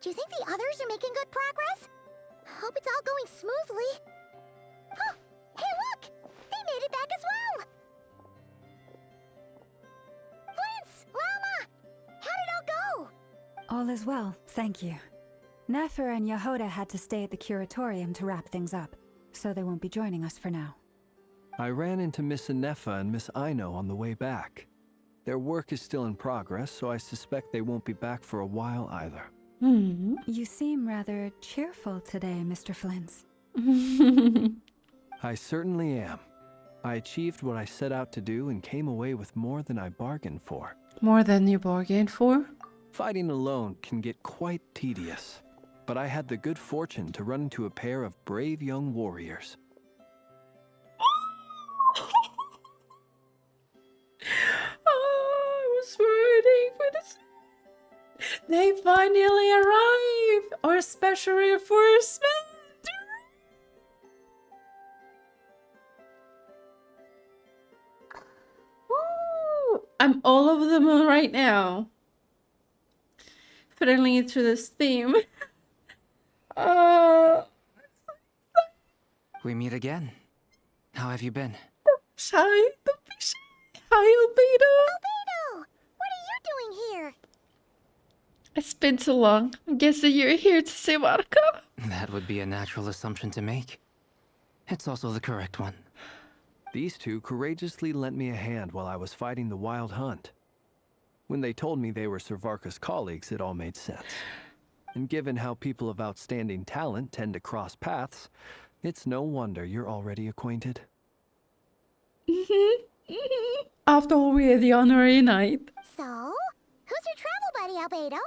Do you think the others are making good progress? Hope it's all going smoothly. Oh, hey look! They made it back as well! Flins! Lama! How did it all go? All is well, thank you. Nefer and Yehuda had to stay at the curatorium to wrap things up, so they won't be joining us for now. I ran into Miss Nefer and Miss Aino on the way back. Their work is still in progress, so I suspect they won't be back for a while either. You seem rather cheerful today, Mr. Flins. I certainly am. I achieved what I set out to do and came away with more than I bargained for. More than you bargained for? Fighting alone can get quite tedious, but I had the good fortune to run into a pair of brave young warriors. I was waiting for this. They finally arrived! Our special reinforcement! Woo! I'm all over the moon right now. Fiddling into this theme. We meet again. How have you been? Shy, don't be shy. Hi, Albedo. Albedo! What are you doing here? It's been too long. I'm guessing you're here to see Varka. That would be a natural assumption to make. It's also the correct one. These two courageously lent me a hand while I was fighting the wild hunt. When they told me they were Sir Varka's colleagues, it all made sense. And given how people of outstanding talent tend to cross paths, it's no wonder you're already acquainted. After all, we're the honorary knight. So, who's your travel buddy, Albedo?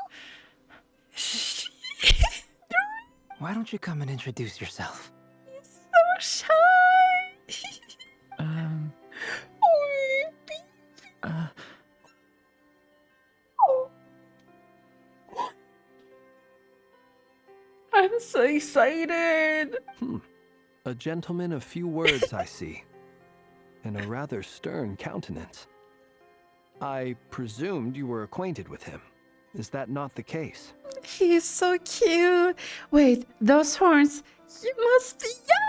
Why don't you come and introduce yourself? He's so shy. I'm so excited. A gentleman of few words, I see. And a rather stern countenance. I presumed you were acquainted with him. Is that not the case? He's so cute. Wait, those horns. He must be young.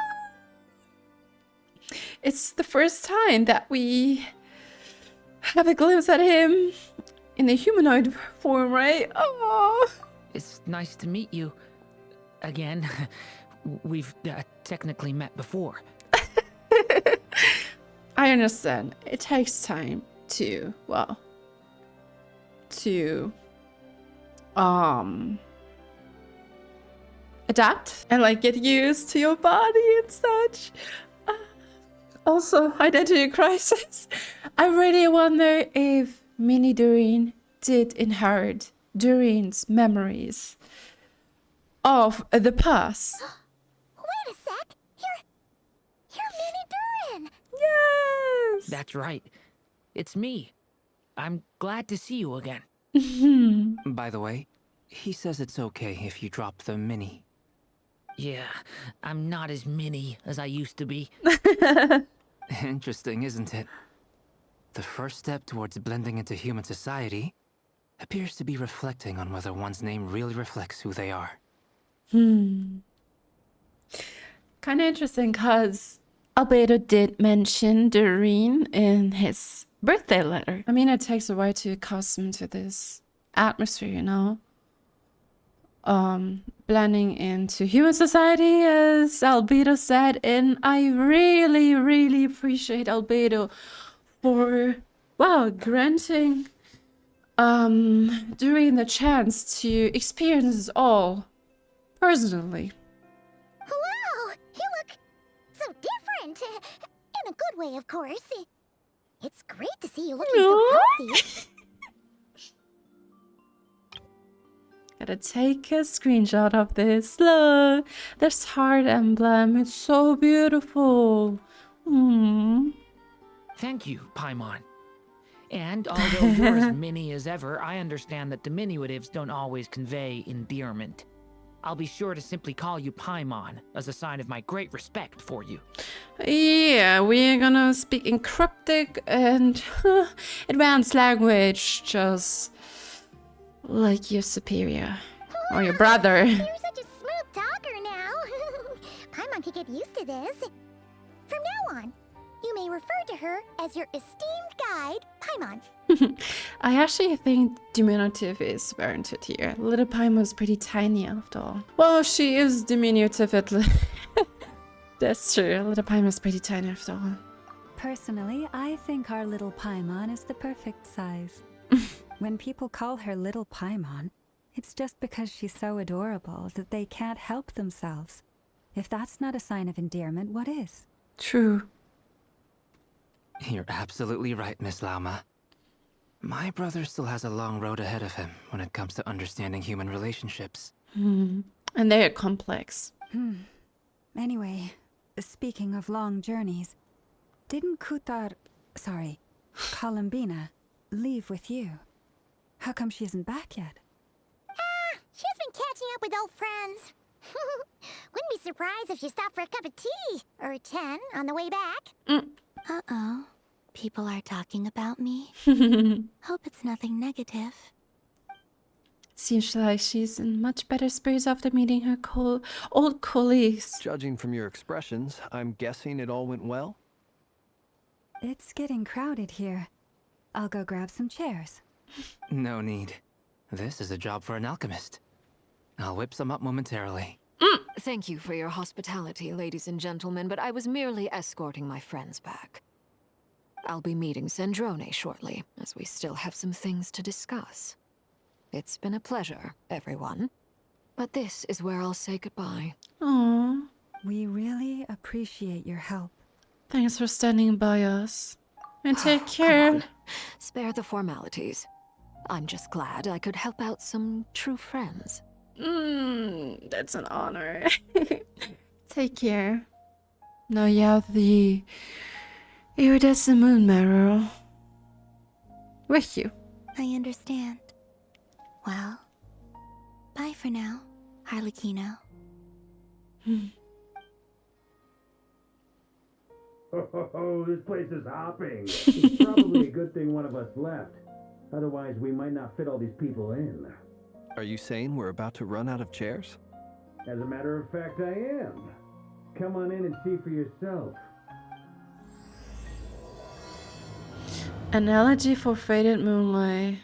It's the first time that we have a glimpse at him in a humanoid form, right? Oh. It's nice to meet you. Again. We've technically met before. I understand. It takes time to, well, to adapt and like get used to your body and such. Also, identity crisis. I really wonder if Mini Durin did inherit Durin's memories of the past. Wait a sec! You're Mini Durin! Yes! That's right. It's me. I'm glad to see you again. By the way, he says it's okay if you drop the mini. Yeah, I'm not as mini as I used to be. Interesting, isn't it? The first step towards blending into human society appears to be reflecting on whether one's name really reflects who they are. Kind of interesting because Albedo did mention Durin in his birthday letter. I mean, it takes a while to accustom to this atmosphere, you know? Blending into human society, as Albedo said, and I really, really appreciate Albedo for, wow, granting Durin the chance to experience this all personally. Wow! You look so different! In a good way, of course. It's great to see you looking so healthy. Gotta take a screenshot of this. Look, this heart emblem. It's so beautiful. Thank you, Paimon. And although you're as mini as ever, I understand that diminutives don't always convey endearment. I'll be sure to simply call you Paimon as a sign of my great respect for you. Yeah, we're gonna speak in cryptic and advanced language, just like your superior. Or your brother. You're such a smooth talker now. Paimon could get used to this. From now on, you may refer to her as your esteemed guide, Paimon. I actually think diminutive is warranted here. Little Paimon's pretty tiny after all. Well, she is diminutive at least. That's true. Little Paimon's pretty tiny after all. Personally, I think our little Paimon is the perfect size. When people call her little Paimon, it's just because she's so adorable that they can't help themselves. If that's not a sign of endearment, what is? True. You're absolutely right, Miss Lauma. My brother still has a long road ahead of him when it comes to understanding human relationships. And they're complex. Anyway, speaking of long journeys, didn't Columbina, leave with you? How come she isn't back yet? She's been catching up with old friends. Wouldn't be surprised if she stopped for a cup of tea or 10 on the way back. Uh-oh. People are talking about me. Hope it's nothing negative. Seems like she's in much better spirits after meeting her old colleagues. Judging from your expressions, I'm guessing it all went well? It's getting crowded here. I'll go grab some chairs. No need. This is a job for an alchemist. I'll whip some up momentarily. Thank you for your hospitality, ladies and gentlemen, but I was merely escorting my friends back. I'll be meeting Sandrone shortly, as we still have some things to discuss. It's been a pleasure, everyone. But this is where I'll say goodbye. Aww. We really appreciate your help. Thanks for standing by us. And take Come care. on. Spare the formalities. I'm just glad I could help out some true friends. That's an honor. Take care. Now you have the iridescent moon marrow with you. I understand. Well, bye for now, Arlecchino. Oh, this place is hopping. It's probably a good thing one of us left. Otherwise, we might not fit all these people in. Are you saying we're about to run out of chairs? As a matter of fact, I am. Come on in and see for yourself. Analogy for faded moonlight.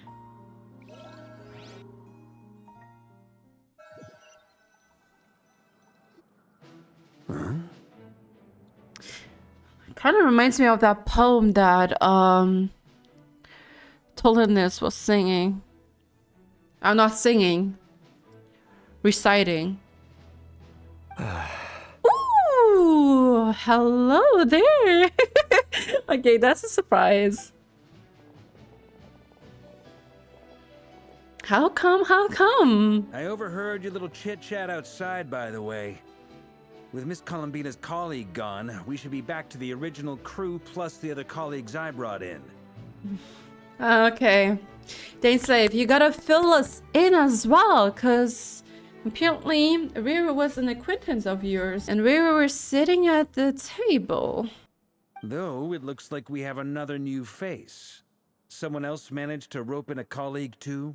Kind of reminds me of that poem that Tholindis was singing. I'm not singing. Reciting. Ooh, hello there. Okay, that's a surprise. How come? How come? I overheard your little chit-chat outside, by the way. With Miss Columbina's colleague gone, we should be back to the original crew plus the other colleagues I brought in. Okay. Dainsleif, you gotta fill us in as well, because apparently Rerir was an acquaintance of yours, and Rerir was sitting at the table. Though it looks like we have another new face. Someone else managed to rope in a colleague too?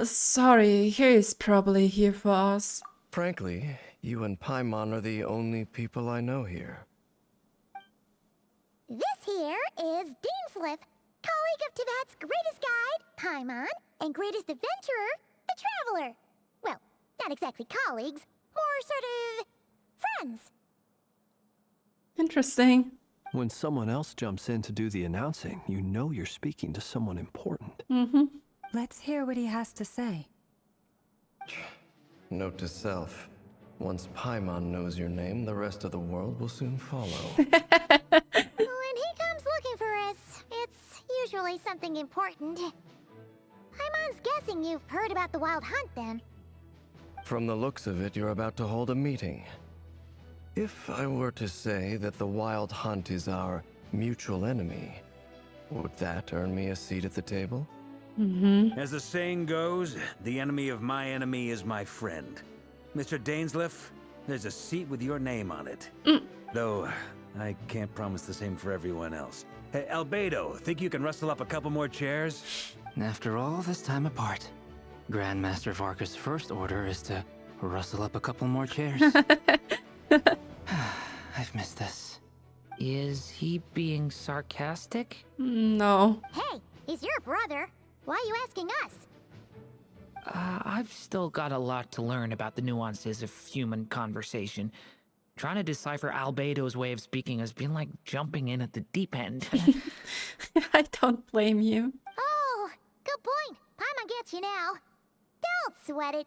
Sorry, he is probably here for us. Frankly, you and Paimon are the only people I know here. This here is Dainsleif, colleague of Teyvat's greatest guide, Paimon, and greatest adventurer, the Traveler. Well, not exactly colleagues, more sort of friends. Interesting. When someone else jumps in to do the announcing, you know you're speaking to someone important. Let's hear what he has to say. Note to self. Once Paimon knows your name, the rest of the world will soon follow. When he comes looking for us, it's usually something important. Paimon's guessing you've heard about the Wild Hunt, then. From the looks of it, you're about to hold a meeting. If I were to say that the Wild Hunt is our mutual enemy, would that earn me a seat at the table? As the saying goes, the enemy of my enemy is my friend. Mr. Dainsleif, there's a seat with your name on it. Though, I can't promise the same for everyone else. Hey, Albedo, think you can rustle up a couple more chairs? After all this time apart, Grandmaster Varka's first order is to rustle up a couple more chairs. I've missed this. Is he being sarcastic? No. Hey, he's your brother. Why are you asking us? I've still got a lot to learn about the nuances of human conversation. Trying to decipher Albedo's way of speaking has been like jumping in at the deep end. I don't blame you. Oh, good point. Paimon gets you now. Don't sweat it.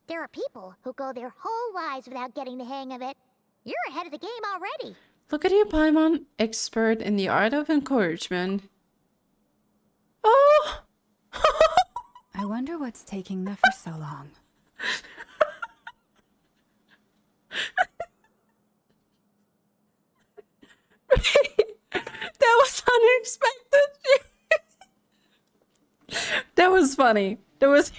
There are people who go their whole lives without getting the hang of it. You're ahead of the game already. Look at you, Paimon. Expert in the art of encouragement. Oh! I wonder what's taking Nefer so long. That was unexpected. That was funny. That was.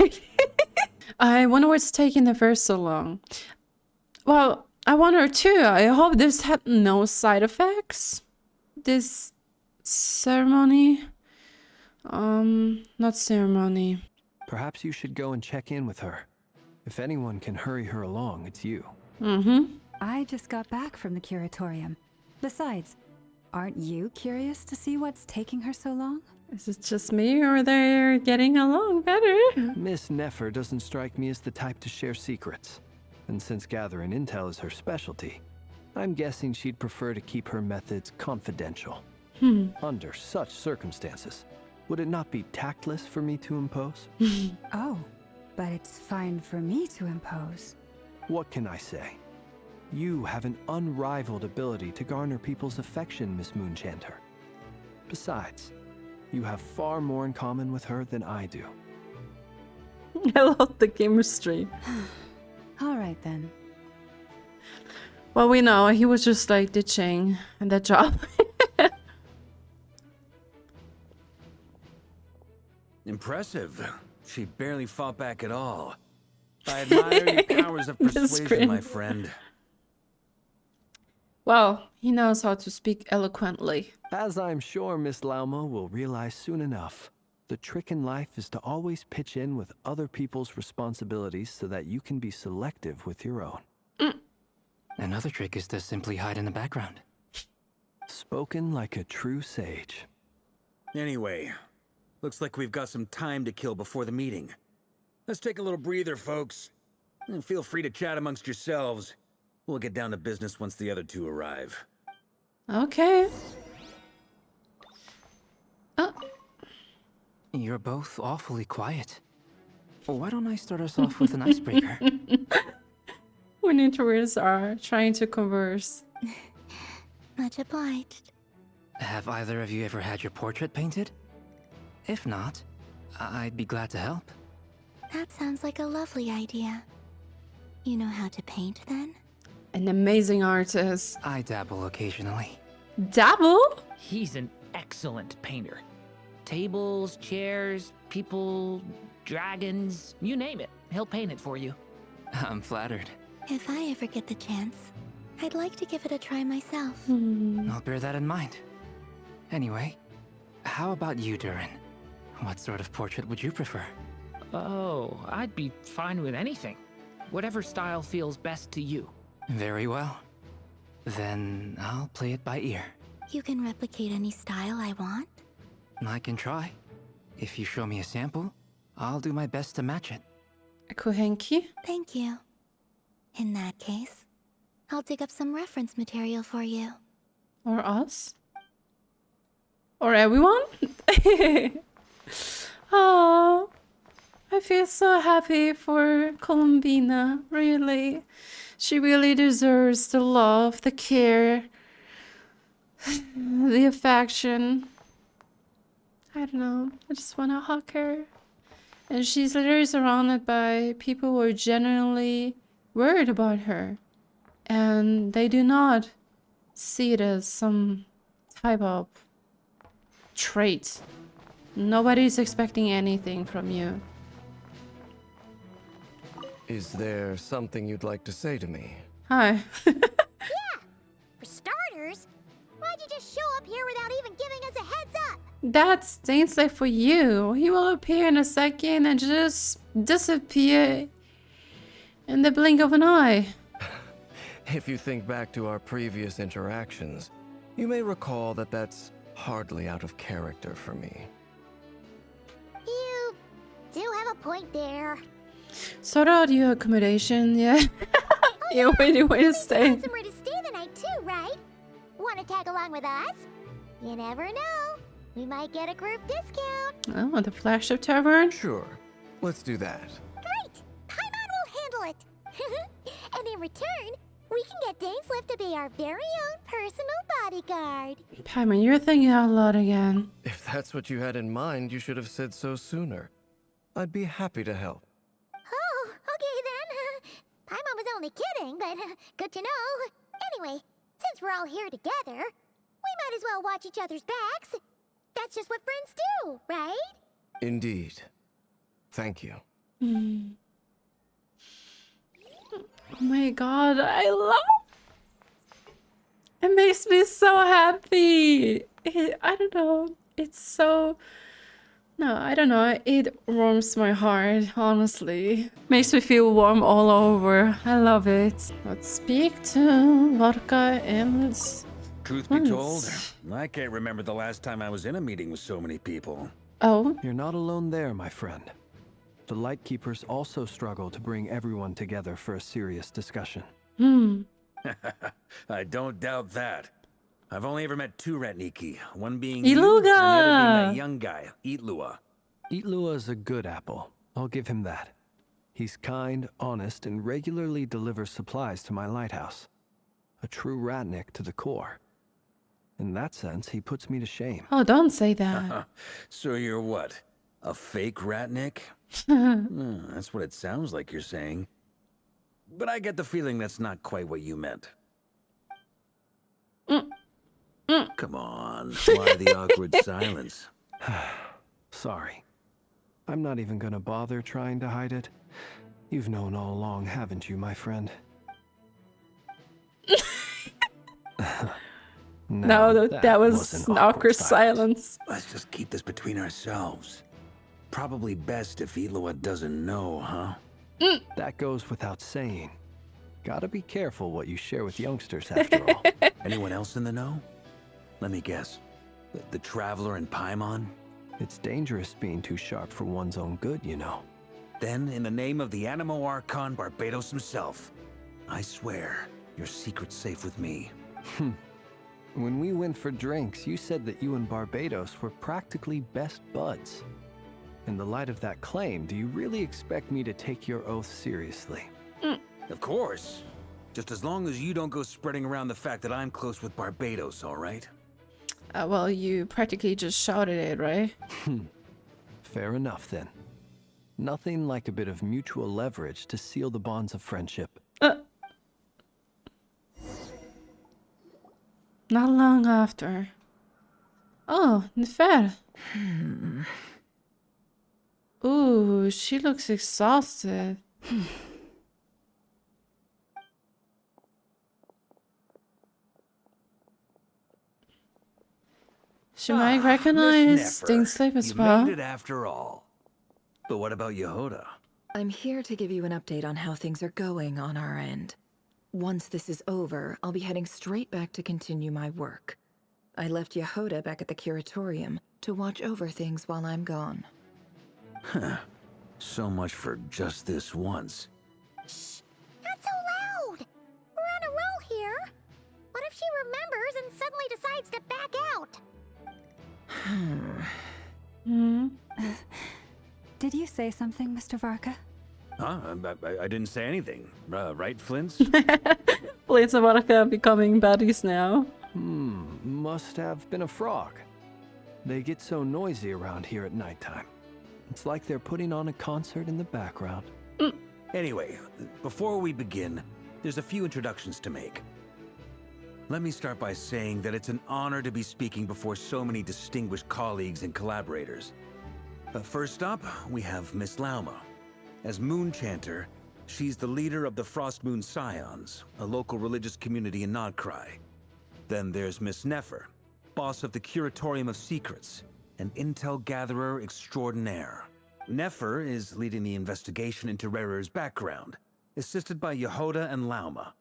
I wonder what's taking Nefer so long. Well, I wonder too. I hope this had no side effects. This ceremony. Not ceremony. Perhaps you should go and check in with her. If anyone can hurry her along, it's you. I just got back from the curatorium. Besides, aren't you curious to see what's taking her so long? Is it just me or they're getting along better? Miss Nefer doesn't strike me as the type to share secrets. And since gathering intel is her specialty, I'm guessing she'd prefer to keep her methods confidential. Under such circumstances, would it not be tactless for me to impose? Oh, but it's fine for me to impose. What can I say? You have an unrivaled ability to garner people's affection, Miss Moonchanter. Besides, you have far more in common with her than I do. I love the chemistry. All right then. Well, we know he was just like ditching that job. Impressive. She barely fought back at all. I admire your powers of persuasion, my friend. Well, he knows how to speak eloquently. As I'm sure Miss Lauma will realize soon enough, the trick in life is to always pitch in with other people's responsibilities so that you can be selective with your own. Another trick is to simply hide in the background. Spoken like a true sage. Anyway, looks like we've got some time to kill before the meeting. Let's take a little breather, folks. And feel free to chat amongst yourselves. We'll get down to business once the other two arrive. Okay. Oh. You're both awfully quiet. Why don't I start us off with an icebreaker? When introverts are trying to converse. Much obliged. Have either of you ever had your portrait painted? If not, I'd be glad to help. That sounds like a lovely idea. You know how to paint then? An amazing artist. I dabble occasionally. Dabble? He's an excellent painter. Tables, chairs, people, dragons, you name it. He'll paint it for you. I'm flattered. If I ever get the chance, I'd like to give it a try myself. I'll bear that in mind. Anyway, how about you, Durin? What sort of portrait would you prefer? Oh, I'd be fine with anything. Whatever style feels best to you. Very well. Then I'll play it by ear. You can replicate any style I want? I can try. If you show me a sample, I'll do my best to match it. Kuhenki? Thank you. In that case, I'll dig up some reference material for you. Or us? Or everyone? Oh, I feel so happy for Columbina, really. She really deserves the love, the care, the affection. I don't know, I just want to hug her. And she's literally surrounded by people who are genuinely worried about her. And they do not see it as some type of trait. Nobody's expecting anything from you. Is there something you'd like to say to me? Hi. Yeah! For starters, why'd you just show up here without even giving us a heads up? That's Dainsleif for you. He will appear in a second and just disappear in the blink of an eye. If you think back to our previous interactions, you may recall that that's hardly out of character for me. You do have a point there. Sort out your accommodation, yeah. Yeah, where do you want to stay? Find somewhere to stay the night too, right? Want to tag along with us? You never know. We might get a group discount. Oh, the Flagship Tavern? Sure, let's do that. Great! Paimon will handle it. And in return, we can get Dainsleif to be our very own personal bodyguard. Paimon, you're thinking out loud again. If that's what you had in mind, you should have said so sooner. I'd be happy to help. Oh, okay then. Paimon was only kidding, but good to know. Anyway, since we're all here together, we might as well watch each other's backs. That's just what friends do, right? Indeed. Thank you. Oh my god, I love it. Makes me so happy. I don't know. It's so... No, I don't know. It warms my heart, honestly. Makes me feel warm all over. I love it. Let's speak to Varka and... Truth be told, I can't remember the last time I was in a meeting with so many people. Oh? You're not alone there, my friend. The Lightkeepers also struggle to bring everyone together for a serious discussion. I don't doubt that. I've only ever met two Ratniki, one being Iluga! you, and the other being that young guy, Itlua. Itlua is a good apple. I'll give him that. He's kind, honest, and regularly delivers supplies to my lighthouse. A true Ratnik to the core. In that sense, he puts me to shame. Oh, don't say that. So you're what? A fake Ratnik? That's what it sounds like you're saying. But I get the feeling that's not quite what you meant. Come on, why the awkward silence? Sorry. I'm not even gonna bother trying to hide it. You've known all along, haven't you, my friend? No, that was an awkward silence. Let's just keep this between ourselves. Probably best if Itlua doesn't know, huh? That goes without saying. Gotta be careful what you share with youngsters, after all. Anyone else in the know? Let me guess. The Traveler and Paimon? It's dangerous being too sharp for one's own good, you know. Then, in the name of the Animo Archon Barbados himself, I swear, your secret's safe with me. When we went for drinks, you said that you and Barbados were practically best buds. In the light of that claim, do you really expect me to take your oath seriously? Of course. Just as long as you don't go spreading around the fact that I'm close with Barbados, all right? Well, you practically just shouted it, right? Fair enough, then. Nothing like a bit of mutual leverage to seal the bonds of friendship. Not long after. Oh, Nefer. Ooh, she looks exhausted. She might recognize Dainsleif as well. You made it after all. But what about Yehoda? I'm here to give you an update on how things are going on our end. Once this is over, I'll be heading straight back to continue my work. I left Yehoda back at the curatorium to watch over things while I'm gone. So much for just this once. Shh! Not so loud! We're on a roll here. What if she remembers and suddenly decides to back out? Did you say something, Mr. Varka? Huh? I didn't say anything. Right, Flins? Flins and Varka becoming buddies now. Must have been a frog. They get so noisy around here at nighttime. It's like they're putting on a concert in the background. Anyway, before we begin, there's a few introductions to make. Let me start by saying that it's an honor to be speaking before so many distinguished colleagues and collaborators. First up, we have Miss Lauma. As Moon Chanter, she's the leader of the Frost Moon Scions, a local religious community in Krai. Then there's Miss Nefer, boss of the Curatorium of Secrets, and intel gatherer extraordinaire. Nefer is leading the investigation into Rerir's background, assisted by Yehoda and Lauma.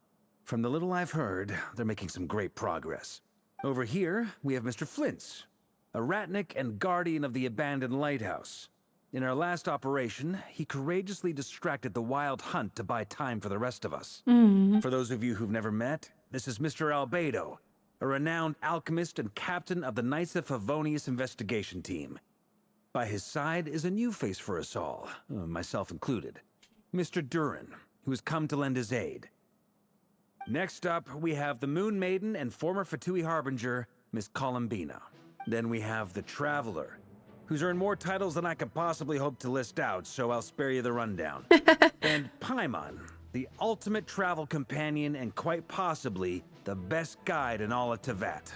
From the little I've heard, they're making some great progress. Over here, we have Mr. Flins, a ratnik and guardian of the abandoned lighthouse. In our last operation, he courageously distracted the wild hunt to buy time for the rest of us. For those of you who've never met, this is Mr. Albedo, a renowned alchemist and captain of the Knights of Favonius investigation team. By his side is a new face for us all, myself included, Mr. Durin, who has come to lend his aid. Next up, we have the Moon Maiden and former Fatui Harbinger, Miss Columbina. Then we have the Traveler, who's earned more titles than I could possibly hope to list out, so I'll spare you the rundown. And Paimon, the ultimate travel companion and quite possibly the best guide in all of Tevat.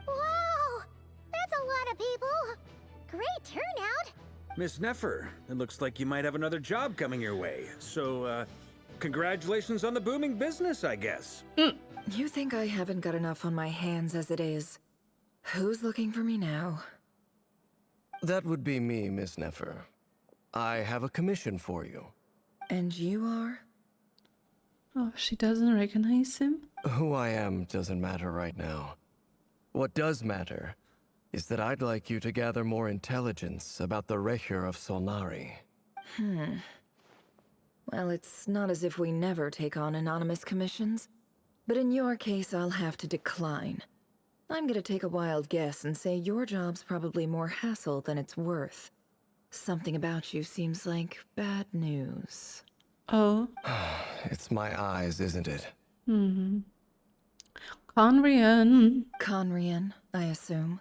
Wow! That's a lot of people! Great turnout! Miss Nefer, it looks like you might have another job coming your way, so, congratulations on the booming business, I guess. You think I haven't got enough on my hands as it is? Who's looking for me now? That would be me, Miss Nefer. I have a commission for you. And you are? Oh, she doesn't recognize him? Who I am doesn't matter right now. What does matter is that I'd like you to gather more intelligence about the Rerir of Solnari. Well, it's not as if we never take on anonymous commissions. But in your case, I'll have to decline. I'm gonna take a wild guess and say your job's probably more hassle than it's worth. Something about you seems like bad news. Oh. It's my eyes, isn't it? Conrian. Conrian, I assume.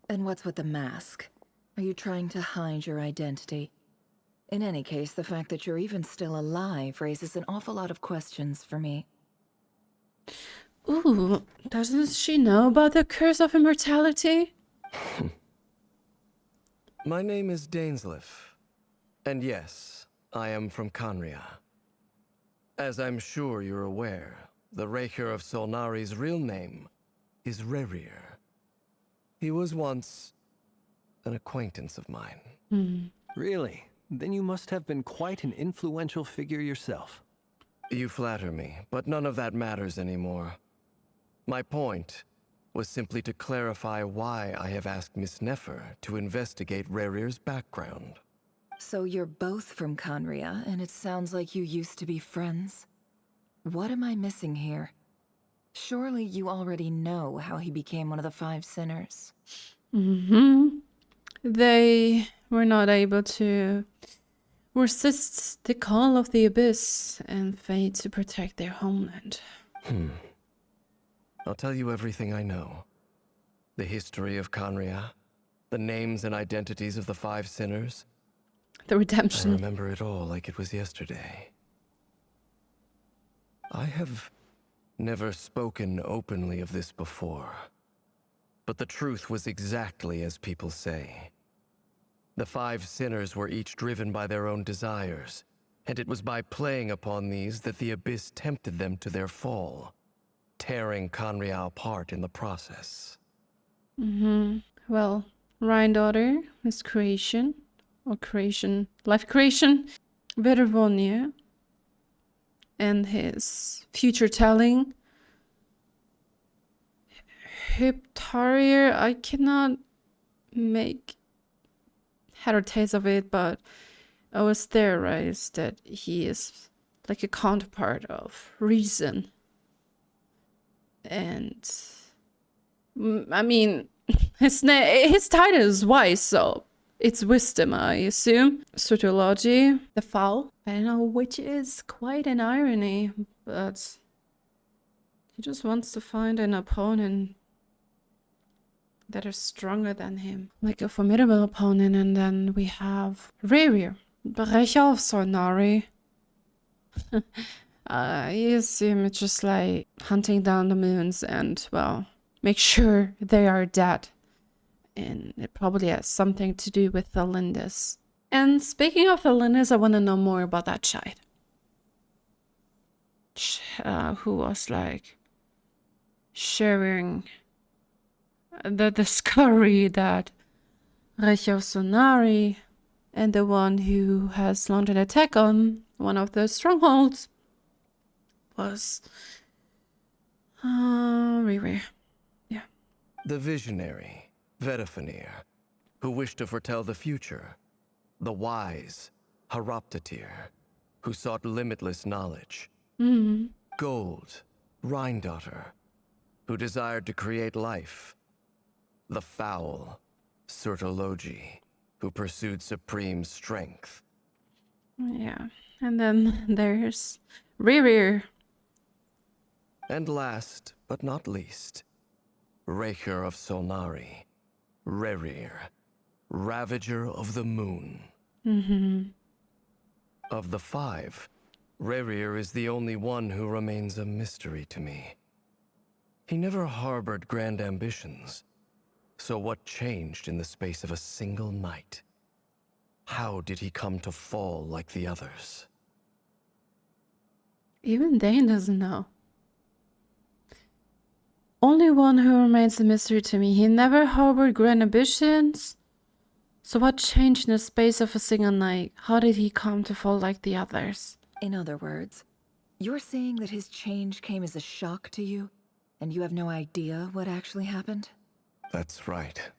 And what's with the mask? Are you trying to hide your identity? In any case, the fact that you're even still alive raises an awful lot of questions for me. Ooh, doesn't she know about the curse of immortality? My name is Dainsleif. And yes, I am from Conria. As I'm sure you're aware, the Rerir of Solnari's real name is Rerir. He was once an acquaintance of mine. Really? Then you must have been quite an influential figure yourself. You flatter me, but none of that matters anymore. My point was simply to clarify why I have asked Miss Nefer to investigate Rerir's background. So you're both from Conria, and it sounds like you used to be friends? What am I missing here? Surely you already know how he became one of the 5 sinners. They were not able to resist the call of the abyss and fate to protect their homeland. I'll tell you everything I know. The history of Conria, the names and identities of the 5 sinners. The redemption. I remember it all like it was yesterday. I have never spoken openly of this before, but the truth was exactly as people say. The 5 sinners were each driven by their own desires, and it was by playing upon these that the abyss tempted them to their fall, tearing Conria apart in the process. Well, Rhine-daughter, his creation, or creation, life creation, Vedrfolnir, and his future telling, Hyptarir, I cannot make head or taste of it, but I was theorized that he is like a counterpart of reason. And I mean, his title is wise, so it's wisdom, I assume. Sotology, the foul. I don't know, which is quite an irony, but he just wants to find an opponent that is stronger than him, like a formidable opponent. And then we have Rerir, Brecher of Solnari. I assume it's just like hunting down the moons and, well, make sure they are dead. And it probably has something to do with Tholindis. And speaking of Tholindis, I want to know more about that child. Who was like sharing the discovery that Rerir of Sonari, and the one who has launched an attack on one of the strongholds was Rerir. Yeah. The visionary, Vedrfolnir, who wished to foretell the future. The wise, Horoptatir, who sought limitless knowledge. Gold, Rhindaughter, who desired to create life. The foul, Surtologi, who pursued supreme strength. Yeah. And then there's Rerir. And last, but not least, Rerir of Solnari, Rerir, Ravager of the Moon. Of the five, Rerir is the only one who remains a mystery to me. He never harbored grand ambitions. So what changed in the space of a single night? How did he come to fall like the others? Even Dane doesn't know. Only one who remains a mystery to me. He never harbored grand ambitions. So what changed in the space of a single night? How did he come to fall like the others? In other words, you're saying that his change came as a shock to you, and you have no idea what actually happened? That's right.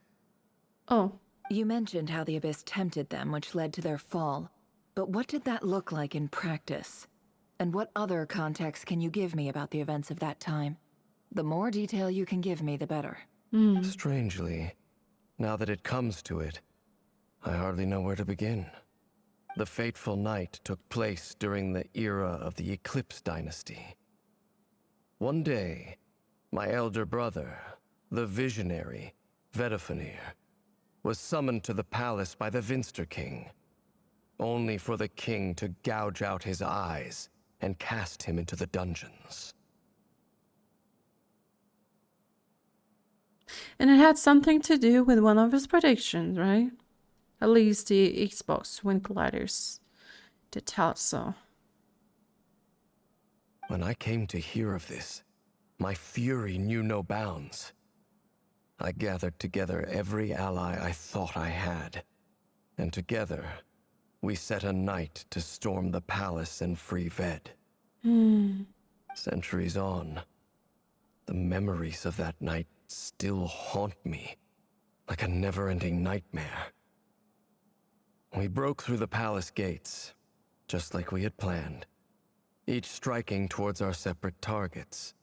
Oh. You mentioned how the Abyss tempted them, which led to their fall. But what did that look like in practice? And what other context can you give me about the events of that time? The more detail you can give me, the better. Strangely, now that it comes to it, I hardly know where to begin. The fateful night took place during the era of the Eclipse Dynasty. One day, my elder brother, the visionary, Vedrfolnir, was summoned to the palace by the Vinster King, only for the king to gouge out his eyes and cast him into the dungeons. And it had something to do with one of his predictions, right? At least the Xbox Twin Colliders did tell us so. When I came to hear of this, my fury knew no bounds. I gathered together every ally I thought I had, and together we set a night to storm the palace and free Ved. Centuries on, the memories of that night still haunt me like a never-ending nightmare. We broke through the palace gates, just like we had planned, each striking towards our separate targets.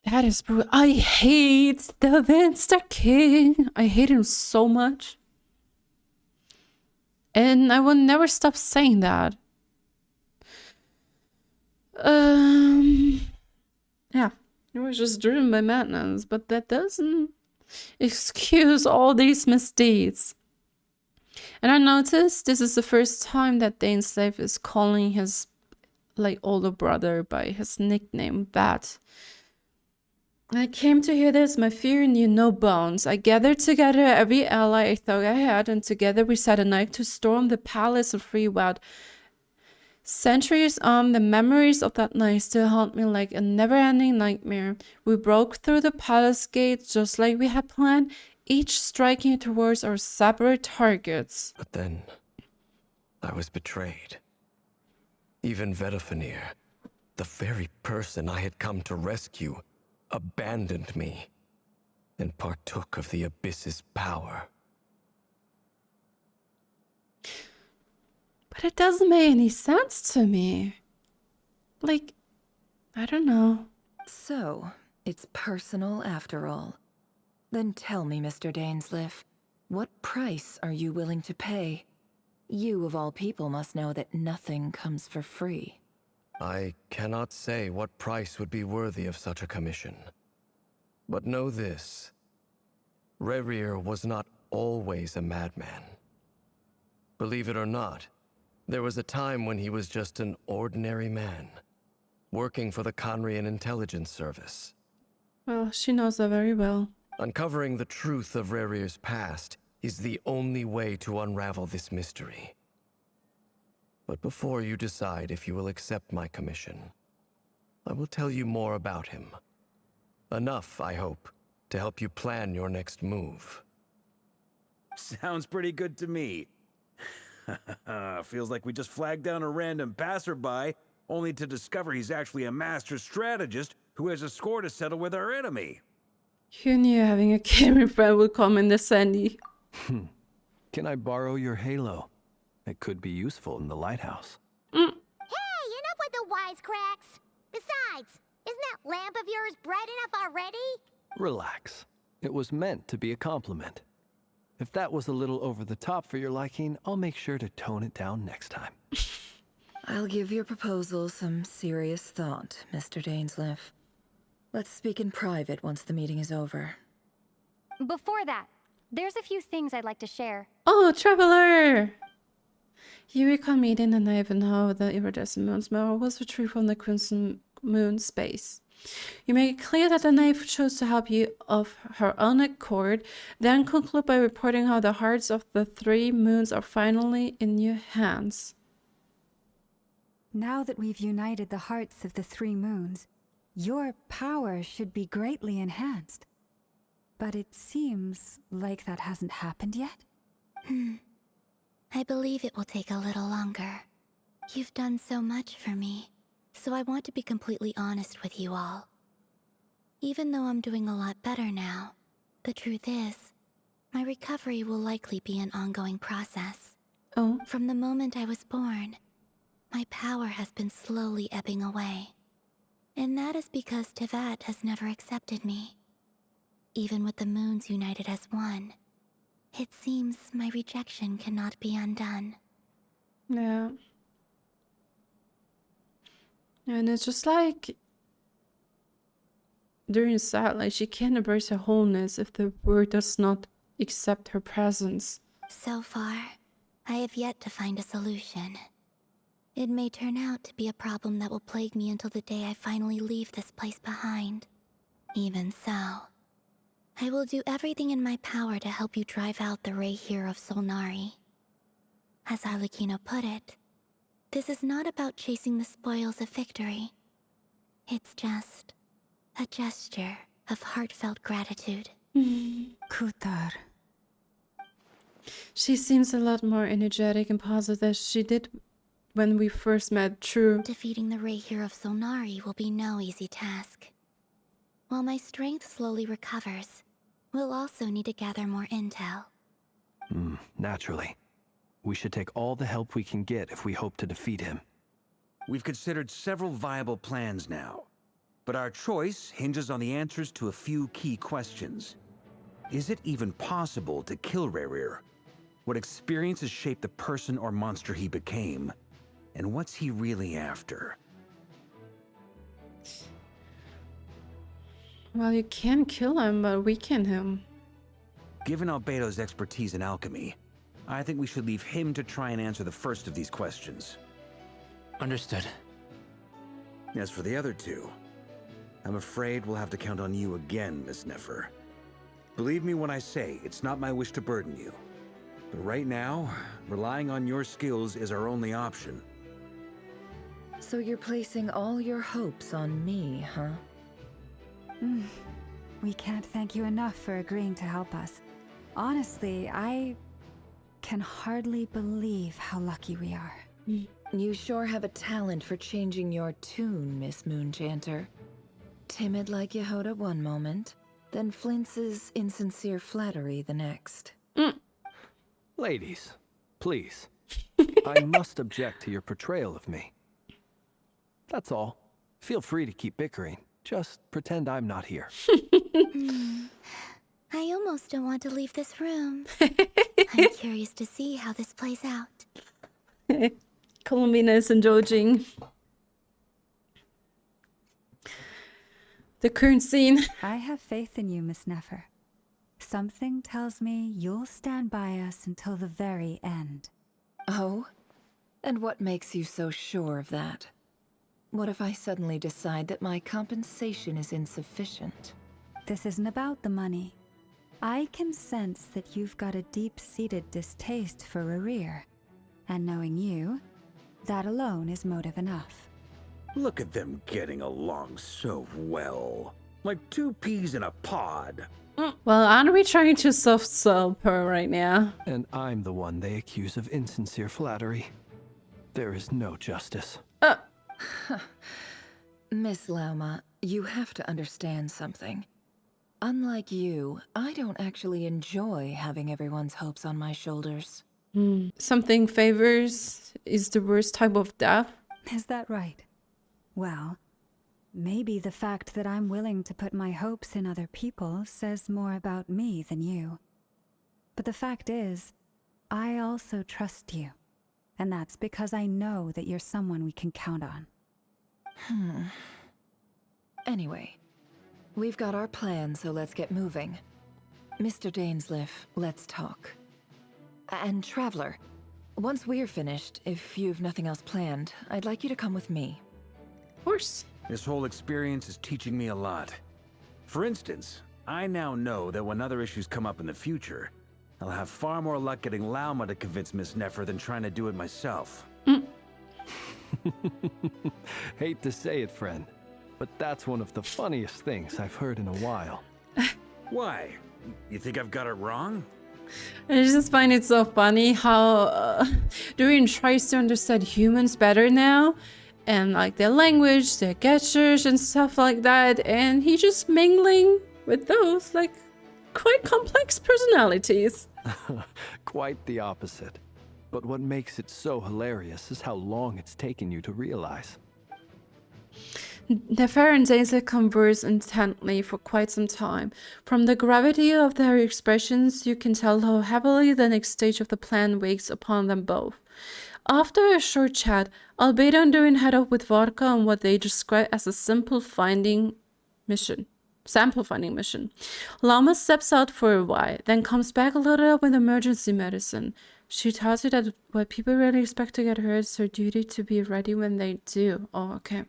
That is brutal. I hate the Vinster King. I hate him so much. And I will never stop saying that. Yeah, it was just driven by madness, but that doesn't excuse all these misdeeds. And I noticed this is the first time that Dainsleif is calling his older brother by his nickname, Bat. I came to hear this, my fear knew no bounds. I gathered together every ally I thought I had, and together we set a night to storm the palace of Free Wild. Centuries on, the memories of that night still haunt me like a never-ending nightmare. We broke through the palace gates just like we had planned, each striking towards our separate targets. But then, I was betrayed. Even Vedrfolnir, the very person I had come to rescue, abandoned me and partook of the Abyss's power. But it doesn't make any sense to me. Like, I don't know. So, it's personal after all. Then tell me, Mr. Dainsleif, what price are you willing to pay? You, of all people, must know that nothing comes for free. I cannot say what price would be worthy of such a commission. But know this. Rerir was not always a madman. Believe it or not, there was a time when he was just an ordinary man, working for the Conrian intelligence service. Well, she knows that very well. Uncovering the truth of Rerir's past is the only way to unravel this mystery. But before you decide if you will accept my commission, I will tell you more about him. Enough, I hope, to help you plan your next move. Sounds pretty good to me. Feels like we just flagged down a random passerby, only to discover he's actually a master strategist who has a score to settle with our enemy. Who knew having a gaming friend would come in this handy? Can I borrow your halo? It could be useful in the lighthouse. Hey, enough with the wisecracks. Besides, isn't that lamp of yours bright enough already? Relax. It was meant to be a compliment. If that was a little over the top for your liking, I'll make sure to tone it down next time. I'll give your proposal some serious thought, Mr. Dainsleif. Let's speak in private once the meeting is over. Before that, there's a few things I'd like to share. Oh, Traveler! You recall meeting and even how the iridescent moon's mirror was retrieved from the crimson moon space. You make it clear that the Nefer chose to help you of her own accord, then conclude by reporting how the hearts of the 3 moons are finally in your hands. Now that we've united the hearts of the 3 moons, your power should be greatly enhanced. But it seems like that hasn't happened yet. I believe it will take a little longer. You've done so much for me, so I want to be completely honest with you all. Even though I'm doing a lot better now, the truth is, my recovery will likely be an ongoing process. Oh. From the moment I was born, my power has been slowly ebbing away. And that is because Teyvat has never accepted me. Even with the moons united as one, it seems my rejection cannot be undone. Yeah. And it's just like Durin said, like she can't embrace her wholeness if the world does not accept her presence. So far, I have yet to find a solution. It may turn out to be a problem that will plague me until the day I finally leave this place behind. Even so, I will do everything in my power to help you drive out the Rerir of Solnari. As Arlecchino put it, this is not about chasing the spoils of victory. It's just a gesture of heartfelt gratitude. Kutar. She seems a lot more energetic and positive as she did when we first met. True. Defeating the Rerir of Solnari will be no easy task. While my strength slowly recovers, we'll also need to gather more intel. Naturally. We should take all the help we can get if we hope to defeat him. We've considered several viable plans now, but our choice hinges on the answers to a few key questions. Is it even possible to kill Rerir? What experiences shaped the person or monster he became? And what's he really after? Well, you can kill him, but weaken him. Given Albedo's expertise in alchemy, I think we should leave him to try and answer the first of these questions. Understood. As for the other two, I'm afraid we'll have to count on you again, Miss Nefer. Believe me when I say it's not my wish to burden you. But right now, relying on your skills is our only option. So you're placing all your hopes on me, huh? We can't thank you enough for agreeing to help us. Honestly, I can hardly believe how lucky we are. You sure have a talent for changing your tune, Miss Moonchanter. Timid like Yehoda one moment, then Flints's insincere flattery the next. Ladies, please. I must object to your portrayal of me. That's all. Feel free to keep bickering. Just pretend I'm not here. I almost don't want to leave this room. I'm curious to see how this plays out. Columbina is indulging the current scene. I have faith in you, Miss Nefer. Something tells me you'll stand by us until the very end. Oh? And what makes you so sure of that? What if I suddenly decide that my compensation is insufficient? This isn't about the money. I can sense that you've got a deep-seated distaste for Rerir. And knowing you, that alone is motive enough. Look at them getting along so well. Like 2 peas in a pod. Well, aren't we trying to soft-sell her right now? And I'm the one they accuse of insincere flattery. There is no justice. Miss Lauma, you have to understand something. Unlike you, I don't actually enjoy having everyone's hopes on my shoulders. Something favors is the worst type of death. Is that right? Well, maybe the fact that I'm willing to put my hopes in other people says more about me than you. But the fact is, I also trust you. And that's because I know that you're someone we can count on. Anyway, we've got our plan, so let's get moving. Mr. Dainsleif, let's talk. And Traveler, once we're finished, if you've nothing else planned, I'd like you to come with me. Of course. This whole experience is teaching me a lot. For instance, I now know that when other issues come up in the future, I'll have far more luck getting Lauma to convince Miss Nefer than trying to do it myself. Hate to say it, friend, but that's one of the funniest things I've heard in a while. Why? You think I've got it wrong? I just find it so funny how Durin tries to understand humans better now, and like their language, their gestures and stuff like that, and he just mingling with those like quite complex personalities. Quite the opposite. But what makes it so hilarious is how long it's taken you to realize. Nefer and Dainsleif converse intently for quite some time. From the gravity of their expressions, you can tell how heavily the next stage of the plan weighs upon them both. After a short chat, Albedo and Durin head up with Varka on what they describe as a sample finding mission. Lauma steps out for a while, then comes back loaded up with emergency medicine. She tells you that what people really expect to get hurt is her duty to be ready when they do. Oh, okay.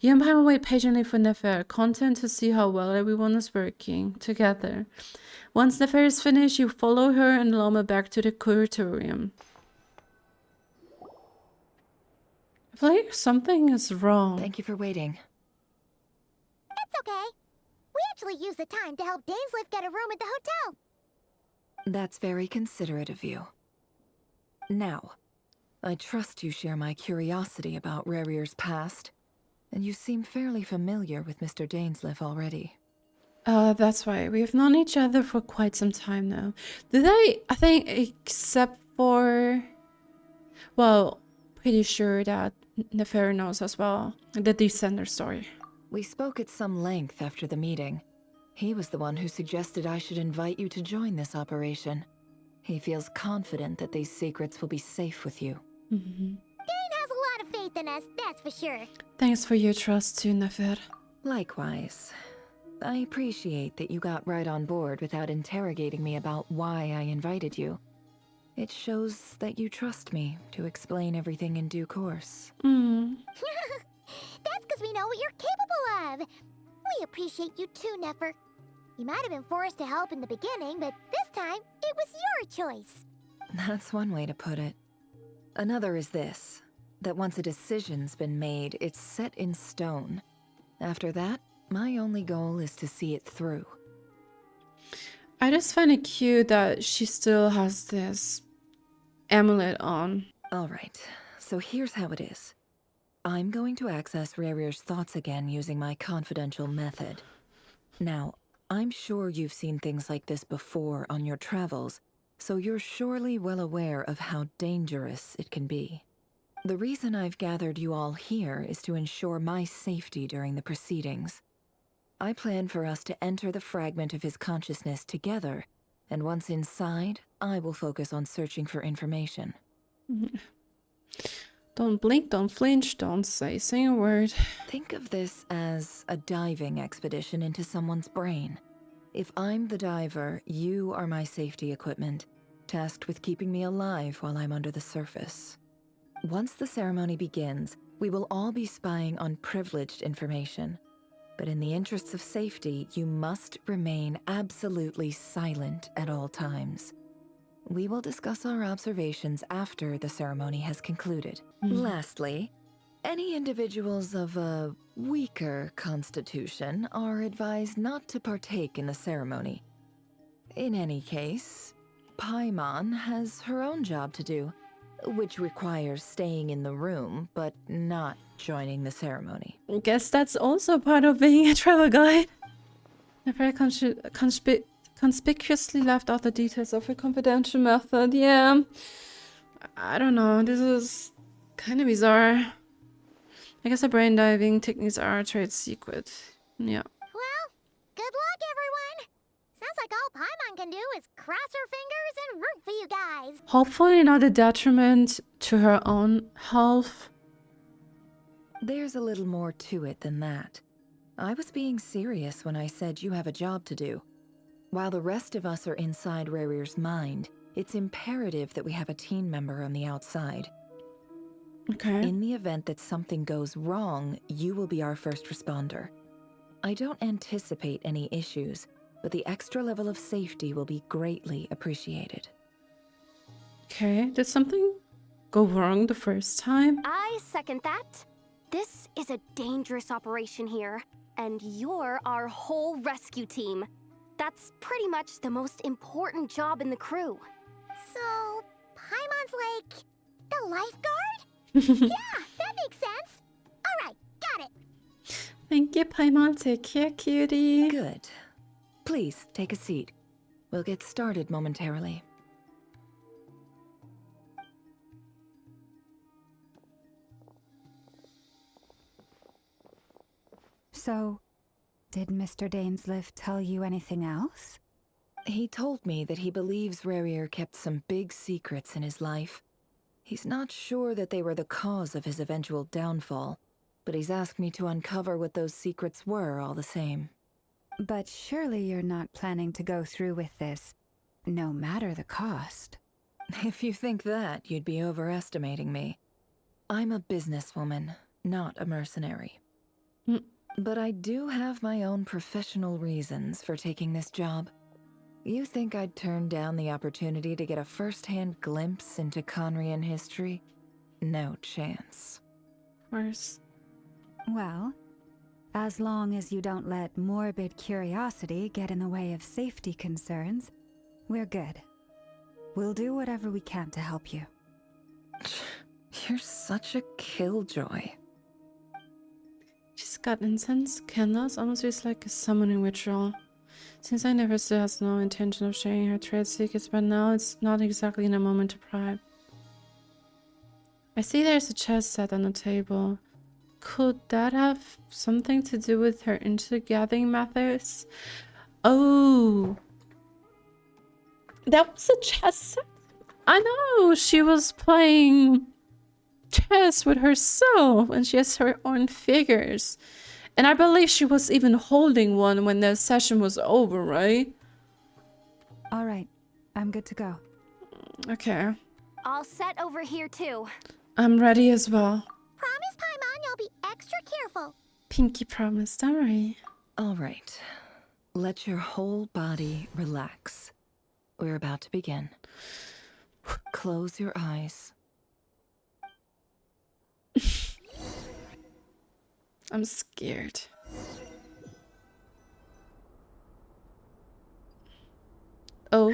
You and Paimon wait patiently for Nefer, content to see how well everyone is working together. Once Nefer is finished, you follow her and Lauma back to the curatorium. I feel like something is wrong. Thank you for waiting. That's okay. We actually used the time to help Dainsleif get a room at the hotel. That's very considerate of you. Now, I trust you share my curiosity about Rerir's past, and you seem fairly familiar with Mr. Dainsleif already. That's right. We've known each other for quite some time now. I think, except for... Well, pretty sure that Nefer knows as well. The Descender story. We spoke at some length after the meeting. He was the one who suggested I should invite you to join this operation. He feels confident that these secrets will be safe with you. Dane has a lot of faith in us, that's for sure. Thanks for your trust too, Nefer. Likewise. I appreciate that you got right on board without interrogating me about why I invited you. It shows that you trust me to explain everything in due course. That's because we know what you're capable of. We appreciate you too, Nefer. You might have been forced to help in the beginning, but this time, it was your choice. That's one way to put it. Another is this, that once a decision's been made, it's set in stone. After that, my only goal is to see it through. I just find it cute that she still has this amulet on. Alright, so here's how it is. I'm going to access Rerir's thoughts again using my confidential method. Now, I'm sure you've seen things like this before on your travels, so you're surely well aware of how dangerous it can be. The reason I've gathered you all here is to ensure my safety during the proceedings. I plan for us to enter the fragment of his consciousness together, and once inside, I will focus on searching for information. Don't blink, don't flinch, don't say a word. Think of this as a diving expedition into someone's brain. If I'm the diver, you are my safety equipment, tasked with keeping me alive while I'm under the surface. Once the ceremony begins, we will all be spying on privileged information. But in the interests of safety, you must remain absolutely silent at all times. We will discuss our observations after the ceremony has concluded. Lastly, Any individuals of a weaker constitution are advised not to partake in the ceremony. In any case, Paimon has her own job to do, which requires staying in the room, but not joining the ceremony. I guess that's also part of being a travel guide. Nefer conspicuously left out the details of her confidential method. Yeah, I don't know. This is kind of bizarre. I guess the brain diving techniques are a trade secret. Yeah. Well, good luck, everyone. Sounds like all Paimon can do is cross her fingers and root for you guys. Hopefully not a detriment to her own health. There's a little more to it than that. I was being serious when I said you have a job to do. While the rest of us are inside Rerir's mind, it's imperative that we have a team member on the outside. Okay. In the event that something goes wrong, you will be our first responder. I don't anticipate any issues, but the extra level of safety will be greatly appreciated. Okay, did something go wrong the first time? I second that. This is a dangerous operation here, and you're our whole rescue team. That's pretty much the most important job in the crew. So, Paimon's like the lifeguard? Yeah, that makes sense. All right, got it. Thank you, Paimon. Take care, cutie. Good. Please, take a seat. We'll get started momentarily. So, did Mr. Dainsleif tell you anything else? He told me that he believes Rerir kept some big secrets in his life. He's not sure that they were the cause of his eventual downfall, but he's asked me to uncover what those secrets were all the same. But surely you're not planning to go through with this, no matter the cost. If you think that, you'd be overestimating me. I'm a businesswoman, not a mercenary. But I do have my own professional reasons for taking this job. You think I'd turn down the opportunity to get a first-hand glimpse into Conrian history? No chance. Of course. Well, as long as you don't let morbid curiosity get in the way of safety concerns, we're good. We'll do whatever we can to help you. You're such a killjoy. She's got incense, candles, almost feels like a summoning ritual. Since I never still has no intention of sharing her trade secrets, but now it's not exactly in a moment to pry. I see there's a chess set on the table. Could that have something to do with her intergathering methods? Oh! That was a chess set? I know! She was playing chess with herself, and she has her own figures. And I believe she was even holding one when the session was over, right? All right, I'm good to go. Okay. All set over here too. I'm ready as well. Promise, Paimon, you'll be extra careful. Pinky promise, don't worry. All right. Let your whole body relax. We're about to begin. Close your eyes. I'm scared. Oh,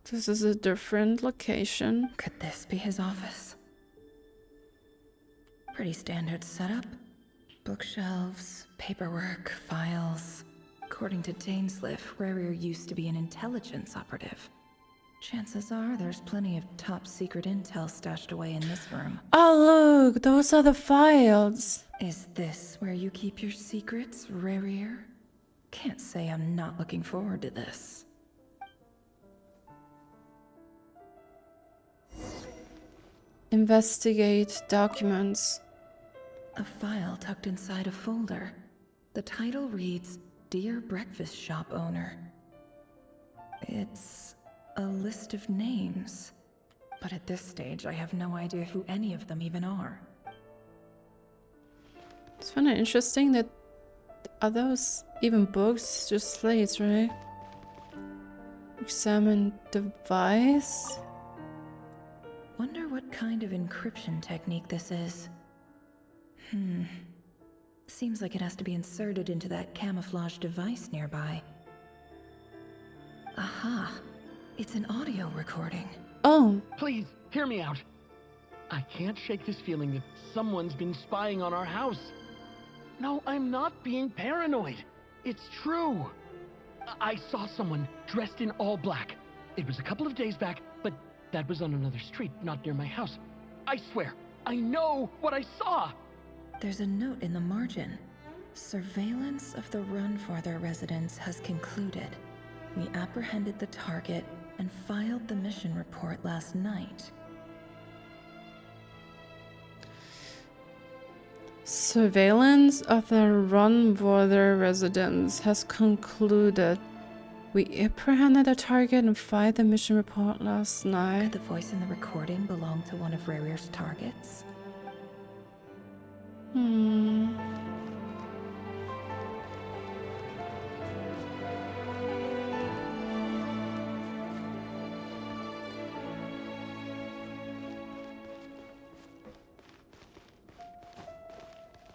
this is a different location. Could this be his office? Pretty standard setup. Bookshelves, paperwork, files. According to Dainsleif, Rerir used to be an intelligence operative. Chances are there's plenty of top secret intel stashed away in this room. Oh, look, those are the files. Is this where you keep your secrets, Rerir? Can't say I'm not looking forward to this. Investigate documents. A file tucked inside a folder. The title reads, Dear Breakfast Shop Owner. It's a list of names, but at this stage I have no idea who any of them even are. It's kind of interesting that are those even books, just slates, right? Examine device. Wonder what kind of encryption technique this is. Seems like it has to be inserted into that camouflage device nearby. Aha! It's an audio recording. Oh. Please, hear me out. I can't shake this feeling that someone's been spying on our house. No, I'm not being paranoid. It's true. I saw someone dressed in all black. It was a couple of days back, but that was on another street, not near my house. I swear, I know what I saw. There's a note in the margin. Surveillance of the Runforther residence has concluded. We apprehended the target and filed the mission report last night. Surveillance of the Runforther residence has concluded. We apprehended the target and filed the mission report last night. Could the voice in the recording belong to one of Rerir's targets?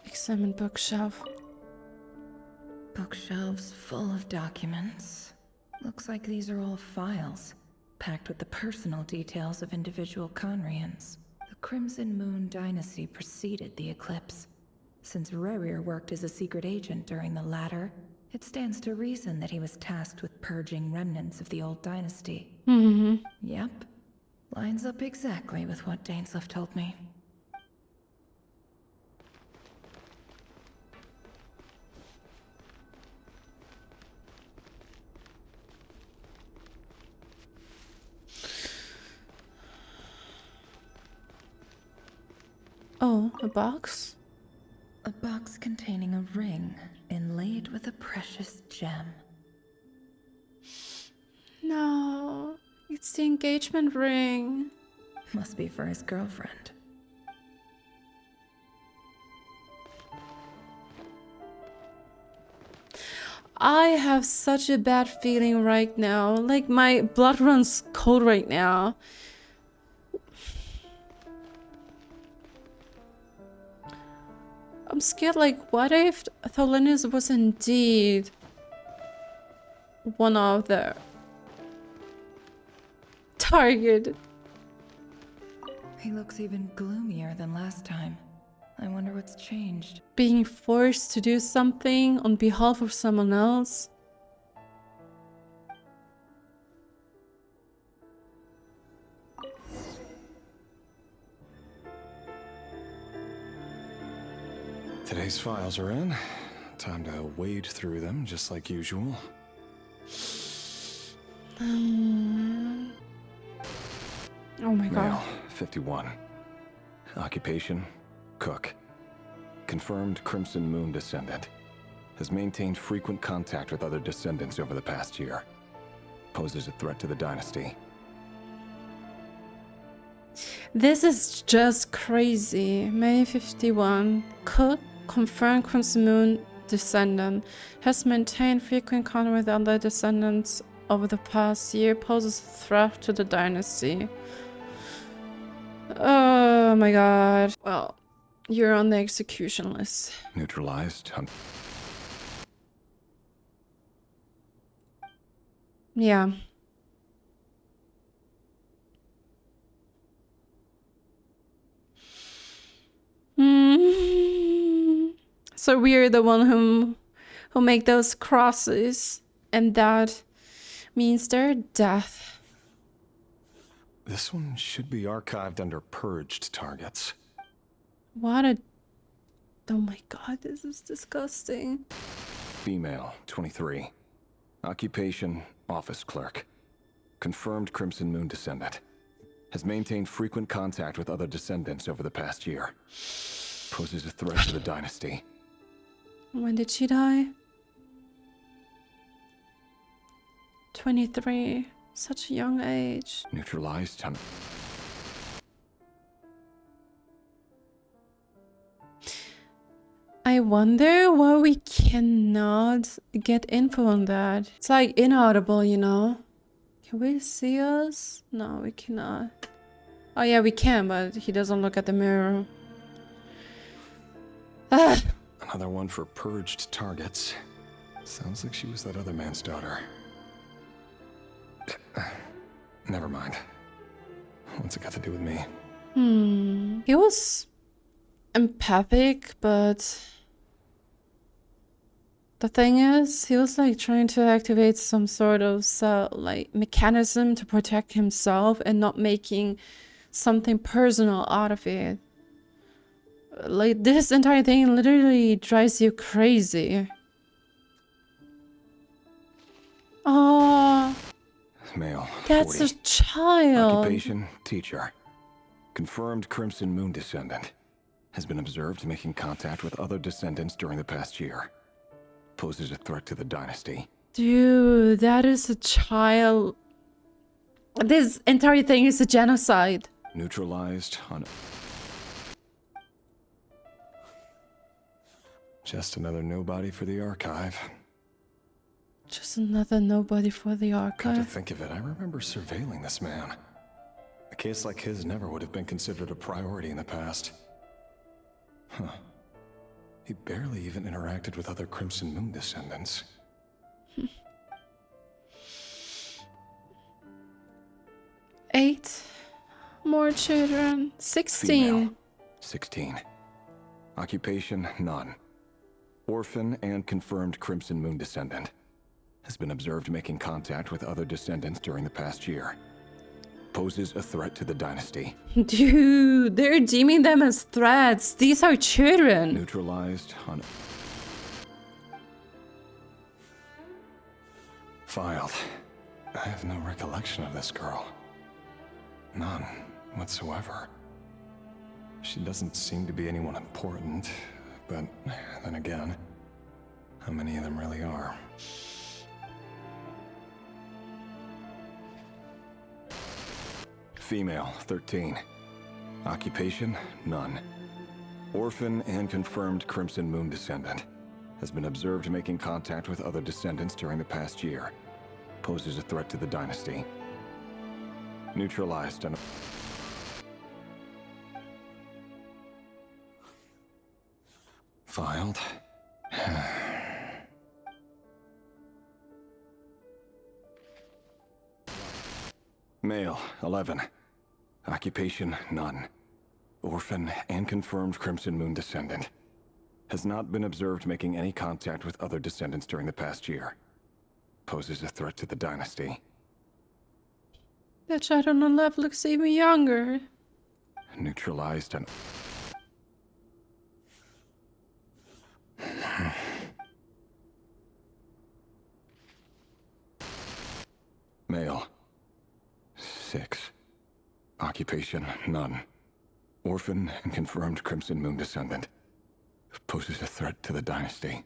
Examine bookshelf. Bookshelves full of documents. Looks like these are all files, packed with the personal details of individual Conrians. The Crimson Moon Dynasty preceded the eclipse. Since Rerir worked as a secret agent during the latter, it stands to reason that he was tasked with purging remnants of the old dynasty. Yep. Lines up exactly with what Dainsleif told me. Oh, a box? A box containing a ring inlaid with a precious gem. No, it's the engagement ring. Must be for his girlfriend. I have such a bad feeling right now. Like my blood runs cold right now. I'm scared, like, what if Tholindis was indeed one of the target? He looks even gloomier than last time. I wonder what's changed. Being forced to do something on behalf of someone else? Today's files are in. Time to wade through them, just like usual. Oh my god. Male, 51. Occupation, cook. Confirmed Crimson Moon descendant. Has maintained frequent contact with other descendants over the past year. Poses a threat to the dynasty. This is just crazy. May 51. Cook, confirmed Crimson Moon descendant. Has maintained frequent contact with other descendants over the past year. Poses a threat to the dynasty. Oh my god. Well, you're on the execution list. Neutralized. Yeah. So we're the one who make those crosses, and that means their death. This one should be archived under purged targets. What a... Oh my god, this is disgusting. Female, 23. Occupation, office clerk. Confirmed Crimson Moon descendant. Has maintained frequent contact with other descendants over the past year. Poses a threat to the dynasty. When did she die? 23. Such a young age. Neutralized. I wonder why we cannot get info on that. It's like inaudible, you know? Can we see us? No, we cannot. Oh yeah, we can, but he doesn't look at the mirror. Another one for purged targets. Sounds like she was that other man's daughter. Never mind. What's it got to do with me? He was empathic, but the thing is, he was like trying to activate some sort of like mechanism to protect himself and not making something personal out of it. Like, this entire thing literally drives you crazy. Oh, Male. that's 40. a child. Occupation, teacher. Confirmed Crimson Moon descendant. Has been observed making contact with other descendants during the past year. Poses a threat to the dynasty. Dude, that is a child. This entire thing is a genocide. Neutralized on... Just another nobody for the archive. Just another nobody for the Come archive. to think of it, I remember surveilling this man. A case like his never would have been considered a priority in the past. Huh. He barely even interacted with other Crimson Moon descendants. 8 more children. 16. Female, 16. Occupation, none. Orphan and confirmed Crimson Moon descendant. Has been observed making contact with other descendants during the past year. Poses a threat to the dynasty. Dude, they're deeming them as threats. These are children. Neutralized on... Filed. I have no recollection of this girl. None whatsoever. She doesn't seem to be anyone important, but then again, how many of them really are? Female, 13. Occupation, none. Orphan and confirmed Crimson Moon descendant. Has been observed making contact with other descendants during the past year. Poses a threat to the dynasty. Neutralized on... Filed. Male, 11. Occupation, none. Orphan and confirmed Crimson Moon descendant. Has not been observed making any contact with other descendants during the past year. Poses a threat to the dynasty. That child on the left looks even younger. Neutralized on... Male. 6. Occupation, none. Orphan and confirmed Crimson Moon descendant. Poses a threat to the dynasty.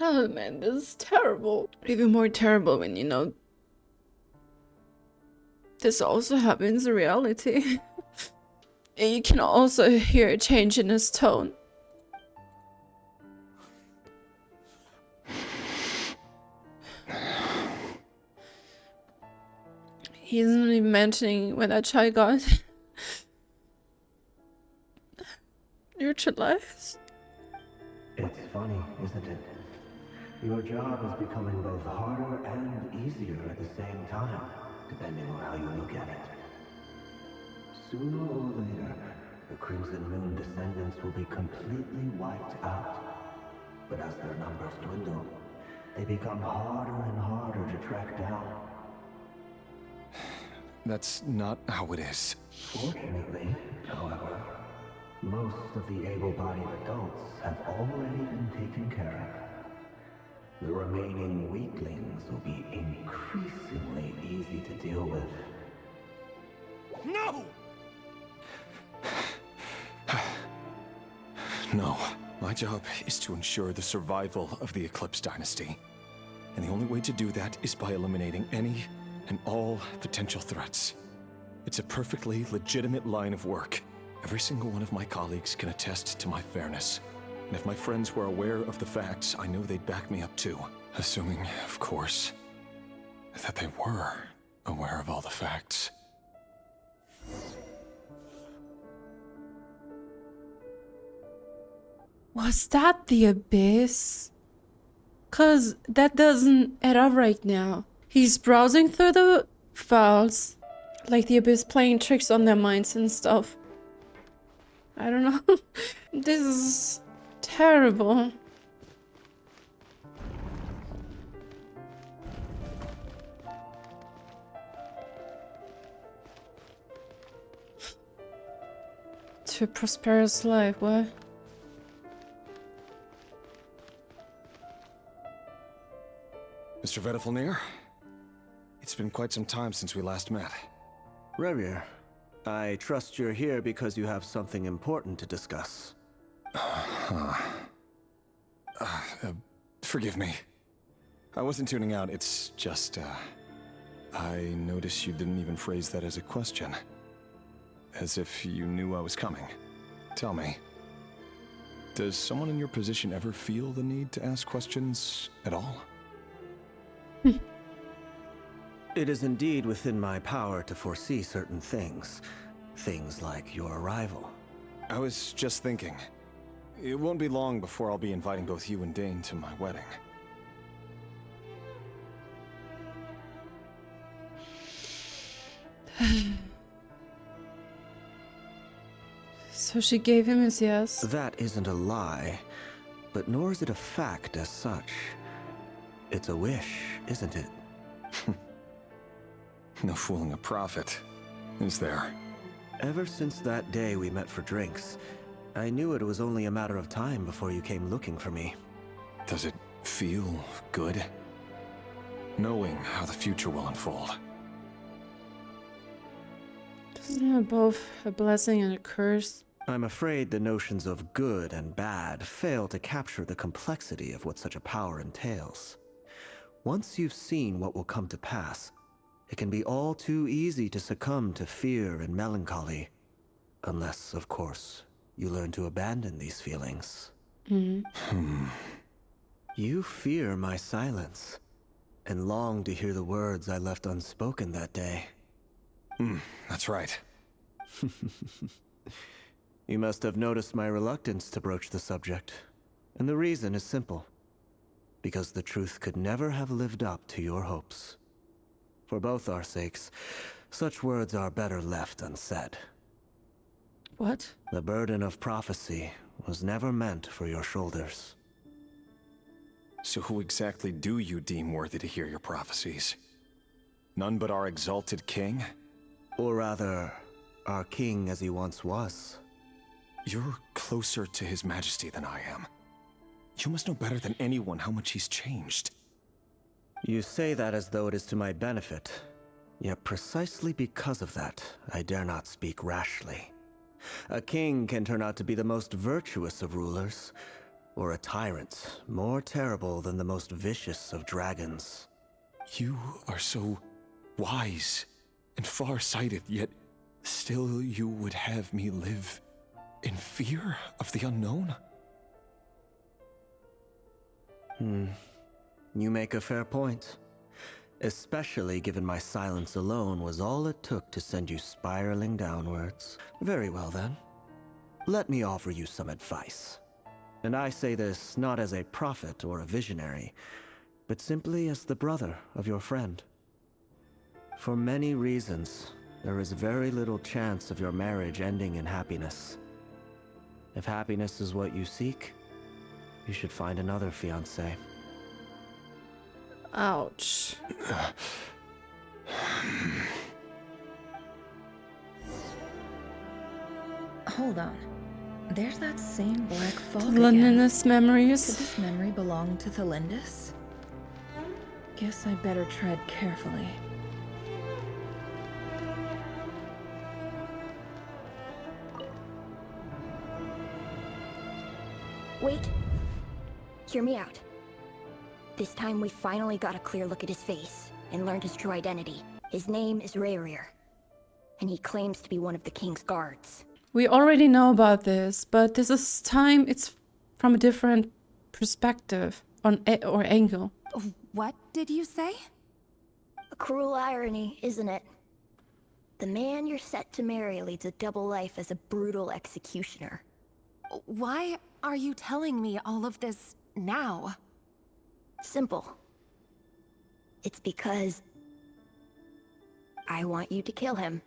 Oh man, this is terrible. Even more terrible when you know this also happens in reality. And you can also hear a change in his tone. He isn't even mentioning when that child got neutralized. It's funny, isn't it? Your job is becoming both harder and easier at the same time, depending on how you look at it. Sooner or later, the Crimson Moon descendants will be completely wiped out. But as their numbers dwindle, they become harder and harder to track down. That's not how it is. Fortunately, however, most of the able-bodied adults have already been taken care of. The remaining weaklings will be increasingly easy to deal with. No! No. My job is to ensure the survival of the Eclipse Dynasty. And the only way to do that is by eliminating any and all potential threats. It's a perfectly legitimate line of work. Every single one of my colleagues can attest to my fairness. And if my friends were aware of the facts, I know they'd back me up too. Assuming, of course, that they were aware of all the facts. Was that the Abyss? 'Cause that doesn't add up right now. He's browsing through the files, like the Abyss playing tricks on their minds and stuff. I don't know. This is terrible. To a prosperous life, what? Mr. Vedrfolnir, it's been quite some time since we last met. Rerir, I trust you're here because you have something important to discuss. Forgive me. I wasn't tuning out, it's just, I noticed you didn't even phrase that as a question. As if you knew I was coming. Tell me, does someone in your position ever feel the need to ask questions at all? It is indeed within my power to foresee certain things. Things like your arrival. I was just thinking. It won't be long before I'll be inviting both you and Dane to my wedding. So she gave him his yes. That isn't a lie, but nor is it a fact as such. It's a wish, isn't it? No fooling a prophet, is there? Ever since that day we met for drinks, I knew it was only a matter of time before you came looking for me. Does it feel good? Knowing how the future will unfold. Isn't it both a blessing and a curse? I'm afraid the notions of good and bad fail to capture the complexity of what such a power entails. Once you've seen what will come to pass, it can be all too easy to succumb to fear and melancholy. Unless, of course, you learn to abandon these feelings. You fear my silence, and long to hear the words I left unspoken that day. That's right. You must have noticed my reluctance to broach the subject. And the reason is simple. Because the truth could never have lived up to your hopes. For both our sakes, such words are better left unsaid. What? The burden of prophecy was never meant for your shoulders. So who exactly do you deem worthy to hear your prophecies? None but our exalted king? Or rather, our king as he once was. You're closer to his majesty than I am. You must know better than anyone how much he's changed. You say that as though it is to my benefit. Yet precisely because of that, I dare not speak rashly. A king can turn out to be the most virtuous of rulers, or a tyrant more terrible than the most vicious of dragons. You are so wise and far-sighted, yet still you would have me live in fear of the unknown? You make a fair point. Especially given my silence alone was all it took to send you spiraling downwards. Very well then. Let me offer you some advice. And I say this not as a prophet or a visionary, but simply as the brother of your friend. For many reasons, there is very little chance of your marriage ending in happiness. If happiness is what you seek, you should find another fiancé. Ouch. Hold on. There's that same black fog Tholindis memories. Could this memory belong to Tholindis? Guess I better tread carefully. Wait. Hear me out. This time we finally got a clear look at his face and learned his true identity. His name is Rerir. and he claims to be one of the king's guards. We already know about this, but this is time it's from a different perspective or angle. What did you say? A cruel irony, isn't it? The man you're set to marry leads a double life as a brutal executioner. Why are you telling me all of this now? Simple. It's because I want you to kill him.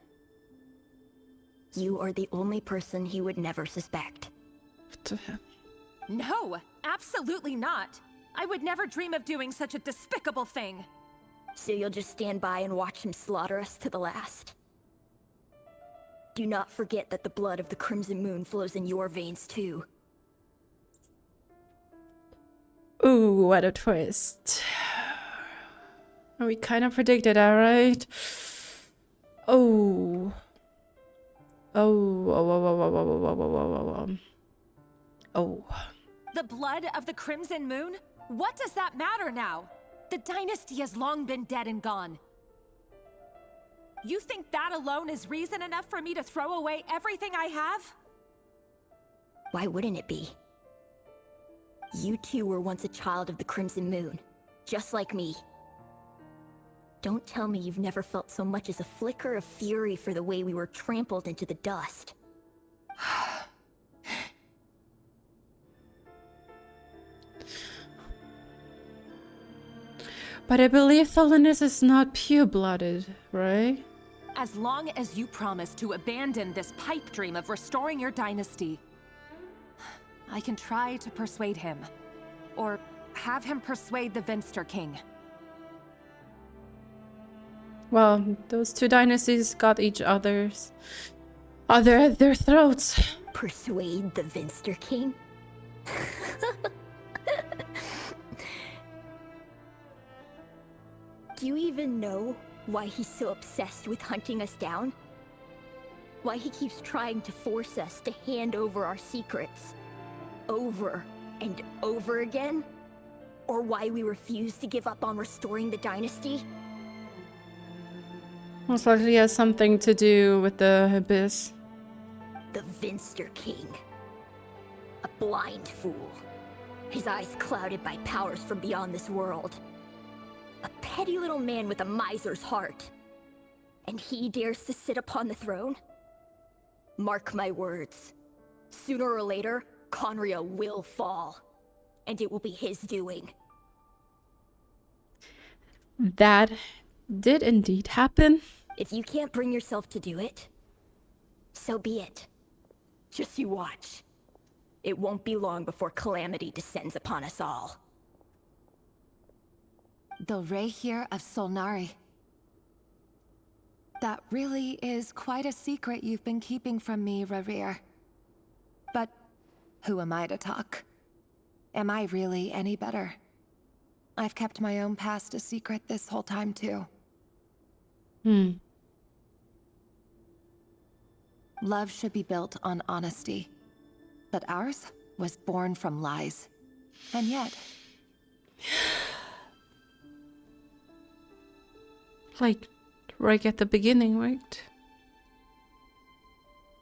You are the only person he would never suspect. No, absolutely not. I would never dream of doing such a despicable thing. So you'll just stand by and watch him slaughter us to the last? Do not forget that the blood of the Crimson Moon flows in your veins too. Ooh, what a twist. We kind of predicted that, right? Oh. Oh. The blood of the Crimson Moon? What does that matter now? The dynasty has long been dead and gone. You think that alone is reason enough for me to throw away everything I have? Why wouldn't it be? You two were once a child of the Crimson Moon, just like me. Don't tell me you've never felt so much as a flicker of fury for the way we were trampled into the dust. But I believe Tholindis is not pure-blooded, right? As long as you promise to abandon this pipe dream of restoring your dynasty, I can try to persuade him. Or have him persuade the Venster King. Well, those two dynasties got each other's at their throats. Persuade the Venster King? Do you even know why he's so obsessed with hunting us down? Why he keeps trying to force us to hand over our secrets over and over again? Or why we refuse to give up on restoring the dynasty? Most likely has something to do with the abyss. The Venster King. A blind fool. His eyes clouded by powers from beyond this world. A petty little man with a miser's heart. And he dares to sit upon the throne? Mark my words. Sooner or later, Conria will fall. And it will be his doing. That did indeed happen. If you can't bring yourself to do it, so be it. Just you watch. It won't be long before calamity descends upon us all. The Rerir of Solnari. That really is quite a secret you've been keeping from me, Rerir. But who am I to talk? Am I really any better? I've kept my own past a secret this whole time, too. Love should be built on honesty. But ours was born from lies. And yet... Like, right at the beginning, right?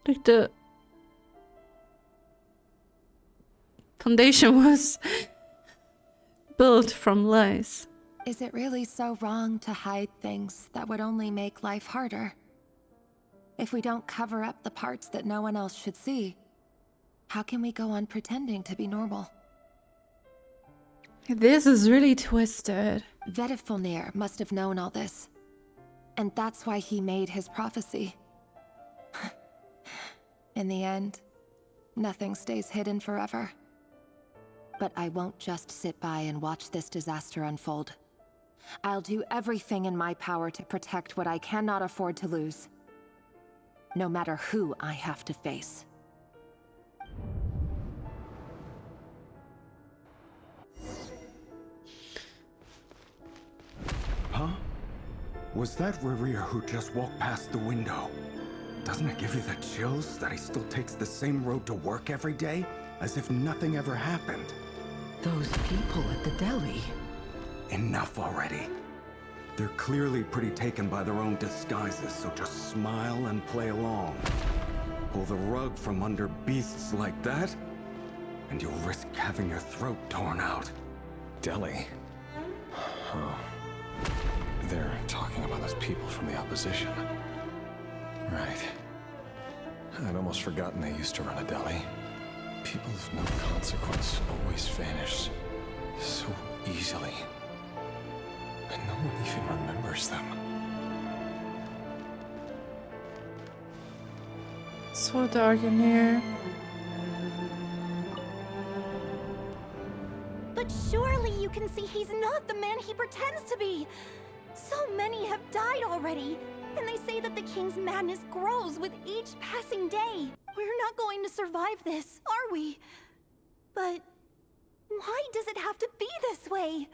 Like the foundation was built from lies. Is it really so wrong to hide things that would only make life harder? If we don't cover up the parts that no one else should see, how can we go on pretending to be normal? This is really twisted. Vedrfolnir must have known all this. And that's why he made his prophecy. In the end, nothing stays hidden forever. But I won't just sit by and watch this disaster unfold. I'll do everything in my power to protect what I cannot afford to lose. No matter who I have to face. Huh? Was that Rerir who just walked past the window? Doesn't it give you the chills that he still takes the same road to work every day? As if nothing ever happened. Those people at the deli. Enough already. They're clearly pretty taken by their own disguises, so just smile and play along. Pull the rug from under beasts like that, and you'll risk having your throat torn out. Delhi? Huh. They're talking about those people from the opposition. Right. I'd almost forgotten they used to run a deli. People of no consequence always vanish so easily. And no one even remembers them. So dark in here. But surely you can see he's not the man he pretends to be. So many have died already, and they say that the king's madness grows with each passing day. We're not going to survive this, are we? But why does it have to be this way?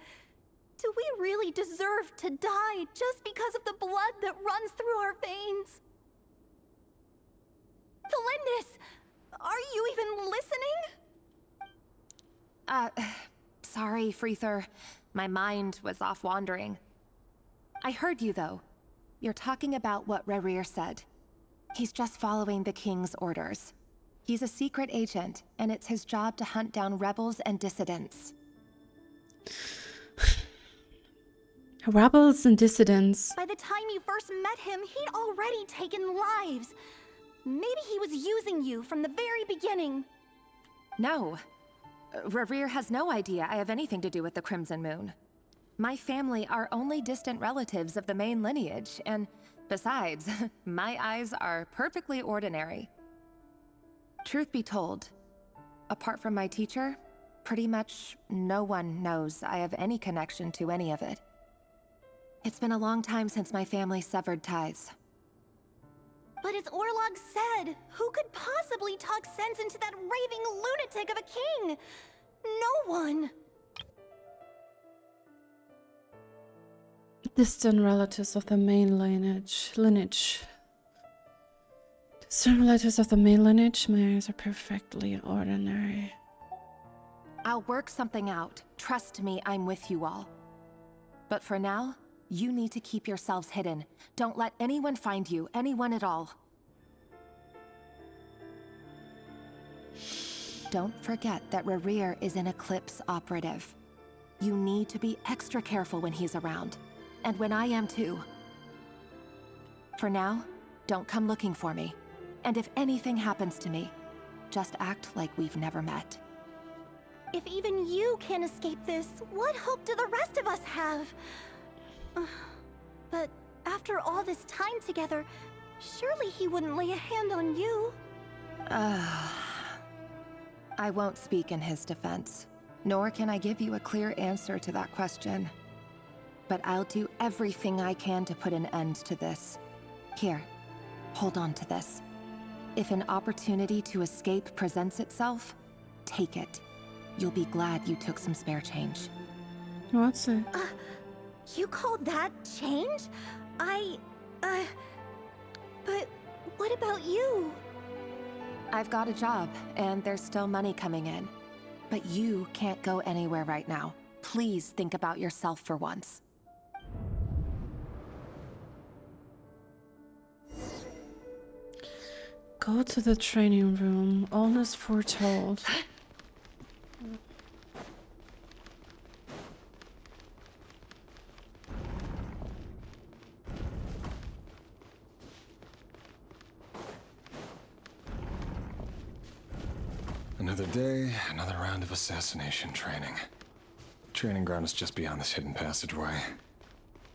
Do we really deserve to die just because of the blood that runs through our veins? Tholindis, are you even listening? Sorry, Freether. My mind was off wandering. I heard you, though. You're talking about what Rerir said. He's just following the king's orders. He's a secret agent, and it's his job to hunt down rebels and dissidents. Rebels and dissidents. By the time you first met him, he'd already taken lives. Maybe he was using you from the very beginning. No. Rerir has no idea I have anything to do with the Crimson Moon. My family are only distant relatives of the main lineage, and besides, my eyes are perfectly ordinary. Truth be told, apart from my teacher, pretty much no one knows I have any connection to any of it. It's been a long time since my family severed ties. But as Orlog said, who could possibly talk sense into that raving lunatic of a king? No one. Distant relatives of the main lineage. Distant relatives of the main lineage, my eyes are perfectly ordinary. I'll work something out. Trust me, I'm with you all. But for now, you need to keep yourselves hidden. Don't let anyone find you, anyone at all. Don't forget that Rerir is an Eclipse operative. You need to be extra careful when he's around. And when I am too. For now, don't come looking for me. And if anything happens to me, just act like we've never met. If even you can't escape this, what hope do the rest of us have? But after all this time together, surely he wouldn't lay a hand on you. I won't speak in his defense, nor can I give you a clear answer to that question. But I'll do everything I can to put an end to this. Here, hold on to this. If an opportunity to escape presents itself, take it. You'll be glad you took some spare change. What's it? You call that change? But what about you? I've got a job, and there's still money coming in. But you can't go anywhere right now. Please think about yourself for once. Go to the training room. All is foretold. Another day, another round of assassination training. Training ground is just beyond this hidden passageway.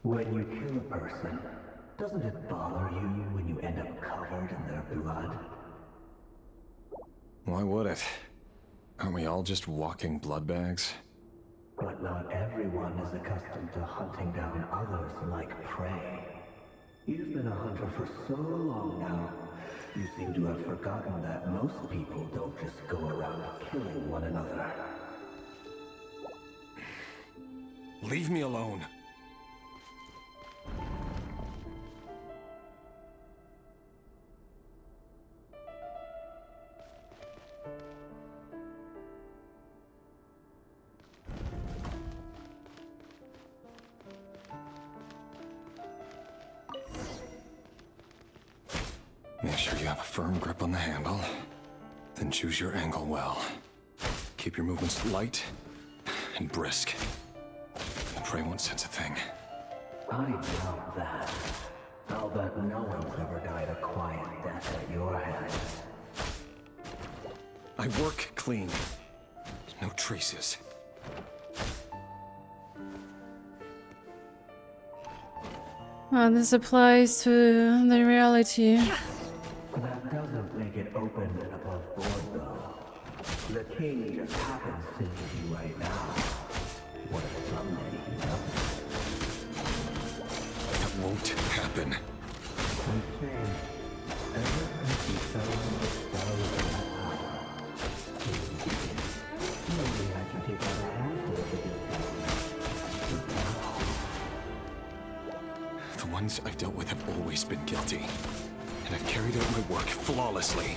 When you kill a person, doesn't it bother you when you end up covered in their blood? Why would it? Aren't we all just walking blood bags? But not everyone is accustomed to hunting down others like prey. You've been a hunter for so long now, you seem to have forgotten that most people don't just go around killing one another. Leave me alone. sure you have a firm grip on the handle. Then choose your angle well. Keep your movements light and brisk. The prey won't sense a thing. I doubt that. I'll bet no one's ever died a quiet death at your hands. I work clean. No traces. Well, this applies to the reality. That doesn't make it open and above board, though. The king just happens to need you right now. What if someday he doesn't? That won't happen. We've changed. Ever since you settled the spells of that power, nobody had you take out a handful of the guilty. The ones I've dealt with have always been guilty. And I've carried out my work flawlessly.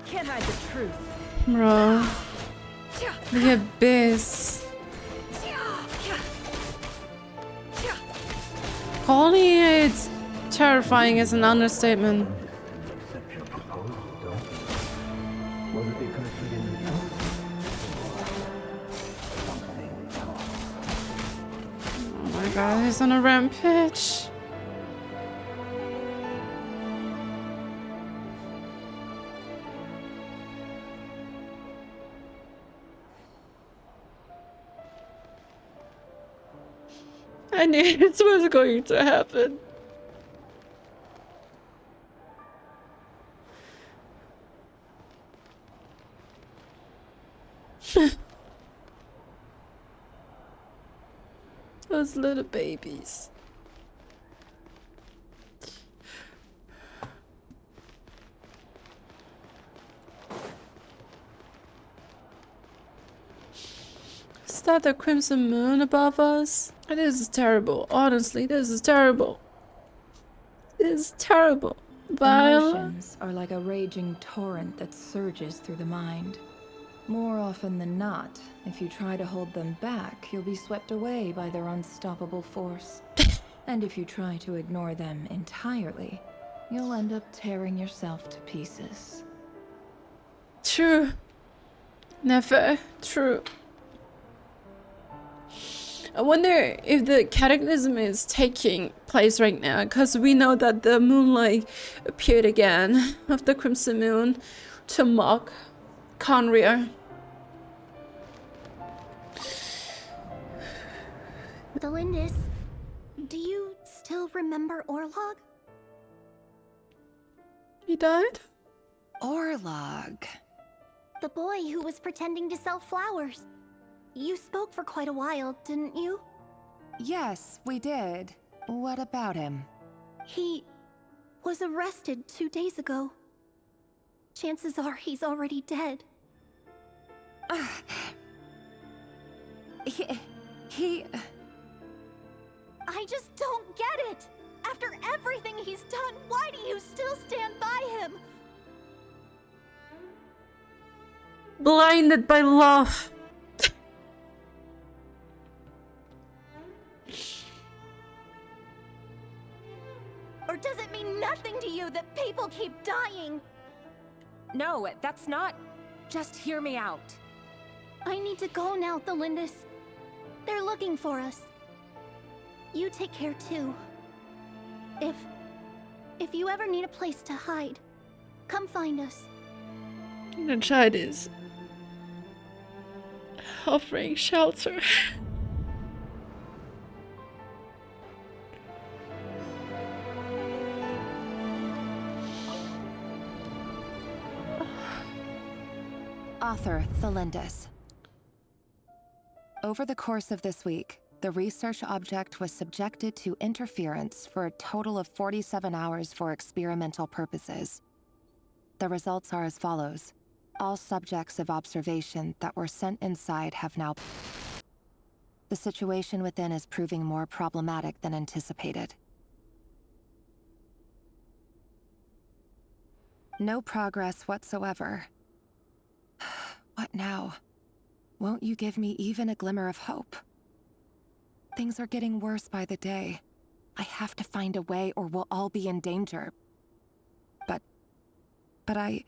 Can't hide the truth. Bro. The abyss. Calling it terrifying is an understatement. Was it because you didn't know? Oh my god, he's on a rampage. I knew it was going to happen. Those little babies. Is that the crimson moon above us? This is terrible. Honestly, this is terrible. This is terrible. Emotions are like a raging torrent that surges through the mind. More often than not, if you try to hold them back, you'll be swept away by their unstoppable force. And if you try to ignore them entirely, you'll end up tearing yourself to pieces. True. Nefer. True. I wonder if the cataclysm is taking place right now, because we know that the moonlight appeared again of the crimson moon to mock Rerir. Tholindis, do you still remember Orlog? He died? Orlog. The boy who was pretending to sell flowers. You spoke for quite a while, didn't you? Yes, we did. What about him? He was arrested 2 days ago. Chances are he's already dead. He... I just don't get it! After everything he's done, why do you still stand by him? Blinded by love. Or does it mean nothing to you that people keep dying? No, that's not... Just hear me out. I need to go now, Tholindis. They're looking for us. You take care too. If you ever need a place to hide, come find us. The child is offering shelter. Author Tholindis. Over the course of this week, the research object was subjected to interference for a total of 47 hours for experimental purposes. The results are as follows. All subjects of observation that were sent inside have now... The situation within is proving more problematic than anticipated. No progress whatsoever. What now? Won't you give me even a glimmer of hope? Things are getting worse by the day. I have to find a way or we'll all be in danger. But I...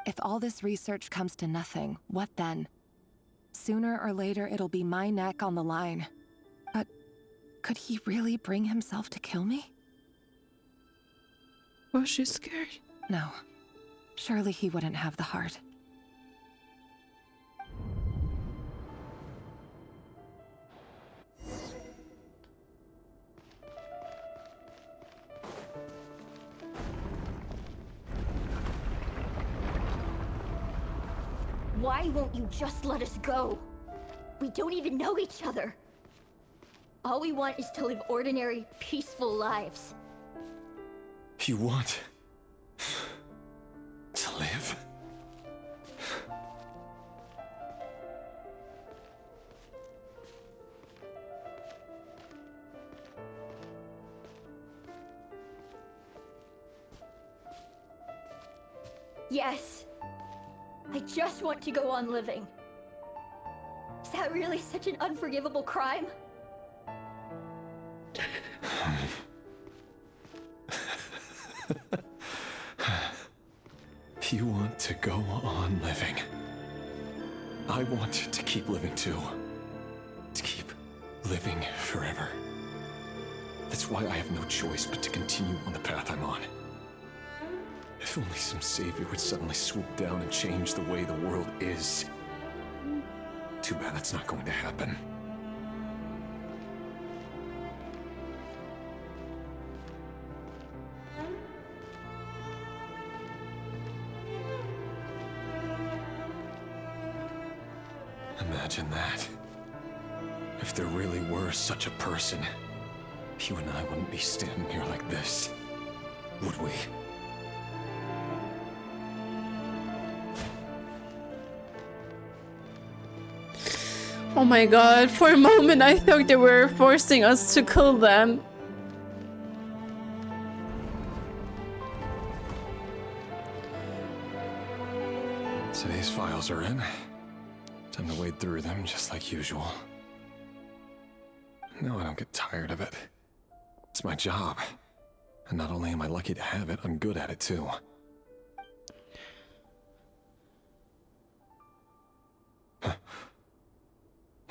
If all this research comes to nothing, what then? Sooner or later, it'll be my neck on the line. But could he really bring himself to kill me? Was she scared? No. Surely he wouldn't have the heart. Why won't you just let us go? We don't even know each other. All we want is to live ordinary, peaceful lives. You want to live? Yes. I just want to go on living. Is that really such an unforgivable crime? You want to go on living. I want to keep living too. To keep living forever. That's why I have no choice but to continue on the path I'm on. If only some savior would suddenly swoop down and change the way the world is. Too bad that's not going to happen. Imagine that. If there really were such a person, you and I wouldn't be standing here like this, would we? Oh my god, for a moment I thought they were forcing us to kill them. Today's files are in. Time to wade through them just like usual. No, I don't get tired of it. It's my job. And not only am I lucky to have it, I'm good at it too.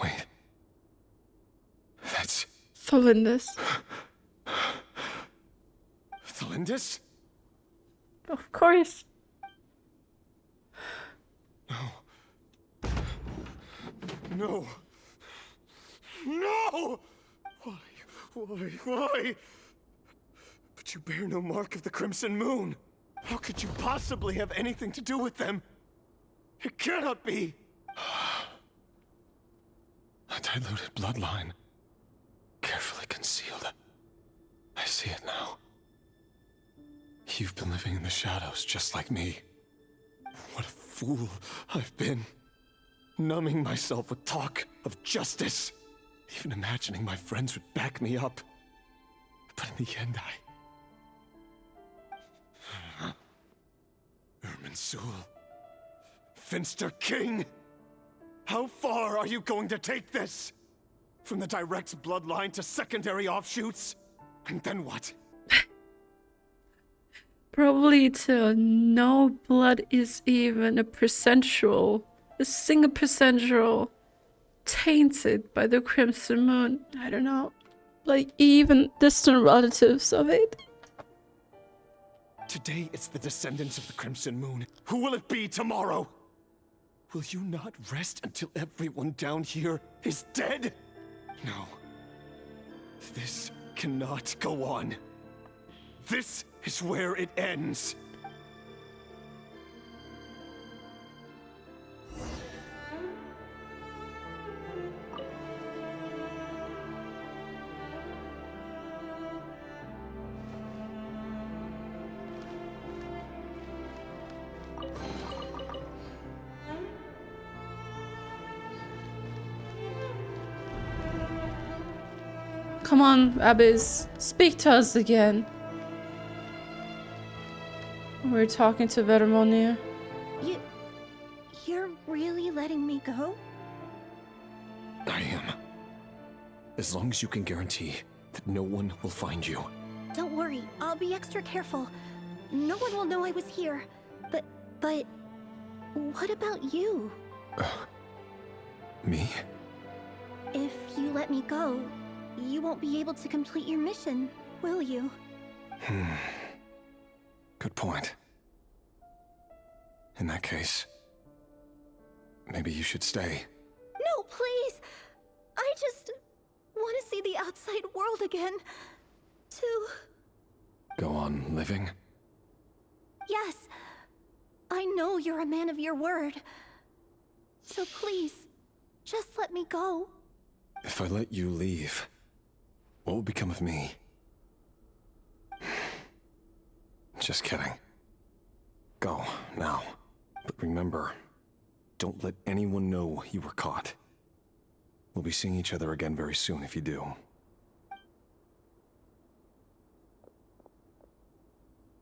Wait. That's... Tholindis. Tholindis? Of course. No. No! Why? But you bear no mark of the Crimson Moon. How could you possibly have anything to do with them? It cannot be! A diluted bloodline. Carefully concealed. I see it now. You've been living in the shadows just like me. What a fool I've been. Numbing myself with talk of justice. Even imagining my friends would back me up. But in the end, Irminsul. Finster King! How far are you going to take this? From the direct bloodline to secondary offshoots? And then what? Probably to no blood is even a percentual. A single percentual tainted by the Crimson Moon. I don't know. Like even distant relatives of it. Today it's the descendants of the Crimson Moon. Who will it be tomorrow? Will you not rest until everyone down here is dead? No. This cannot go on. This is where it ends. Come on, Abyss. Speak to us again. We're talking to Vedrfolnir. You're really letting me go? I am. As long as you can guarantee that no one will find you. Don't worry, I'll be extra careful. No one will know I was here. But what about you? Me? If you let me go, you won't be able to complete your mission, will you? Good point. In that case, maybe you should stay. No, please! I just want to see the outside world again. To... Go on living? Yes. I know you're a man of your word. So please, just let me go. If I let you leave, what will become of me? Just kidding. Go, now. But remember, don't let anyone know you were caught. We'll be seeing each other again very soon if you do.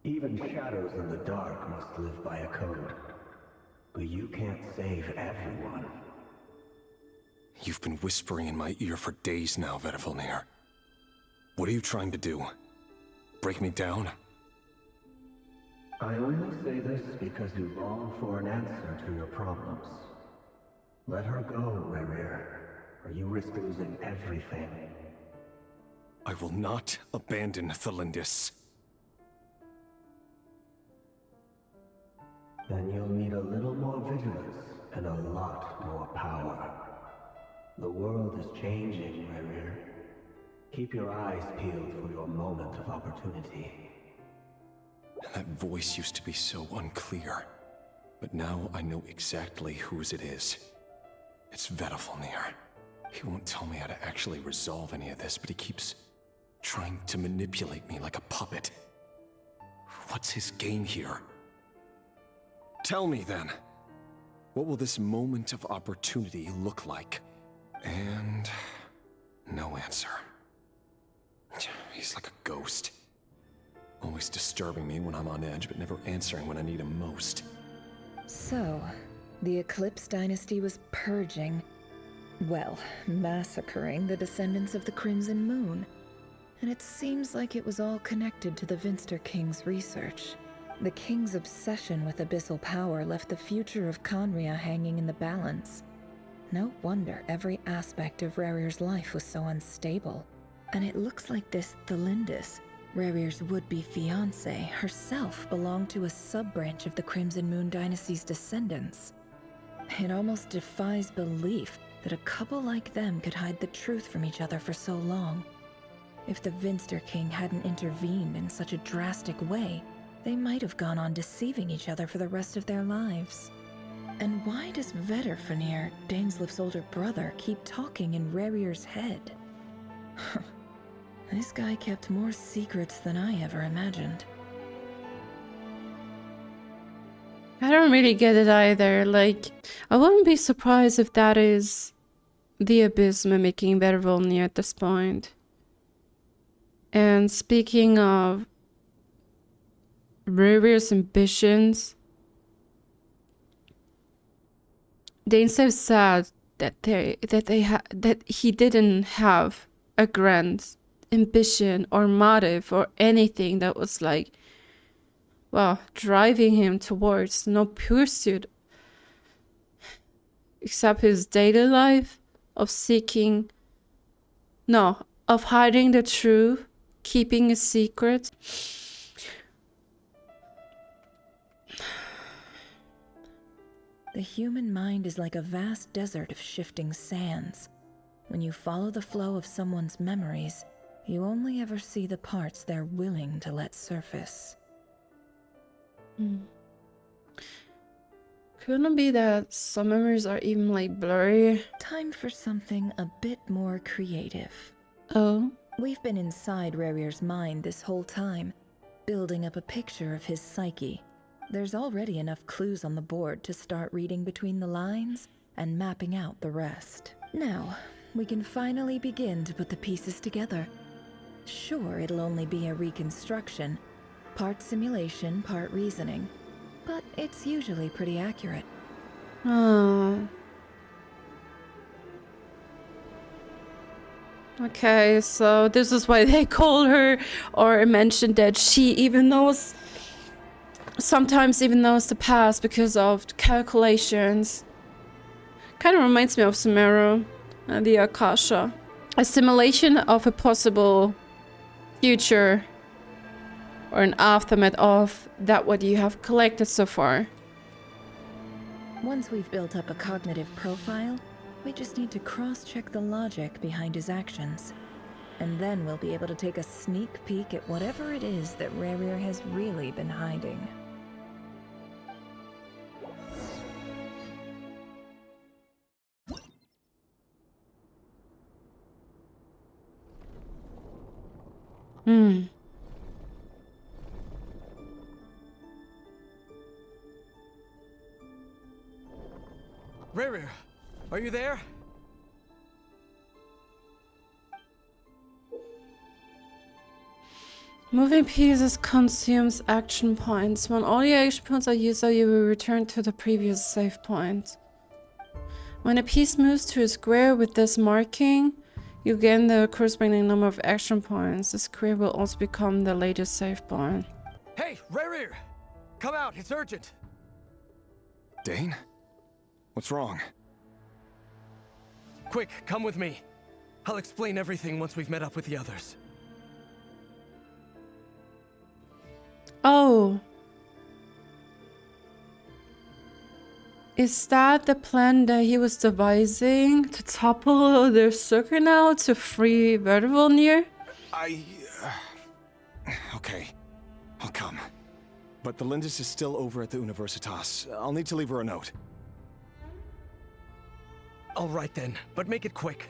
Even shadows in the dark must live by a code. But you can't save everyone. You've been whispering in my ear for days now, Vedrfolnir. What are you trying to do? Break me down? I only say this because you long for an answer to your problems. Let her go, Rerir, or you risk losing everything. I will not abandon Tholindis. Then you'll need a little more vigilance and a lot more power. The world is changing, Rerir. Keep your eyes peeled for your moment of opportunity. That voice used to be so unclear, but now I know exactly whose it is. It's Vedrfolnir. He won't tell me how to actually resolve any of this, but he keeps trying to manipulate me like a puppet. What's his game here? Tell me then, what will this moment of opportunity look like? And no answer. He's like a ghost. Always disturbing me when I'm on edge, but never answering when I need him most. So, the Eclipse Dynasty was purging, well, massacring the descendants of the Crimson Moon. And it seems like it was all connected to the Vinster King's research. The King's obsession with abyssal power left the future of Khaenri'ah hanging in the balance. No wonder every aspect of Rerir's life was so unstable. And it looks like this Tholindis, Rerir's would-be fiancée, herself belonged to a sub-branch of the Crimson Moon Dynasty's descendants. It almost defies belief that a couple like them could hide the truth from each other for so long. If the Vinster King hadn't intervened in such a drastic way, they might have gone on deceiving each other for the rest of their lives. And why does Vedrfolnir, Dainsleif's older brother, keep talking in Rerir's head? This guy kept more secrets than I ever imagined. I don't really get it either. Like, I wouldn't be surprised if that is the Abyss mimicking Vedrfolnir at this point. And speaking of Rerir's ambitions, Dainsleif said that he didn't have a grand ambition or motive or anything that was like, well, driving him towards no pursuit except his daily life of seeking, no, of hiding the truth, keeping a secret. The human mind is like a vast desert of shifting sands. When you follow the flow of someone's memories, you only ever see the parts they're willing to let surface. Couldn't it be that some memories are even like blurry? Time for something a bit more creative. Oh? We've been inside Rerir's mind this whole time, building up a picture of his psyche. There's already enough clues on the board to start reading between the lines and mapping out the rest. Now, we can finally begin to put the pieces together. Sure, it'll only be a reconstruction, part simulation, part reasoning, but it's usually pretty accurate. Oh. Okay, so this is why they call her or mention that she sometimes even knows the past because of the calculations. Kind of reminds me of Sumeru and the Akasha. A simulation of a possible future or an aftermath of that what you have collected so far. Once we've built up a cognitive profile, we just need to cross-check the logic behind his actions. And then we'll be able to take a sneak peek at whatever it is that Rerir has really been hiding. Rerir, are you there? Moving pieces consumes action points. When all your action points are used, you will return to the previous save point. When a piece moves to a square with this marking, you gain the corresponding number of action points. The square will also become the latest save point. Hey, Rerir! Come out, it's urgent! Dane? What's wrong? Quick, come with me. I'll explain everything once we've met up with the others. Oh. Is that the plan that he was devising to topple the circle now to free Vedrfolnir? Okay. I'll come. But Tholindis is still over at the Universitas. I'll need to leave her a note. All right then, but make it quick.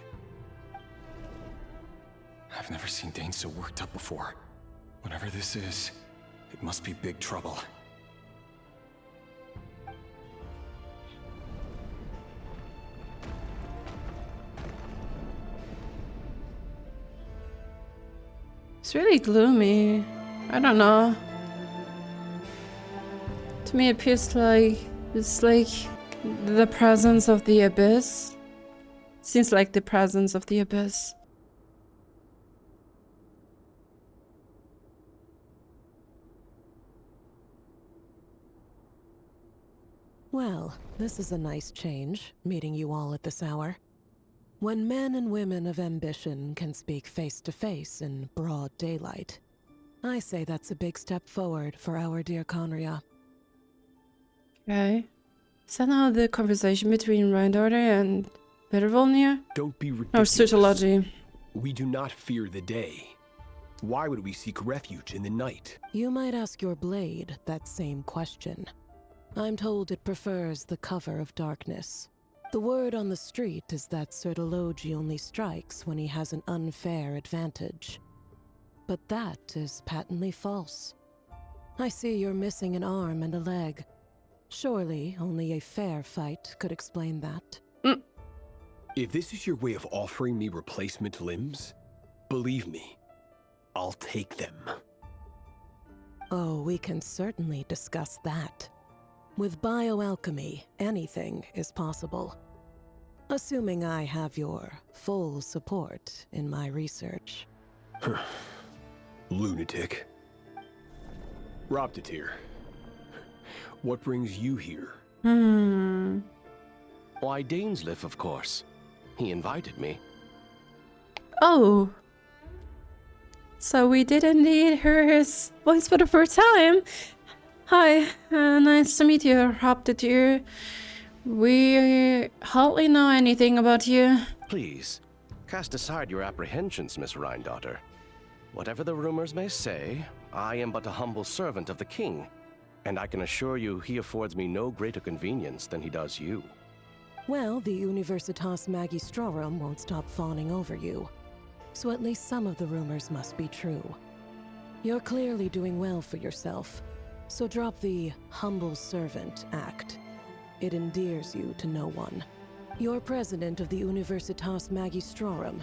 I've never seen Dane so worked up before. Whatever this is, it must be big trouble. It's really gloomy. I don't know. To me, it appears like it's like the presence of the abyss. Seems like the presence of the abyss. Well, this is a nice change, meeting you all at this hour. When men and women of ambition can speak face to face in broad daylight, I say that's a big step forward for our dear Conria. Okay. Is that now the conversation between Dori and Vedrfolnir? Don't be ridiculous. Or Suitology? We do not fear the day. Why would we seek refuge in the night? You might ask your blade that same question. I'm told it prefers the cover of darkness. The word on the street is that Suitology only strikes when he has an unfair advantage. But that is patently false. I see you're missing an arm and a leg. Surely only a fair fight could explain that. If this is your way of offering me replacement limbs, believe me, I'll take them. Oh, we can certainly discuss that. With bioalchemy, anything is possible. Assuming I have your full support in my research. Lunatic. Robtatir. What brings you here? Why, Dainsleif, of course. He invited me. Oh. So we did indeed hear his voice for the first time. Hi, nice to meet you, Robtatir. We hardly know anything about you. Please, cast aside your apprehensions, Miss Rhindaughter. Whatever the rumors may say, I am but a humble servant of the king, and I can assure you he affords me no greater convenience than he does you. Well, the Universitas Magistrorum won't stop fawning over you, so at least some of the rumors must be true. You're clearly doing well for yourself, so drop the humble servant act. It endears you to no one. You're president of the Universitas Magistrorum,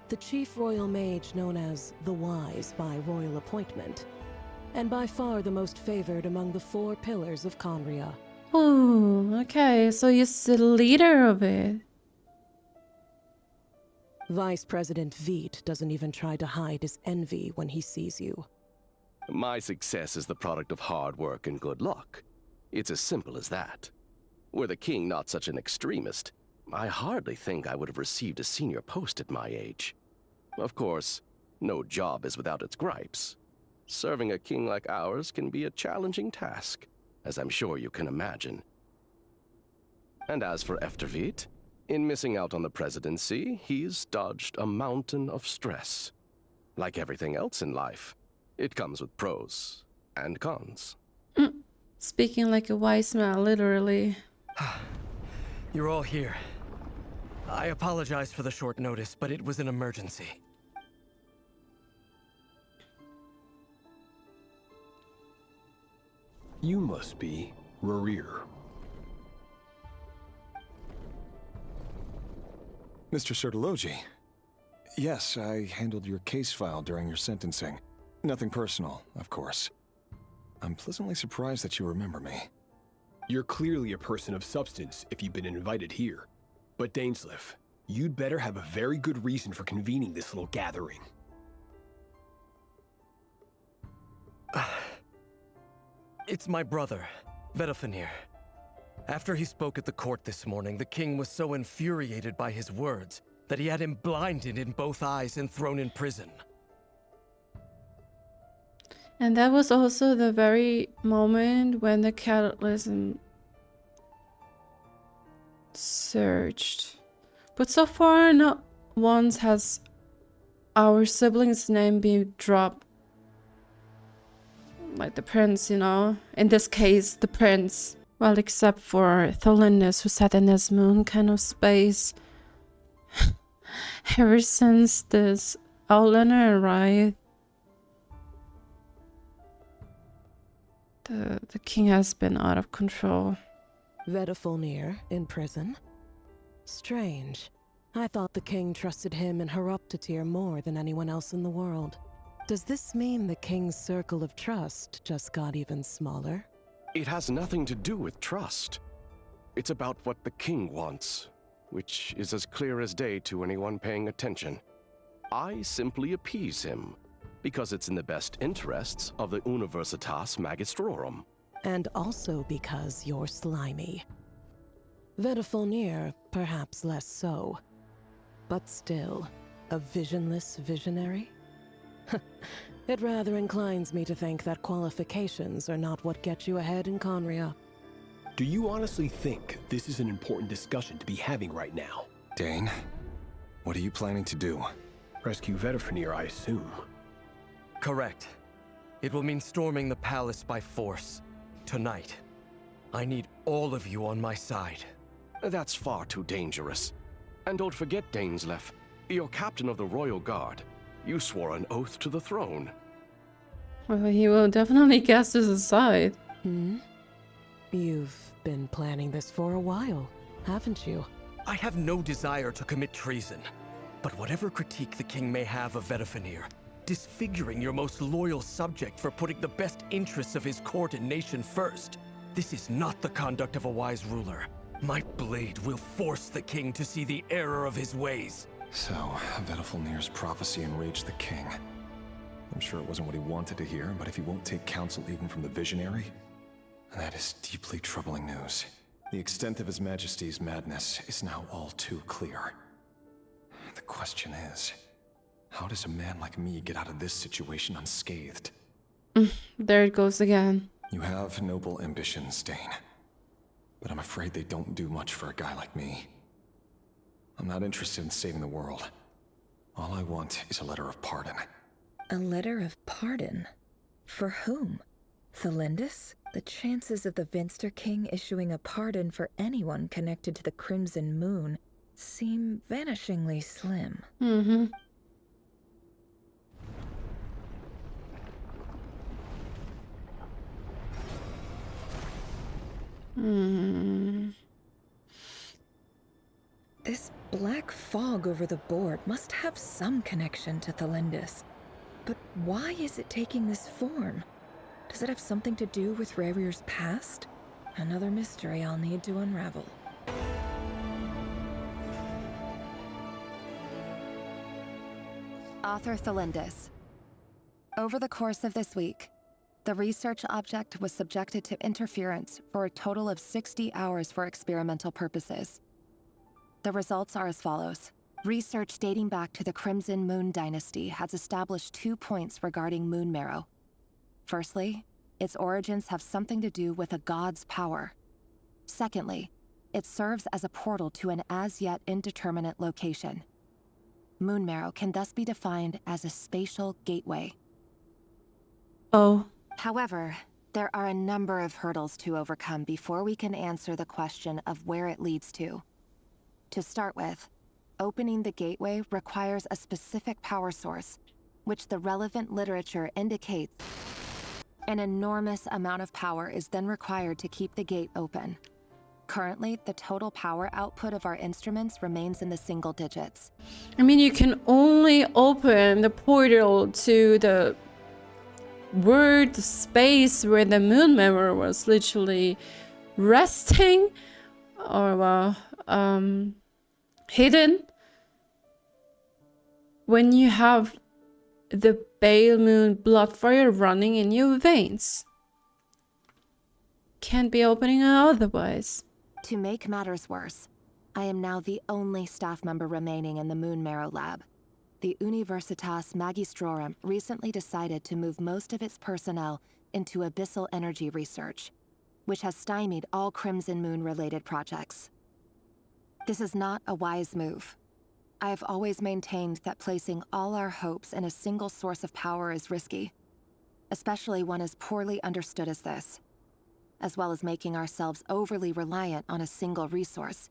the chief royal mage known as the Wise by royal appointment, and by far the most favored among the 4 pillars of Conria. Oh, okay, so you're the leader of it. Vice President Veit doesn't even try to hide his envy when he sees you. My success is the product of hard work and good luck. It's as simple as that. Were the king not such an extremist, I hardly think I would have received a senior post at my age. Of course, no job is without its gripes. Serving a king like ours can be a challenging task, as I'm sure you can imagine. And as for Veit, in missing out on the presidency, he's dodged a mountain of stress. Like everything else in life, it comes with pros and cons. Speaking like a wise man, literally. You're all here. I apologize for the short notice, but it was an emergency. You must be Rerir. Mr. Sertologi. Yes, I handled your case file during your sentencing. Nothing personal, of course. I'm pleasantly surprised that you remember me. You're clearly a person of substance if you've been invited here. But Dainsleif, you'd better have a very good reason for convening this little gathering. It's my brother, Vedrfolnir. After he spoke at the court this morning, the king was so infuriated by his words that he had him blinded in both eyes and thrown in prison. And that was also the very moment when the cataclysm surged. But so far, not once has our sibling's name been dropped. Like the prince, you know? In this case, the prince. Well, except for Tholindis, who sat in this moon kind of space. Ever since this Outlander, right? The king has been out of control. Vedrfolnir in prison? Strange. I thought the king trusted him and Horoptatyr more than anyone else in the world. Does this mean the king's circle of trust just got even smaller? It has nothing to do with trust. It's about what the king wants, which is as clear as day to anyone paying attention. I simply appease him, because it's in the best interests of the Universitas Magistrorum. And also because you're slimy. Vedrfolnir, perhaps less so. But still, a visionless visionary? It rather inclines me to think that qualifications are not what get you ahead in Conria. Do you honestly think this is an important discussion to be having right now? Dane, what are you planning to do? Rescue Vedrfolnir, I assume. Correct. It will mean storming the palace by force. Tonight. I need all of you on my side. That's far too dangerous. And don't forget, Dainsleif, you're captain of the Royal Guard. You swore an oath to the throne. Well, he will definitely cast his aside. You've been planning this for a while, haven't you? I have no desire to commit treason. But whatever critique the king may have of Vedrfolnir, disfiguring your most loyal subject for putting the best interests of his court and nation first, this is not the conduct of a wise ruler. My blade will force the king to see the error of his ways. So, Vedrfolnir's prophecy enraged the king. I'm sure it wasn't what he wanted to hear, but if he won't take counsel even from the visionary, that is deeply troubling news. The extent of His Majesty's madness is now all too clear. The question is, how does a man like me get out of this situation unscathed? There it goes again. You have noble ambitions, Dane. But I'm afraid they don't do much for a guy like me. I'm not interested in saving the world. All I want is a letter of pardon. A letter of pardon? For whom? Tholindis? The chances of the Vinster King issuing a pardon for anyone connected to the Crimson Moon seem vanishingly slim. This black fog over the board must have some connection to Tholindis. But why is it taking this form? Does it have something to do with Rerir's past? Another mystery I'll need to unravel. Author Tholindis. Over the course of this week, the research object was subjected to interference for a total of 60 hours for experimental purposes. The results are as follows. Research dating back to the Crimson Moon Dynasty has established 2 points regarding moon marrow. Firstly, its origins have something to do with a god's power. Secondly, it serves as a portal to an as-yet indeterminate location. Moon marrow can thus be defined as a spatial gateway. Oh. However, there are a number of hurdles to overcome before we can answer the question of where it leads to. To start with, opening the gateway requires a specific power source, which the relevant literature indicates. An enormous amount of power is then required to keep the gate open. Currently, the total power output of our instruments remains in the single digits. I mean, you can only open the portal to the word space where the moon mirror was literally resting or hidden when you have the pale moon blood fire running in your veins. Can't be opening it otherwise. To make matters worse, I am now the only staff member remaining in the Moon Marrow lab. The Universitas Magistrorum recently decided to move most of its personnel into abyssal energy research, which has stymied all Crimson Moon-related projects. This is not a wise move. I have always maintained that placing all our hopes in a single source of power is risky, especially one as poorly understood as this. As well as making ourselves overly reliant on a single resource,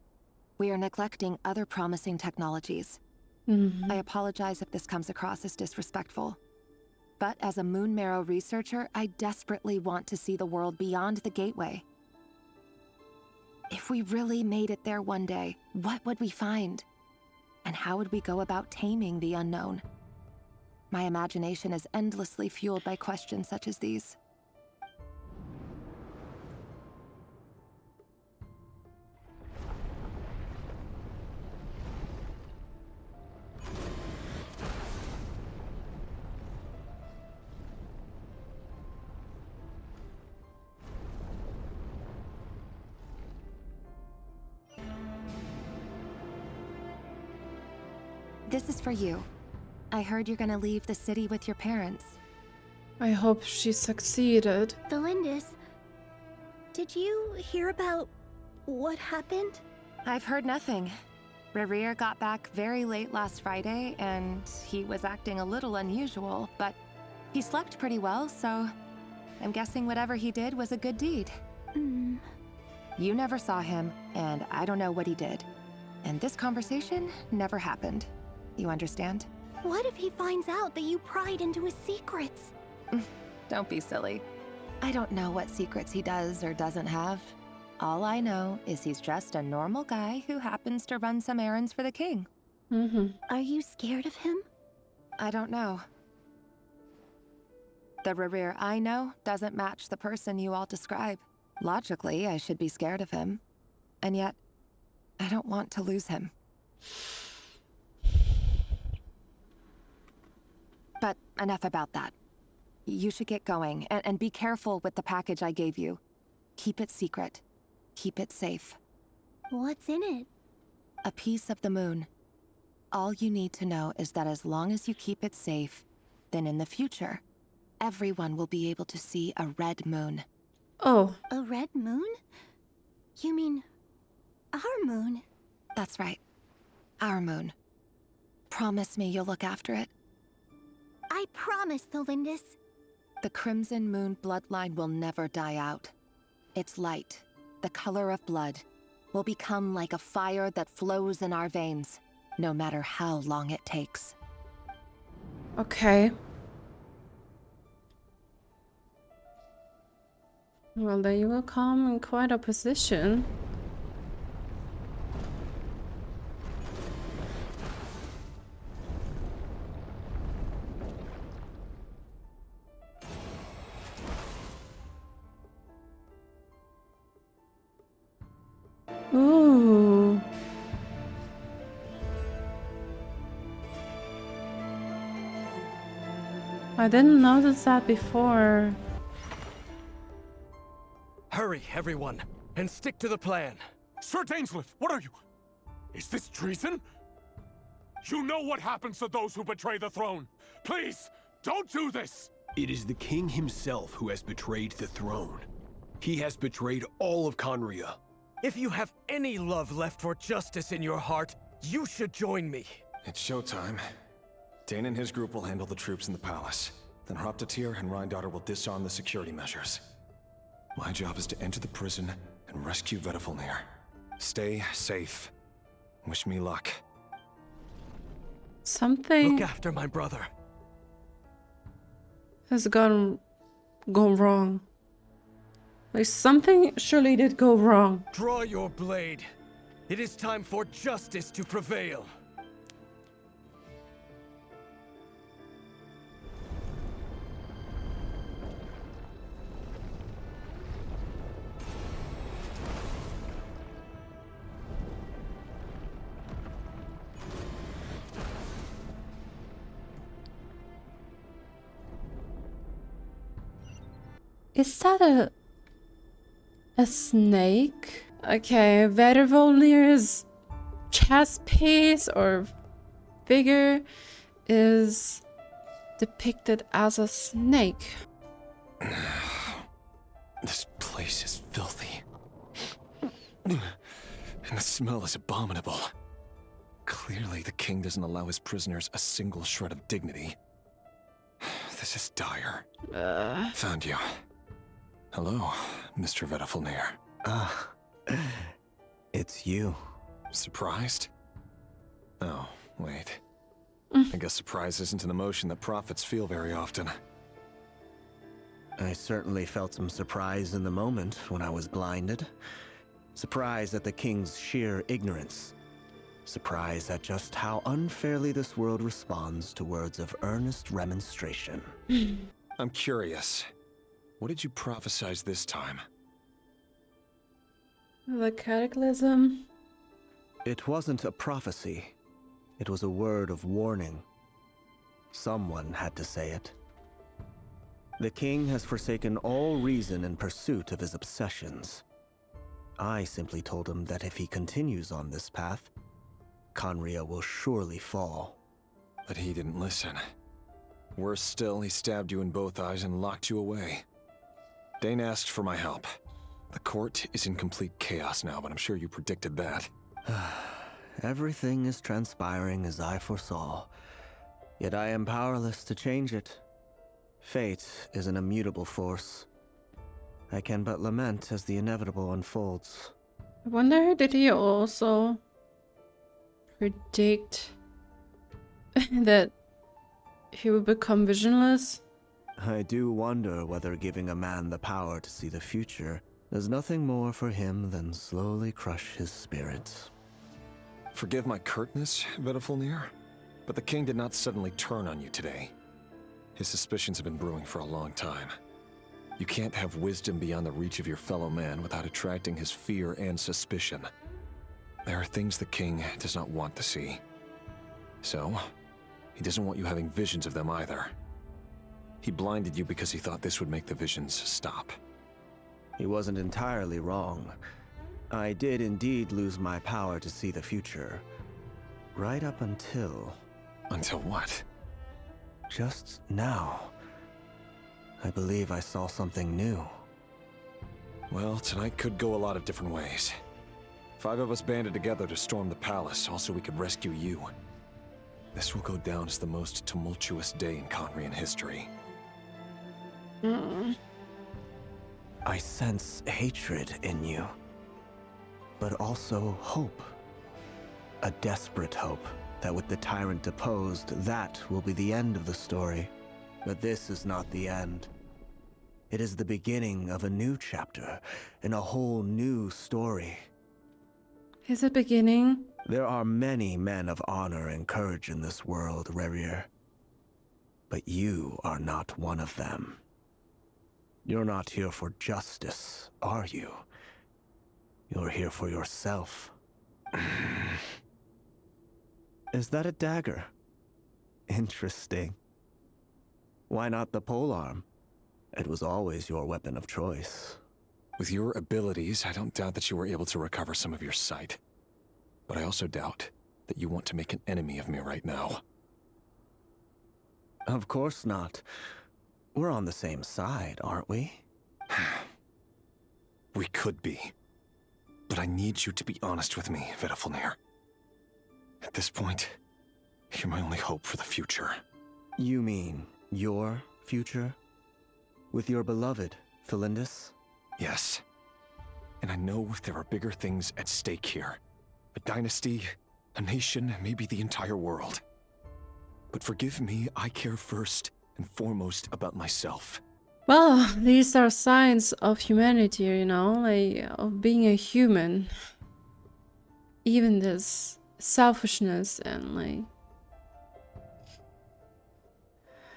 we are neglecting other promising technologies. I apologize if this comes across as disrespectful. But as a Moon Marrow researcher, I desperately want to see the world beyond the gateway. If we really made it there one day, what would we find? And how would we go about taming the unknown? My imagination is endlessly fueled by questions such as these. This is for you. I heard you're gonna leave the city with your parents. I hope she succeeded. Tholindis, did you hear about what happened? I've heard nothing. Rerir got back very late last Friday, and he was acting a little unusual, but he slept pretty well, so I'm guessing whatever he did was a good deed. You never saw him, and I don't know what he did. And this conversation never happened. You understand? What if he finds out that you pried into his secrets? Don't be silly. I don't know what secrets he does or doesn't have. All I know is he's just a normal guy who happens to run some errands for the king. Are you scared of him? I don't know. The Rerir I know doesn't match the person you all describe. Logically, I should be scared of him. And yet, I don't want to lose him. But enough about that. You should get going, and be careful with the package I gave you. Keep it secret. Keep it safe. What's in it? A piece of the moon. All you need to know is that as long as you keep it safe, then in the future, everyone will be able to see a red moon. Oh. A red moon? You mean our moon? That's right. Our moon. Promise me you'll look after it. I promise, Tholindis. The Crimson Moon bloodline will never die out. Its light, the color of blood, will become like a fire that flows in our veins, no matter how long it takes. Okay. Well, then you will come in quite a position. Ooh. I didn't notice that before. Hurry, everyone, and stick to the plan. Sir Dainsleif, what are you? Is this treason? You know what happens to those who betray the throne. Please, don't do this! It is the king himself who has betrayed the throne. He has betrayed all of Conria. If you have any love left for justice in your heart, you should join me. It's showtime. Dane and his group will handle the troops in the palace. Then Hraptatir and Rheindotter will disarm the security measures. My job is to enter the prison and rescue Vedrfolnir. Stay safe. Wish me luck. Something Look after my brother. has gone wrong. Like something surely did go wrong. Draw your blade. It is time for justice to prevail. Is that a snake? Okay, Vedrfolnir's chest piece or figure is depicted as a snake. This place is filthy. And the smell is abominable. Clearly, the king doesn't allow his prisoners a single shred of dignity. This is dire. Found you. Hello, Mr. Vedrfolnir. It's you. Surprised? Oh, wait. I guess surprise isn't an emotion that prophets feel very often. I certainly felt some surprise in the moment when I was blinded. Surprise at the king's sheer ignorance. Surprise at just how unfairly this world responds to words of earnest remonstration. I'm curious. What did you prophesize this time? The cataclysm? It wasn't a prophecy. It was a word of warning. Someone had to say it. The king has forsaken all reason in pursuit of his obsessions. I simply told him that if he continues on this path, Conria will surely fall. But he didn't listen. Worse still, he stabbed you in both eyes and locked you away. Dane asked for my help. The court is in complete chaos now, but I'm sure you predicted that. Everything is transpiring as I foresaw, yet I am powerless to change it. Fate is an immutable force. I can but lament as the inevitable unfolds. I wonder, did he also predict that he would become visionless? I do wonder whether giving a man the power to see the future does nothing more for him than slowly crush his spirit. Forgive my curtness, Vedrfolnir, but the king did not suddenly turn on you today. His suspicions have been brewing for a long time. You can't have wisdom beyond the reach of your fellow man without attracting his fear and suspicion. There are things the king does not want to see. So, he doesn't want you having visions of them either. He blinded you because he thought this would make the visions stop. He wasn't entirely wrong. I did indeed lose my power to see the future. Right up until... Until what? Just now. I believe I saw something new. Well, tonight could go a lot of different ways. 5 of us banded together to storm the palace, also we could rescue you. This will go down as the most tumultuous day in Conrian history. I sense hatred in you, but also hope. A desperate hope that with the tyrant deposed, that will be the end of the story. But this is not the end. It is the beginning of a new chapter, in a whole new story. Is it beginning? There are many men of honor and courage in this world, Rerir. But you are not one of them. You're not here for justice, are you? You're here for yourself. Is that a dagger? Interesting. Why not the polearm? It was always your weapon of choice. With your abilities, I don't doubt that you were able to recover some of your sight. But I also doubt that you want to make an enemy of me right now. Of course not. We're on the same side, aren't we? We could be. But I need you to be honest with me, Vedrfolnir. At this point, you're my only hope for the future. You mean your future? With your beloved, Tholindis? Yes. And I know there are bigger things at stake here. A dynasty, a nation, maybe the entire world. But forgive me, I care first and foremost about myself. Well, these are signs of humanity, you know, like of being a human. Even this selfishness and like,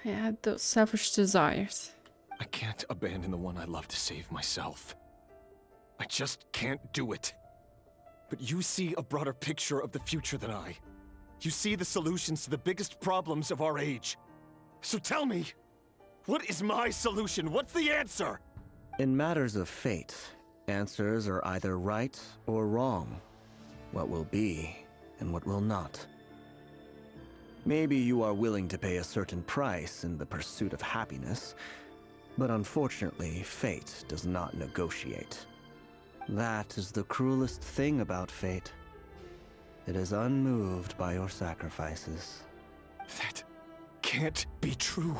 yeah, those selfish desires. I can't abandon the one I love to save myself. I just can't do it. But you see a broader picture of the future than I. You see the solutions to the biggest problems of our age. So tell me, what is my solution? What's the answer? In matters of fate, answers are either right or wrong. What will be and what will not. Maybe you are willing to pay a certain price in the pursuit of happiness, but unfortunately, fate does not negotiate. That is the cruelest thing about fate. It is unmoved by your sacrifices. That can't be true.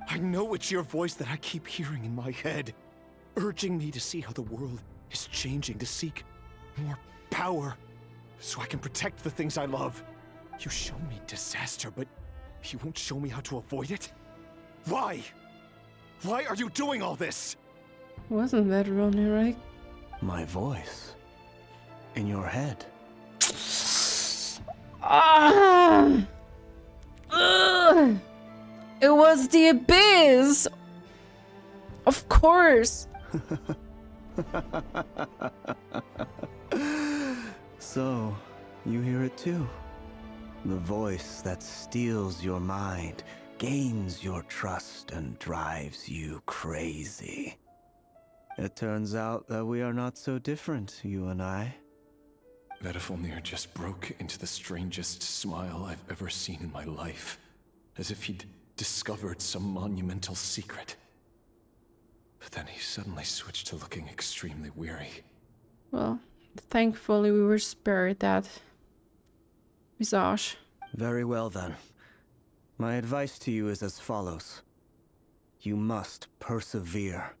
I know it's your voice that I keep hearing in my head, urging me to see how the world is changing, to seek more power, so I can protect the things I love. You show me disaster, but you won't show me how to avoid it? Why? Why are you doing all this? Wasn't that Ronnie, right? My voice. In your head. Ah! Ugh! It was the abyss! Of course! So, you hear it too? The voice that steals your mind, gains your trust, and drives you crazy. It turns out that we are not so different, you and I. Vedrfolnir just broke into the strangest smile I've ever seen in my life, as if he'd discovered some monumental secret. But then he suddenly switched to looking extremely weary. Well, thankfully we were spared that visage. Very well then. My advice to you is as follows. You must persevere.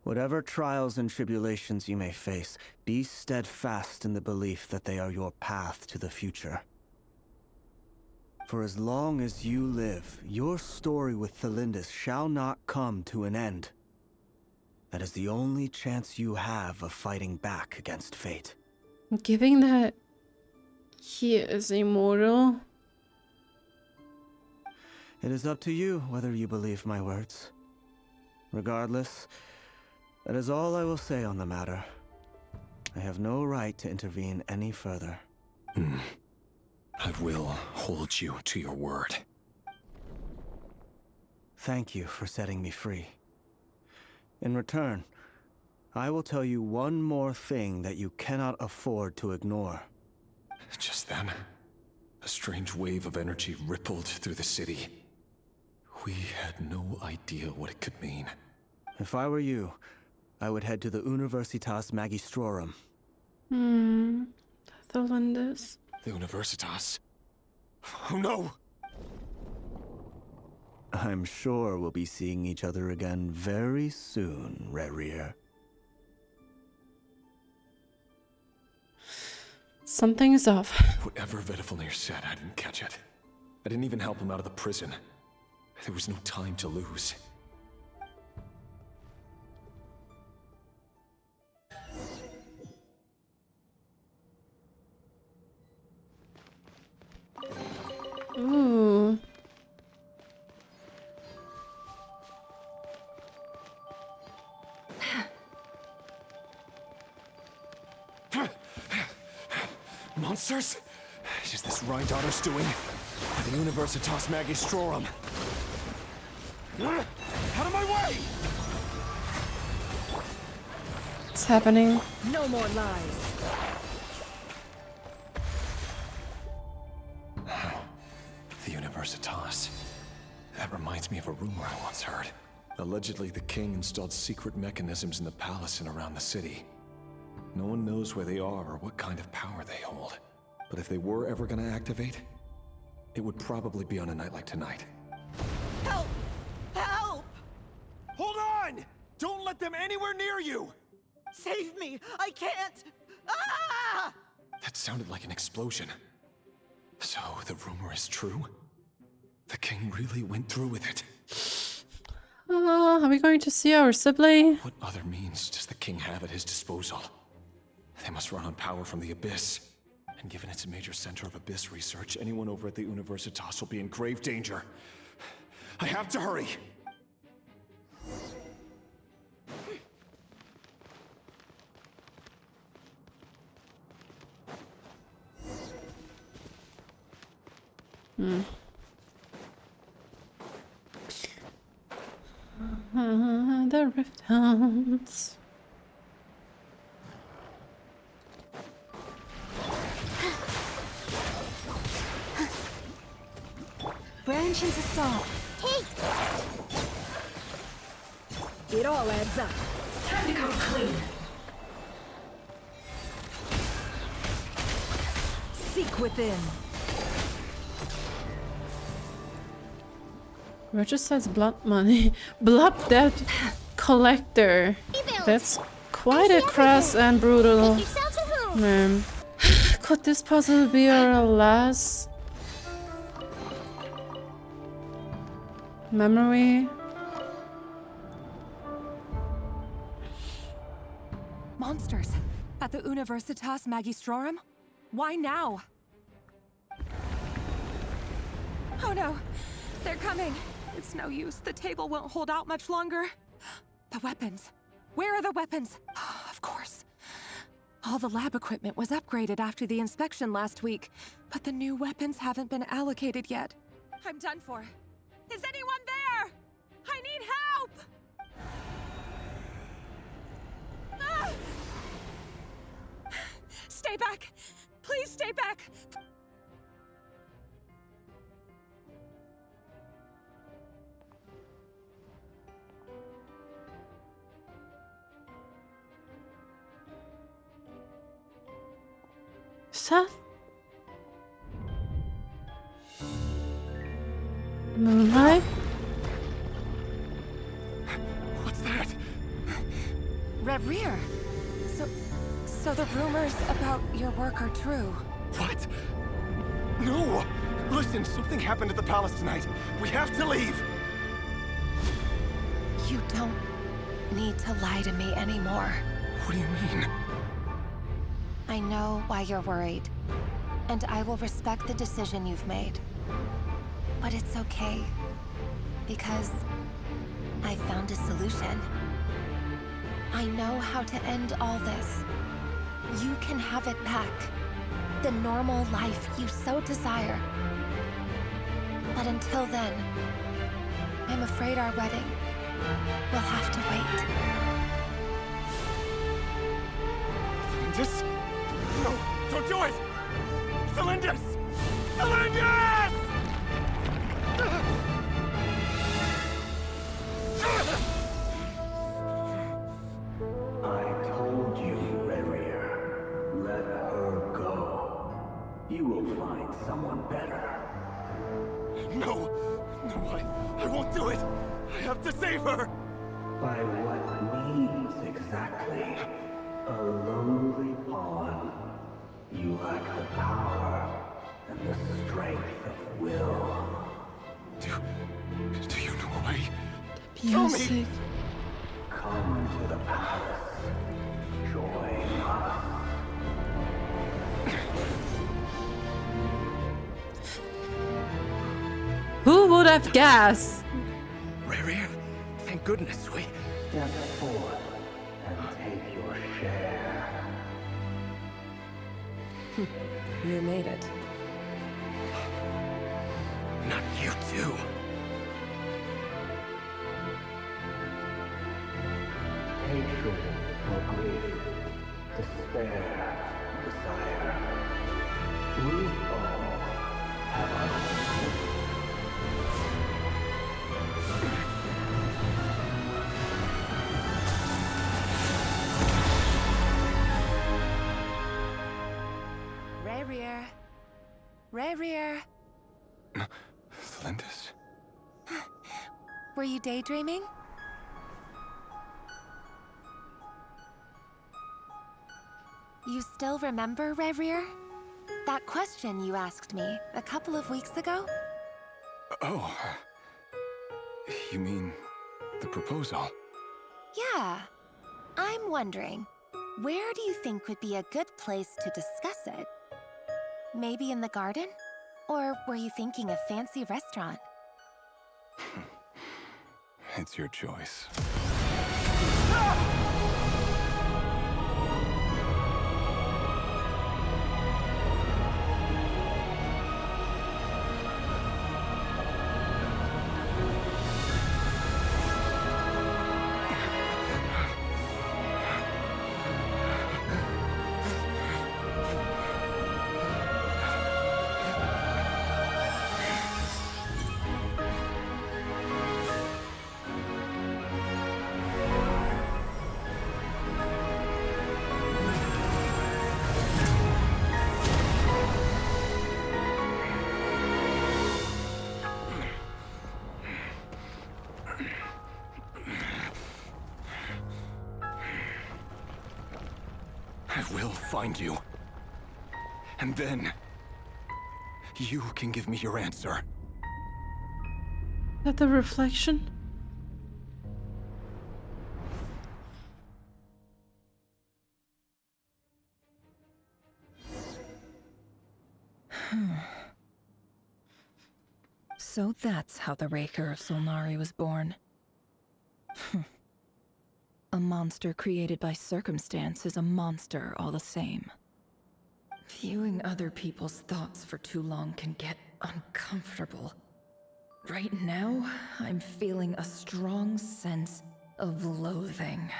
Whatever trials and tribulations you may face, be steadfast in the belief that they are your path to the future. For as long as you live, your story with Tholindis shall not come to an end. That is the only chance you have of fighting back against fate. Given that he is immortal. It is up to you whether you believe my words. Regardless, that is all I will say on the matter. I have no right to intervene any further. I will hold you to your word. Thank you for setting me free. In return, I will tell you one more thing that you cannot afford to ignore. Just then, a strange wave of energy rippled through the city. We had no idea what it could mean. If I were you, I would head to the Universitas Magistrorum. Tholindis. The Universitas? Oh no! I'm sure we'll be seeing each other again very soon, Rerir. Something is off. Whatever Vedrfolnir said, I didn't catch it. I didn't even help him out of the prison. There was no time to lose. Ooh. Monsters? Is this Rhindaughter's doing? The Universitas Magistrorum. Out of my way! What's happening? No more lies. The Universitas. That reminds me of a rumor I once heard. Allegedly, the king installed secret mechanisms in the palace and around the city. No one knows where they are or what kind of power they hold. But if they were ever gonna activate, it would probably be on a night like tonight. Help! Help! Hold on! Don't let them anywhere near you! Save me! I can't! Ah! That sounded like an explosion. So, the rumor is true? The king really went through with it? Are we going to see our sibling? What other means does the king have at his disposal? They must run on power from the Abyss. And given it's a major center of Abyss research, anyone over at the Universitas will be in grave danger. I have to hurry! The Rifthounds. Branch's assault. Hey! It all adds up. Time to come clean. Seek within. Registered blood money. Blood debt collector. That's quite a crass and brutal name. Could this possibly be our last memory? Monsters at the Universitas Magistrorum? Why now? Oh no, they're coming. It's no use. The table won't hold out much longer. The weapons. Where are the weapons? Of course. All the lab equipment was upgraded after the inspection last week, but the new weapons haven't been allocated yet. I'm done for. Is anyone there? I need help! Ah! Stay back! Please stay back! Seth? Moonlight? What's that? Rerir! So the rumors about your work are true. What? No! Listen, something happened at the palace tonight. We have to leave! You don't need to lie to me anymore. What do you mean? I know why you're worried, and I will respect the decision you've made. But it's okay, because I found a solution. I know how to end all this. You can have it back. The normal life you so desire. But until then, I'm afraid our wedding will have to wait. Tholindis? No, don't do it! Tholindis! Tholindis! I told you, Rerir. Let her go. You will find someone better. No! I won't do it! I have to save her! By what means exactly? A lowly pawn. You lack the power and the strength of will. Do you know why? Tell me! Come to the palace. Join us. Who would have guessed? Rerir, thank goodness we... Step forth and take your share. You made it. Not you too. Hatred or grief, despair, desire. We all have our own. Rerir. Rerir. Tholindis? Were you daydreaming? You still remember, Rerir? That question you asked me a couple of weeks ago? Oh. You mean the proposal? Yeah. I'm wondering, where do you think would be a good place to discuss it? Maybe in the garden? Or were you thinking a fancy restaurant? It's your choice. I will find you. And then, you can give me your answer. Is that the reflection? So that's how the Raker of Solnari was born. A monster created by circumstance is a monster all the same. Viewing other people's thoughts for too long can get uncomfortable. Right now, I'm feeling a strong sense of loathing.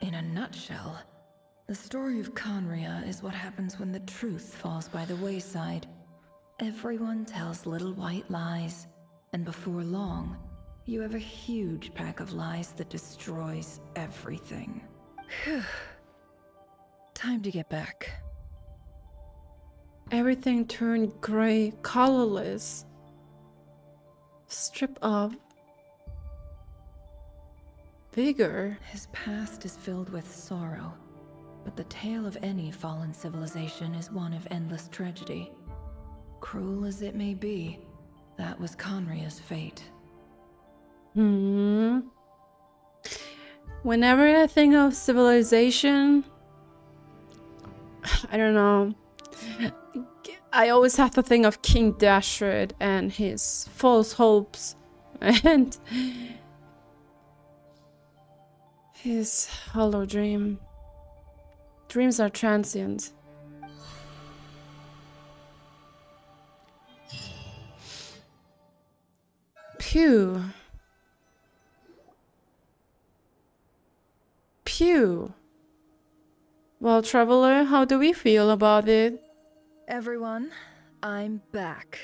In a nutshell, the story of Conria is what happens when the truth falls by the wayside. Everyone tells little white lies, and before long, you have a huge pack of lies that destroys everything. Time to get back. Everything turned gray, colorless. Strip of vigor. His past is filled with sorrow, but the tale of any fallen civilization is one of endless tragedy. Cruel as it may be, that was Conria's fate. Whenever I think of civilization, I don't know. I always have to think of King Dashred and his false hopes and his hollow dream. Dreams are transient. Pew. Pew. Well, Traveler, how do we feel about it? Everyone, I'm back.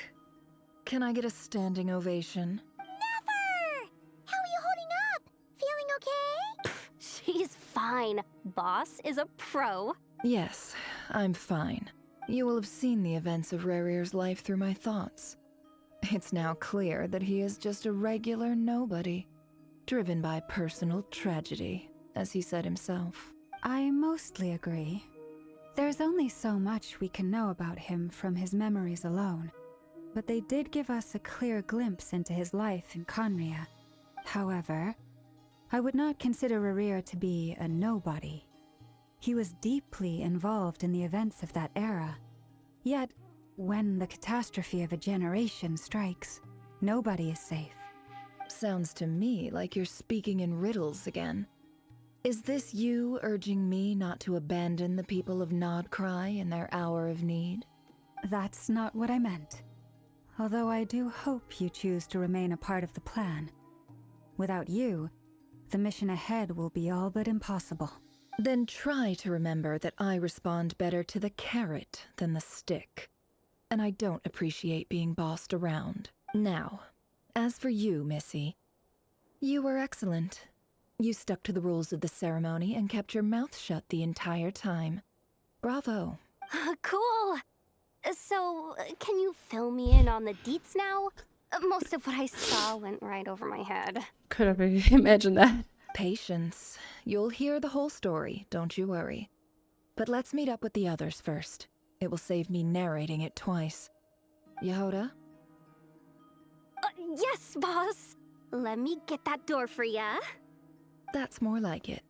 Can I get a standing ovation? Nefer! How are you holding up? Feeling okay? She's fine. Boss is a pro. Yes, I'm fine. You will have seen the events of Rerir's life through my thoughts. It's now clear that he is just a regular nobody, driven by personal tragedy, as he said himself. I mostly agree. There's only so much we can know about him from his memories alone, but they did give us a clear glimpse into his life in Conria. However, I would not consider Rerir to be a nobody. He was deeply involved in the events of that era. Yet, when the catastrophe of a generation strikes, nobody is safe. Sounds to me like you're speaking in riddles again. Is this you urging me not to abandon the people of Krai in their hour of need? That's not what I meant. Although I do hope you choose to remain a part of the plan. Without you, the mission ahead will be all but impossible. Then try to remember that I respond better to the carrot than the stick. And I don't appreciate being bossed around. Now, as for you, Missy, you were excellent. You stuck to the rules of the ceremony and kept your mouth shut the entire time. Bravo. Cool. So, can you fill me in on the deets now? Most of what I saw went right over my head. Could have imagined that. Patience. You'll hear the whole story, don't you worry. But let's meet up with the others first. It will save me narrating it twice. Yehoda? Yes, boss. Let me get that door for ya. That's more like it.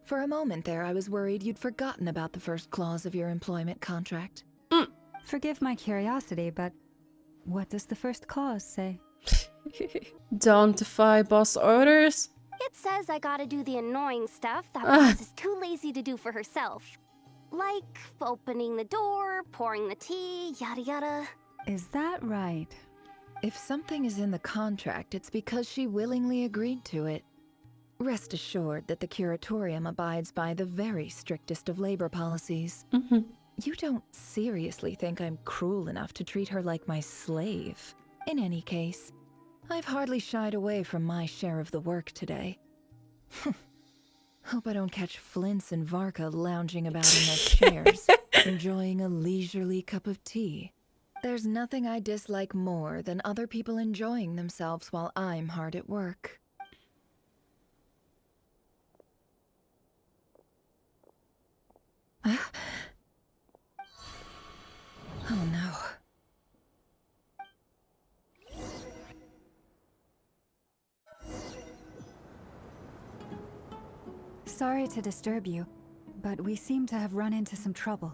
For a moment there, I was worried you'd forgotten about the first clause of your employment contract. Forgive my curiosity, but what does the first clause say? Don't defy boss orders. It says I gotta do the annoying stuff that boss is too lazy to do for herself. Like opening the door, pouring the tea, yada yada. Is that right? If something is in the contract, it's because she willingly agreed to it. Rest assured that the curatorium abides by the very strictest of labor policies. You don't seriously think I'm cruel enough to treat her like my slave? In any case, I've hardly shied away from my share of the work today. Hope I don't catch Flins and Varka lounging about in their chairs, enjoying a leisurely cup of tea. There's nothing I dislike more than other people enjoying themselves while I'm hard at work. Oh no. Sorry to disturb you, but we seem to have run into some trouble.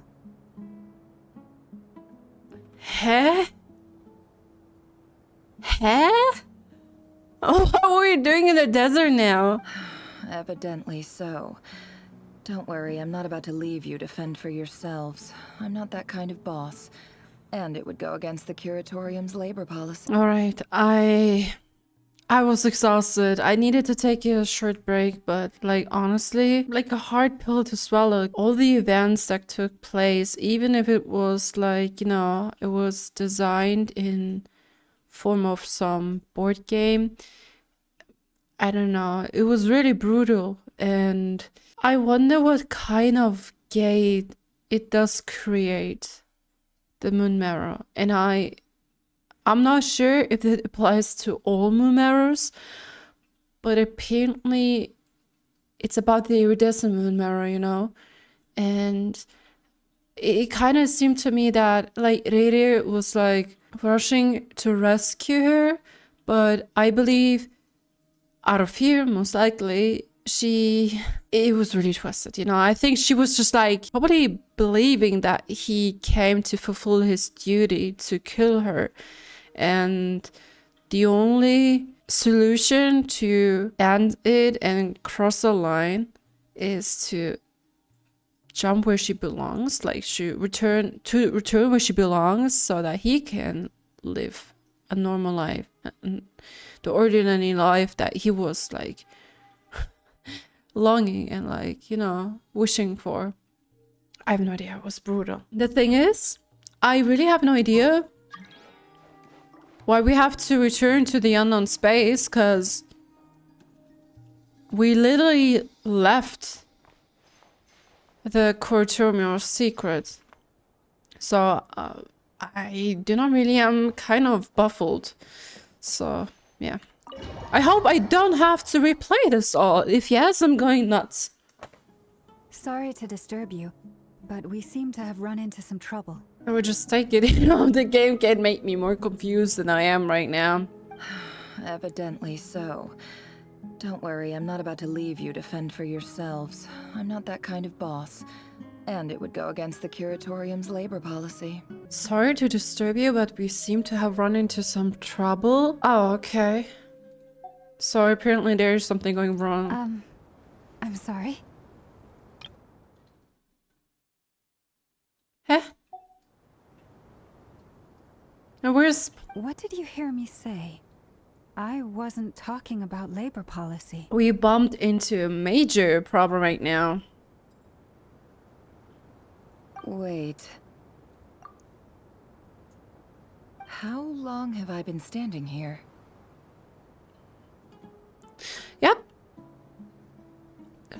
Huh? Huh? Oh, what are we doing in the desert now? Evidently so. Don't worry, I'm not about to leave you to fend for yourselves. I'm not that kind of boss. And it would go against the curatorium's labor policy. Alright, I was exhausted. I needed to take a short break, but like honestly, like a hard pill to swallow. All the events that took place, even if it was like, you know, it was designed in form of some board game. I don't know. It was really brutal, and I wonder what kind of gate it does create, the moon mirror. And I'm not sure if it applies to all moon mirrors, but apparently it's about the iridescent moon mirror, you know? And it kind of seemed to me that like Rerir was like rushing to rescue her, but I believe out of fear, most likely, it was really twisted, you know? I think she was just like probably believing that he came to fulfill his duty to kill her. And the only solution to end it and cross the line is to jump where she belongs, like she return where she belongs, so that he can live a normal life, the ordinary life that he was like longing and like, you know, wishing for. I have no idea. It was brutal. The thing is, I really have no idea why we have to return to the unknown space, because we literally left the curatorium secret. So I do not really am kind of baffled. So yeah, I hope I don't have to replay this all. If yes, I'm going nuts. Sorry to disturb you, but we seem to have run into some trouble. I would just take it, you know, the game can make me more confused than I am right now. Evidently so. Don't worry, I'm not about to leave you to fend for yourselves. I'm not that kind of boss. And it would go against the curatorium's labor policy. Sorry to disturb you, but we seem to have run into some trouble. Oh, okay. So apparently there's something going wrong. I'm I'm sorry. Huh? Where's... What did you hear me say? I wasn't talking about labor policy. We bumped into a major problem right now. Wait. How long have I been standing here? Yep.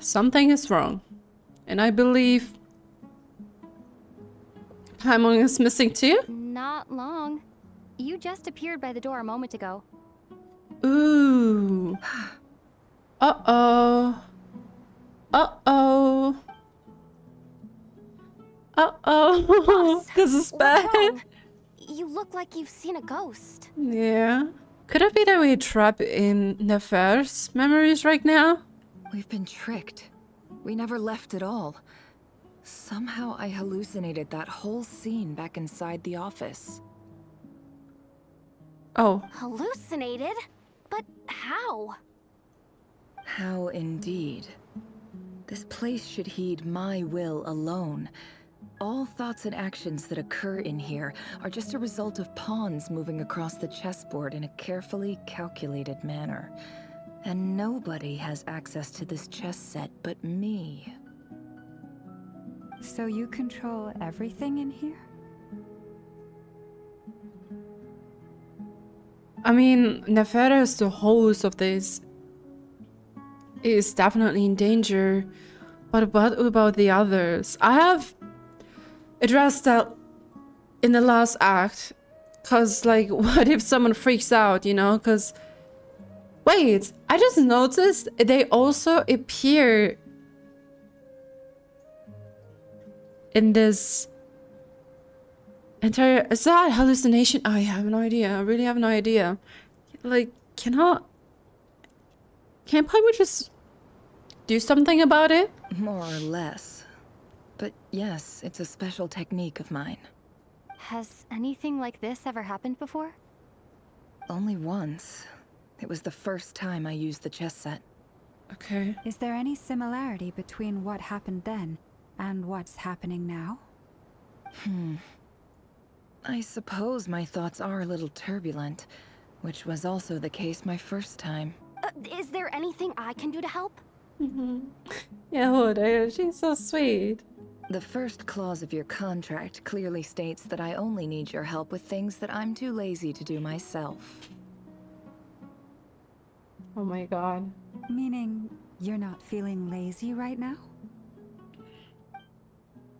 Something is wrong. And I believe Paimon is missing too? Not long. You just appeared by the door a moment ago. Ooh. Uh-oh. Uh-oh. Uh-oh. This is bad. You look like you've seen a ghost. Yeah. Could it be that we're trapped in Nefer's memories right now? We've been tricked. We never left at all. Somehow I hallucinated that whole scene back inside the office. Oh. Hallucinated? But how? How indeed. This place should heed my will alone. All thoughts and actions that occur in here are just a result of pawns moving across the chessboard in a carefully calculated manner. And nobody has access to this chess set but me. So you control everything in here? I mean, Nefer as the host of this is definitely in danger. But what about the others? I have addressed that in the last act. Cause like, what if someone freaks out, you know? Cause, wait, I just noticed they also appear in this entire... Is that hallucination? I have no idea. I really have no idea. Like, can't Paimon just do something about it? More or less. But yes, it's a special technique of mine. Has anything like this ever happened before? Only once. It was the first time I used the chess set. Okay. Is there any similarity between what happened then and what's happening now? I suppose my thoughts are a little turbulent, which was also the case my first time. Is there anything I can do to help? Yeah, Hoda, she's so sweet. The first clause of your contract clearly states that I only need your help with things that I'm too lazy to do myself. Oh my god. Meaning you're not feeling lazy right now?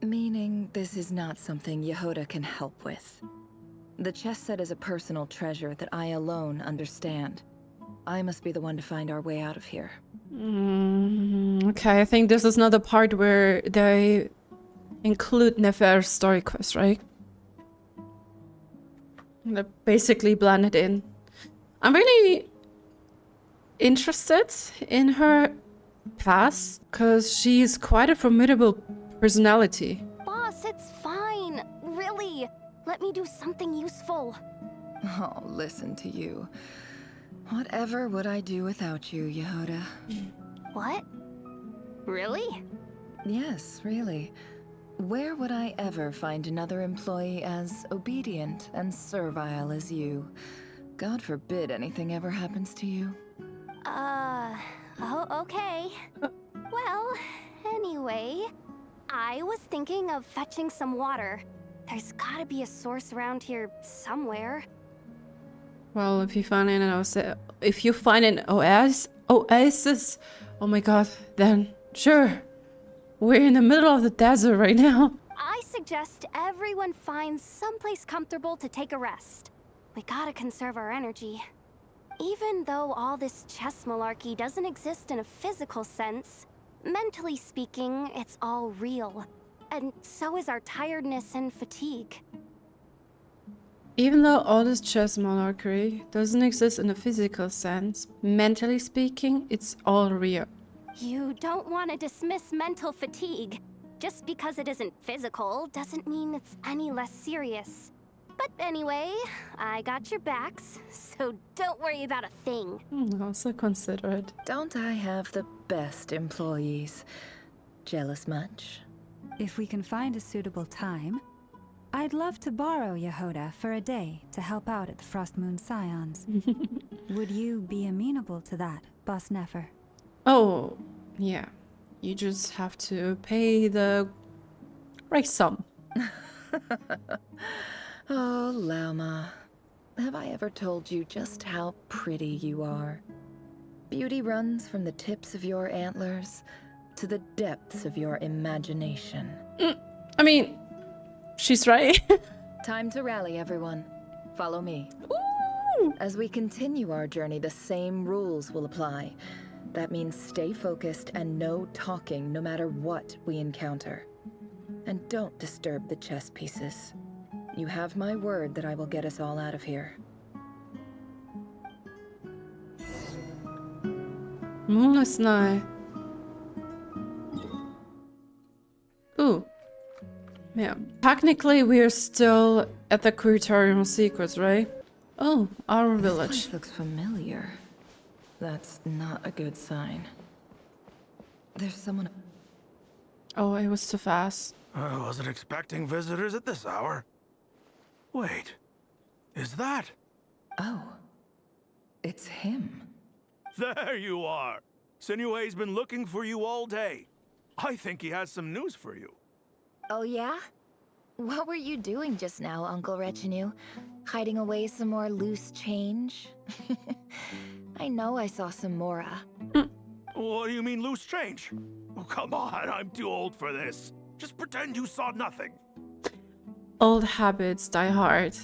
Meaning this is not something Yehoda can help with. The chess set is a personal treasure that I alone understand. I must be the one to find our way out of here. Okay, I think this is not the part where they include Nefer's story quest, right? They're basically blended in. I'm really interested in her past, because she's quite a formidable personality. Boss, it's fine. Really. Let me do something useful. Oh, listen to you. Whatever would I do without you, Yehoda? What? Really? Yes, really. Where would I ever find another employee as obedient and servile as you? God forbid anything ever happens to you. Oh, okay. Well, anyway, I was thinking of fetching some water. There's gotta be a source around here somewhere. Well, if you find an oasis, oh my god, then sure. We're in the middle of the desert right now. I suggest everyone finds someplace comfortable to take a rest. We gotta conserve our energy. Even though all this chess malarkey doesn't exist in a physical sense, mentally speaking, it's all real. And so is our tiredness and fatigue. Even though all this chess monarchy doesn't exist in a physical sense, mentally speaking, it's all real. You don't want to dismiss mental fatigue. Just because it isn't physical doesn't mean it's any less serious. But anyway, I got your backs, so don't worry about a thing. Also considerate. Don't I have the best employees? Jealous much? If we can find a suitable time, I'd love to borrow Yehoda for a day to help out at the Frost Moon Scions. Would you be amenable to that, Boss Nefer? Oh, yeah. You just have to pay the right sum. Oh, Lama. Have I ever told you just how pretty you are? Beauty runs from the tips of your antlers to the depths of your imagination. I mean, she's right. Time to rally, everyone. Follow me. As we continue our journey, the same rules will apply. That means stay focused and no talking no matter what we encounter. And don't disturb the chess pieces. You have my word that I will get us all out of here. Moonless night. Ooh. Yeah. Technically, we're still at the Curatorium Secrets, right? Oh, our village. This place looks familiar. That's not a good sign. There's someone... Oh, it was too fast. I wasn't expecting visitors at this hour. Wait, is that? Oh, it's him. There you are. Sinue's been looking for you all day. I think he has some news for you. Oh yeah? What were you doing just now, Uncle Retinue? Hiding away some more loose change? I know I saw some Mora. What do you mean loose change? Oh, come on, I'm too old for this. Just pretend you saw nothing. Old habits die hard.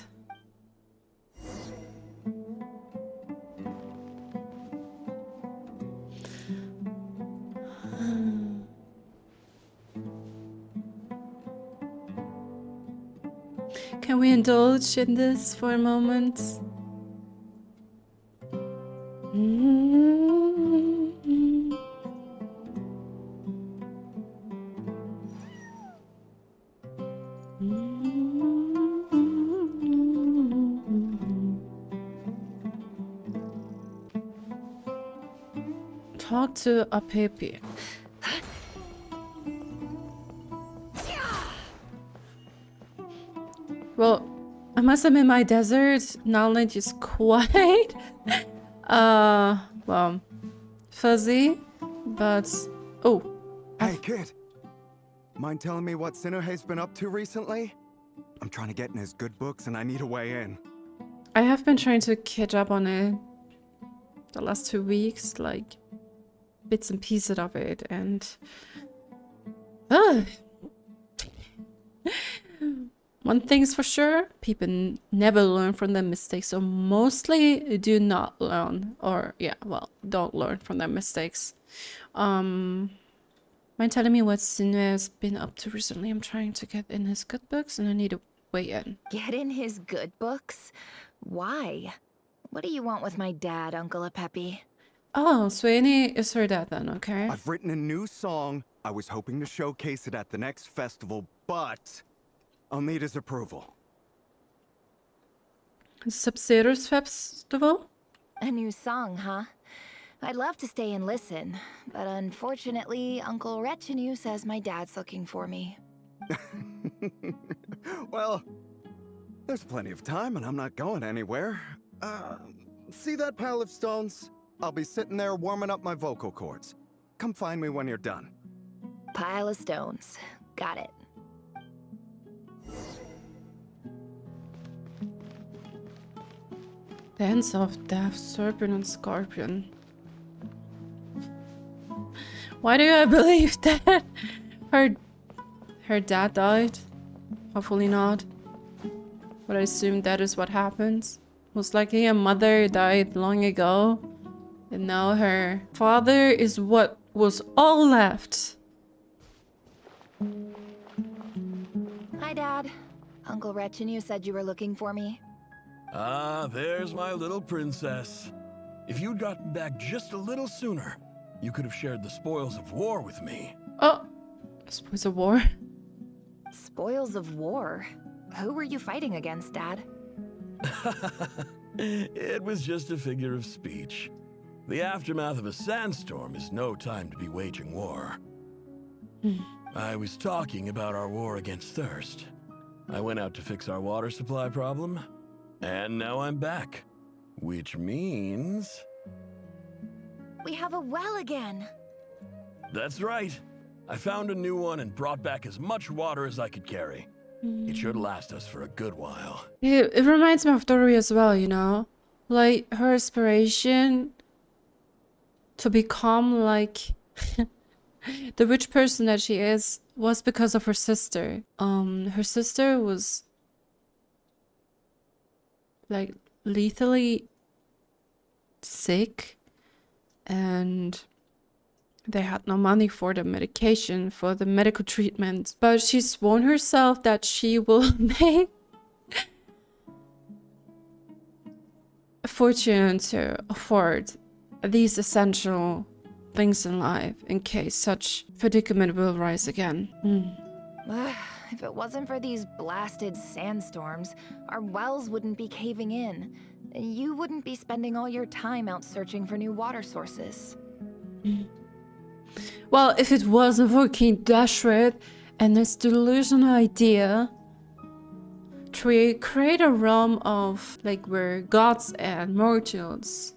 Can we indulge in this for a moment? Talk to a Pepe. Well, I must admit my desert knowledge is quite well, fuzzy, but oh. Hey kid, mind telling me what Sinuhe's been up to recently? I'm trying to get in his good books and I need a way in. I have been trying to catch up on it the last 2 weeks, like bits and pieces of it, and one thing's for sure, people never learn from their mistakes, or mostly do not learn, or yeah, well, don't learn from their mistakes. Mind telling me what Sinue has been up to recently? I'm trying to get in his good books and I need to weigh in. Get in his good books? Why? What do you want with my dad, Uncle Apepi? Oh, Sweeney is her dad then, okay. I've written a new song. I was hoping to showcase it at the next festival, but I'll need his approval. Subsidiaries Festival? A new song, huh? I'd love to stay and listen, but unfortunately, Uncle Retinue says my dad's looking for me. Well, there's plenty of time and I'm not going anywhere. See that pile of stones? I'll be sitting there warming up my vocal cords. Come find me when you're done. Pile of stones. Got it. Dance of Death, Serpent and Scorpion. Why do I believe that her dad died? Hopefully not. But I assume that is what happens. Most likely a mother died long ago. And now her father is what was all left. Hi, Dad. Uncle Retinue said you were looking for me. Ah, there's my little princess. If you'd gotten back just a little sooner, you could have shared the spoils of war with me. Oh, spoils of war? Spoils of war? Who were you fighting against, Dad? It was just a figure of speech. The aftermath of a sandstorm is no time to be waging war. I was talking about our war against thirst. I went out to fix our water supply problem, and now I'm back. Which means... We have a well again. That's right. I found a new one and brought back as much water as I could carry. It should last us for a good while. It reminds me of Dori as well, you know? Like, her aspiration to become like the rich person that she is was because of her sister. Her sister was like lethally sick, and they had no money for the medication, for the medical treatment. But she sworn herself that she will make a fortune to afford these essential things in life in case such predicament will rise again. If it wasn't for these blasted sandstorms, our wells wouldn't be caving in. You wouldn't be spending all your time out searching for new water sources. Well, if it wasn't for King Dashred and his delusional idea to create a realm of like where gods and mortals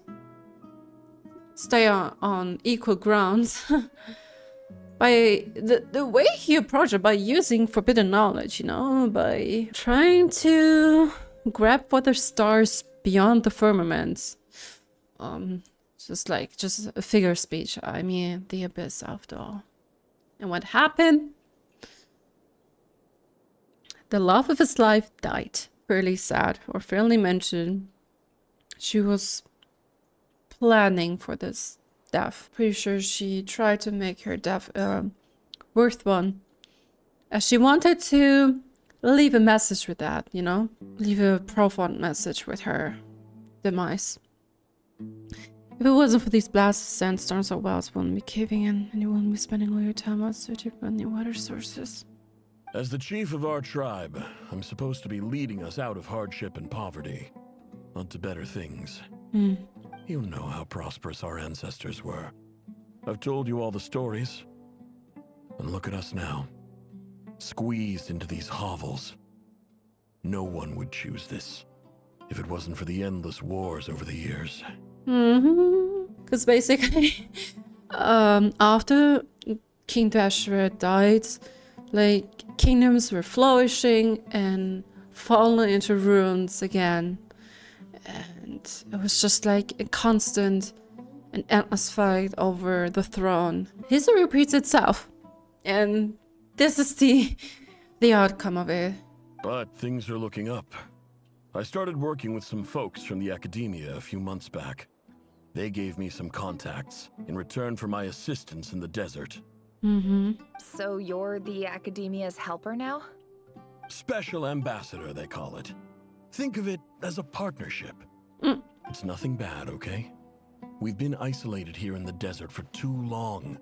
stay on equal grounds, by the way he approached it, by using forbidden knowledge, you know, by trying to grab for the stars beyond the firmament. Just a figure speech. I mean, the abyss after all. And what happened? The love of his life died. Fairly sad, or fairly mentioned. She was planning for this death. Pretty sure she tried to make her death worth one. As she wanted to leave a message with that, you know? Leave a profound message with her demise. If it wasn't for these blasted sandstorms, our wells wouldn't be caving in, and you wouldn't be spending all your time out searching for new water sources. As the chief of our tribe, I'm supposed to be leading us out of hardship and poverty, onto better things. You know how prosperous our ancestors were. I've told you all the stories. And look at us now, squeezed into these hovels. No one would choose this, if it wasn't for the endless wars over the years. Because basically, after King Dashred died, like, kingdoms were flourishing and falling into ruins again. And it was just like a constant and endless fight over the throne. History repeats itself. And this is the outcome of it. But things are looking up. I started working with some folks from the academia a few months back. They gave me some contacts in return for my assistance in the desert. So you're the academia's helper now? Special ambassador, they call it. Think of it as a partnership. It's nothing bad, okay? We've been isolated here in the desert for too long.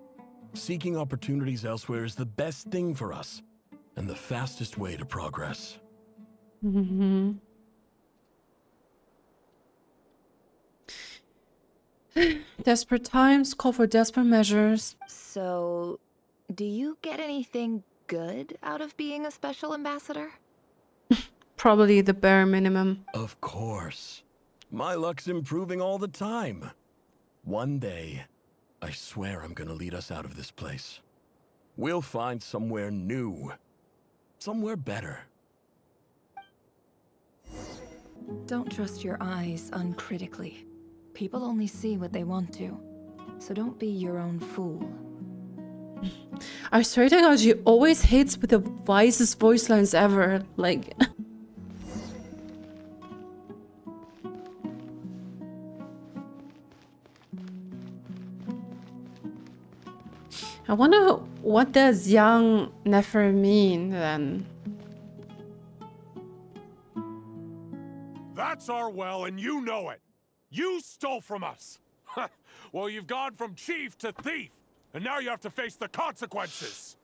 Seeking opportunities elsewhere is the best thing for us, and the fastest way to progress. Desperate times call for desperate measures. So, do you get anything good out of being a special ambassador? Probably the bare minimum. Of course. My luck's improving all the time. One day, I swear I'm gonna lead us out of this place. We'll find somewhere new. Somewhere better. Don't trust your eyes uncritically. People only see what they want to. So don't be your own fool. I swear to God, she always hits with the wisest voice lines ever. Like... I wonder, what does young Nefer mean then? That's our well, and you know it. You stole from us. Well, you've gone from chief to thief, and now you have to face the consequences.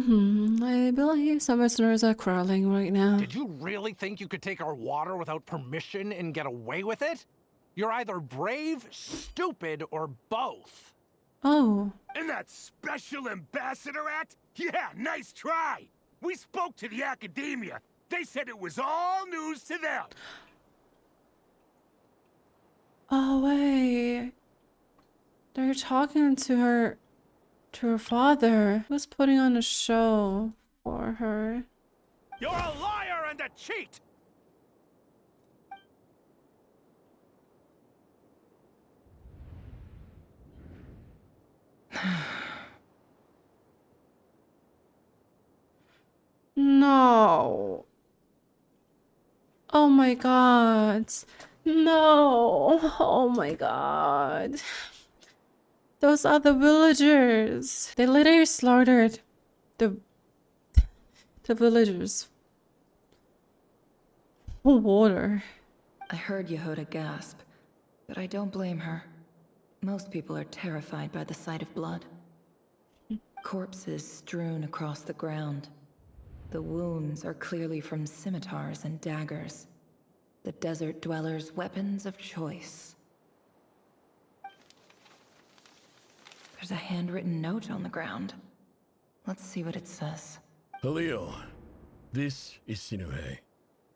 I believe some listeners are crawling right now. Did you really think you could take our water without permission and get away with it? You're either brave, stupid, or both. Oh. And that Special Ambassador Act? Yeah, nice try. We spoke to the academia. They said it was all news to them. Oh, wait. They're talking to her father. Who's putting on a show for her? You're a liar and a cheat! No. Oh my god. No. Oh my god. Those are the villagers. They literally slaughtered the villagers for water. I heard Yehoda gasp, but I don't blame her. Most people are terrified by the sight of blood. Corpses strewn across the ground. The wounds are clearly from scimitars and daggers. The desert dwellers' weapons of choice. There's a handwritten note on the ground. Let's see what it says. Halil, this is Sinuhe,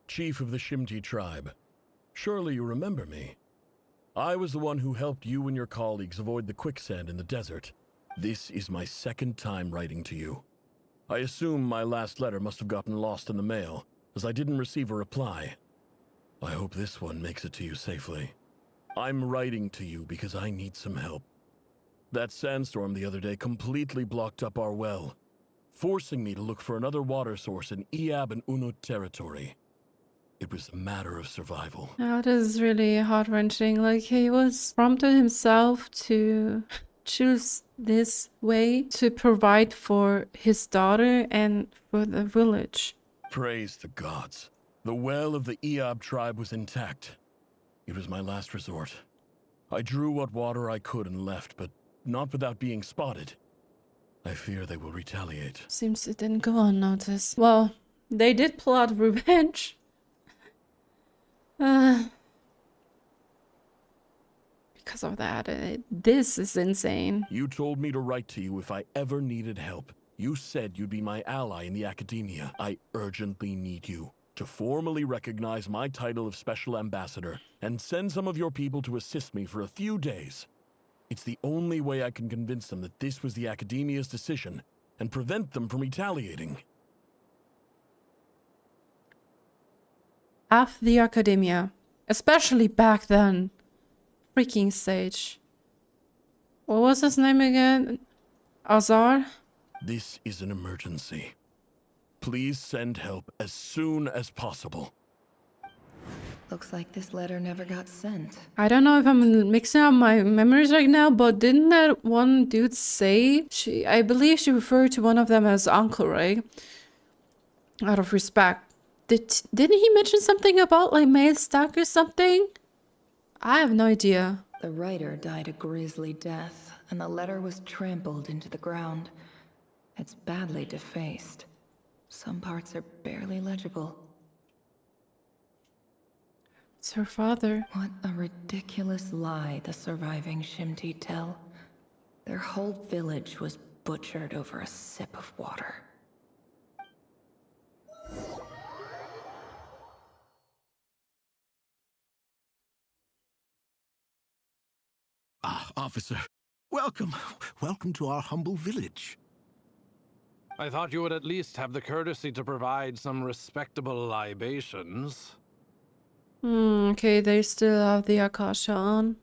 chief of the Shimti tribe. Surely you remember me. I was the one who helped you and your colleagues avoid the quicksand in the desert. This is my second time writing to you. I assume my last letter must have gotten lost in the mail, as I didn't receive a reply. I hope this one makes it to you safely. I'm writing to you because I need some help. That sandstorm the other day completely blocked up our well, forcing me to look for another water source in Iab and Unut territory. It was a matter of survival. Oh, this is really heart-wrenching. Like, he was prompted himself to choose this way to provide for his daughter and for the village. Praise the gods. The well of the Iab tribe was intact. It was my last resort. I drew what water I could and left, but not without being spotted. I fear they will retaliate. Seems it didn't go unnoticed. Well, they did plot revenge. Because of that, this is insane. You told me to write to you if I ever needed help. You said you'd be my ally in the academia. I urgently need you to formally recognize my title of Special Ambassador and send some of your people to assist me for a few days. It's the only way I can convince them that this was the academia's decision and prevent them from retaliating. Of the academia, especially back then. Freaking sage. What was his name again? Azar? This is an emergency. Please send help as soon as possible. Looks like this letter never got sent. I don't know if I'm mixing up my memories right now, but didn't that one dude say I believe she referred to one of them as uncle, right? Out of respect. Didn't he mention something about like male stock or something? I have no idea. The writer died a grisly death, and the letter was trampled into the ground. It's badly defaced. Some parts are barely legible. It's her father. What a ridiculous lie the surviving Shimti tell. Their whole village was butchered over a sip of water. Ah, officer. Welcome. Welcome to our humble village. I thought you would at least have the courtesy to provide some respectable libations. Okay, they still have the Akasha on.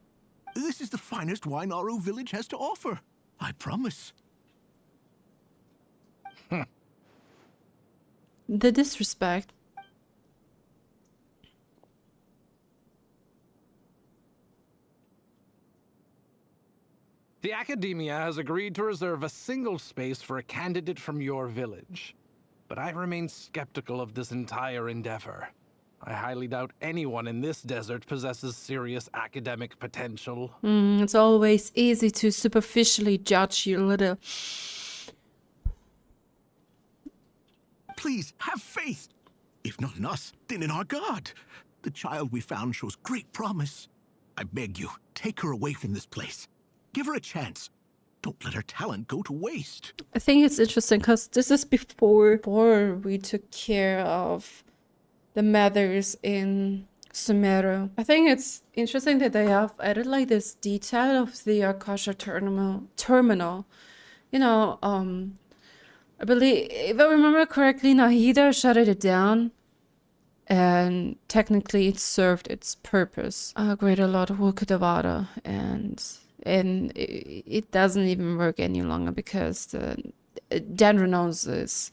This is the finest wine Aru village has to offer. I promise. The disrespect. The Academia has agreed to reserve a single space for a candidate from your village. But I remain skeptical of this entire endeavor. I highly doubt anyone in this desert possesses serious academic potential. It's always easy to superficially judge your little Please, have faith. If not in us, then in our god. The child we found shows great promise. I beg you, take her away from this place. Give her a chance. Don't let her talent go to waste. I think it's interesting because this is before we took care of the matters in Sumeru. I think it's interesting that they have added like this detail of the Akasha terminal. You know, I believe, if I remember correctly, Nahida shut it down. And technically it served its purpose. Greater Lord Wukadavada, and it doesn't even work any longer because the Dendronosis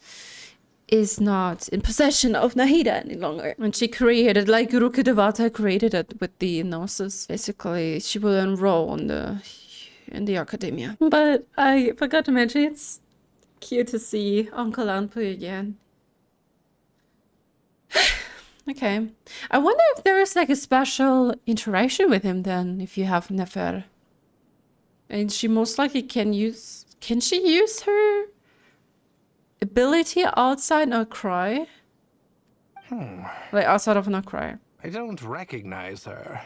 is not in possession of Nahida any longer. And she created, like Rukadavata created it with the Gnosis. Basically, she will enroll in the academia. But I forgot to mention, it's cute to see Uncle Anpu again. Okay. I wonder if there is like a special interaction with him then, if you have Nefer. And she most likely can she use her ability outside Krai? Like outside of Krai. I don't recognize her.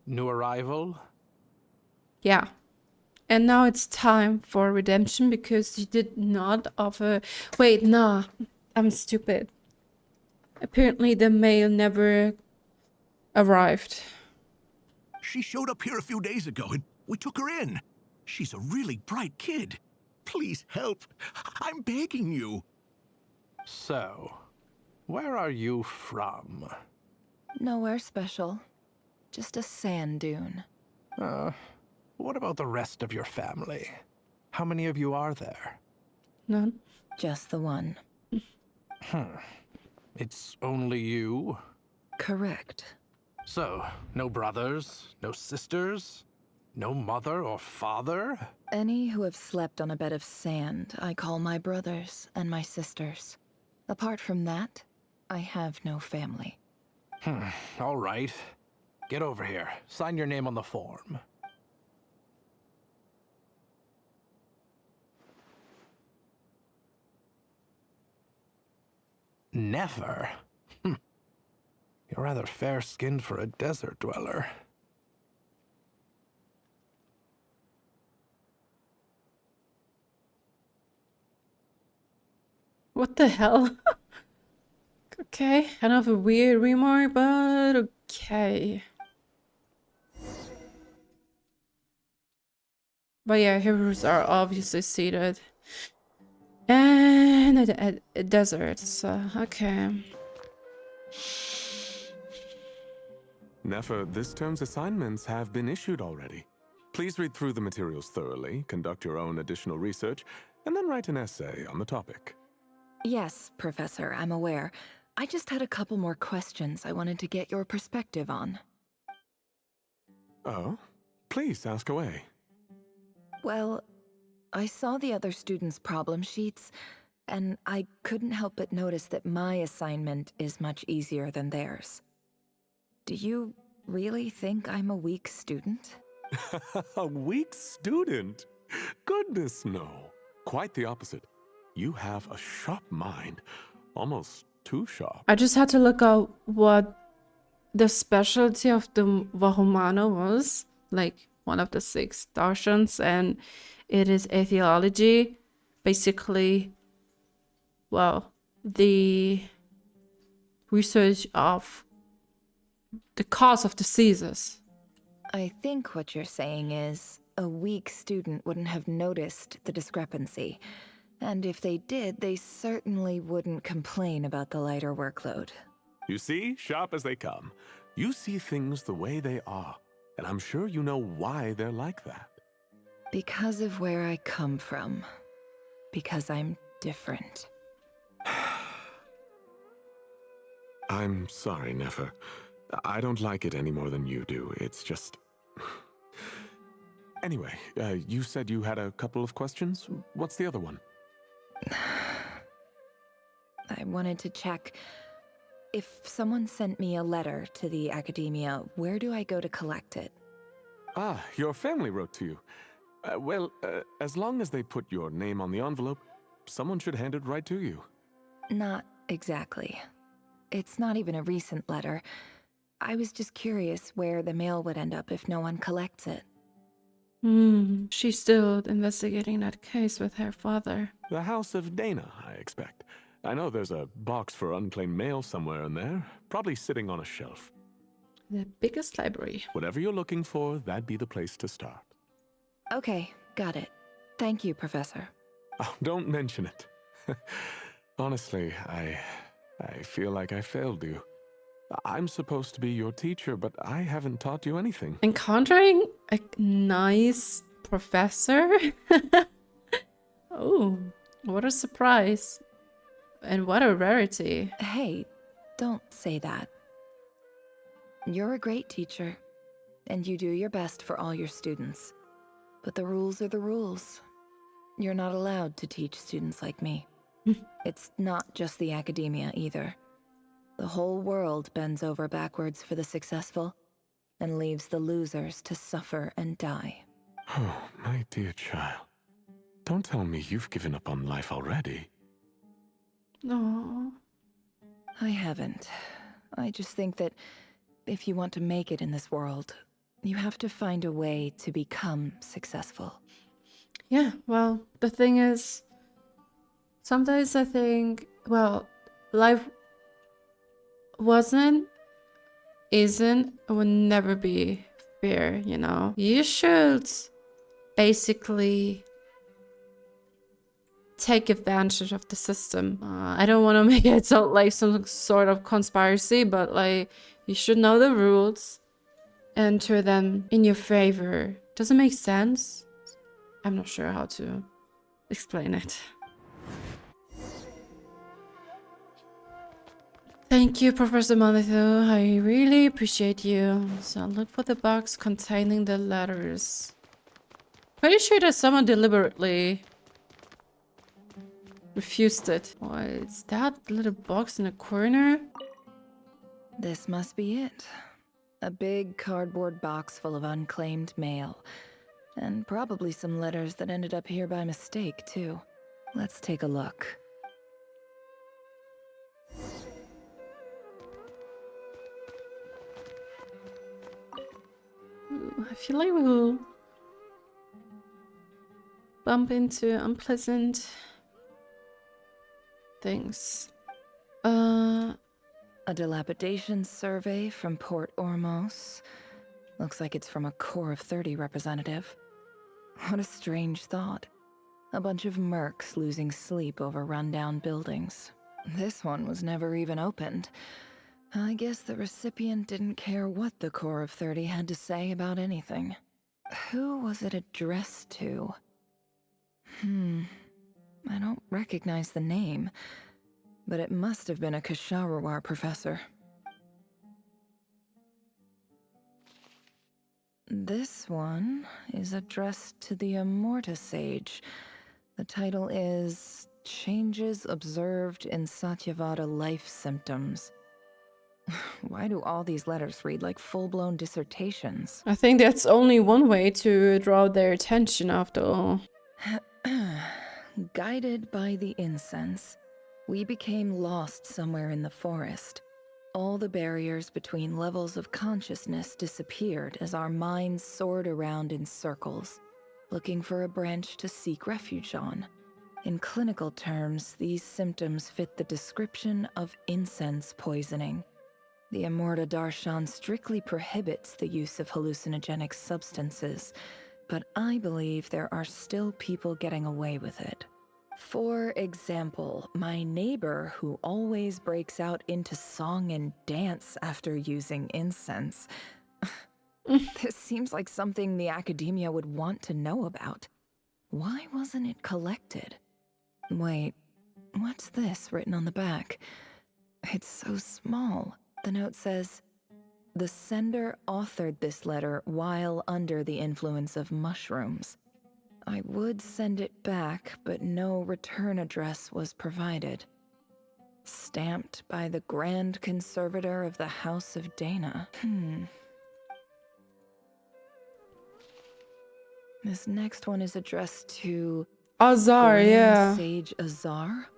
New arrival? Yeah. And now it's time for redemption because you did not offer... Wait, nah. I'm stupid. Apparently the mail never arrived. She showed up here a few days ago and we took her in. She's a really bright kid. Please help. I'm begging you. So, where are you from? Nowhere special. Just a sand dune. What about the rest of your family? How many of you are there? None. Just the one. It's only you? Correct. So, no brothers, no sisters, no mother or father? Any who have slept on a bed of sand, I call my brothers and my sisters. Apart from that, I have no family. All right. Get over here. Sign your name on the form. Nefer? You're rather fair-skinned for a desert dweller. What the hell? Okay, kind of a weird remark, but okay. But yeah, heroes are obviously seated in a desert, so okay. Nefer, this term's assignments have been issued already. Please read through the materials thoroughly, conduct your own additional research, and then write an essay on the topic. Yes, Professor, I'm aware. I just had a couple more questions I wanted to get your perspective on. Oh? Please ask away. Well, I saw the other students' problem sheets, and I couldn't help but notice that my assignment is much easier than theirs. Do you really think I'm a weak student? A weak student? Goodness, no. Quite the opposite. You have a sharp mind. Almost too sharp. I just had to look up what the specialty of the Vahumana was. Like, one of the 6 darshans, and it is atheology. Basically, well, the research of the cause of diseases. I think what you're saying is a weak student wouldn't have noticed the discrepancy. And if they did, they certainly wouldn't complain about the lighter workload. You see, sharp as they come. You see things the way they are. And I'm sure you know why they're like that. Because of where I come from. Because I'm different. I'm sorry, Nefer. I don't like it any more than you do. It's just... Anyway, you said you had a couple of questions. What's the other one? I wanted to check. If someone sent me a letter to the academia, where do I go to collect it? Ah, your family wrote to you. Well, as long as they put your name on the envelope, someone should hand it right to you. Not exactly. It's not even a recent letter. I was just curious where the mail would end up if no one collects it. She's still investigating that case with her father. The House of Dana, I expect. I know there's a box for unclaimed mail somewhere in there, probably sitting on a shelf. The biggest library. Whatever you're looking for, that'd be the place to start. Okay, got it. Thank you, Professor. Oh, don't mention it. Honestly, I feel like I failed you. I'm supposed to be your teacher, but I haven't taught you anything. Encountering a nice professor? Oh, what a surprise. And what a rarity. Hey, don't say that. You're a great teacher, and you do your best for all your students. But the rules are the rules. You're not allowed to teach students like me. It's not just the academia either. The whole world bends over backwards for the successful and leaves the losers to suffer and die. Oh, my dear child. Don't tell me you've given up on life already. No. I haven't. I just think that if you want to make it in this world, you have to find a way to become successful. Yeah, well, the thing is, sometimes I think, well, life isn't, and will never be fair, you know? You should basically take advantage of the system. I don't want to make it sound like some sort of conspiracy, but like, you should know the rules, enter them in your favor. Does it make sense? I'm not sure how to explain it. Thank you, Professor Monetho. I really appreciate you. So look for the box containing the letters. Pretty sure that someone deliberately refused it. What's that little box in the corner? This must be it. A big cardboard box full of unclaimed mail. And probably some letters that ended up here by mistake, too. Let's take a look. I feel like we'll bump into unpleasant things. A dilapidation survey from Port Ormos. Looks like it's from a Core of 30 representative. What a strange thought. A bunch of mercs losing sleep over rundown buildings. This one was never even opened. I guess the recipient didn't care what the Core of 30 had to say about anything. Who was it addressed to? I don't recognize the name, but it must have been a Ksharawar professor. This one is addressed to the Immorta Sage. The title is Changes Observed in Satyavada Life Symptoms. Why do all these letters read like full-blown dissertations? I think that's only one way to draw their attention after all. Guided by the incense, we became lost somewhere in the forest. All the barriers between levels of consciousness disappeared as our minds soared around in circles, looking for a branch to seek refuge on. In clinical terms, these symptoms fit the description of incense poisoning. The Immorta Darshan strictly prohibits the use of hallucinogenic substances, but I believe there are still people getting away with it. For example, my neighbor who always breaks out into song and dance after using incense. This seems like something the academia would want to know about. Why wasn't it collected? Wait, what's this written on the back? It's so small. The note says, "The sender authored this letter while under the influence of mushrooms. I would send it back, but no return address was provided. Stamped by the Grand Conservator of the House of Dana." This next one is addressed to Azar, Grand yeah. Sage Azar?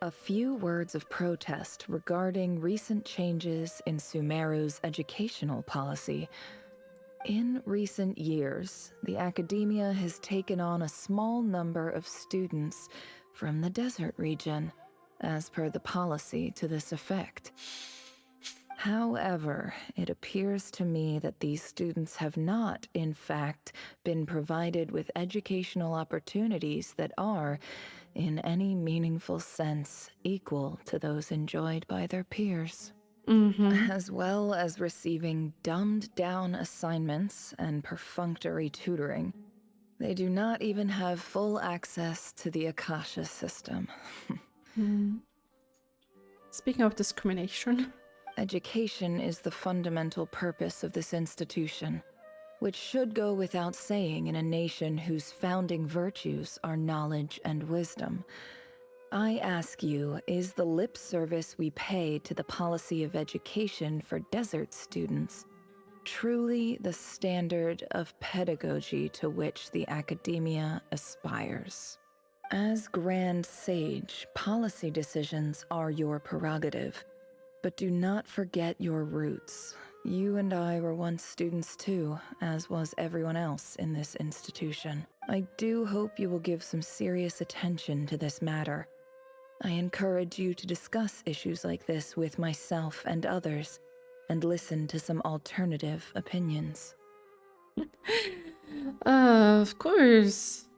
A few words of protest regarding recent changes in Sumeru's educational policy. In recent years, the academia has taken on a small number of students from the desert region, as per the policy to this effect. However, it appears to me that these students have not, in fact, been provided with educational opportunities that are, in any meaningful sense, equal to those enjoyed by their peers. As well as receiving dumbed-down assignments and perfunctory tutoring, they do not even have full access to the Akasha system. Speaking of discrimination. Education is the fundamental purpose of this institution, which should go without saying in a nation whose founding virtues are knowledge and wisdom. I ask you, is the lip service we pay to the policy of education for desert students truly the standard of pedagogy to which the academia aspires? As Grand Sage, policy decisions are your prerogative, but do not forget your roots. You and I were once students too, as was everyone else in this institution. I do hope you will give some serious attention to this matter. I encourage you to discuss issues like this with myself and others, and listen to some alternative opinions. Of course.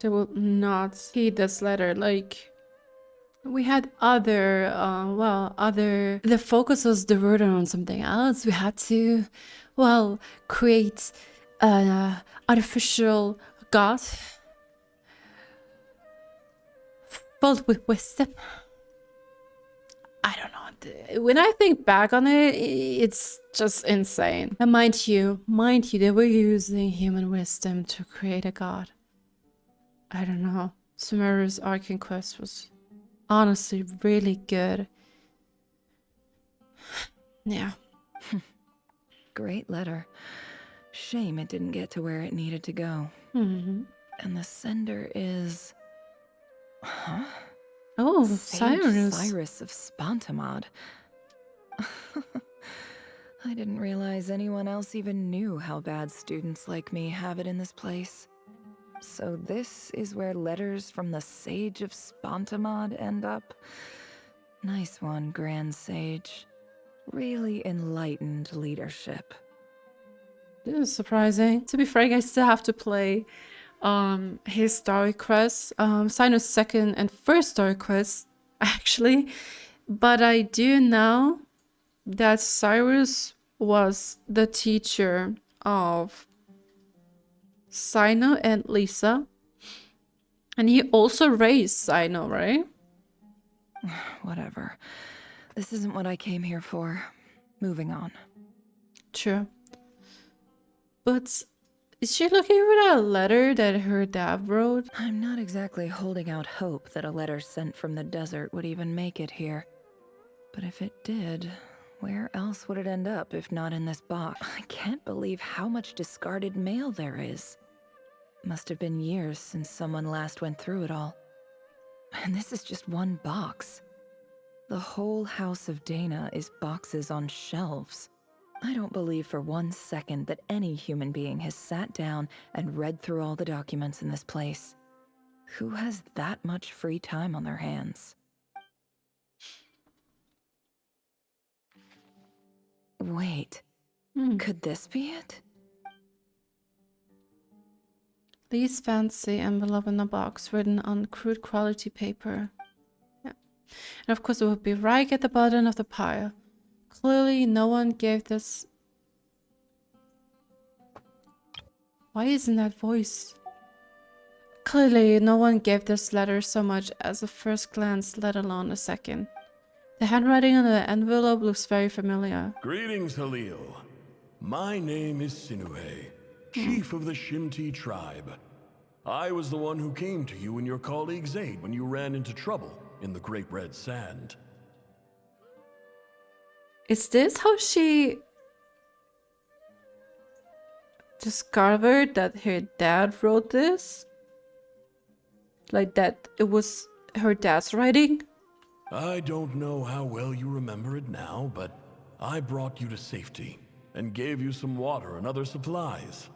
They will not heed this letter. Like, we had other, the focus was diverted on something else. We had to, create an artificial god filled with wisdom. I don't know. When I think back on it, it's just insane. And mind you, they were using human wisdom to create a god. I don't know. Sumeru's Archon quest was honestly really good. Yeah. Great letter. Shame it didn't get to where it needed to go. And the sender is... Huh? Oh, Sage Cyrus. Cyrus of Spantamod. I didn't realize anyone else even knew how bad students like me have it in this place. So this is where letters from the Sage of Spantamod end up? Nice one, Grand Sage. Really enlightened leadership. This is surprising. To be frank, I still have to play his story quest, Sino's second and first story quest, actually. But I do know that Cyrus was the teacher of Sino and Lisa. And he also raised Sino, right? Whatever. This isn't what I came here for. Moving on. True. But is she looking for that letter that her dad wrote? I'm not exactly holding out hope that a letter sent from the desert would even make it here. But if it did, where else would it end up if not in this box? I can't believe how much discarded mail there is. Must have been years since someone last went through it all. And this is just one box. The whole house of Dana is boxes on shelves. I don't believe for 1 second that any human being has sat down and read through all the documents in this place. Who has that much free time on their hands? Wait, could this be it? Please fancy envelope in a box written on crude quality paper. Yeah. And of course it would be right at the bottom of the pile. Clearly no one gave this... Why isn't that voice? Clearly no one gave this letter so much as a first glance, let alone a second. The handwriting on the envelope looks very familiar. Greetings, Halil. My name is Sinuhe, chief of the Shimti tribe. I was the one who came to you and your colleague Zaid when you ran into trouble in the Great Red Sand. Is this how she... discovered that her dad wrote this? Like that it was her dad's writing? I don't know how well you remember it now, but I brought you to safety and gave you some water and other supplies.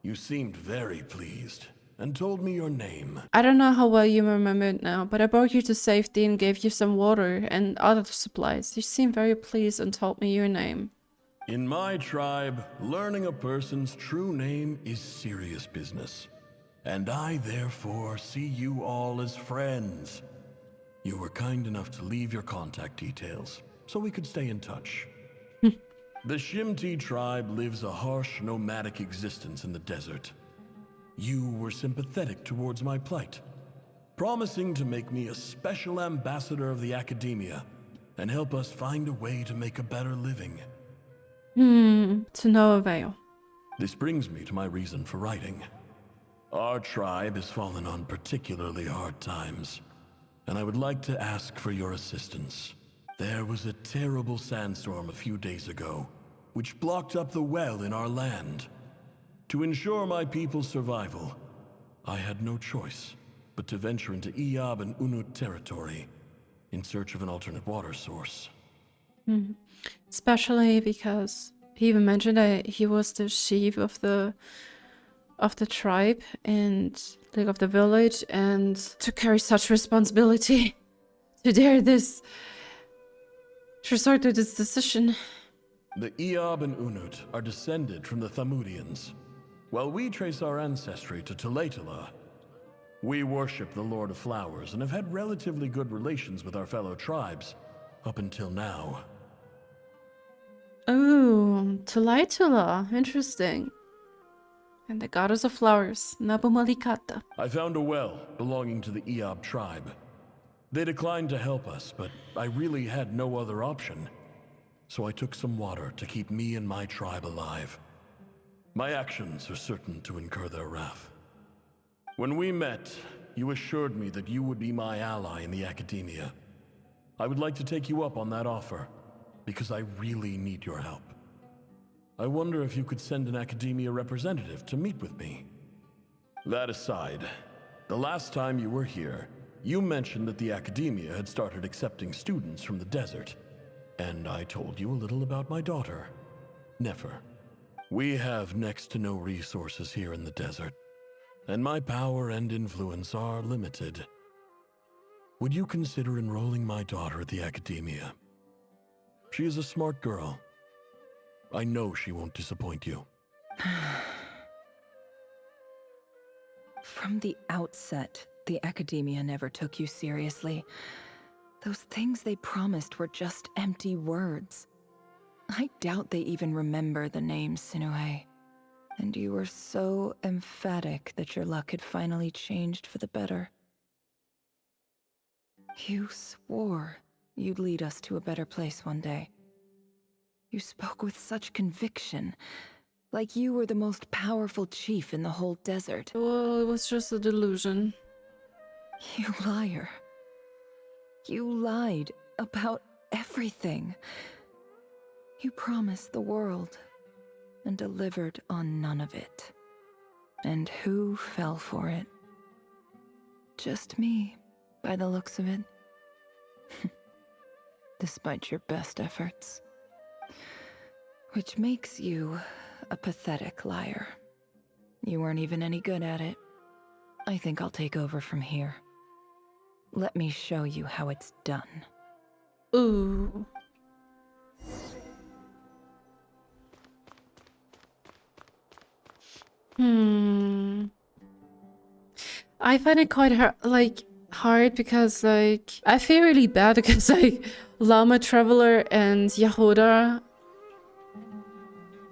You seemed very pleased and told me your name. I don't know how well you remember it now, but I brought you to safety and gave you some water and other supplies. You seemed very pleased and told me your name. In my tribe, learning a person's true name is serious business. And I therefore see you all as friends. You were kind enough to leave your contact details, so we could stay in touch. The Shimti tribe lives a harsh, nomadic existence in the desert. You were sympathetic towards my plight, promising to make me a special ambassador of the Academia and help us find a way to make a better living. To no avail. This brings me to my reason for writing. Our tribe has fallen on particularly hard times, and I would like to ask for your assistance. There was a terrible sandstorm a few days ago, which blocked up the well in our land. To ensure my people's survival, I had no choice but to venture into Iyab and Unut territory in search of an alternate water source. Especially because he even mentioned that he was the chief of the tribe and like of the village, and to carry such responsibility, to resort to this decision. The Iyab and Unut are descended from the Thamudians, while we trace our ancestry to Tholindis. We worship the Lord of Flowers and have had relatively good relations with our fellow tribes up until now. Oh, Tholindis, interesting. And the goddess of flowers, Nabu Malikata. I found a well belonging to the Iyab tribe. They declined to help us, but I really had no other option. So I took some water to keep me and my tribe alive. My actions are certain to incur their wrath. When we met, you assured me that you would be my ally in the Academia. I would like to take you up on that offer, because I really need your help. I wonder if you could send an Academia representative to meet with me. That aside, the last time you were here, you mentioned that the Academia had started accepting students from the desert, and I told you a little about my daughter, Nefer. We have next to no resources here in the desert, and my power and influence are limited. Would you consider enrolling my daughter at the Academia? She is a smart girl. I know she won't disappoint you. From the outset, the Academia never took you seriously. Those things they promised were just empty words. I doubt they even remember the name Sinuhe. And you were so emphatic that your luck had finally changed for the better. You swore you'd lead us to a better place one day. You spoke with such conviction, like you were the most powerful chief in the whole desert. Well, it was just a delusion. You liar. You lied about everything. You promised the world and delivered on none of it. And who fell for it? Just me, by the looks of it. Despite your best efforts. Which makes you a pathetic liar. You weren't even any good at it. I think I'll take over from here. Let me show you how it's done. Ooh. I find it quite hard because I feel really bad because Llama Traveler and Yehuda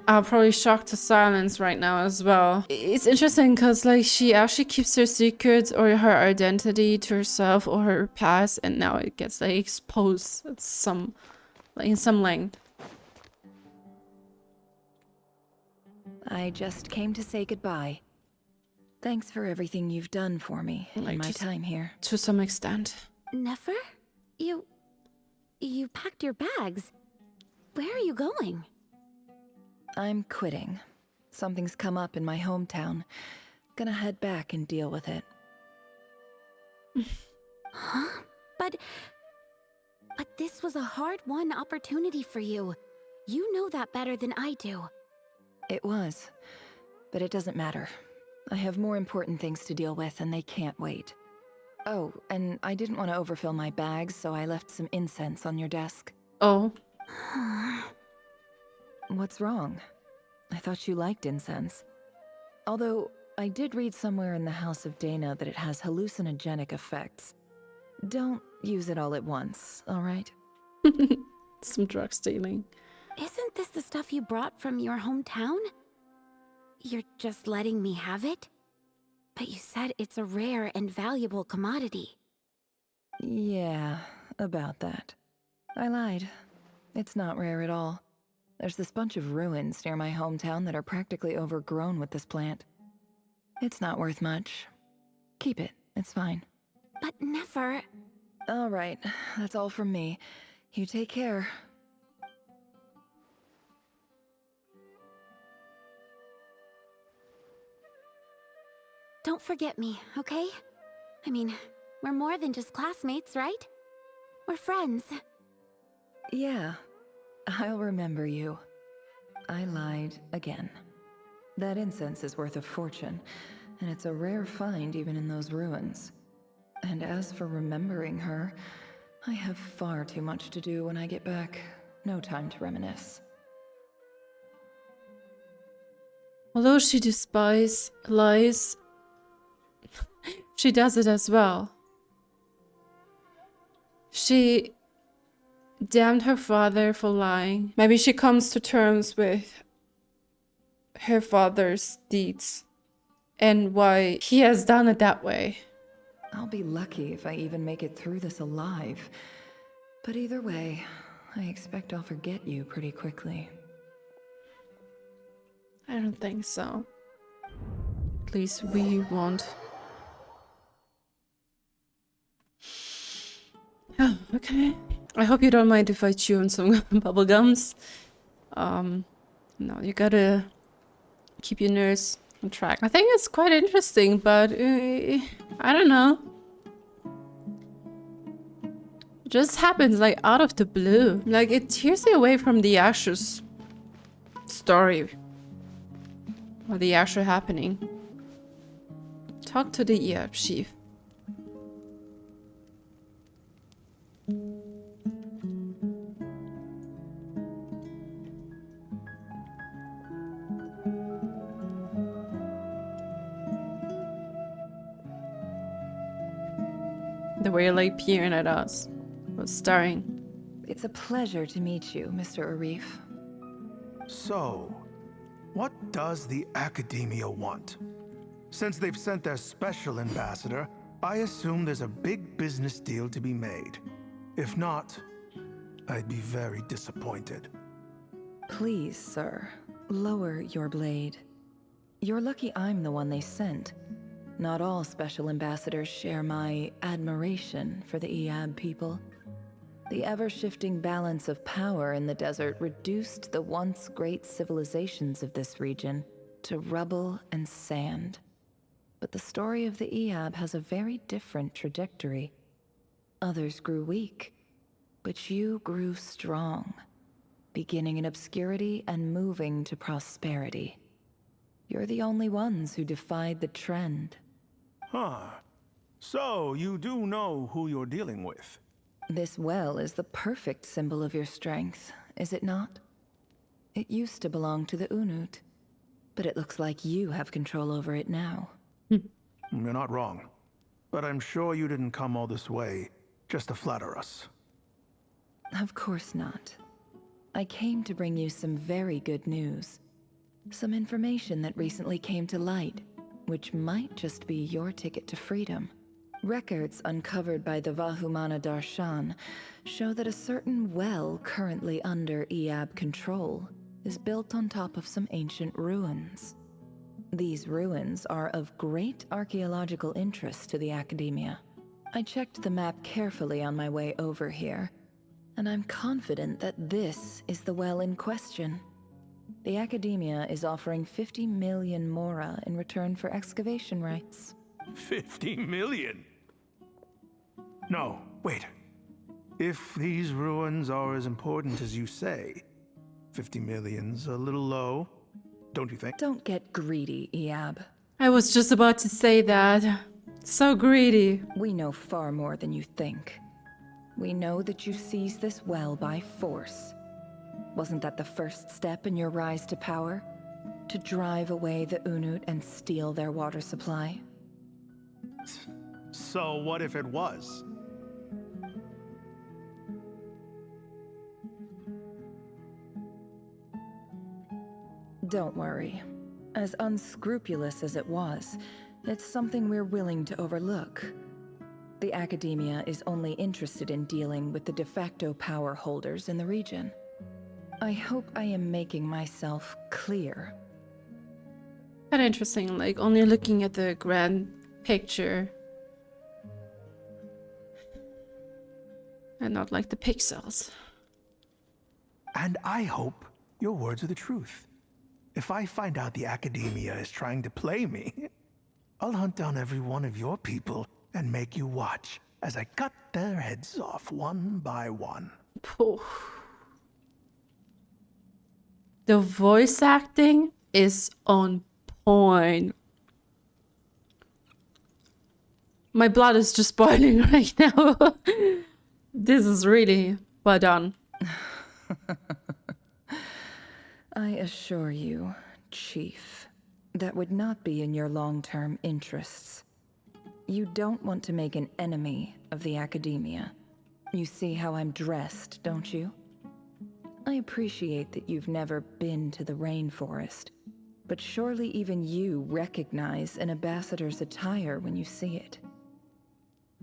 are probably shocked to silence right now as well. It's interesting because she actually keeps her secrets or her identity to herself or her past, and now it gets exposed at in some length. I just came to say goodbye. Thanks for everything you've done for me in my time here. To some extent. Nefer? You packed your bags. Where are you going? I'm quitting. Something's come up in my hometown. Gonna head back and deal with it. Huh? But this was a hard-won opportunity for you. You know that better than I do. It was. But it doesn't matter. I have more important things to deal with, and they can't wait. Oh, and I didn't want to overfill my bags, so I left some incense on your desk. Oh. What's wrong? I thought you liked incense. Although, I did read somewhere in the House of Dana that it has hallucinogenic effects. Don't use it all at once, alright? Some drug stealing. Isn't this the stuff you brought from your hometown? You're just letting me have it? But you said it's a rare and valuable commodity. Yeah, about that. I lied. It's not rare at all. There's this bunch of ruins near my hometown that are practically overgrown with this plant. It's not worth much. Keep it, it's fine. But Nefer... Alright, that's all from me. You take care. Don't forget me, okay? I mean, we're more than just classmates, right? We're friends. Yeah, I'll remember you. I lied again. That incense is worth a fortune, and it's a rare find even in those ruins. And as for remembering her, I have far too much to do when I get back. No time to reminisce. Although she despises lies, she does it as well. She damned her father for lying. Maybe she comes to terms with her father's deeds and why he has done it that way. I'll be lucky if I even make it through this alive. But either way, I expect I'll forget you pretty quickly. I don't think so. At least we won't. Oh, okay. I hope you don't mind if I chew on some bubble gums. No, you gotta keep your nerves on track. I think it's quite interesting, but I don't know. It just happens like out of the blue. Like it tears you away from the actual story. Or the actual happening. Talk to the EAB chief. The way like peering at us was staring. It's a pleasure to meet you, Mr. Arif. So, what does the Academia want? Since they've sent their special ambassador, I assume there's a big business deal to be made. If not, I'd be very disappointed. Please, sir, lower your blade. You're lucky I'm the one they sent. Not all special ambassadors share my admiration for the EAB people. The ever-shifting balance of power in the desert reduced the once great civilizations of this region to rubble and sand. But the story of the EAB has a very different trajectory. Others grew weak, but you grew strong, beginning in obscurity and moving to prosperity. You're the only ones who defied the trend. Huh. So, you do know who you're dealing with? This well is the perfect symbol of your strength, is it not? It used to belong to the Unut, but it looks like you have control over it now. You're not wrong. But I'm sure you didn't come all this way just to flatter us. Of course not. I came to bring you some very good news. Some information that recently came to light, which might just be your ticket to freedom. Records uncovered by the Vahumana Darshan show that a certain well currently under EAB control is built on top of some ancient ruins. These ruins are of great archaeological interest to the Academia. I checked the map carefully on my way over here, and I'm confident that this is the well in question. The Academia is offering 50 million mora in return for excavation rights. 50 million? No, wait. If these ruins are as important as you say, 50 million's a little low, don't you think? Don't get greedy, Iab. I was just about to say that. So greedy. We know far more than you think. We know that you seized this well by force. Wasn't that the first step in your rise to power? To drive away the Unut and steal their water supply? So what if it was? Don't worry. As unscrupulous as it was, it's something we're willing to overlook. The Academia is only interested in dealing with the de facto power holders in the region. I hope I am making myself clear. Kind of interesting, like only looking at the grand picture and not like the pixels. And I hope your words are the truth. If I find out the Academia is trying to play me, I'll hunt down every one of your people and make you watch as I cut their heads off one by one. The voice acting is on point. My blood is just boiling right now. This is really well done. I assure you, Chief, that would not be in your long-term interests. You don't want to make an enemy of the Academia. You see how I'm dressed, don't you? I appreciate that you've never been to the rainforest, but surely even you recognize an ambassador's attire when you see it.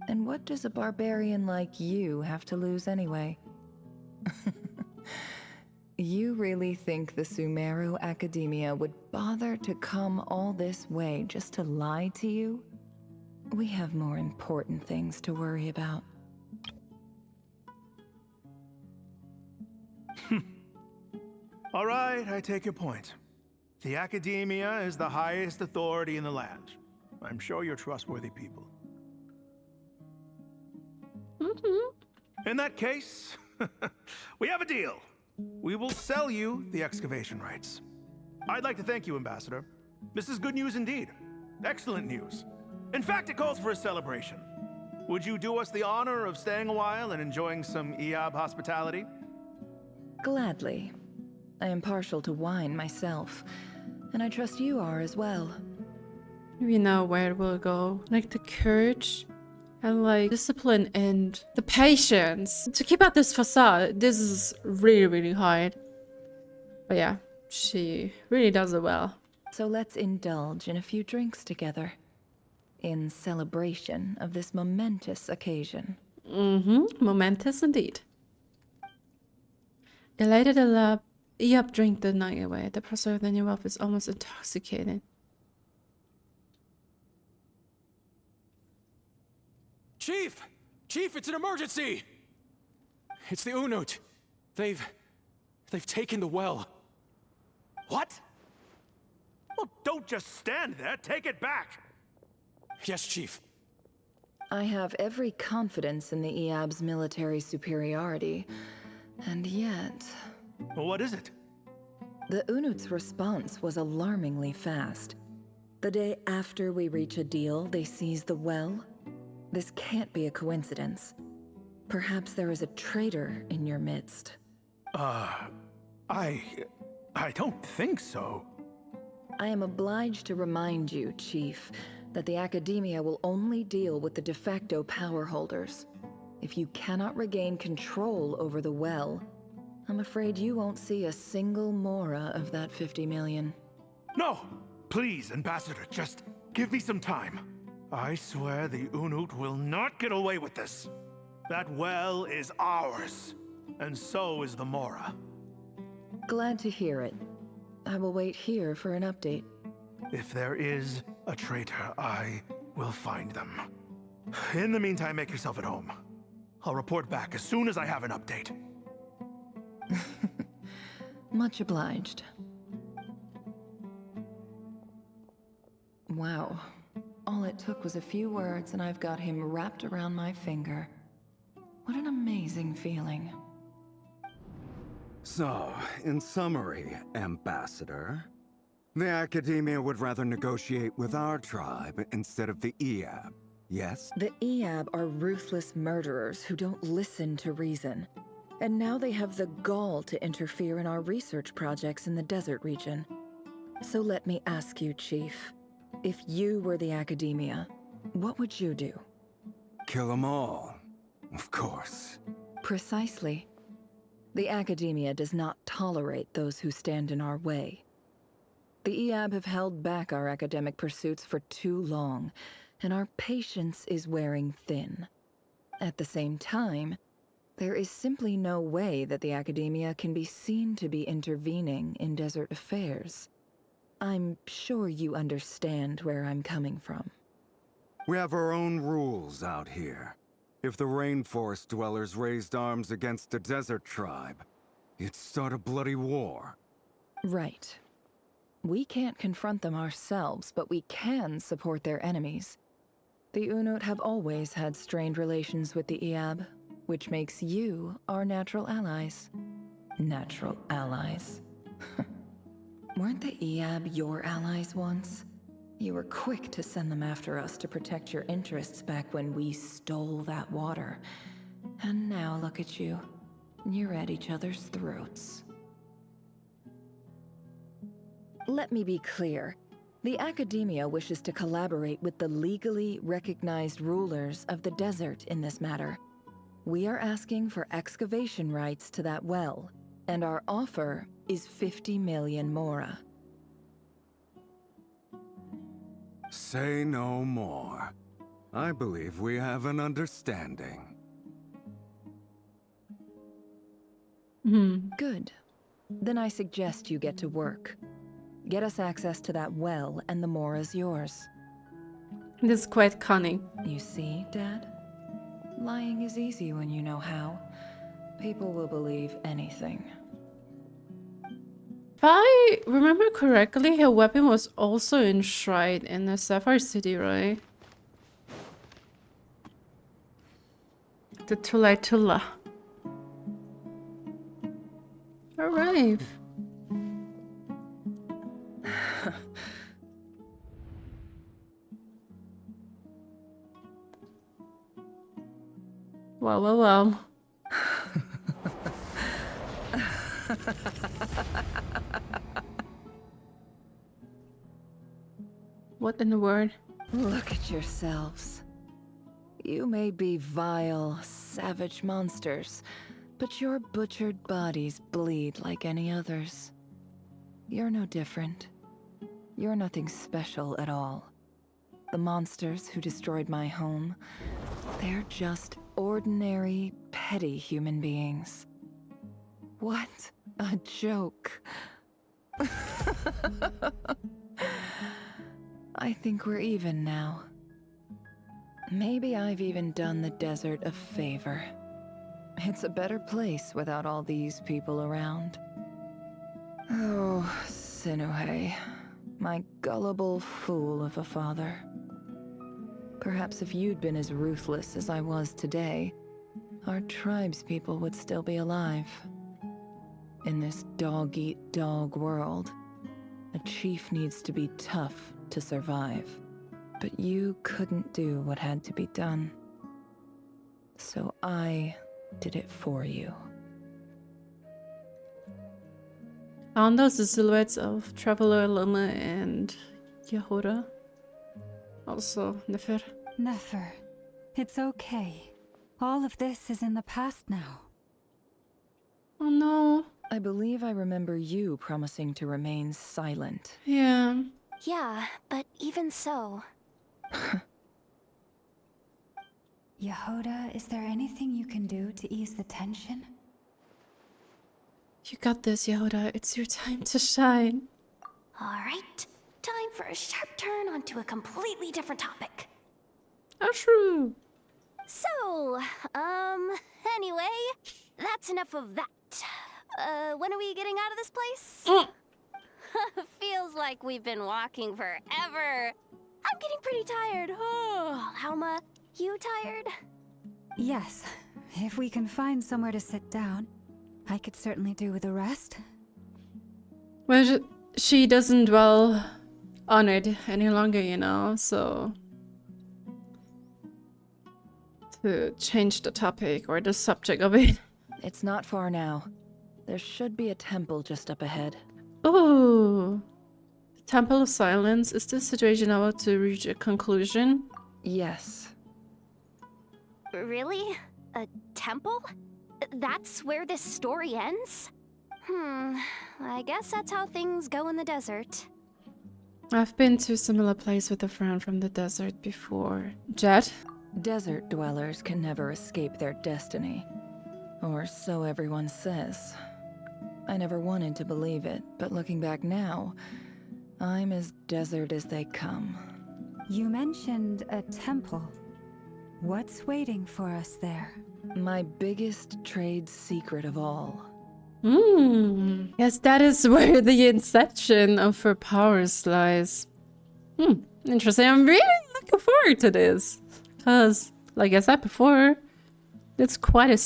And what does a barbarian like you have to lose anyway? You really think the Sumeru Academia would bother to come all this way just to lie to you? We have more important things to worry about. All right, I take your point. The Academia is the highest authority in the land. I'm sure you're trustworthy people. In that case, we have a deal. We will sell you the excavation rights. I'd like to thank you, Ambassador. This is good news indeed. Excellent news. In fact, it calls for a celebration. Would you do us the honor of staying a while and enjoying some Iab hospitality? Gladly. I am partial to wine myself, and I trust you are as well. We know where it will go. Like the courage and like discipline and the patience to keep up this facade. This is really, really hard. But yeah, she really does it well. So let's indulge in a few drinks together. In celebration of this momentous occasion. Momentous indeed. Elated a Iab drink the night away. The process of the new wealth is almost intoxicating. Chief! Chief, it's an emergency! It's the Unut. They've taken the well. What? Well, don't just stand there. Take it back. Yes, Chief. I have every confidence in the Iab's military superiority, and yet... Well, what is it? The Unut's response was alarmingly fast. The day after we reach a deal, they seize the well. This can't be a coincidence. Perhaps there is a traitor in your midst. I don't think so. I am obliged to remind you, Chief, that the Academia will only deal with the de facto power holders. If you cannot regain control over the well, I'm afraid you won't see a single mora of that 50 million. No! Please, Ambassador, just give me some time. I swear the Unut will not get away with this. That well is ours, and so is the mora. Glad to hear it. I will wait here for an update. If there is a traitor, I will find them. In the meantime, make yourself at home. I'll report back as soon as I have an update. Much obliged. Wow. All it took was a few words and I've got him wrapped around my finger. What an amazing feeling. So, in summary, Ambassador, the Academia would rather negotiate with our tribe instead of the Eab, yes? The Eab are ruthless murderers who don't listen to reason. And now they have the gall to interfere in our research projects in the desert region. So let me ask you, Chief, if you were the Academia, what would you do? Kill them all, of course. Precisely. The Academia does not tolerate those who stand in our way. The Eab have held back our academic pursuits for too long, and our patience is wearing thin. At the same time, there is simply no way that the Academia can be seen to be intervening in desert affairs. I'm sure you understand where I'm coming from. We have our own rules out here. If the rainforest dwellers raised arms against a desert tribe, it'd start a bloody war. Right. We can't confront them ourselves, but we can support their enemies. The Unut have always had strained relations with the Eab, which makes you our natural allies. Natural allies. Weren't the Eab your allies once? You were quick to send them after us to protect your interests back when we stole that water. And now look at you. You're at each other's throats. Let me be clear. The Academia wishes to collaborate with the legally recognized rulers of the desert in this matter. We are asking for excavation rights to that well, and our offer is 50 million mora. Say no more. I believe we have an understanding. Good. Then I suggest you get to work. Get us access to that well, and the mora's yours. This is quite cunning. You see, Dad? Lying is easy when you know how. People will believe anything. If I remember correctly, her weapon was also enshrined in the Sapphire City, right? The Tula. Alright. Well. What in the world? Look at yourselves. You may be vile, savage monsters, but your butchered bodies bleed like any others. You're no different. You're nothing special at all. The monsters who destroyed my home, they're just ordinary, petty human beings. What a joke. I think we're even now. Maybe I've even done the desert a favor. It's a better place without all these people around. Oh, Sinuhe, my gullible fool of a father. Perhaps if you'd been as ruthless as I was today, our tribespeople would still be alive. In this dog-eat-dog world, a chief needs to be tough to survive. But you couldn't do what had to be done. So I did it for you. Aren't those the silhouettes of Traveler, Lama, and Yehoda? Also, Nefer. Nefer, it's okay. All of this is in the past now. Oh no. I believe I remember you promising to remain silent. Yeah. Yeah, but even so... Yehoda, is there anything you can do to ease the tension? You got this, Yehoda. It's your time to shine. Alright, time for a sharp turn onto a completely different topic. True. So, anyway, that's enough of that. When are we getting out of this place? Feels like we've been walking forever. I'm getting pretty tired. Oh, Alma, you tired? Yes. If we can find somewhere to sit down, I could certainly do with a rest. Well, she doesn't dwell on it any longer, you know, so... To change the topic or the subject of it. It's not far now. There should be a temple just up ahead. Oh, Temple of Silence. Is this situation about to reach a conclusion? Yes. Really? A temple? That's where this story ends? I guess that's how things go in the desert. I've been to a similar place with a friend from the desert before. Jet? Desert dwellers can never escape their destiny. Or so everyone says. I never wanted to believe it, but looking back now, I'm as desert as they come. You mentioned a temple. What's waiting for us there? My biggest trade secret of all. Yes, that is where the inception of her powers lies. Interesting. I'm really looking forward to this. Because, like I said before, it's quite a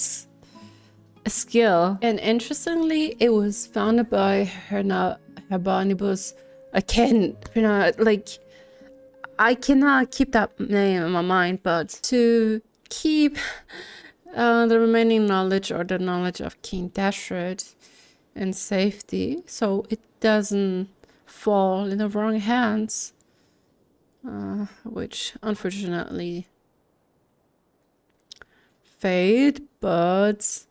skill. And interestingly, it was founded by Herbanibus. I cannot keep that name in my mind, but to keep the remaining knowledge or the knowledge of King Dashred in safety, so it doesn't fall in the wrong hands, which unfortunately fade, but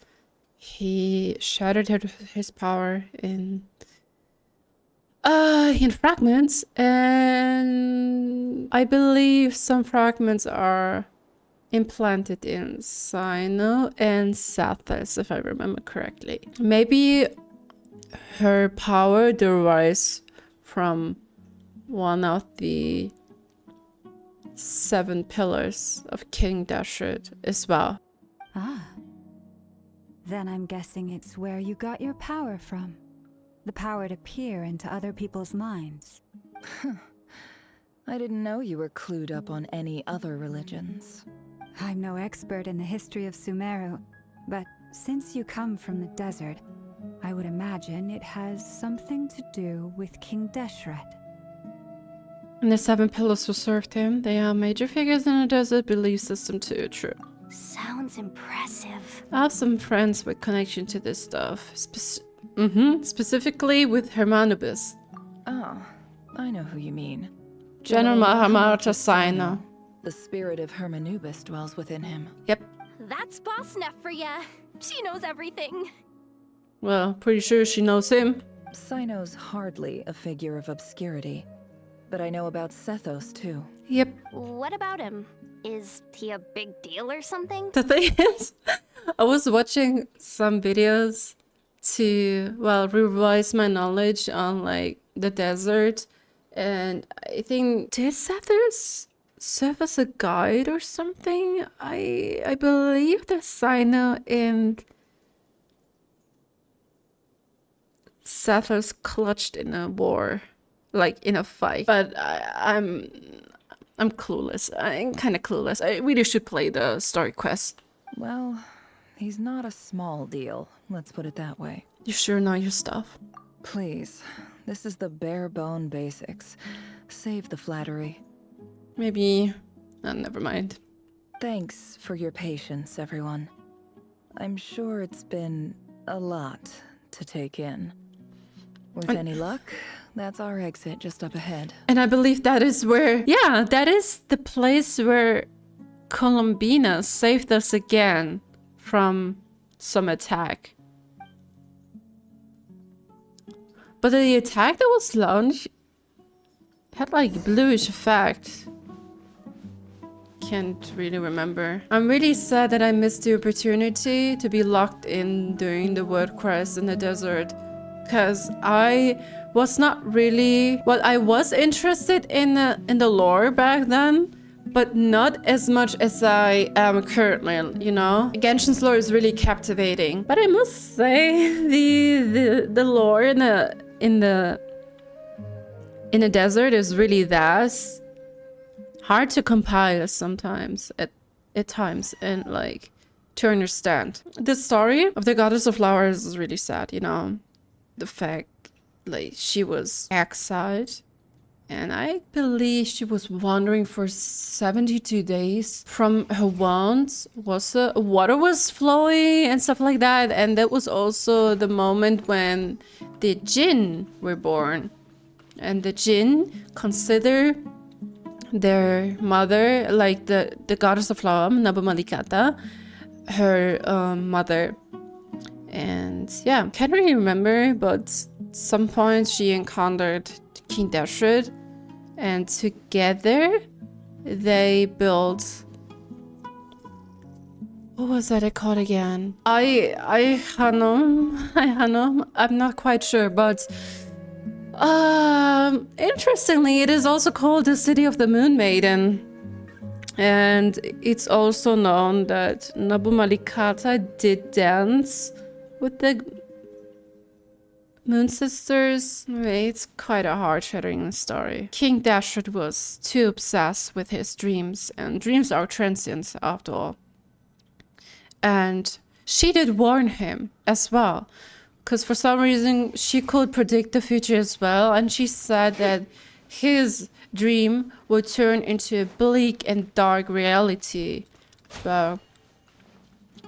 he shattered his power in fragments, and I believe some fragments are implanted in Sino and Sathas, if I remember correctly. Maybe her power derives from one of the 7 pillars of King Dashred as well. Ah. Then I'm guessing it's where you got your power from. The power to peer into other people's minds. I didn't know you were clued up on any other religions. I'm no expert in the history of Sumeru, but since you come from the desert, I would imagine it has something to do with King Dashred. And the 7 pillars who served him, they are major figures in the desert belief system too, true. Sounds impressive. I have some friends with connection to this stuff. Specifically with Hermanubis. Oh, I know who you mean. General Mahamata Sino. The spirit of Hermanubis dwells within him. Yep. That's Boss Neff for ya. She knows everything. Well, pretty sure she knows him. Sino's hardly a figure of obscurity, but I know about Sethos too. Yep. What about him? Is he a big deal or something? The thing is, I was watching some videos to, well, revise my knowledge on, like, the desert. And I think, did Sethos serve as a guide or something? I believe that Sino and Sethos clutched in a war, like in a fight. But I'm clueless. I'm kind of clueless. I really should play the story quest. Well, he's not a small deal, let's put it that way. You sure know your stuff? Please, this is the bare bone basics. Save the flattery. Maybe... never mind. Thanks for your patience, everyone. I'm sure it's been a lot to take in. With any luck, that's our exit just up ahead. And I believe that is where... Yeah, that is the place where Columbina saved us again from some attack. But the attack that was launched had like bluish effect. Can't really remember. I'm really sad that I missed the opportunity to be locked in during the word quest in the desert. Because I was not really... Well, I was interested in the lore back then, but not as much as I am currently, you know? Genshin's lore is really captivating. But I must say, the lore in the desert is really vast. hard to compile sometimes at times and like to understand. The story of the Goddess of Flowers is really sad, you know. The fact like she was exiled, and I believe she was wandering for 72 days. From her wand water was flowing and stuff like that. And that was also the moment when the Jinn were born. And the Jinn consider their mother, like the Goddess of Flower, Nabu Malikata, her mother. And yeah, can't really remember, but some point she encountered King Dashred, and together they built, what was that called again? Hanum, I'm not quite sure, but interestingly, it is also called the City of the Moon Maiden. And it's also known that Nabu Malikata did dance with the Moon Sisters. It's quite a heart-shattering story. King Dashred was too obsessed with his dreams, and dreams are transient after all. And she did warn him as well, because for some reason she could predict the future as well, and she said that his dream would turn into a bleak and dark reality. But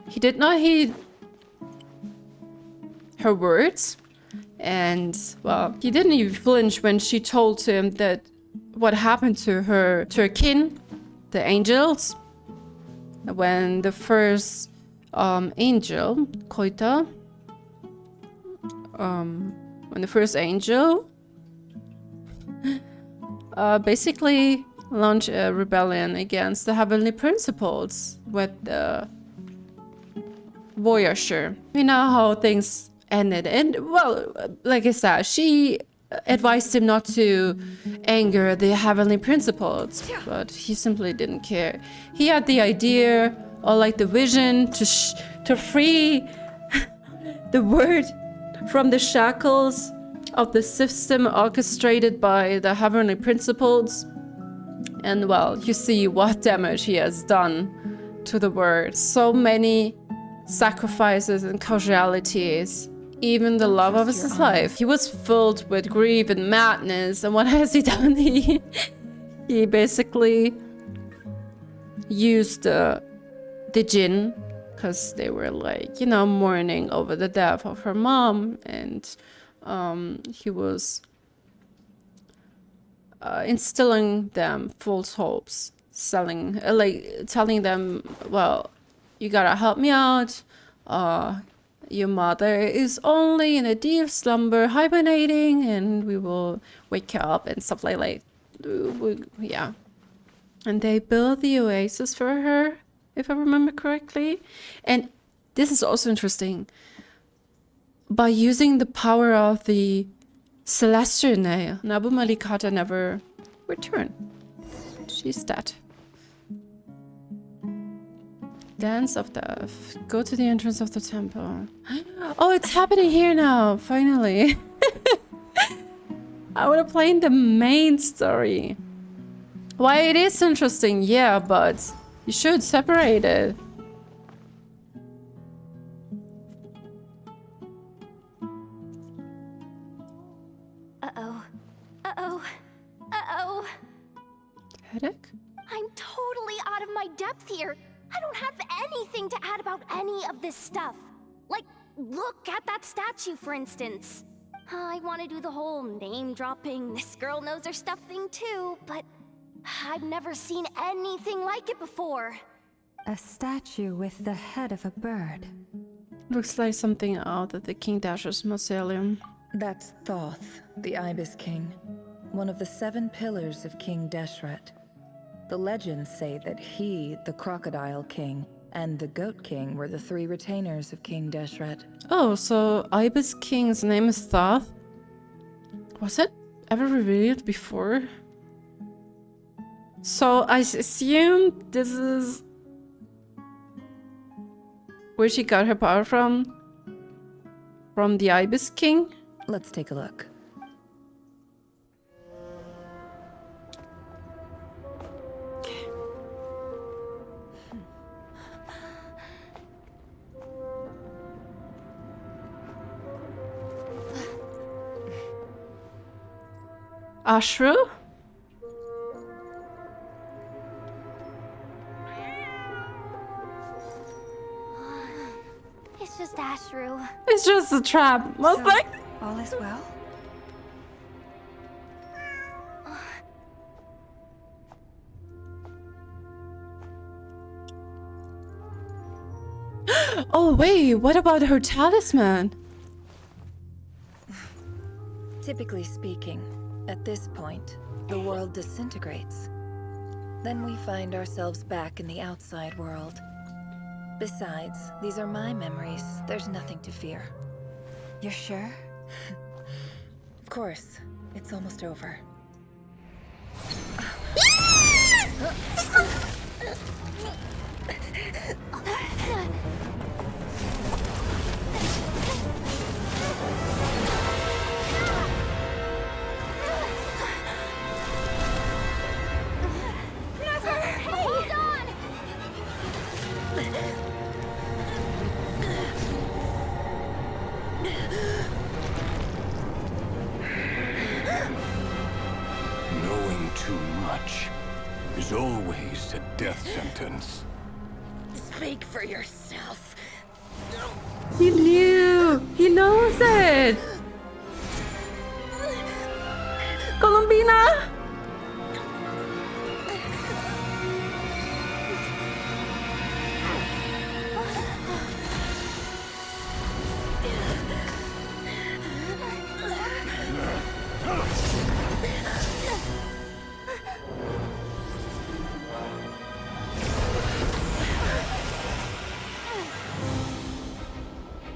he did not heed her words. And, well, he didn't even flinch when she told him that what happened to her kin, the angels, when the first angel, Koita, when the first angel basically launched a rebellion against the heavenly principles with the Voyager. You know how things ended, and well, like I said, she advised him not to anger the heavenly principles, but he simply didn't care. He had the idea, or like the vision, to free the world from the shackles of the system orchestrated by the heavenly principles. And well, you see what damage he has done to the world. So many sacrifices and casualties. Even the love of his life. He was filled with grief and madness. And what has he done? He basically used the Jinn, because they were like, you know, mourning over the death of her mom. And he was instilling them false hopes, telling them, well, you gotta help me out. Your mother is only in a deep slumber, hibernating, and we will wake her up and stuff like that. Yeah. And they built the oasis for her, if I remember correctly. And this is also interesting. By using the power of the Celestial Nail, Nabu Malikata never returned. She's dead. Dance of Death. Go to the entrance of the temple. Oh, it's happening here now, finally. I would have played the main story. Why, it is interesting, yeah, but you should separate it. Uh-oh. Uh-oh. Uh-oh. Headache? I'm totally out of my depth here. I don't have anything to add about any of this stuff. Like, look at that statue, for instance. I want to do the whole name-dropping, this girl knows her stuff thing too, but I've never seen anything like it before. A statue with the head of a bird. Looks like something out of the King Dashred's mausoleum. That's Thoth, the Ibis King, one of the 7 pillars of King Deshret. The legends say that he, the Crocodile King, and the Goat King were the 3 retainers of King Deshret. Oh, so Ibis King's name is Thoth? Was it ever revealed before? So I assume this is where she got her power from? From the Ibis King? Let's take a look. Ashru? It's just Ashru. It's just a trap. Most like all is well? Oh wait, what about her talisman? Typically speaking, at this point, the world disintegrates. Then we find ourselves back in the outside world. Besides, these are my memories. There's nothing to fear. You're sure? Of course. It's almost over. Hold on! Knowing too much is always a death sentence. Speak for yourself. He knew! He knows it! Columbina!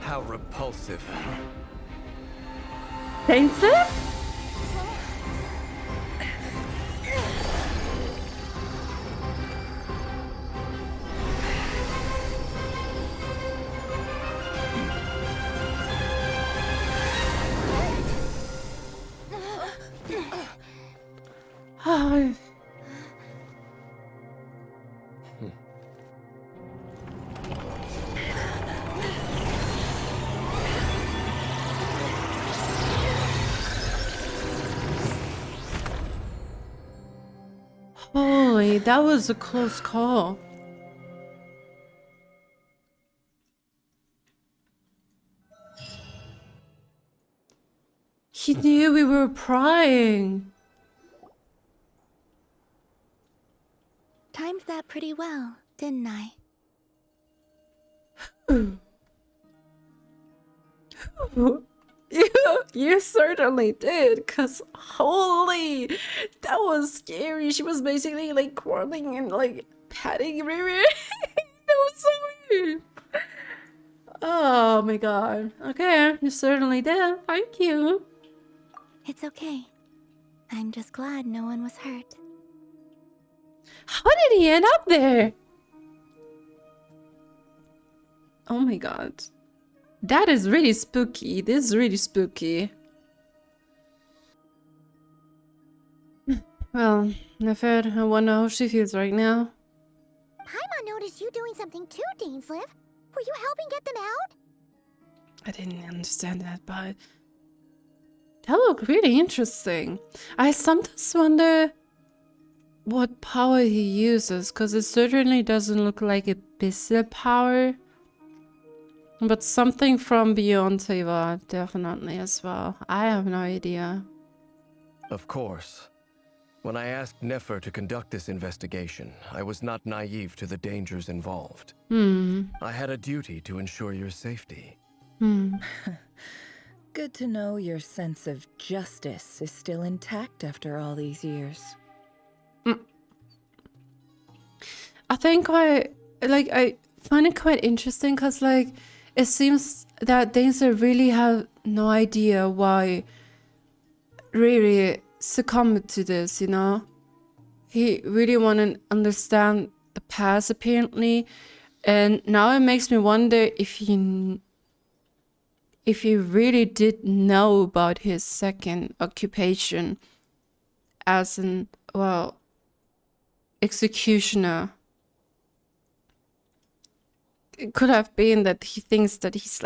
How repulsive. Dainsleif? Oh. Holy, that was a close call. He knew we were prying. Timed that pretty well, didn't I? You certainly did, cause holy, that was scary. She was basically like crawling and like patting Rerir. That was so weird. Oh my god. Okay, you certainly did. Thank you. It's okay. I'm just glad no one was hurt. How did he end up there? Oh my god. That is really spooky. This is really spooky. Well, Nefer, I wonder how she feels right now. Paimon noticed you doing something too, Dainsleif. Were you helping get them out? I didn't understand that, but that looked really interesting. I sometimes wonder what power he uses, because it certainly doesn't look like abyssal power. But something from beyond Teva, definitely as well. I have no idea. Of course. When I asked Nefer to conduct this investigation, I was not naive to the dangers involved. I had a duty to ensure your safety. Good to know your sense of justice is still intact after all these years. I think I find it quite interesting because it seems that Dainsleif really have no idea why Rerir succumbed to this, you know? He really want to understand the past, apparently. And now it makes me wonder if he really did know about his second occupation as an, well, executioner. It could have been that he thinks that he's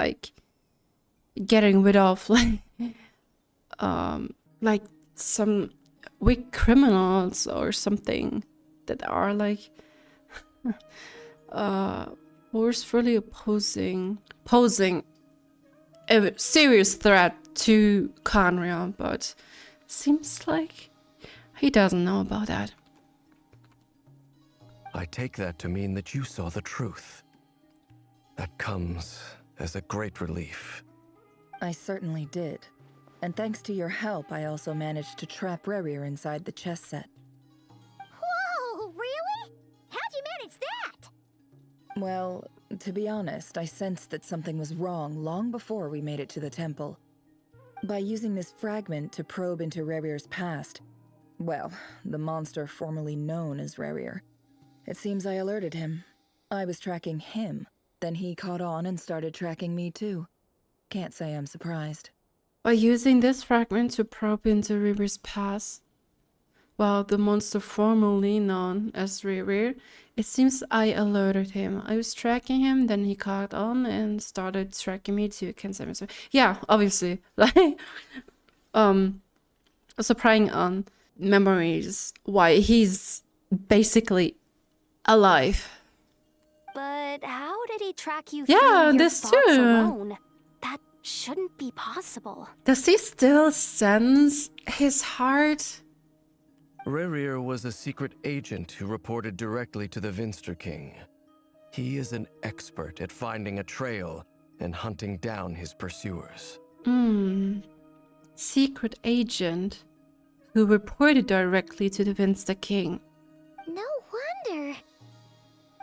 getting rid of like some weak criminals or something that are like forcefully posing a serious threat to Conrail, but seems like he doesn't know about that. I take that to mean that you saw the truth. That comes as a great relief. I certainly did. And thanks to your help, I also managed to trap Rerir inside the chess set. Whoa, really? How'd you manage that? Well, to be honest, I sensed that something was wrong long before we made it to the temple. By using this fragment to probe into Rerir's past, well, the monster formerly known as Rerir, it seems I alerted him. I was tracking him, then he caught on and started tracking me too. Can't say I'm surprised. By using this fragment to probe into Rerir's past, well, the monster formerly known as Rerir, it seems I alerted him. I was tracking him, then he caught on and started tracking me too. Can't say myself. Yeah, obviously. Like, also prying on memories why he's basically alive. But how did he track you Yeah, through your this thoughts too. alone? That shouldn't be possible. Does he still sense his heart? Rerir was a secret agent who reported directly to the Vinster King. He is an expert at finding a trail and hunting down his pursuers. Secret agent who reported directly to the Vinster King. No wonder.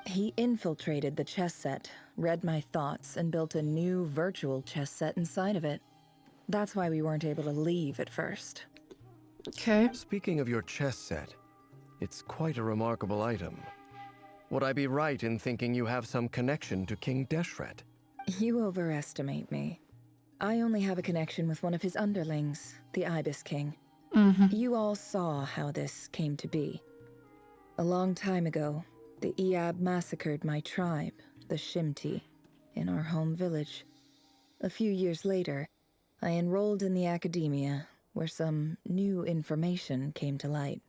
He infiltrated the chess set, read my thoughts, and built a new virtual chess set inside of it. That's why we weren't able to leave at first. Okay. Speaking of your chess set, it's quite a remarkable item. Would I be right in thinking you have some connection to King Deshret? You overestimate me. I only have a connection with one of his underlings, the Ibis King. You all saw how this came to be. A long time ago, the Eab massacred my tribe, the Shimti, in our home village. A few years later, I enrolled in the academia, where some new information came to light.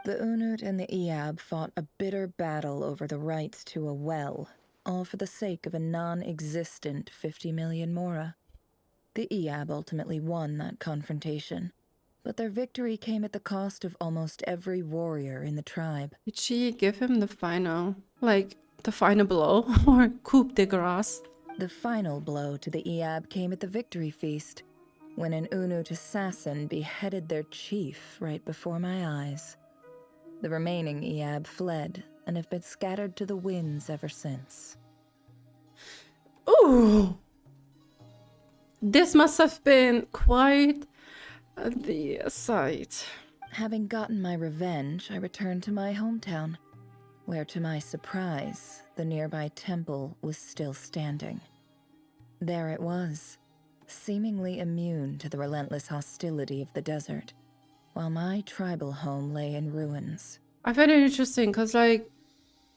The Unut and the Eab fought a bitter battle over the rights to a well, all for the sake of a non-existent 50 million mora. The Eab ultimately won that confrontation, but their victory came at the cost of almost every warrior in the tribe. Did she give him the final blow or coup de grace? The final blow to the Eab came at the victory feast, when an Unut assassin beheaded their chief right before my eyes. The remaining Eab fled and have been scattered to the winds ever since. Ooh! This must have been quite the sight. Having gotten my revenge, I returned to my hometown, where to my surprise, the nearby temple was still standing. There it was, seemingly immune to the relentless hostility of the desert, while my tribal home lay in ruins. I find it interesting because, like,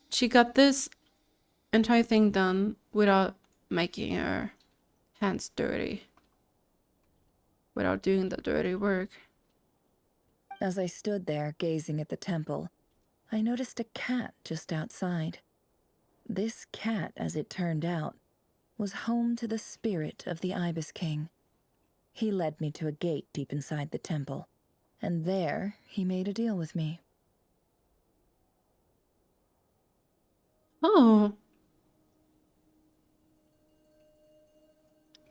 she got this entire thing done without making her hands dirty, without doing the dirty work. As I stood there gazing at the temple, I noticed a cat just outside. This cat, as it turned out, was home to the spirit of the Ibis King. He led me to a gate deep inside the temple, and there he made a deal with me. Oh.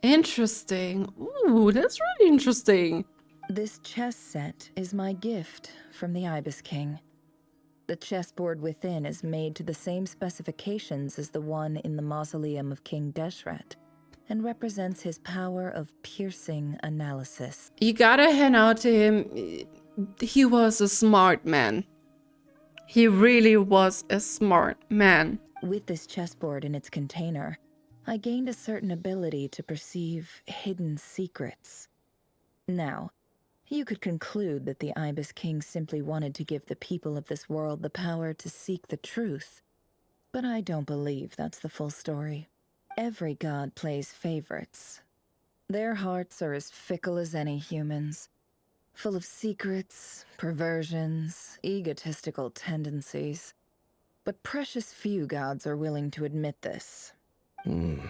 Interesting. Ooh, that's really interesting. This chess set is my gift from the Ibis King. The chessboard within is made to the same specifications as the one in the mausoleum of King Deshret, and represents his power of piercing analysis. You gotta hand out to him. He was a smart man. He really was a smart man. With this chessboard in its container, I gained a certain ability to perceive hidden secrets. Now, you could conclude that the Ibis King simply wanted to give the people of this world the power to seek the truth. But I don't believe that's the full story. Every god plays favorites. Their hearts are as fickle as any humans. full of secrets, perversions, egotistical tendencies. But precious few gods are willing to admit this. It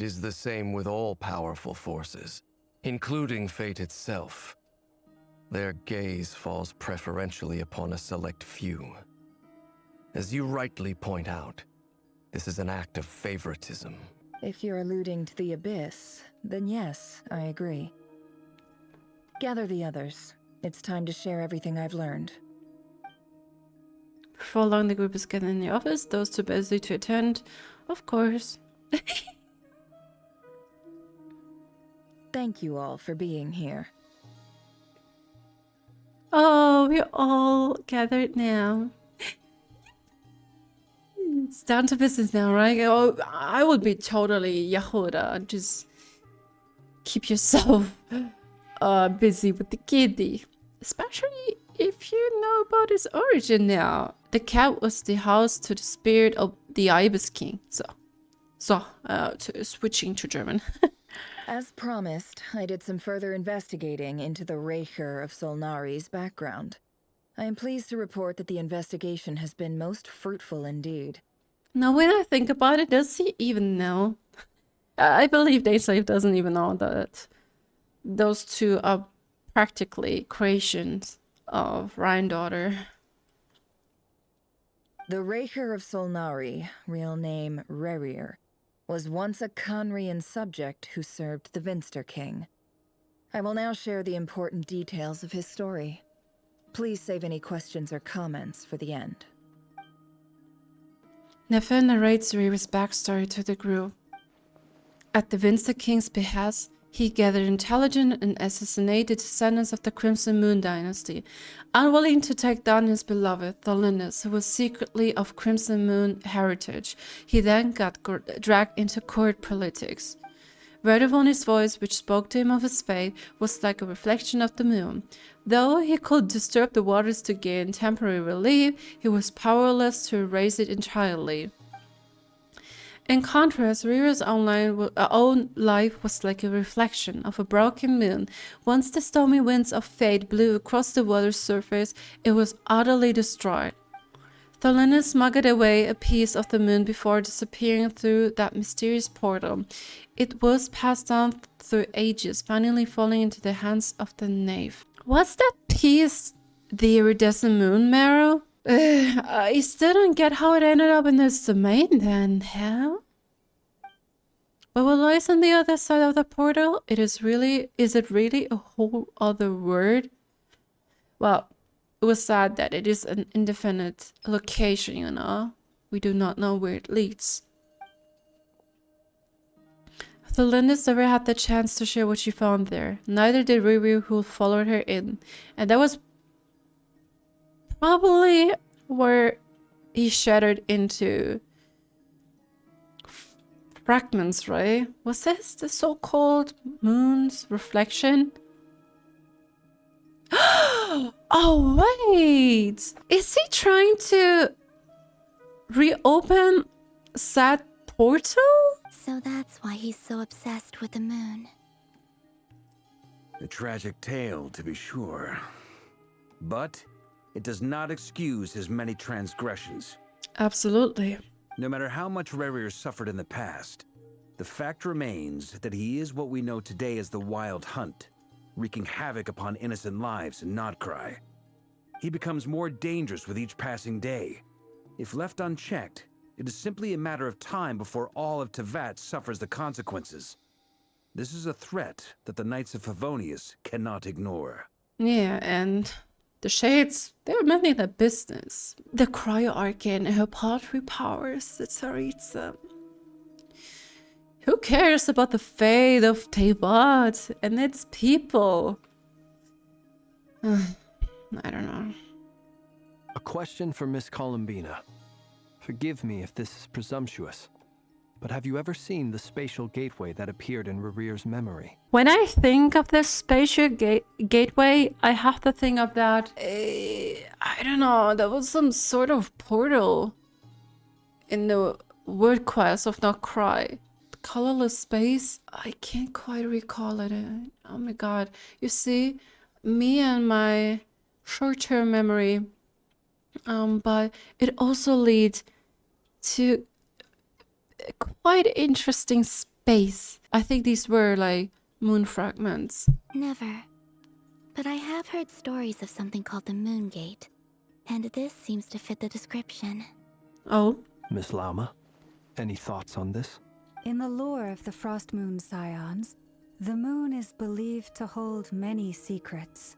is the same with all powerful forces, including fate itself. Their gaze falls preferentially upon a select few. As you rightly point out, this is an act of favoritism. If you're alluding to the Abyss, then yes, I agree. Gather the others. It's time to share everything I've learned. Before long, the group is gathered in the office. Those too busy to attend, of course. Thank you all for being here. Oh, we're all gathered now. It's down to business now, right? Oh, I would be totally Yehuda. Just keep yourself busy with the kiddie. Especially if you know about his origin now. The cat was the house to the spirit of the Ibis King. Switching to German. As promised, I did some further investigating into the Rerir of Solnari's background. I am pleased to report that the investigation has been most fruitful indeed. Now, when I think about it, does he even know? I believe Dainsleif doesn't even know that those two are practically creations of Rhine-daughter. The Rerir of Solnari, real name Rerir, was once a Khanrian subject who served the Vinster King. I will now share the important details of his story. Please save any questions or comments for the end. Nefer narrates Rerir's backstory to the group. At the Vinster King's behest, he gathered intelligence and assassinated descendants of the Crimson Moon Dynasty, unwilling to take down his beloved Tholindis, who was secretly of Crimson Moon heritage. He then got dragged into court politics. Vedrfolnir's voice, which spoke to him of his fate, was like a reflection of the moon. Though he could disturb the waters to gain temporary relief, he was powerless to erase it entirely. In contrast, Rerir's own life was like a reflection of a broken moon. Once the stormy winds of fate blew across the water's surface, it was utterly destroyed. Tholindis smuggled away a piece of the moon before disappearing through that mysterious portal. It was passed down through ages, finally falling into the hands of the knave. Was that piece the iridescent moon marrow? I still don't get how it ended up in this domain then, huh? But what lies on the other side of the portal? Is it really a whole other world? Well, it was sad that it is an indefinite location, you know? We do not know where it leads. Tholindis never had the chance to share what she found there. Neither did Rerir, who followed her in. And that was probably where he shattered into fragments, right? Was this the so-called moon's reflection? Oh, wait! Is he trying to reopen that portal? So that's why he's so obsessed with the moon. A tragic tale, to be sure. But it does not excuse his many transgressions. Absolutely. No matter how much Rerir suffered in the past, the fact remains that he is what we know today as the Wild Hunt, wreaking havoc upon innocent lives in Krai. He becomes more dangerous with each passing day. If left unchecked, it is simply a matter of time before all of Teyvat suffers the consequences. This is a threat that the Knights of Favonius cannot ignore. Yeah, and the Shades, they're minding their business. The Krai Archon and her paltry powers, the Tsaritsa. Who cares about the fate of Teyvat and its people? I don't know. A question for Miss Columbina. Forgive me if this is presumptuous, but have you ever seen the spatial gateway that appeared in Rerir's memory? When I think of the spatial gateway, I have to think of that. I don't know. There was some sort of portal in the word quest of Krai. colorless space. I can't quite recall it. Oh my god. You see, me and my short-term memory. But it also leads to a quite interesting space. I think these were like moon fragments. Never. But I have heard stories of something called the Moon Gate, and this seems to fit the description. Oh? Miss Lauma, any thoughts on this? In the lore of the Frost Moon Scions, the moon is believed to hold many secrets.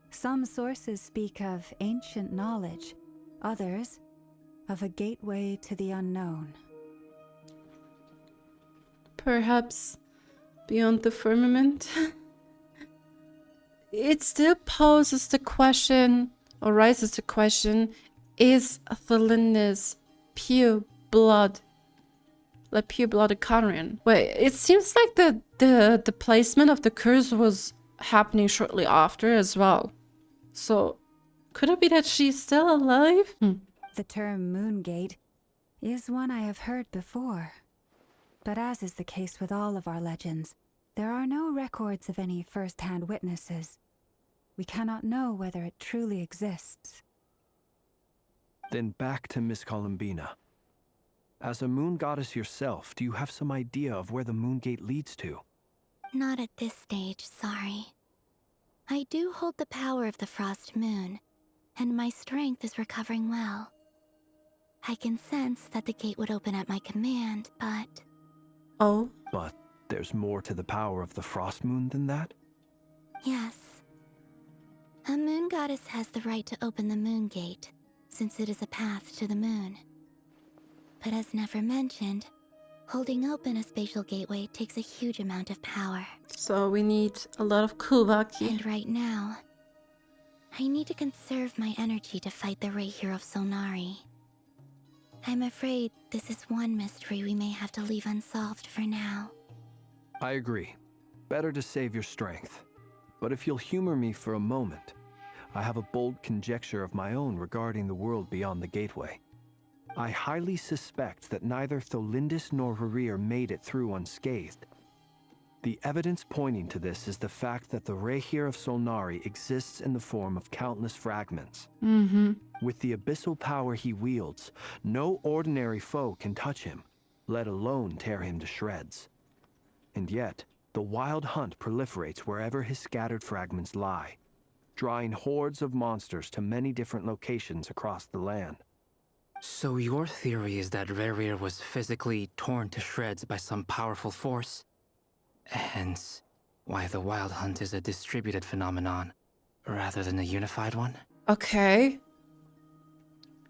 Some sources speak of ancient knowledge, others of a gateway to the unknown. Perhaps beyond the firmament? It still poses the question, or raises the question, is Tholindis pure blood? Like pure-blooded Conrian? Wait, it seems like the placement of the curse was happening shortly after as well. So, could it be that she's still alive? The term Moongate is one I have heard before. But as is the case with all of our legends, there are no records of any first-hand witnesses. We cannot know whether it truly exists. Then back to Miss Columbina. As a moon goddess yourself, do you have some idea of where the Moongate leads to? Not at this stage, sorry. I do hold the power of the Frost Moon, and my strength is recovering well. I can sense that the gate would open at my command, but... Oh? But there's more to the power of the Frost Moon than that? Yes. A moon goddess has the right to open the Moon Gate, since it is a path to the moon. But as Nefer mentioned, holding open a spatial gateway takes a huge amount of power. So we need a lot of Kuvaki. And right now, I need to conserve my energy to fight the Rerir of Solnari. I'm afraid this is one mystery we may have to leave unsolved for now. I agree. Better to save your strength. But if you'll humor me for a moment, I have a bold conjecture of my own regarding the world beyond the gateway. I highly suspect that neither Tholindis nor Rerir made it through unscathed. The evidence pointing to this is the fact that the Rerir of Solnari exists in the form of countless fragments. With the abyssal power he wields, no ordinary foe can touch him, let alone tear him to shreds. And yet, the wild hunt proliferates wherever his scattered fragments lie, drawing hordes of monsters to many different locations across the land. So your theory is that Rerir was physically torn to shreds by some powerful force? Hence, why the wild hunt is a distributed phenomenon, rather than a unified one? Okay.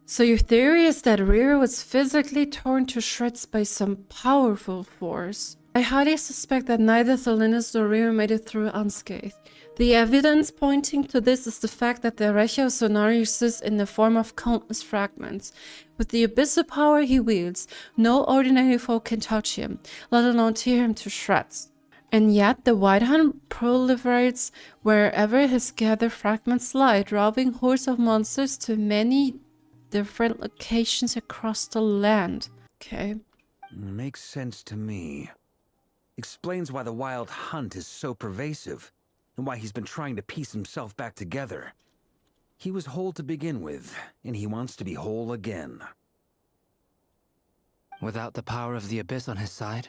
So your theory is that Rerir was physically torn to shreds by some powerful force. I highly suspect that neither Tholindis nor Rerir made it through unscathed. The evidence pointing to this is the fact that the Rerir of Solnari exists in the form of countless fragments. With the abyssal power he wields, no ordinary foe can touch him, let alone tear him to shreds. And yet the White Hunt proliferates wherever his gathered fragments lie, driving hordes of monsters to many different locations across the land. Okay. Makes sense to me. Explains why the wild hunt is so pervasive, and why he's been trying to piece himself back together. He was whole to begin with, and he wants to be whole again. Without the power of the Abyss on his side,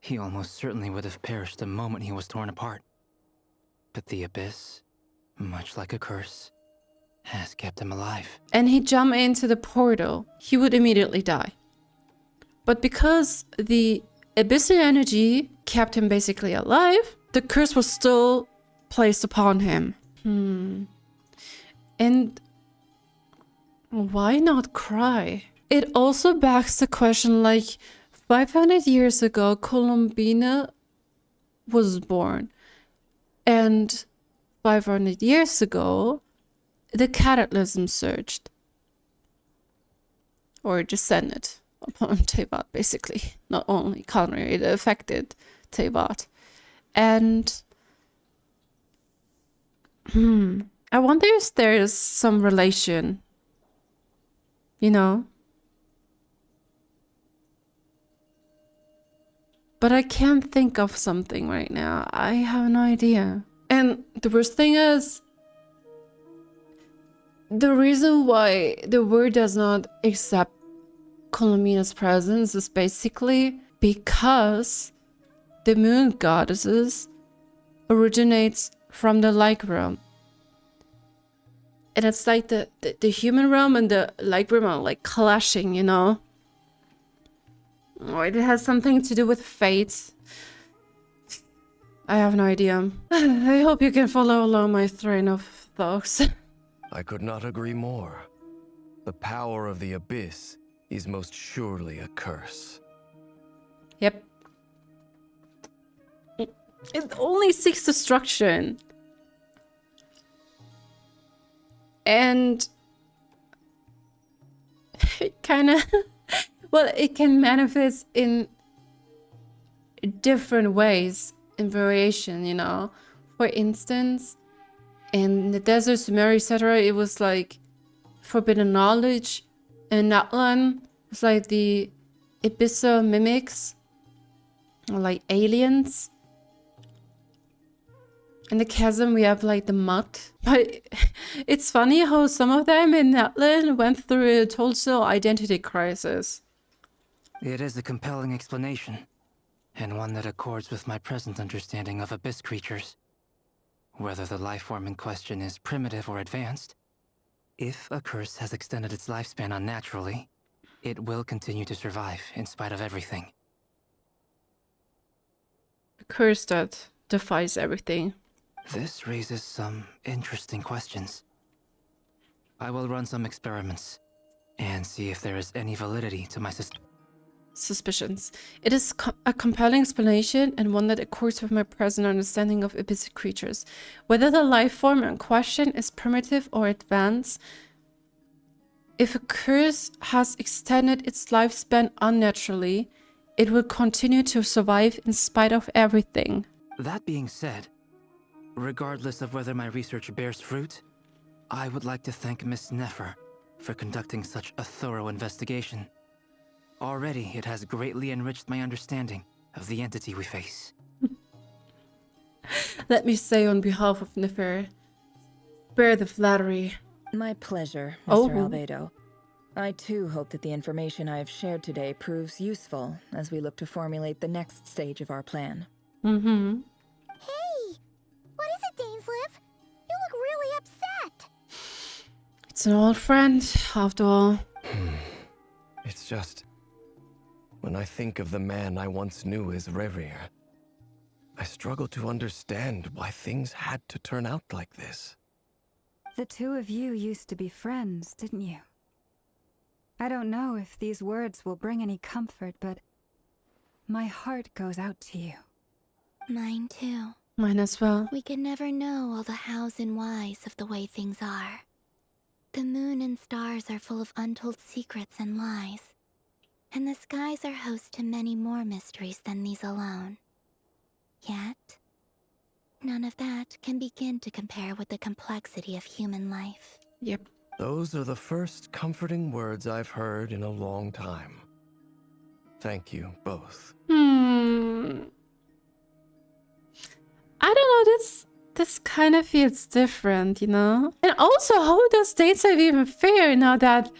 he almost certainly would have perished the moment he was torn apart. But the Abyss, much like a curse, has kept him alive. And he jumped into the portal, he would immediately die. But because the abyssal energy kept him basically alive, the curse was still placed upon him. And why not Krai? It also begs the question, like, 500 years ago, Columbina was born. And 500 years ago, the cataclysm surged. Or descended upon Teyvat, basically. Not only Conrian, it affected Teyvat. And I wonder if there is some relation, you know? But I can't think of something right now. I have no idea. And the worst thing is, the reason why the world does not accept Columbina's presence is basically because the moon goddesses originates from the light realm. And it's like the human realm and the light realm are like clashing, you know? Or it has something to do with fate. I have no idea. I hope you can follow along my train of thoughts. I could not agree more. The power of the abyss is most surely a curse. Yep. It only seeks destruction. And it kind of, well, it can manifest in different ways, in variation, you know. For instance, in the Desert, Sumeria, etc., it was like forbidden knowledge. In Natlan, it's like the abyssal mimics, or like aliens. In the chasm, we have like the mud. But it's funny how some of them in Natlan went through a total identity crisis. It is a compelling explanation, and one that accords with my present understanding of abyss creatures. Whether the life form in question is primitive or advanced, if a curse has extended its lifespan unnaturally, it will continue to survive in spite of everything. A curse that defies everything. This raises some interesting questions. I will run some experiments and see if there is any validity to my suspicions. It is a compelling explanation and one that accords with my present understanding of abyssal creatures. Whether the life form in question is primitive or advanced, if a curse has extended its lifespan unnaturally, it will continue to survive in spite of everything. That being said, regardless of whether my research bears fruit, I would like to thank Miss Nefer for conducting such a thorough investigation. Already, it has greatly enriched my understanding of the entity we face. Let me say on behalf of Nefer, spare the flattery. My pleasure, Mr. Albedo. I too hope that the information I have shared today proves useful as we look to formulate the next stage of our plan. Mm-hmm. Hey! What is it, Dainsleif? You look really upset! It's an old friend, after all. It's just... when I think of the man I once knew as Rerir, I struggle to understand why things had to turn out like this. The two of you used to be friends, didn't you? I don't know if these words will bring any comfort, but my heart goes out to you. Mine too. Mine as well. We can never know all the hows and whys of the way things are. The moon and stars are full of untold secrets and lies. And the skies are host to many more mysteries than these alone. Yet, none of that can begin to compare with the complexity of human life. Yep. Those are the first comforting words I've heard in a long time. Thank you, both. I don't know, this kind of feels different, you know? And also, how does Dainsleif even fare now that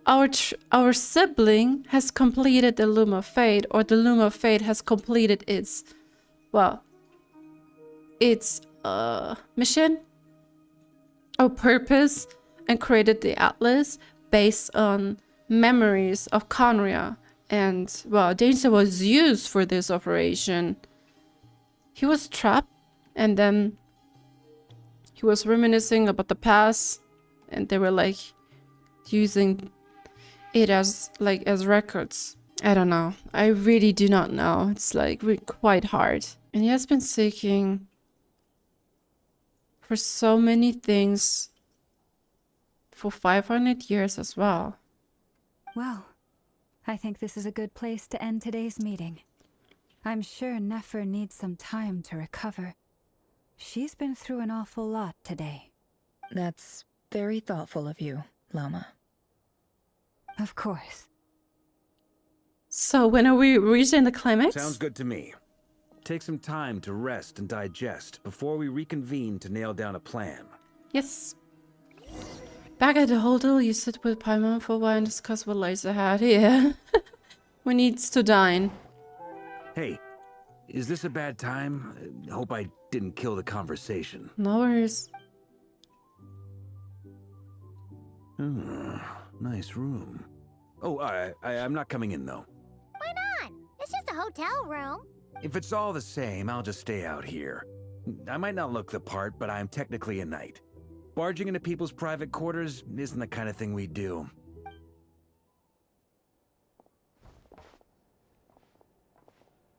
our sibling has completed the Loom of Fate, or the Loom of Fate has completed its, well, its mission or purpose, and created the Atlas based on memories of Conria. And, well, Dainsleif was used for this operation. He was trapped, and then he was reminiscing about the past, and they were like using it as records. I don't know. I really do not know. It's like quite hard. And he has been seeking for so many things for 500 years as well. Well, I think this is a good place to end today's meeting. I'm sure Nefer needs some time to recover. She's been through an awful lot today. That's very thoughtful of you, Llama. Of course. So when are we reaching the climax? Sounds good to me. Take some time to rest and digest before we reconvene to nail down a plan. Yes. Back at the hotel, you sit with Paimon for a while and discuss what lies ahead. Yeah. We needs to dine. Hey, is this a bad time? Hope I didn't kill the conversation. No worries. Nice room. Oh, I'm not coming in though. Why not? It's just a hotel room. If it's all the same, I'll just stay out here. I might not look the part, but I'm technically a knight. Barging into people's private quarters isn't the kind of thing we do.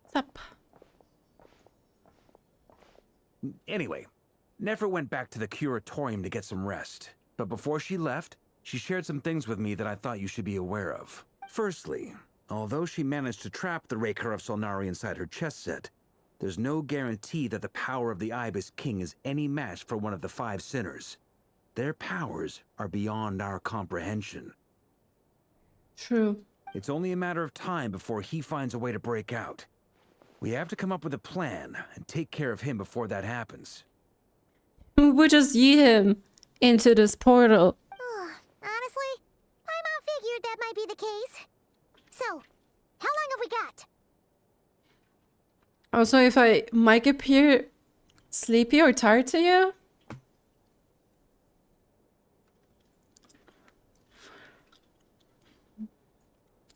What's up? Anyway, Nefer went back to the curatorium to get some rest. But before she left, she shared some things with me that I thought you should be aware of. Firstly, although she managed to trap the Raker of Solnari inside her chest set, there's no guarantee that the power of the Ibis King is any match for one of the 5 sinners. Their powers are beyond our comprehension. True. It's only a matter of time before he finds a way to break out. We have to come up with a plan and take care of him before that happens. We just yeet him into this portal. Honestly, Paimon figured that might be the case. So, how long have we got? Also, if I might appear sleepy or tired to you.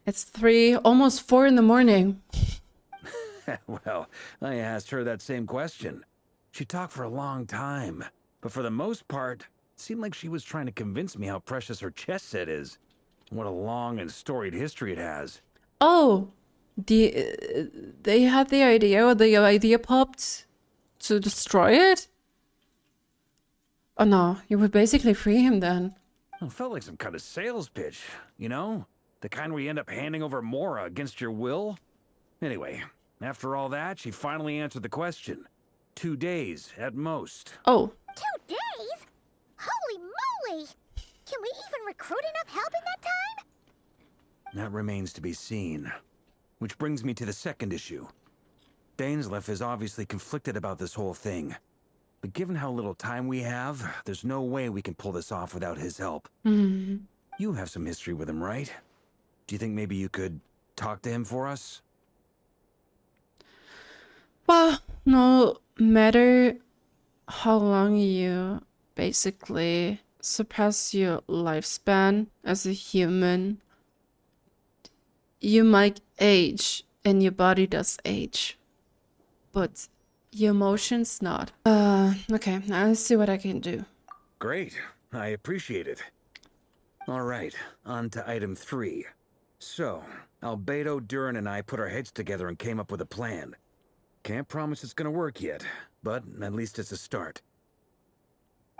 It's 3, almost 4 in the morning. Well, I asked her that same question. She talked for a long time, but for the most part, it seemed like she was trying to convince me how precious her chess set is. What a long and storied history it has. Oh, they had the idea, or the idea popped to destroy it? Oh no, you would basically free him then. It felt like some kind of sales pitch, you know? The kind where you end up handing over Mora against your will. Anyway, after all that, she finally answered the question. 2 days, at most. Oh. 2 days? Holy moly! Can we even recruit enough help in that time? That remains to be seen. Which brings me to the second issue. Dainsleif is obviously conflicted about this whole thing. But given how little time we have, there's no way we can pull this off without his help. You have some history with him, right? Do you think maybe you could talk to him for us? Well, no matter how long you basically suppress your lifespan as a human, you might age and your body does age, but your emotions not. Okay, now let's see what I can do. Great, I appreciate it. All right, on to item 3. So, Albedo, Durin, and I put our heads together and came up with a plan. Can't promise it's gonna work yet, but at least it's a start.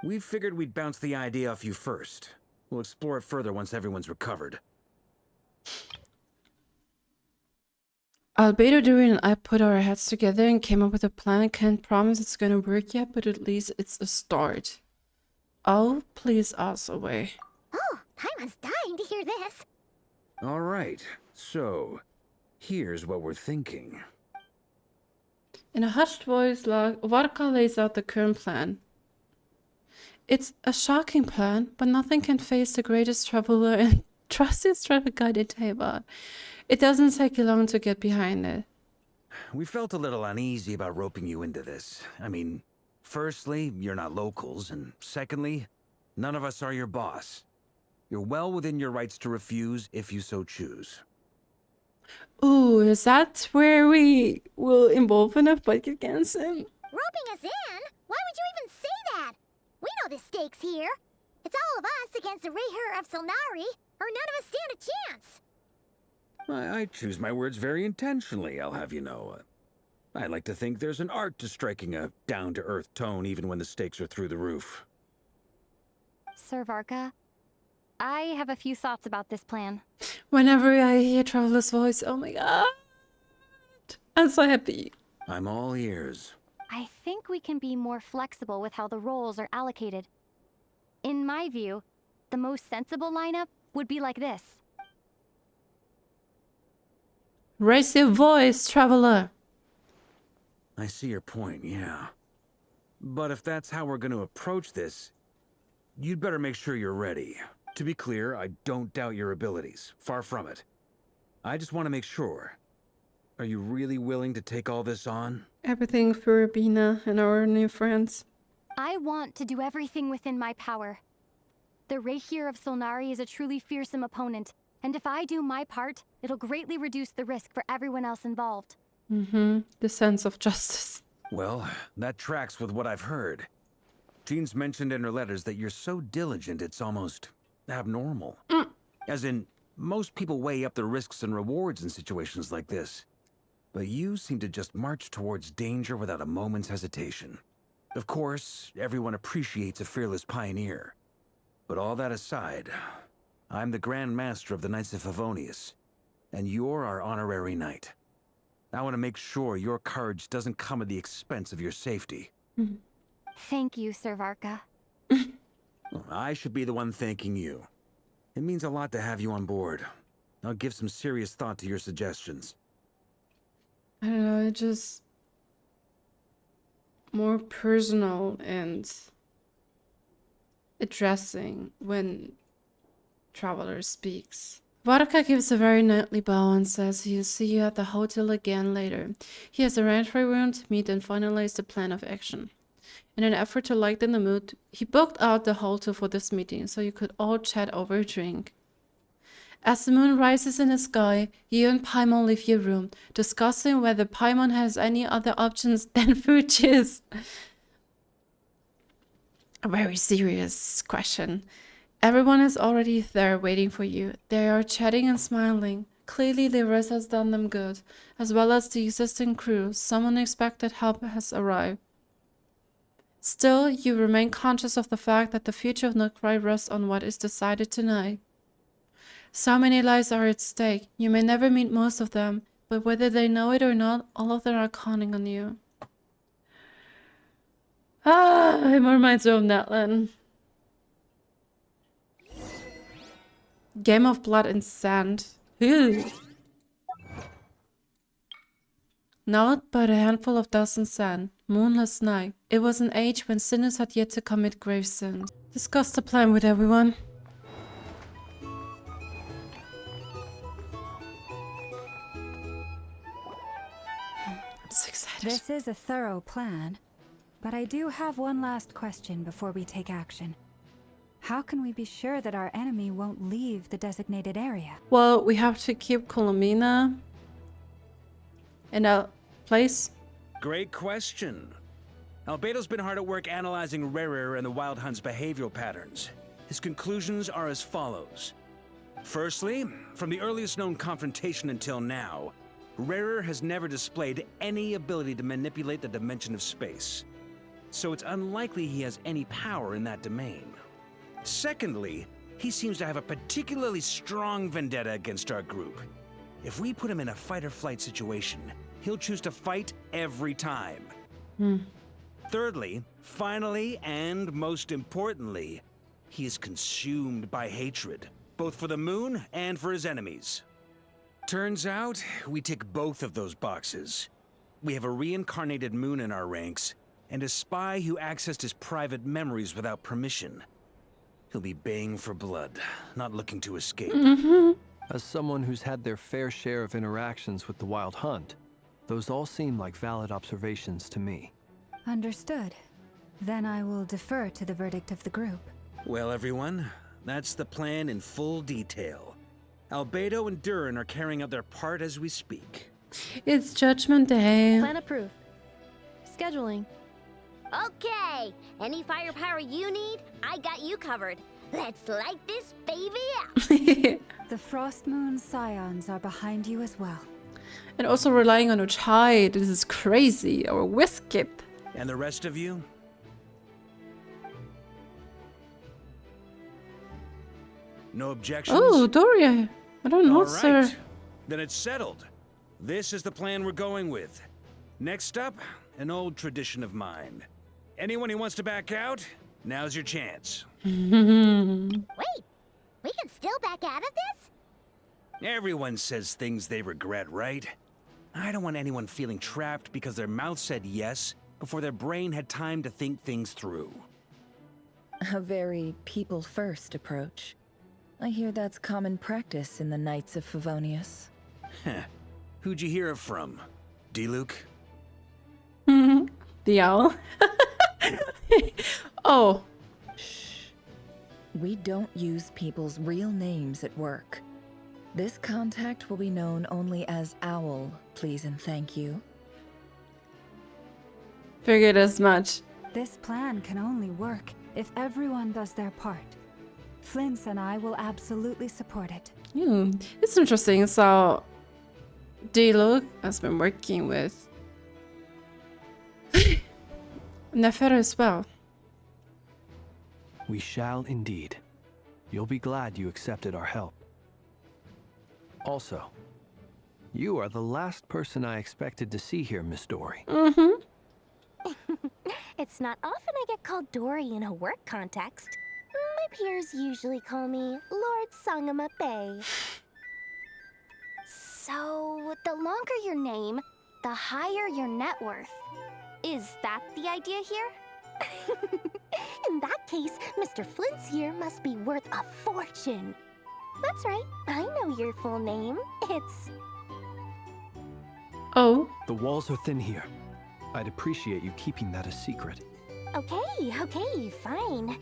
We figured we'd bounce the idea off you first. We'll explore it further once everyone's recovered. Albedo, Durin, and I put our heads together and came up with a plan. I can't promise it's gonna work yet, but at least it's a start. Oh, please us away. Oh, Paimon's dying to hear this. All right, so here's what we're thinking. In a hushed voice, Varka lays out the current plan. It's a shocking plan, but nothing can face the greatest traveler and trustiest travel guide in Tabor. It doesn't take you long to get behind it. We felt a little uneasy about roping you into this. I mean, firstly, you're not locals, and secondly, none of us are your boss. You're well within your rights to refuse if you so choose. Ooh, is that where we will involve in a fight against him? Roping us in? Why would you even say that? We know the stakes here. It's all of us against the Rerir of Solnari, or none of us stand a chance. I choose my words very intentionally, I'll have you know. I like to think there's an art to striking a down-to-earth tone even when the stakes are through the roof. Sir Varka, I have a few thoughts about this plan. Whenever I hear Traveler's voice, oh my god. I'm so happy. I'm all ears. I think we can be more flexible with how the roles are allocated. In my view, the most sensible lineup would be like this. Raise your voice, traveler. I see your point, yeah. But if that's how we're going to approach this, you'd better make sure you're ready. To be clear, I don't doubt your abilities. Far from it. I just want to make sure. Are you really willing to take all this on? Everything for Bina and our new friends. I want to do everything within my power. The Rerir of Solnari is a truly fearsome opponent, and if I do my part, it'll greatly reduce the risk for everyone else involved. The sense of justice. Well, that tracks with what I've heard. Jean's mentioned in her letters that you're so diligent it's almost abnormal. As in, most people weigh up the risks and rewards in situations like this. But you seem to just march towards danger without a moment's hesitation. Of course, everyone appreciates a fearless pioneer. But all that aside, I'm the Grand Master of the Knights of Favonius, and you're our honorary knight. I want to make sure your courage doesn't come at the expense of your safety. Thank you, Sir Varka. I should be the one thanking you. It means a lot to have you on board. I'll give some serious thought to your suggestions. I don't know, it's just more personal and addressing when traveler speaks. Varka gives a very knightly bow and says he'll see you at the hotel again later. He has arranged for everyone to meet and finalize the plan of action. In an effort to lighten the mood, he booked out the hotel for this meeting so you could all chat over a drink. As the moon rises in the sky, you and Paimon leave your room, discussing whether Paimon has any other options than Fuchs. A very serious question. Everyone is already there waiting for you. They are chatting and smiling. Clearly the rest has done them good, as well as the existing crew. Some unexpected help has arrived. Still, you remain conscious of the fact that the future of Krai rests on what is decided tonight. So many lives are at stake. You may never meet most of them, but whether they know it or not, all of them are counting on you. It reminds me of Netland. Game of Blood and Sand. Ew. Not but a handful of dust and sand. Moonless night. It was an age when sinners had yet to commit grave sins. Discuss the plan with everyone. I'm so excited. This is a thorough plan, but I do have one last question before we take action. How can we be sure that our enemy won't leave the designated area? Well, we have to keep Columbina in a place. Great question. Albedo's been hard at work analyzing Rerir and the Wild Hunt's behavioral patterns. His conclusions are as follows. Firstly, from the earliest known confrontation until now, Rerir has never displayed any ability to manipulate the dimension of space. So it's unlikely he has any power in that domain. Secondly, he seems to have a particularly strong vendetta against our group. If we put him in a fight-or-flight situation, he'll choose to fight every time. Thirdly, finally, and most importantly, he is consumed by hatred, both for the moon and for his enemies. Turns out, we tick both of those boxes. We have a reincarnated moon in our ranks, and a spy who accessed his private memories without permission. He'll be baying for blood, not looking to escape. As someone who's had their fair share of interactions with the Wild Hunt, those all seem like valid observations to me. Understood. Then I will defer to the verdict of the group. Well, everyone, that's the plan in full detail. Albedo and Durin are carrying out their part as we speak. It's Judgment Day. Plan approved. Scheduling. Okay, any firepower you need, I got you covered. Let's light this baby up. The Frost Moon Scions are behind you as well. And also relying on Uchai. This is crazy. Or Whiskit. And the rest of you? No objections? Oh, Dori. I don't know, sir. Then it's settled. This is the plan we're going with. Next up, an old tradition of mine. Anyone who wants to back out, now's your chance. Wait, we can still back out of this? Everyone says things they regret, right? I don't want anyone feeling trapped because their mouth said yes before their brain had time to think things through. A very people-first approach. I hear that's common practice in the Knights of Favonius. Who'd you hear it from? D-Luke? The owl. Oh. Shh. We don't use people's real names at work. This contact will be known only as Owl, please and thank you. Figured as much. This plan can only work if everyone does their part. Flins and I will absolutely support it. It's interesting. So, D-Luke has been working with Nefer as well. We shall indeed. You'll be glad you accepted our help. Also, you are the last person I expected to see here, Miss Dori. It's not often I get called Dori in a work context. My peers usually call me Lord Sangamabe. So, the longer your name, the higher your net worth. Is that the idea here? In that case, Mr. Flint's here must be worth a fortune. That's right, I know your full name. It's... Oh. The walls are thin here. I'd appreciate you keeping that a secret. Okay, fine.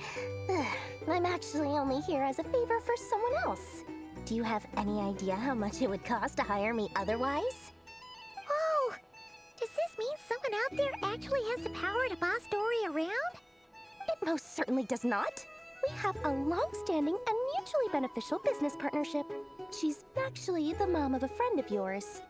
I'm actually only here as a favor for someone else. Do you have any idea how much it would cost to hire me otherwise? Oh, does this mean someone out there actually has the power to boss Dori around? It most certainly does not. We have a long-standing and mutually beneficial business partnership. She's actually the mom of a friend of yours.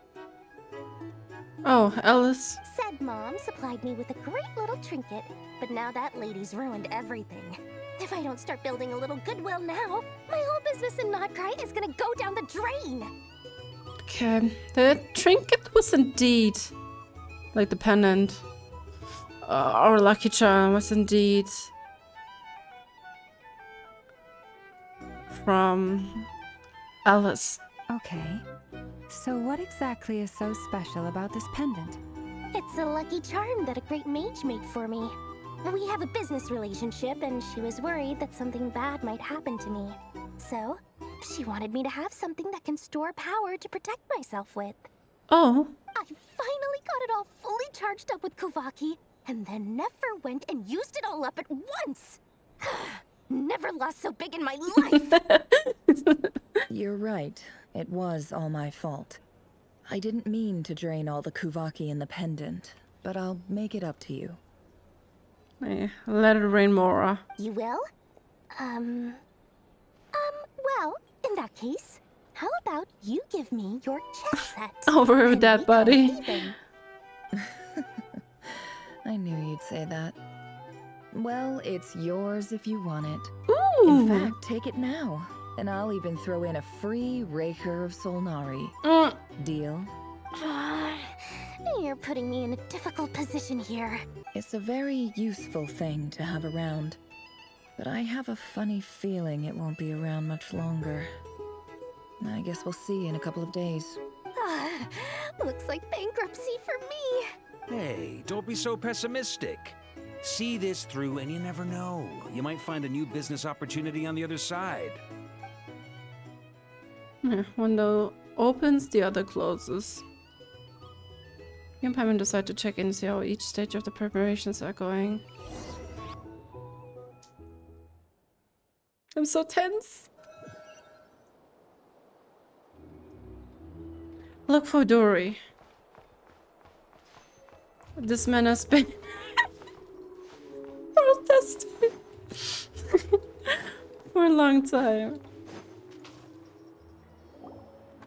Oh, Alice. Said mom supplied me with a great little trinket, but now that lady's ruined everything. If I don't start building a little goodwill now, my whole business in Krai is gonna go down the drain. Okay, the trinket was indeed like the pendant. Our lucky charm was indeed from Alice. Okay. So what exactly is so special about this pendant? It's a lucky charm that a great mage made for me. We have a business relationship, and she was worried that something bad might happen to me. So, she wanted me to have something that can store power to protect myself with. Oh. I finally got it all fully charged up with Kuvaki, and then Nefer went and used it all up at once. Never lost so big in my life. You're right. It was all my fault. I didn't mean to drain all the Kuvaki in the pendant, but I'll make it up to you. Yeah, let it rain more. You will? Well, in that case, how about you give me your chess set? Over with that, buddy. I knew you'd say that. Well, it's yours if you want it. Ooh. In fact, take it now. And I'll even throw in a free Rerir of Solnari. Deal? You're putting me in a difficult position here. It's a very useful thing to have around. But I have a funny feeling it won't be around much longer. I guess we'll see in a couple of days. Looks like bankruptcy for me. Hey, don't be so pessimistic. See this through and you never know. You might find a new business opportunity on the other side. One door opens, the other closes. You and Paimon decide to check in and see how each stage of the preparations are going. I'm so tense. Look for Dori. This man has been protesting for a long time.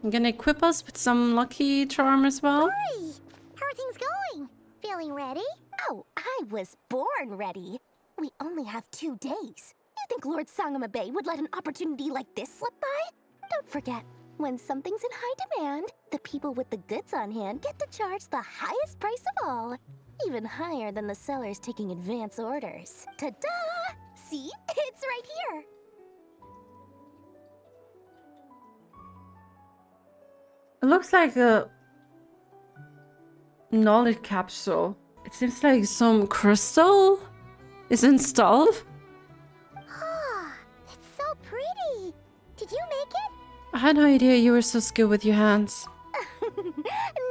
I'm gonna equip us with some lucky charm as well. Dori! How are things going? Feeling ready? Oh, I was born ready. We only have 2 days. You think Lord Sangamabe would let an opportunity like this slip by? Don't forget, when something's in high demand, the people with the goods on hand get to charge the highest price of all. Even higher than the sellers taking advance orders. Ta-da! See? It's right here. It looks like a knowledge capsule. It seems like some crystal is installed. Oh, it's so pretty. Did you make it? I had no idea you were so skilled with your hands.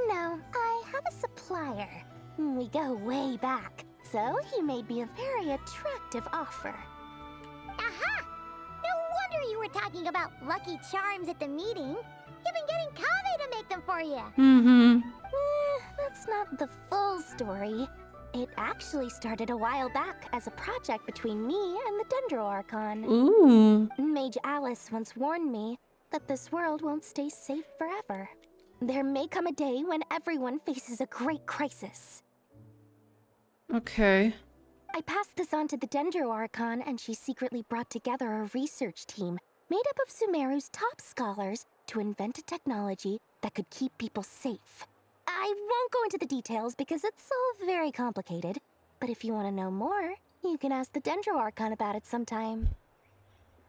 No, I have a supplier. We go way back, so he made me a very attractive offer. Aha! No wonder you were talking about Lucky Charms at the meeting. You've been getting Kave to make them for you. Mm-hmm. That's not the full story. It actually started a while back as a project between me and the Dendro Archon. Ooh. Mage Alice once warned me that this world won't stay safe forever. There may come a day when everyone faces a great crisis. Okay. I passed this on to the Dendro Archon, and she secretly brought together a research team made up of Sumeru's top scholars to invent a technology that could keep people safe. I won't go into the details because it's all very complicated, but if you want to know more, you can ask the Dendro Archon about it sometime.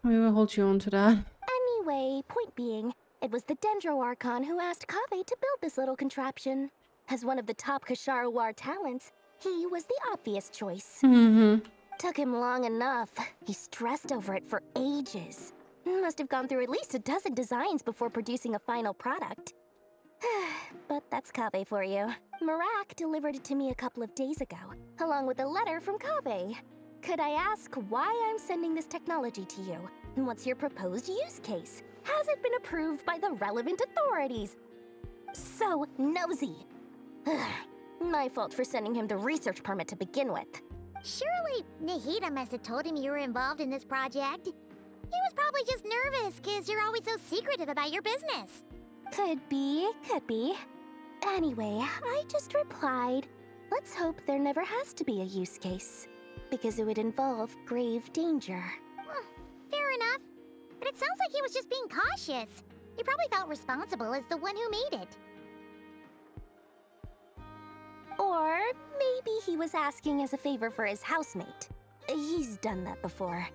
We will hold you on to that. Anyway, point being, it was the Dendro Archon who asked Kave to build this little contraption. As one of the top Kashara War talents, he was the obvious choice. Mm-hmm. Took him long enough. He stressed over it for ages. Must have gone through at least a dozen designs before producing a final product. But that's Kave for you. Marak delivered it to me a couple of days ago, along with a letter from Kave. Could I ask why I'm sending this technology to you? And what's your proposed use case? Has it been approved by the relevant authorities? So nosy. My fault for sending him the research permit to begin with. Surely Nahida must have told him you were involved in this project. He was probably just nervous because you're always so secretive about your business. Could be, could be. Anyway, I just replied, let's hope there never has to be a use case, because it would involve grave danger. Fair enough. But it sounds like he was just being cautious. He probably felt responsible as the one who made it. Or maybe he was asking as a favor for his housemate. He's done that before.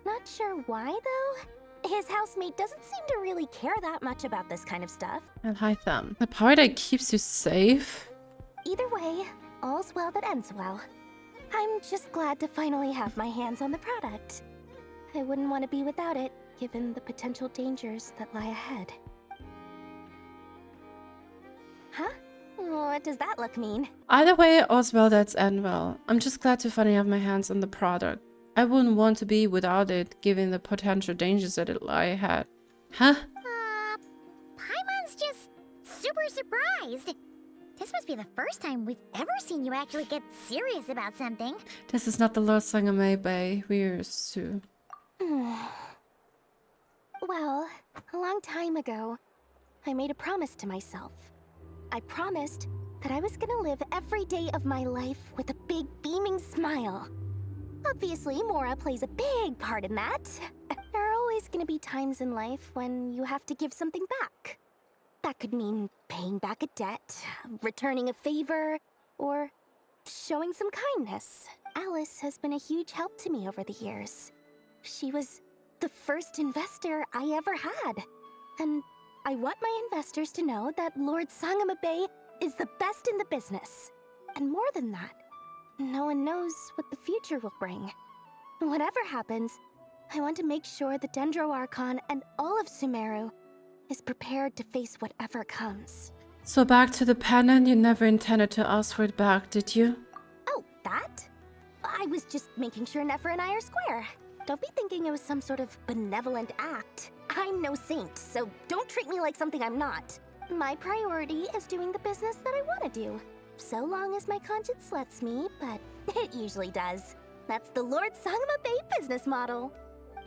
Not sure why, though. His housemate doesn't seem to really care that much about this kind of stuff. I like them. The power that keeps you safe. Either way, all's well that ends well. I'm just glad to finally have my hands on the product. I wouldn't want to be without it, given the potential dangers that lie ahead. Huh? What does that look mean? Either way, all's well that's end well. I'm just glad to finally have my hands on the product. I wouldn't want to be without it, given the potential dangers that it lie ahead. Huh? Paimon's just super surprised. This must be the first time we've ever seen you actually get serious about something. This is not the last thing I made by We're Sue. Well, a long time ago, I made a promise to myself. I promised that I was gonna live every day of my life with a big beaming smile. Obviously, Mora plays a big part in that. There are always gonna be times in life when you have to give something back. That could mean paying back a debt, returning a favor, or showing some kindness. Alice has been a huge help to me over the years. She was the first investor I ever had. And I want my investors to know that Lord Sangamabe is the best in the business. And more than that, no one knows what the future will bring. Whatever happens, I want to make sure the Dendro Archon and all of Sumeru is prepared to face whatever comes. So back to the pendant, you never intended to ask for it back, did you? Oh, that? I was just making sure Nefer and I are square. Don't be thinking it was some sort of benevolent act. I'm no saint, so don't treat me like something I'm not. My priority is doing the business that I want to do. So long as my conscience lets me, but it usually does. That's the Lord Sangamabe business model.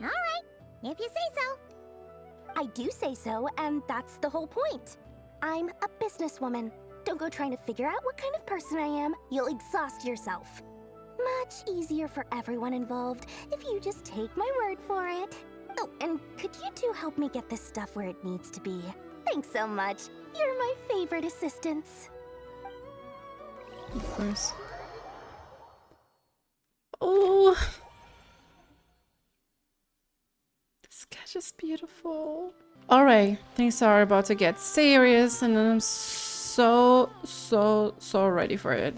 All right, if you say so. I do say so, and that's the whole point. I'm a businesswoman. Don't go trying to figure out what kind of person I am. You'll exhaust yourself. Much easier for everyone involved if you just take my word for it. Oh, and could you two help me get this stuff where it needs to be? Thanks so much. You're my favorite assistants. Of course. Oh. The schedule. just beautiful. Alright, things are about to get serious and I'm so ready for it.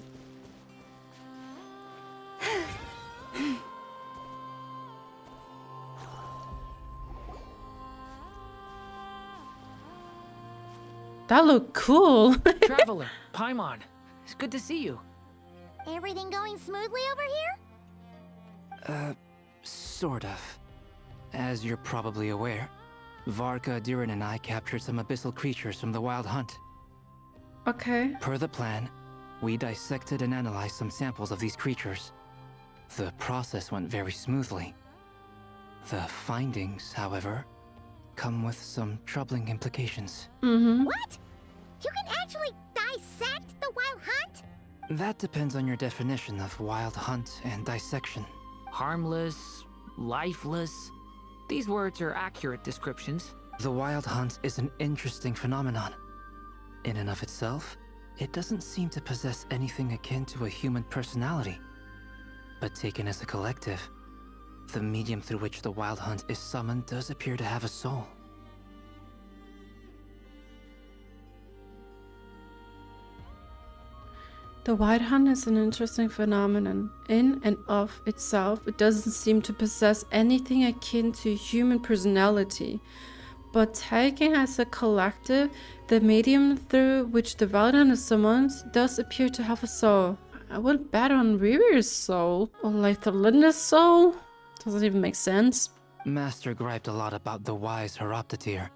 That looked cool. Traveler, Paimon, it's good to see you. Everything going smoothly over here? Sort of. As you're probably aware, Varka, Durin, and I captured some abyssal creatures from the Wild Hunt. Okay. Per the plan, we dissected and analyzed some samples of these creatures. The process went very smoothly. The findings, however, come with some troubling implications. What? You can actually dissect the Wild Hunt? That depends on your definition of Wild Hunt and dissection. Harmless, lifeless. These words are accurate descriptions. The Wild Hunt is an interesting phenomenon. In and of itself, it doesn't seem to possess anything akin to a human personality. But taken as a collective, the medium through which the Wild Hunt is summoned does appear to have a soul. The Wild Hunt is an interesting phenomenon. In and of itself, it doesn't seem to possess anything akin to human personality. But taken as a collective, the medium through which the Wild Hunt is summoned does appear to have a soul. I would bet on Rerir's soul, or like Tholindis' soul. Doesn't even make sense. Master griped a lot about the wise Horoptetyr,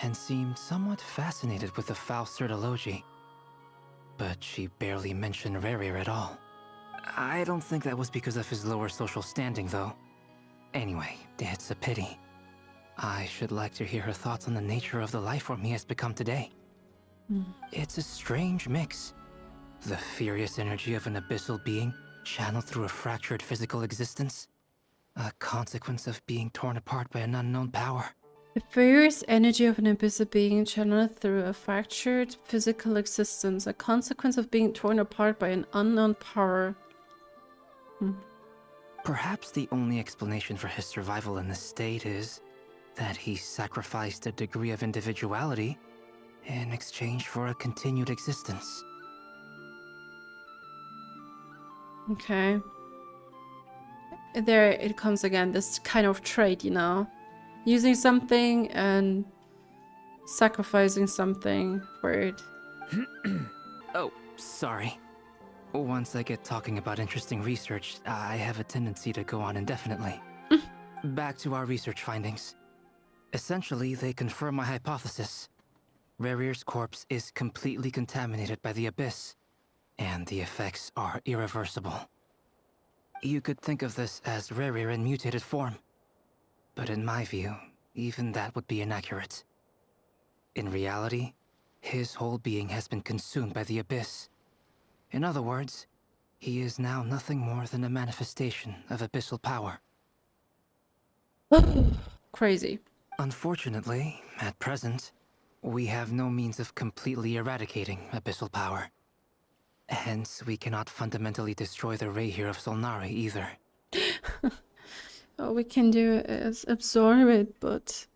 and seemed somewhat fascinated with the foul certology. But she barely mentioned Rerir at all. I don't think that was because of his lower social standing, though. Anyway, it's a pity. I should like to hear her thoughts on the nature of the life form he has become today. It's a strange mix. The furious energy of an abyssal being channeled through a fractured physical existence. A consequence of being torn apart by an unknown power. The furious energy of an abyssal being channeled through a fractured physical existence, a consequence of being torn apart by an unknown power. Perhaps the only explanation for his survival in this state is that he sacrificed a degree of individuality in exchange for a continued existence. Okay. There it comes again, this kind of trait, you know? Using something and sacrificing something for it. Oh, sorry. Once I get talking about interesting research, I have a tendency to go on indefinitely. Back to our research findings. Essentially, they confirm my hypothesis. Rerir's corpse is completely contaminated by the Abyss, and the effects are irreversible. You could think of this as Rerir in mutated form. But in my view, even that would be inaccurate. In reality, his whole being has been consumed by the Abyss. In other words, he is now nothing more than a manifestation of abyssal power. Crazy. Unfortunately, at present, we have no means of completely eradicating abyssal power. Hence, we cannot fundamentally destroy the Rerir of Solnari either. All we can do is absorb it, but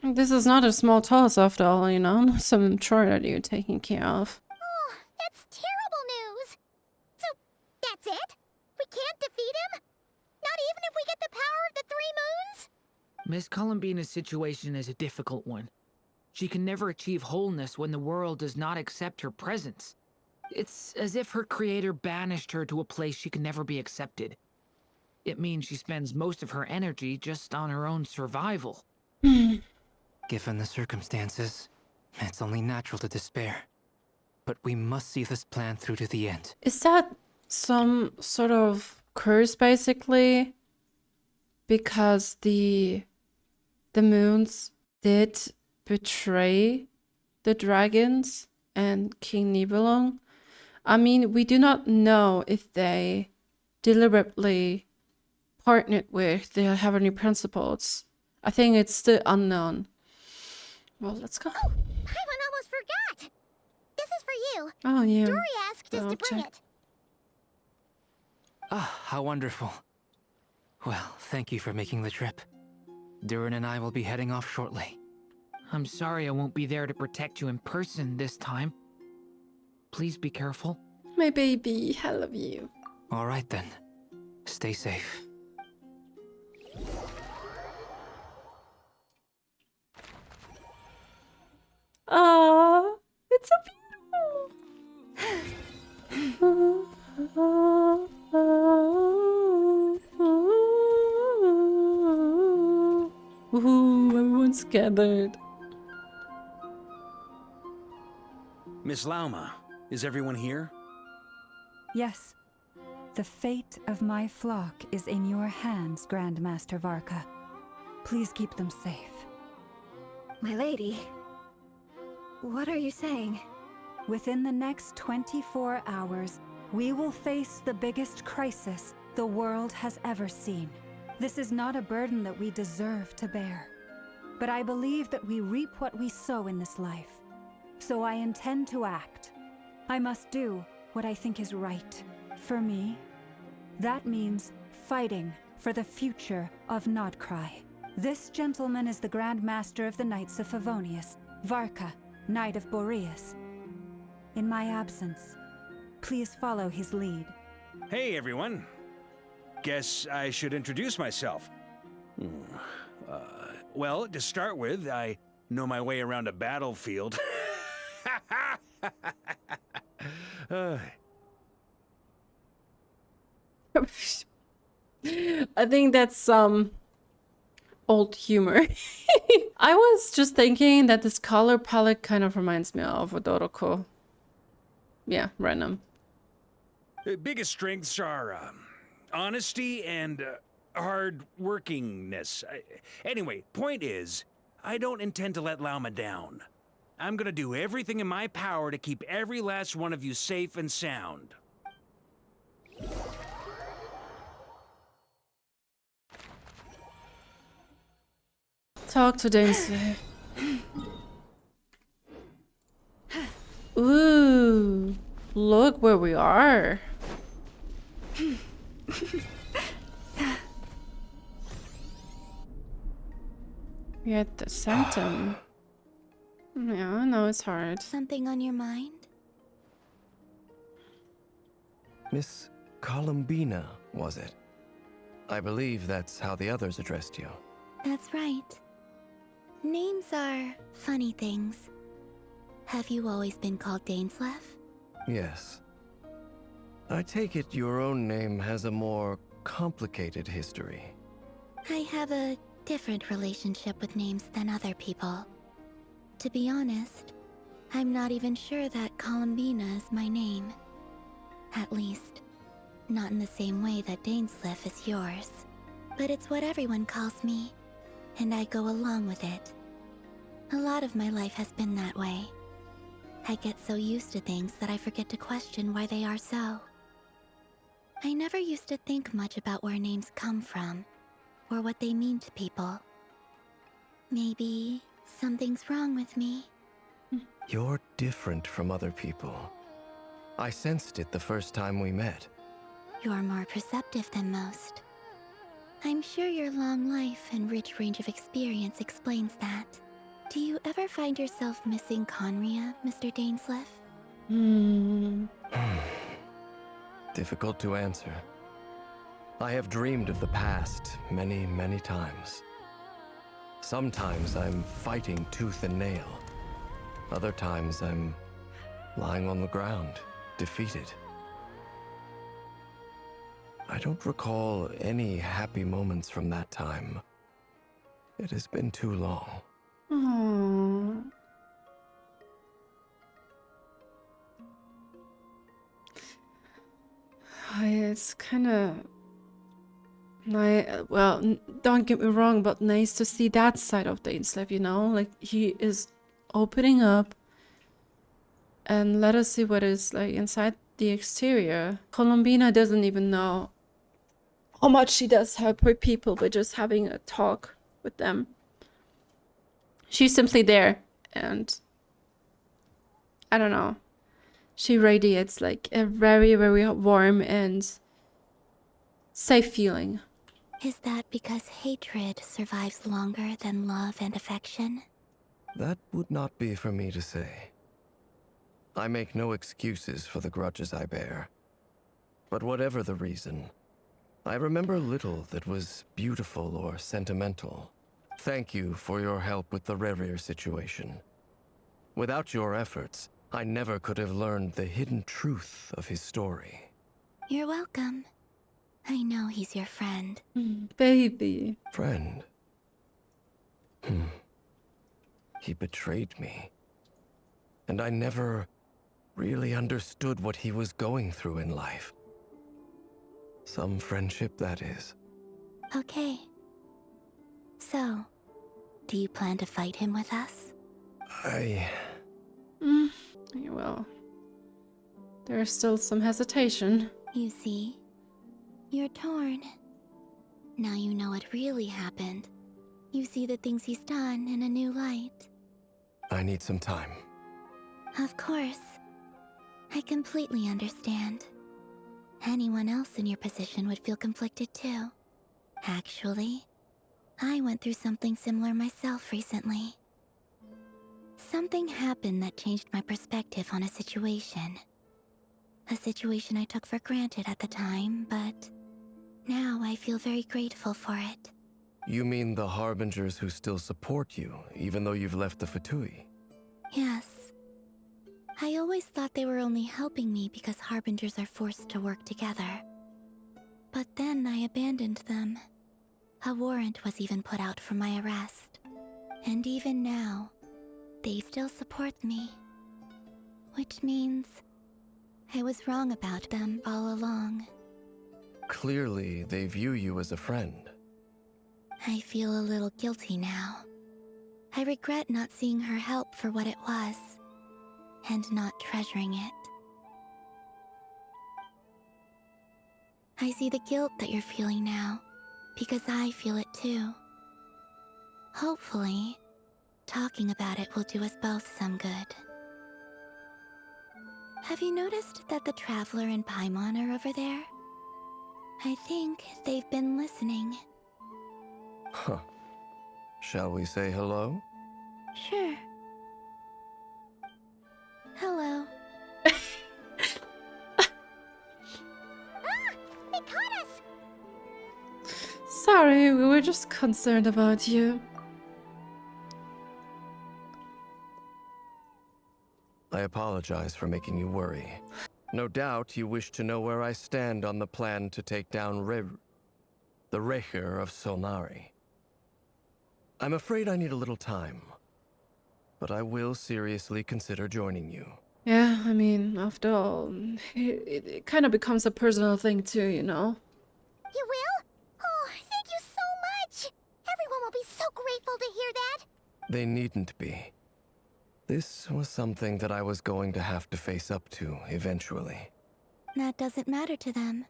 this is not a small task after all, you know? Not some chore that you're taking care of. Oh, that's terrible news. So, that's it? We can't defeat him? Not even if we get the power of the Three Moons? Miss Columbina's situation is a difficult one. She can never achieve wholeness when the world does not accept her presence. It's as if her creator banished her to a place she can never be accepted. It means she spends most of her energy just on her own survival. Given the circumstances, it's only natural to despair. But we must see this plan through to the end. Is that some sort of curse, basically? Because the moons did betray the dragons and King Nibelung? I mean, we do not know if they deliberately partnered with the Heavenly Principles. I think it's still unknown. Well, let's go. Oh, Paimon almost forgot. This is for you. Oh, yeah. Dori asked us to bring it. Ah, how wonderful. Well, thank you for making the trip. Durin and I will be heading off shortly. I'm sorry I won't be there to protect you in person this time. Please be careful. My baby, I love you. All right then. Stay safe. Aww, it's so beautiful. Ooh, everyone's gathered. Miss Lauma, is everyone here? Yes. The fate of my flock is in your hands, Grandmaster Varka. Please keep them safe. My lady, what are you saying? Within the next 24 hours, we will face the biggest crisis the world has ever seen. This is not a burden that we deserve to bear. But I believe that we reap what we sow in this life. So I intend to act. I must do what I think is right. For me, that means fighting for the future of Krai. This gentleman is the Grand Master of the Knights of Favonius, Varka, Knight of Boreas. In my absence, please follow his lead. Hey, everyone. Guess I should introduce myself. Well, to start with, I know my way around a battlefield. I think that's some old humor. I was just thinking that this color palette kind of reminds me of Odoroko. Yeah, random. The biggest strengths are honesty and hard-workingness. Anyway, point is, I don't intend to let Lauma down. I'm gonna do everything in my power to keep every last one of you safe and sound. Talk to Dainsleif. Ooh, look where we are. We're at the Sanctum. Yeah, I know it's hard. Something on your mind? Miss Columbina, was it? I believe that's how the others addressed you. That's right. Names are funny things. Have you always been called Dainsleif? Yes. I take it your own name has a more complicated history. I have a different relationship with names than other people. To be honest, I'm not even sure that Columbina is my name. At least, not in the same way that Dainsleif is yours. But it's what everyone calls me, and I go along with it. A lot of my life has been that way. I get so used to things that I forget to question why they are so. I never used to think much about where names come from, or what they mean to people. Maybe something's wrong with me. You're different from other people. I sensed it the first time we met. You're more perceptive than most. I'm sure your long life and rich range of experience explains that. Do you ever find yourself missing Conria, Mr. Dainsleif? Difficult to answer. I have dreamed of the past many, many times. Sometimes I'm fighting tooth and nail. Other times I'm lying on the ground, defeated. I don't recall any happy moments from that time. It has been too long. Aww. It's kind of nice. Well, don't get me wrong, but nice to see that side of Dainsleif, you know? Like, he is opening up and let us see what is like inside the exterior. Columbina doesn't even know how much she does help her people by just having a talk with them. She's simply there, and I don't know. She radiates like a very, very warm and safe feeling. Is that because hatred survives longer than love and affection? That would not be for me to say. I make no excuses for the grudges I bear. But whatever the reason, I remember little that was beautiful or sentimental. Thank you for your help with the Rerir situation. Without your efforts, I never could have learned the hidden truth of his story. You're welcome. I know he's your friend. Baby. Friend? He betrayed me. And I never really understood what he was going through in life. Some friendship, that is. Okay. So, do you plan to fight him with us? Well, there's still some hesitation. You see, you're torn. Now you know what really happened. You see the things he's done in a new light. I need some time. Of course. I completely understand. Anyone else in your position would feel conflicted too. Actually, I went through something similar myself recently. Something happened that changed my perspective on a situation. A situation I took for granted at the time, but now I feel very grateful for it. You mean the Harbingers who still support you, even though you've left the Fatui? Yes. I always thought they were only helping me because Harbingers are forced to work together. But then I abandoned them. A warrant was even put out for my arrest. And even now, they still support me. Which means I was wrong about them all along. Clearly, they view you as a friend. I feel a little guilty now. I regret not seeing her help for what it was, and not treasuring it. I see the guilt that you're feeling now, because I feel it too. Hopefully, talking about it will do us both some good. Have you noticed that the Traveler and Paimon are over there? I think they've been listening. Huh. Shall we say hello? Sure. Hello. They caught us! Sorry, we were just concerned about you. I apologize for making you worry. No doubt you wish to know where I stand on the plan to take down the Rerir of Solnari. I'm afraid I need a little time, but I will seriously consider joining you. Yeah, I mean, after all, it kind of becomes a personal thing too, you know? You will? Oh, thank you so much! Everyone will be so grateful to hear that! They needn't be. This was something that I was going to have to face up to eventually. That doesn't matter to them.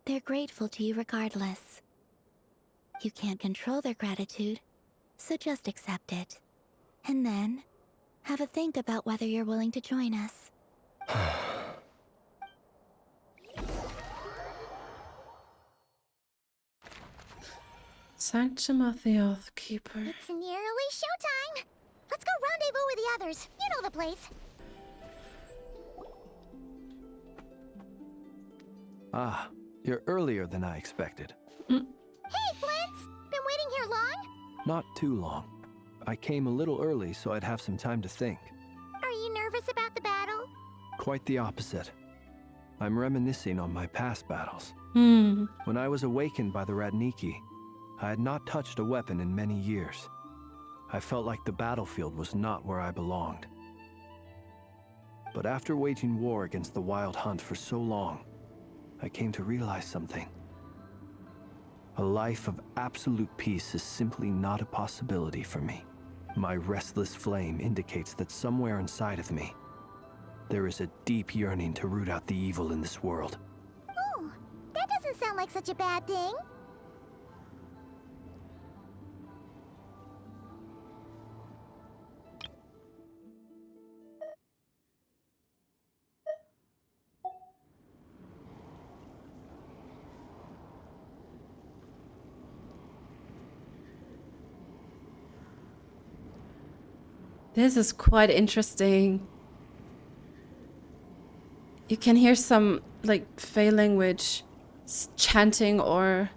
They're grateful to you regardless. You can't control their gratitude, so just accept it. And then, have a think about whether you're willing to join us. Sanctum of the Oathkeeper. It's nearly showtime! Let's go rendezvous with the others. You know the place. Ah, you're earlier than I expected. Hey, Flins! Been waiting here long? Not too long. I came a little early so I'd have some time to think. Are you nervous about the battle? Quite the opposite. I'm reminiscing on my past battles. When I was awakened by the Radniki, I had not touched a weapon in many years. I felt like the battlefield was not where I belonged. But after waging war against the Wild Hunt for so long, I came to realize something. A life of absolute peace is simply not a possibility for me. My restless flame indicates that somewhere inside of me, there is a deep yearning to root out the evil in this world. Oh, that doesn't sound like such a bad thing. This is quite interesting. You can hear some, like, Fey language chanting or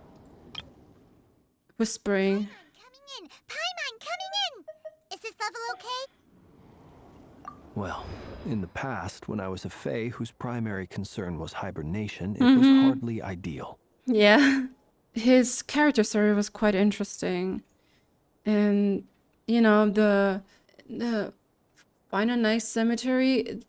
whispering. Coming in! Paimon, coming in! Is this level okay? Well, in the past, when I was a Fae whose primary concern was hibernation, it was hardly ideal. Yeah. His character story was quite interesting. And, you know, the Final Night Cemetery,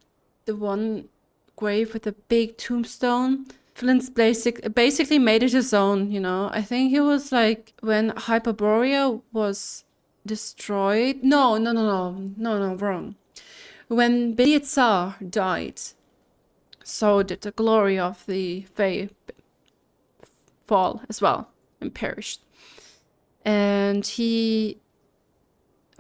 the one grave with the big tombstone, Flins basically made it his own, you know. I think he was like, when Hyperborea was destroyed. No, wrong. When Beliazar died, so did the glory of the Fae fall as well and perished. And he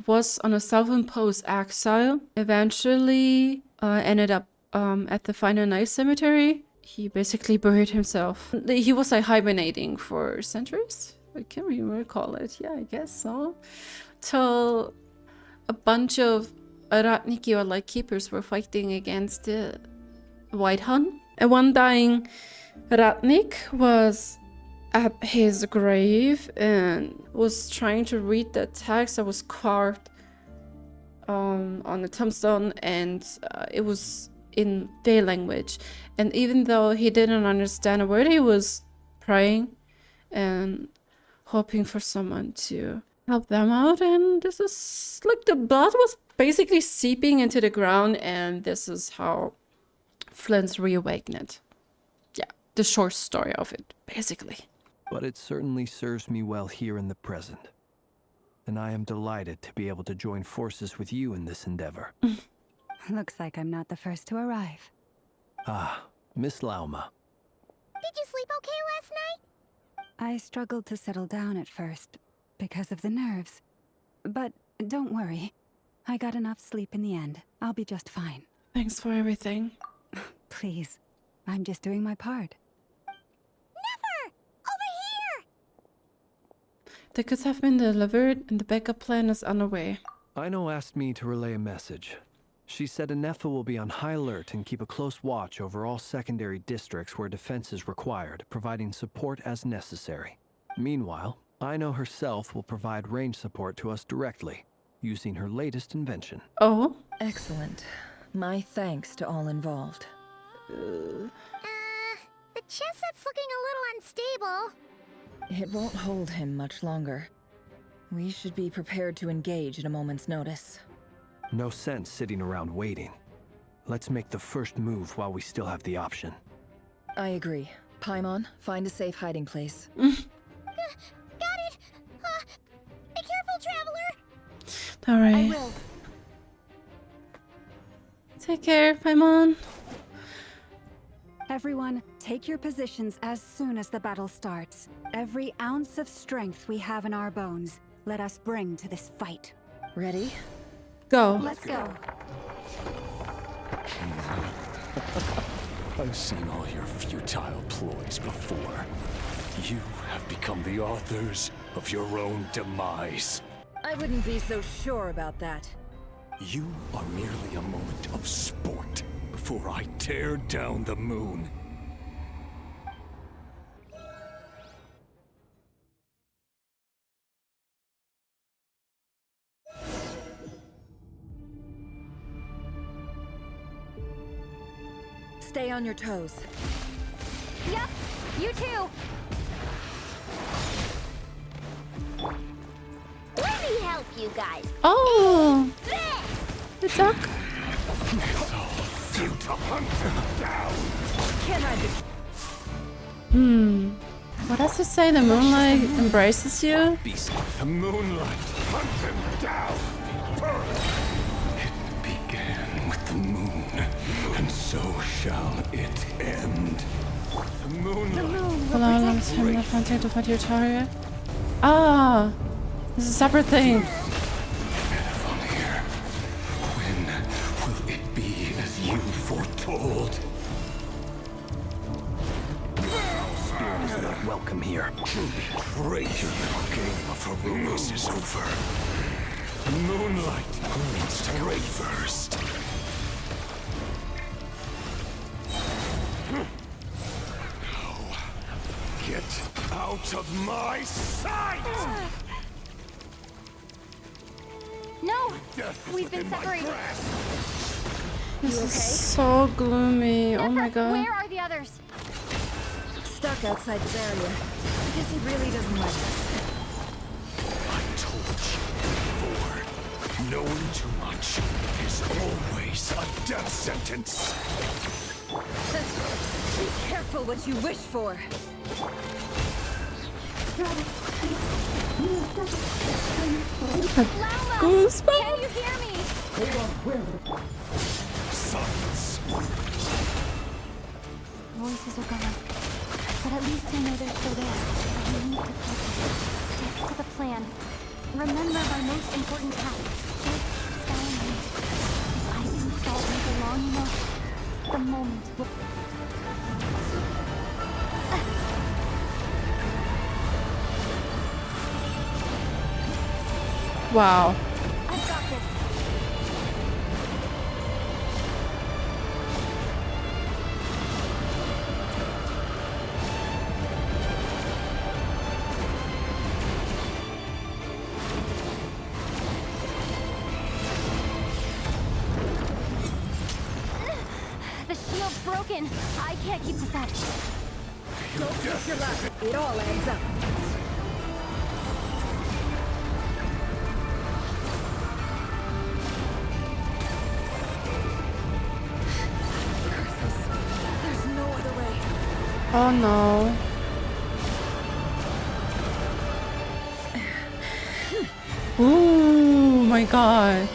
was on a self-imposed exile, eventually ended up at the Final Night Cemetery. He basically buried himself. He was like hibernating for centuries. I can't really recall it. Yeah, I guess so. Till a bunch of Aratniki or like keepers were fighting against the White Hun. And one dying Ratnik was at his grave and was trying to read the text that was carved on the tombstone, and it was in Fey language. And even though he didn't understand a word, he was praying and hoping for someone to help them out. And this is like the blood was basically seeping into the ground, and this is how Flins reawakened. Yeah, the short story of it, basically. But it certainly serves me well here in the present. And I am delighted to be able to join forces with you in this endeavor. Looks like I'm not the first to arrive. Ah, Miss Lauma. Did you sleep okay last night? I struggled to settle down at first because of the nerves. But don't worry. I got enough sleep in the end. I'll be just fine. Thanks for everything. Please. I'm just doing my part. Nefer! Over here! The goods have been delivered and the backup plan is on the way. Aino asked me to relay a message. She said Nefer will be on high alert and keep a close watch over all secondary districts where defense is required, providing support as necessary. Meanwhile, Aino herself will provide range support to us directly, using her latest invention. Oh? Excellent. My thanks to all involved. The chest set's looking a little unstable. It won't hold him much longer. We should be prepared to engage at a moment's notice. No sense sitting around waiting. Let's make the first move while we still have the option. I agree. Paimon, find a safe hiding place. Got it! Be careful, traveler! Alright. I will. Take care, Paimon. Everyone, take your positions as soon as the battle starts. Every ounce of strength we have in our bones, let us bring to this fight. Ready? Go. Let's go. I've seen all your futile ploys before. You have become the authors of your own demise. I wouldn't be so sure about that. You are merely a moment of sport before I tear down the moon. Stay on your toes. Yep, you too. Let me help you guys. Oh! This! It's Duck. Can I What does it say? The moonlight embraces you? The moonlight hunt them down. It began with the moon, and so shall it end. The moonlight. Hold on, let's turn the frontier to fight your target. Ah! This is a separate thing. Vedrfolnir, when will it be as you foretold? Spirit is not welcome here. Great, your little game of Harumos is over. Moonlight needs to break first. Now, get out of my sight! No! We've been separated. This is so gloomy. Oh my god. Where are the others? Stuck outside the barrier. Because he really doesn't like us. I told you before, knowing too much is always a death sentence. Be careful what you wish for. Goosebumps. Can you hear me? Silence. Voices are gone, but at least I know they're still there. I need to focus. Stick to the plan. Remember my most important task. Just stand me. If I can stall people long enough, the moment will... Wow. I've got this. The shield's broken. I can't keep this up. Don't push your luck. It all adds up. There's no other way. Oh no. Ooh, my god.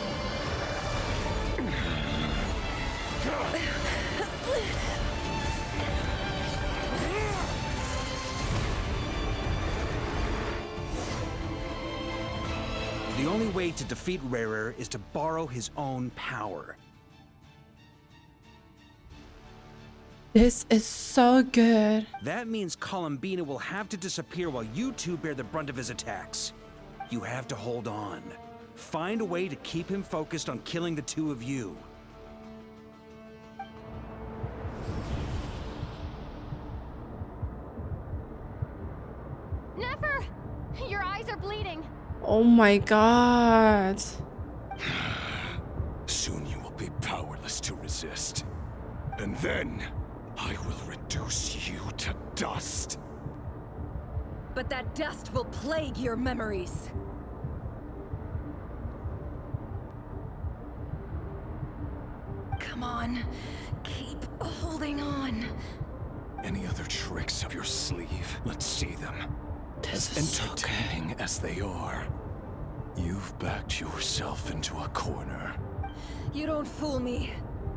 The only way to defeat Rerir is to borrow his own power. This is so good. That means Columbina will have to disappear while you two bear the brunt of his attacks. You have to hold on. Find a way to keep him focused on killing the two of you. Nefer! Your eyes are bleeding. Oh my god. Soon you will be powerless to resist. And then, I will reduce you to dust. But that dust will plague your memories. Come on. Keep holding on. Any other tricks up your sleeve? Let's see them. This as entertaining as they are. You've backed yourself into a corner. You don't fool me.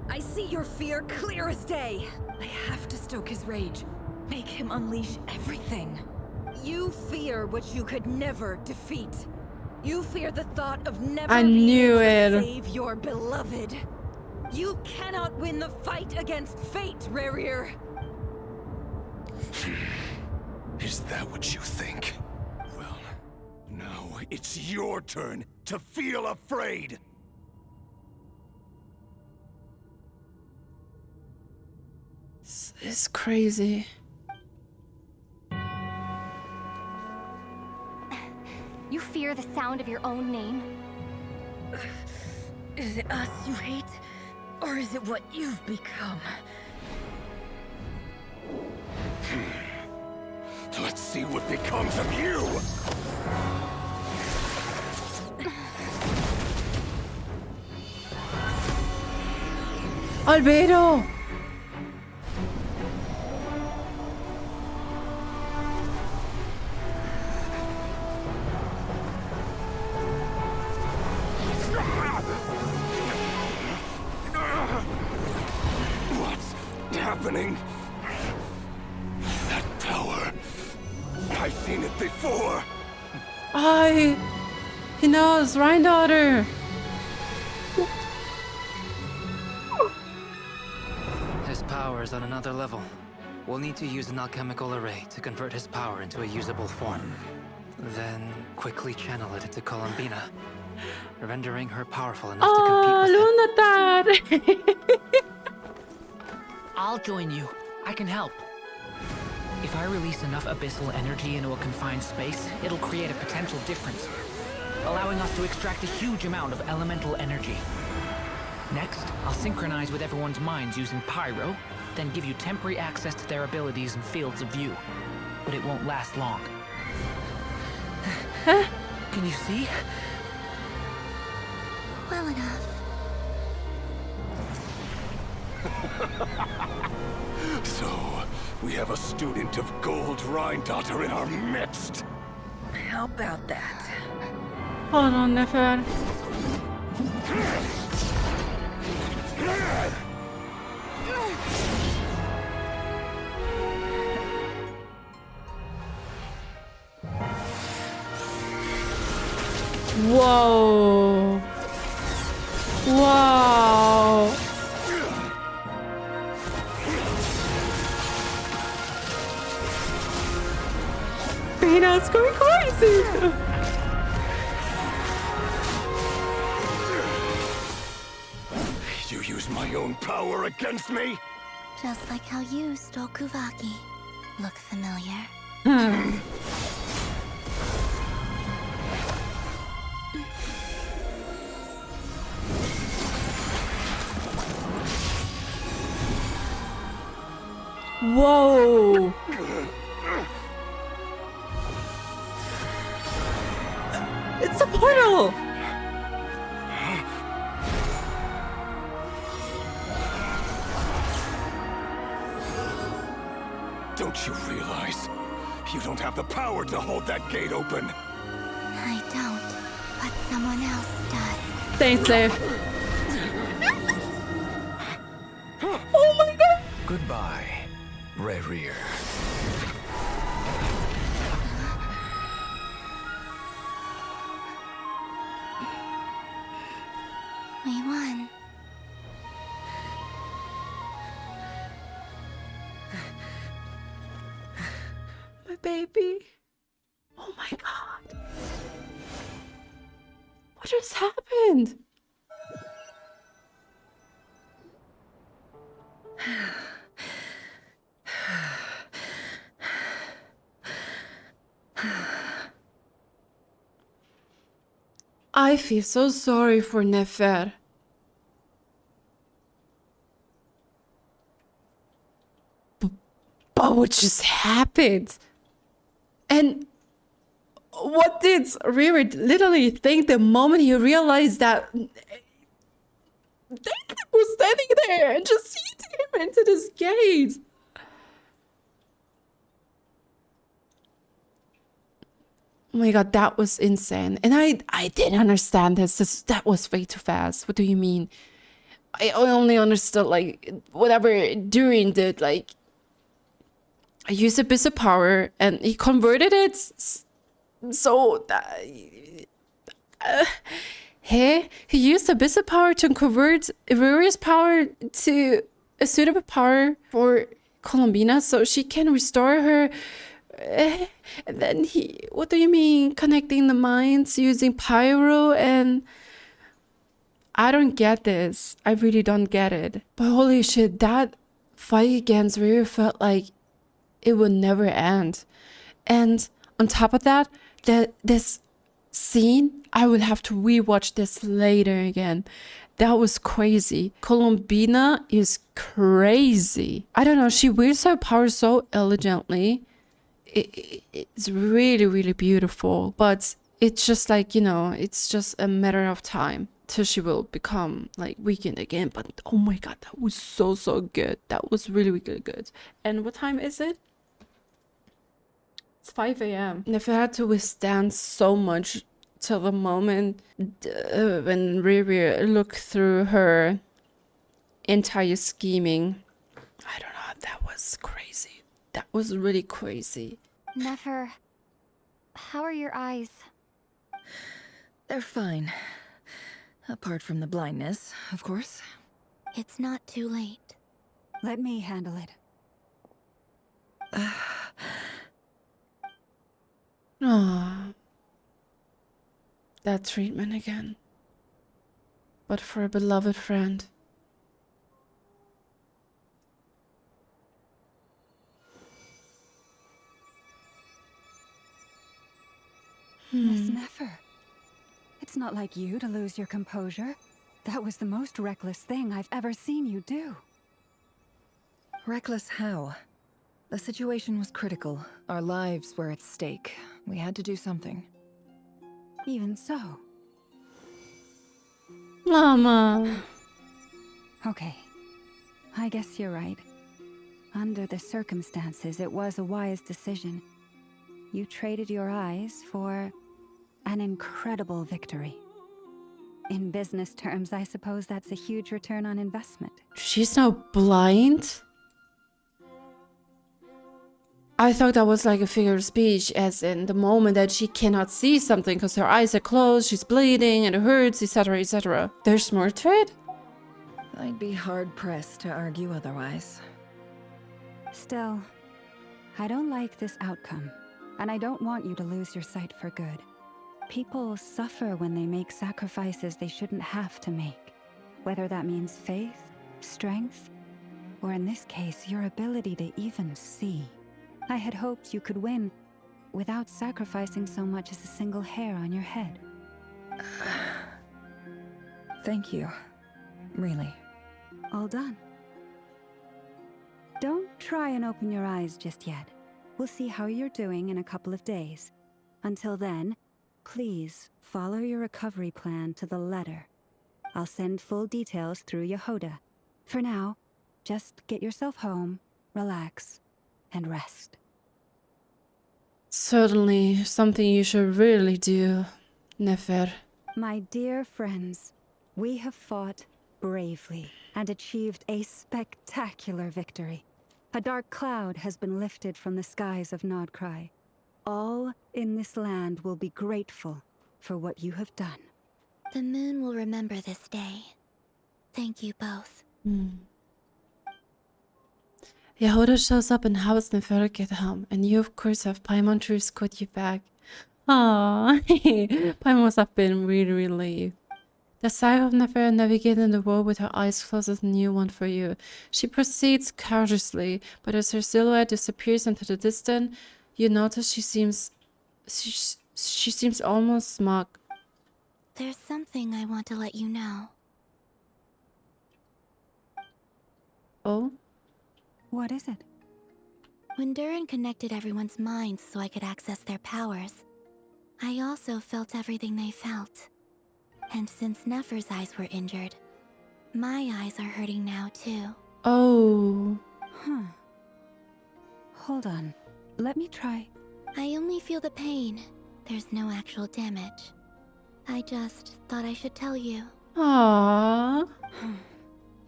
I see your fear clear as day. I have to stoke his rage. Make him unleash everything. You fear what you could never defeat. You fear the thought of never being able to save your beloved. You cannot win the fight against fate, Rerir. Is that what you think? Well, now it's your turn to feel afraid. This is crazy. You fear the sound of your own name? Is it us you hate? Or is it what you've become? Let's see what becomes of you! Albedo! What's happening? That power. I've seen it before. He knows, Rhine daughter. His power is on another level. We'll need to use an alchemical array to convert his power into a usable form. Then quickly channel it into Columbina. rendering her powerful enough to compete with Lunatad! I'll join you. I can help. If I release enough abyssal energy into a confined space, it'll create a potential difference, allowing us to extract a huge amount of elemental energy. Next, I'll synchronize with everyone's minds using pyro, then give you temporary access to their abilities and fields of view. But it won't last long. Can you see? Well enough. So, we have a student of Gold Rheindotter in our midst. How about that? Hold on, Nefer. Whoa. Wow. Bina's going crazy. You use my own power against me? Just like how you stole Kuvaki. Look familiar? Whoa. It's a portal. Don't you realize? You don't have the power to hold that gate open. I don't, but someone else does. Dainsleif. Oh my god. Goodbye, Rerir. We won. My baby. Oh my god. What just happened? I feel so sorry for Nefer. But what just happened? And what did Rerir literally think the moment he realized that Dainsleif was standing there and just leading him into this gate? Oh my god, that was insane. And I didn't understand this. That was way too fast. What do you mean? I only understood, like, whatever Durin did, like, I used a bit of power and he converted it so that... he used a bit of power to convert Rerir's power to a suitable power for Columbina so she can restore her. And then what do you mean connecting the minds using pyro? And I don't get this. I really don't get it. But holy shit, that fight against Rerir felt like it would never end. And on top of that, this scene, I will have to rewatch this later again. That was crazy. Columbina is crazy. I don't know, she wields her power so elegantly. It's really, really beautiful. But it's just like, you know, it's just a matter of time till she will become like weakened again. But oh my god, that was so good. That was really, really good. And what time is it? It's 5 a.m. Nefer had to withstand so much till the moment when Rerir looked through her entire scheming. I don't know, that was crazy. That was really crazy. Nefer, how are your eyes? They're fine. Apart from the blindness, of course. It's not too late. Let me handle it. Ah, that treatment again. but for a beloved friend. Miss Nefer, it's not like you to lose your composure. That was the most reckless thing I've ever seen you do. Reckless how? The situation was critical. Our lives were at stake. We had to do something. Even so. Mama. Okay. I guess you're right. Under the circumstances, it was a wise decision. You traded your eyes for an incredible victory. In business terms, I suppose that's a huge return on investment. She's now blind? I thought that was like a figure of speech, as in the moment that she cannot see something because her eyes are closed, she's bleeding and it hurts, etc, etc. There's more to it? I'd be hard-pressed to argue otherwise. Still, I don't like this outcome, and I don't want you to lose your sight for good. People suffer when they make sacrifices they shouldn't have to make, whether that means faith, strength, or in this case, your ability to even see. I had hoped you could win without sacrificing so much as a single hair on your head. Thank you. Really. All done. Don't try and open your eyes just yet. We'll see how you're doing in a couple of days. Until then, please follow your recovery plan to the letter. I'll send full details through Yehoda. For now, just get yourself home, relax, and rest. Certainly something you should really do, Nefer. My dear friends, we have fought bravely and achieved a spectacular victory. A dark cloud has been lifted from the skies of Krai. All in this land will be grateful for what you have done. The moon will remember this day. Thank you both. Yehoda shows up and helps Nefer get home, and you of course have Paimon to escort you back. Aww, Paimon must have been really relieved. The sight of Nefer navigating the world with her eyes closed is a new one for you. She proceeds cautiously, but as her silhouette disappears into the distance, you notice she seems almost smug. There's something I want to let you know. Oh? What is it? When Durin connected everyone's minds so I could access their powers, I also felt everything they felt. And since Nefer's eyes were injured, my eyes are hurting now too. Oh. Huh. Hold on. Let me try. I only feel the pain. There's no actual damage. I just thought I should tell you. Aww.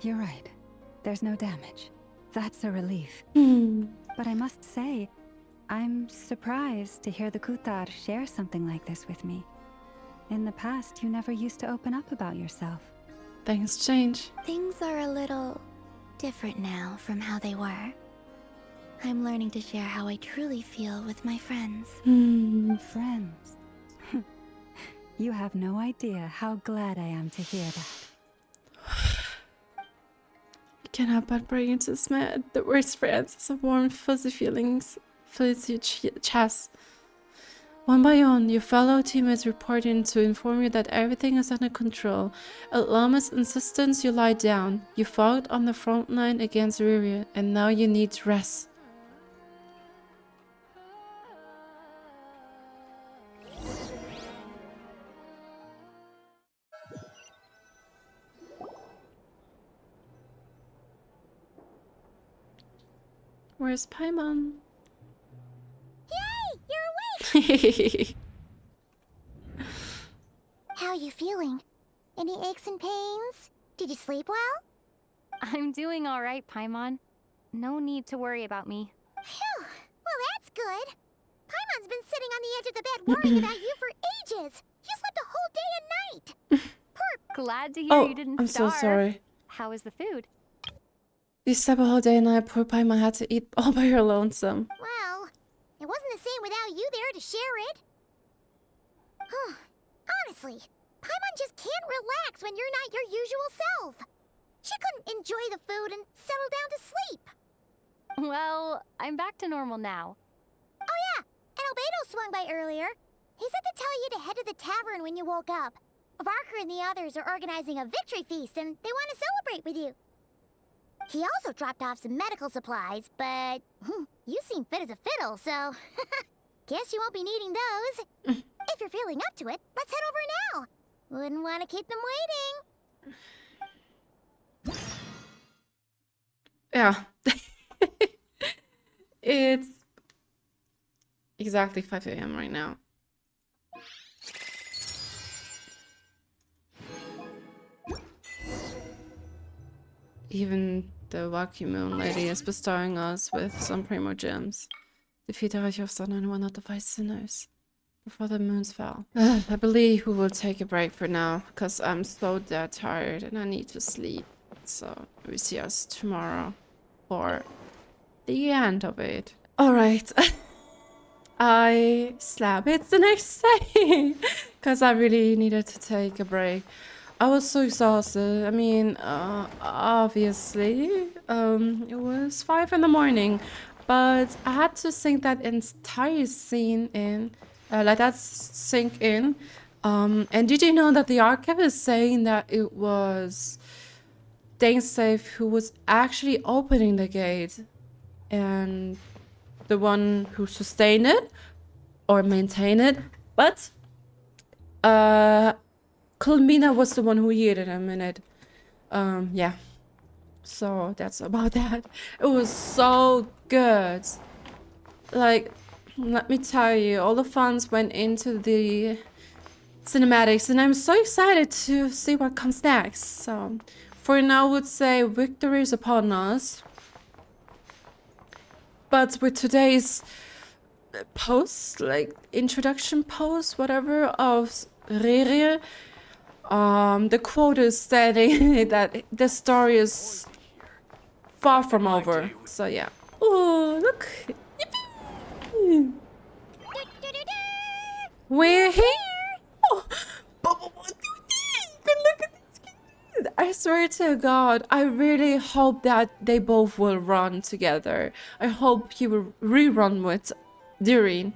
You're right. There's no damage. That's a relief. But I must say, I'm surprised to hear the Kutar share something like this with me. In the past, you never used to open up about yourself. Things change. Things are a little different now from how they were. I'm learning to share how I truly feel with my friends. Friends? You have no idea how glad I am to hear that. I can't help but bring into this man the worst friends. It's a warm, fuzzy feelings fills your chest. One by one, your fellow teammates report in to inform you that everything is under control. At Lama's insistence, you lie down. You fought on the front line against Rerir, and now you need rest. Where's Paimon? Yay! You're awake! How you feeling? Any aches and pains? Did you sleep well? I'm doing all right, Paimon. No need to worry about me. Phew! Well, that's good. Paimon's been sitting on the edge of the bed worrying about you for ages. You slept a whole day and night. Glad to hear you didn't I'm starve. so sorry. How is the food? You slept a whole day and night. Poor Paimon had to eat all by her lonesome. Well, it wasn't the same without you there to share it. Honestly, Paimon just can't relax when you're not your usual self. She couldn't enjoy the food and settle down to sleep. Well, I'm back to normal now. Oh yeah, and Albedo swung by earlier. He said to tell you to head to the tavern when you woke up. Varka and the others are organizing a victory feast and they want to celebrate with you. He also dropped off some medical supplies, but you seem fit as a fiddle, so guess you won't be needing those. If you're feeling up to it, let's head over now. Wouldn't want to keep them waiting. Yeah. It's exactly 5 a.m. right now. Even the wacky moon lady is bestowing us with some primo gems. Defeat the Rifthounds and one of the five sinners before the moons fell. I believe we will take a break for now, because I'm so dead tired and I need to sleep. So we see us tomorrow for the end of it. Alright. I slept. It's the next day because I really needed to take a break. I was so exhausted. I mean, obviously, it was 5 in the morning, but I had to sink that entire scene in, let that sink in. And did you know that the archive is saying that it was Dainsleif who was actually opening the gate and the one who sustained it or maintained it, but Columbina was the one who yielded him in it. Yeah. So that's about that. It was so good. Like, let me tell you, all the funds went into the cinematics, and I'm so excited to see what comes next. So, for now, I would say victory is upon us. But with today's post, like introduction post, whatever, of Rerir, the quote is stating that the story is far from over. So yeah. Oh, look. Yippee. We're here. Oh. Look at this kid. I swear to God, I really hope that they both will run together. I hope he will rerun with Durin.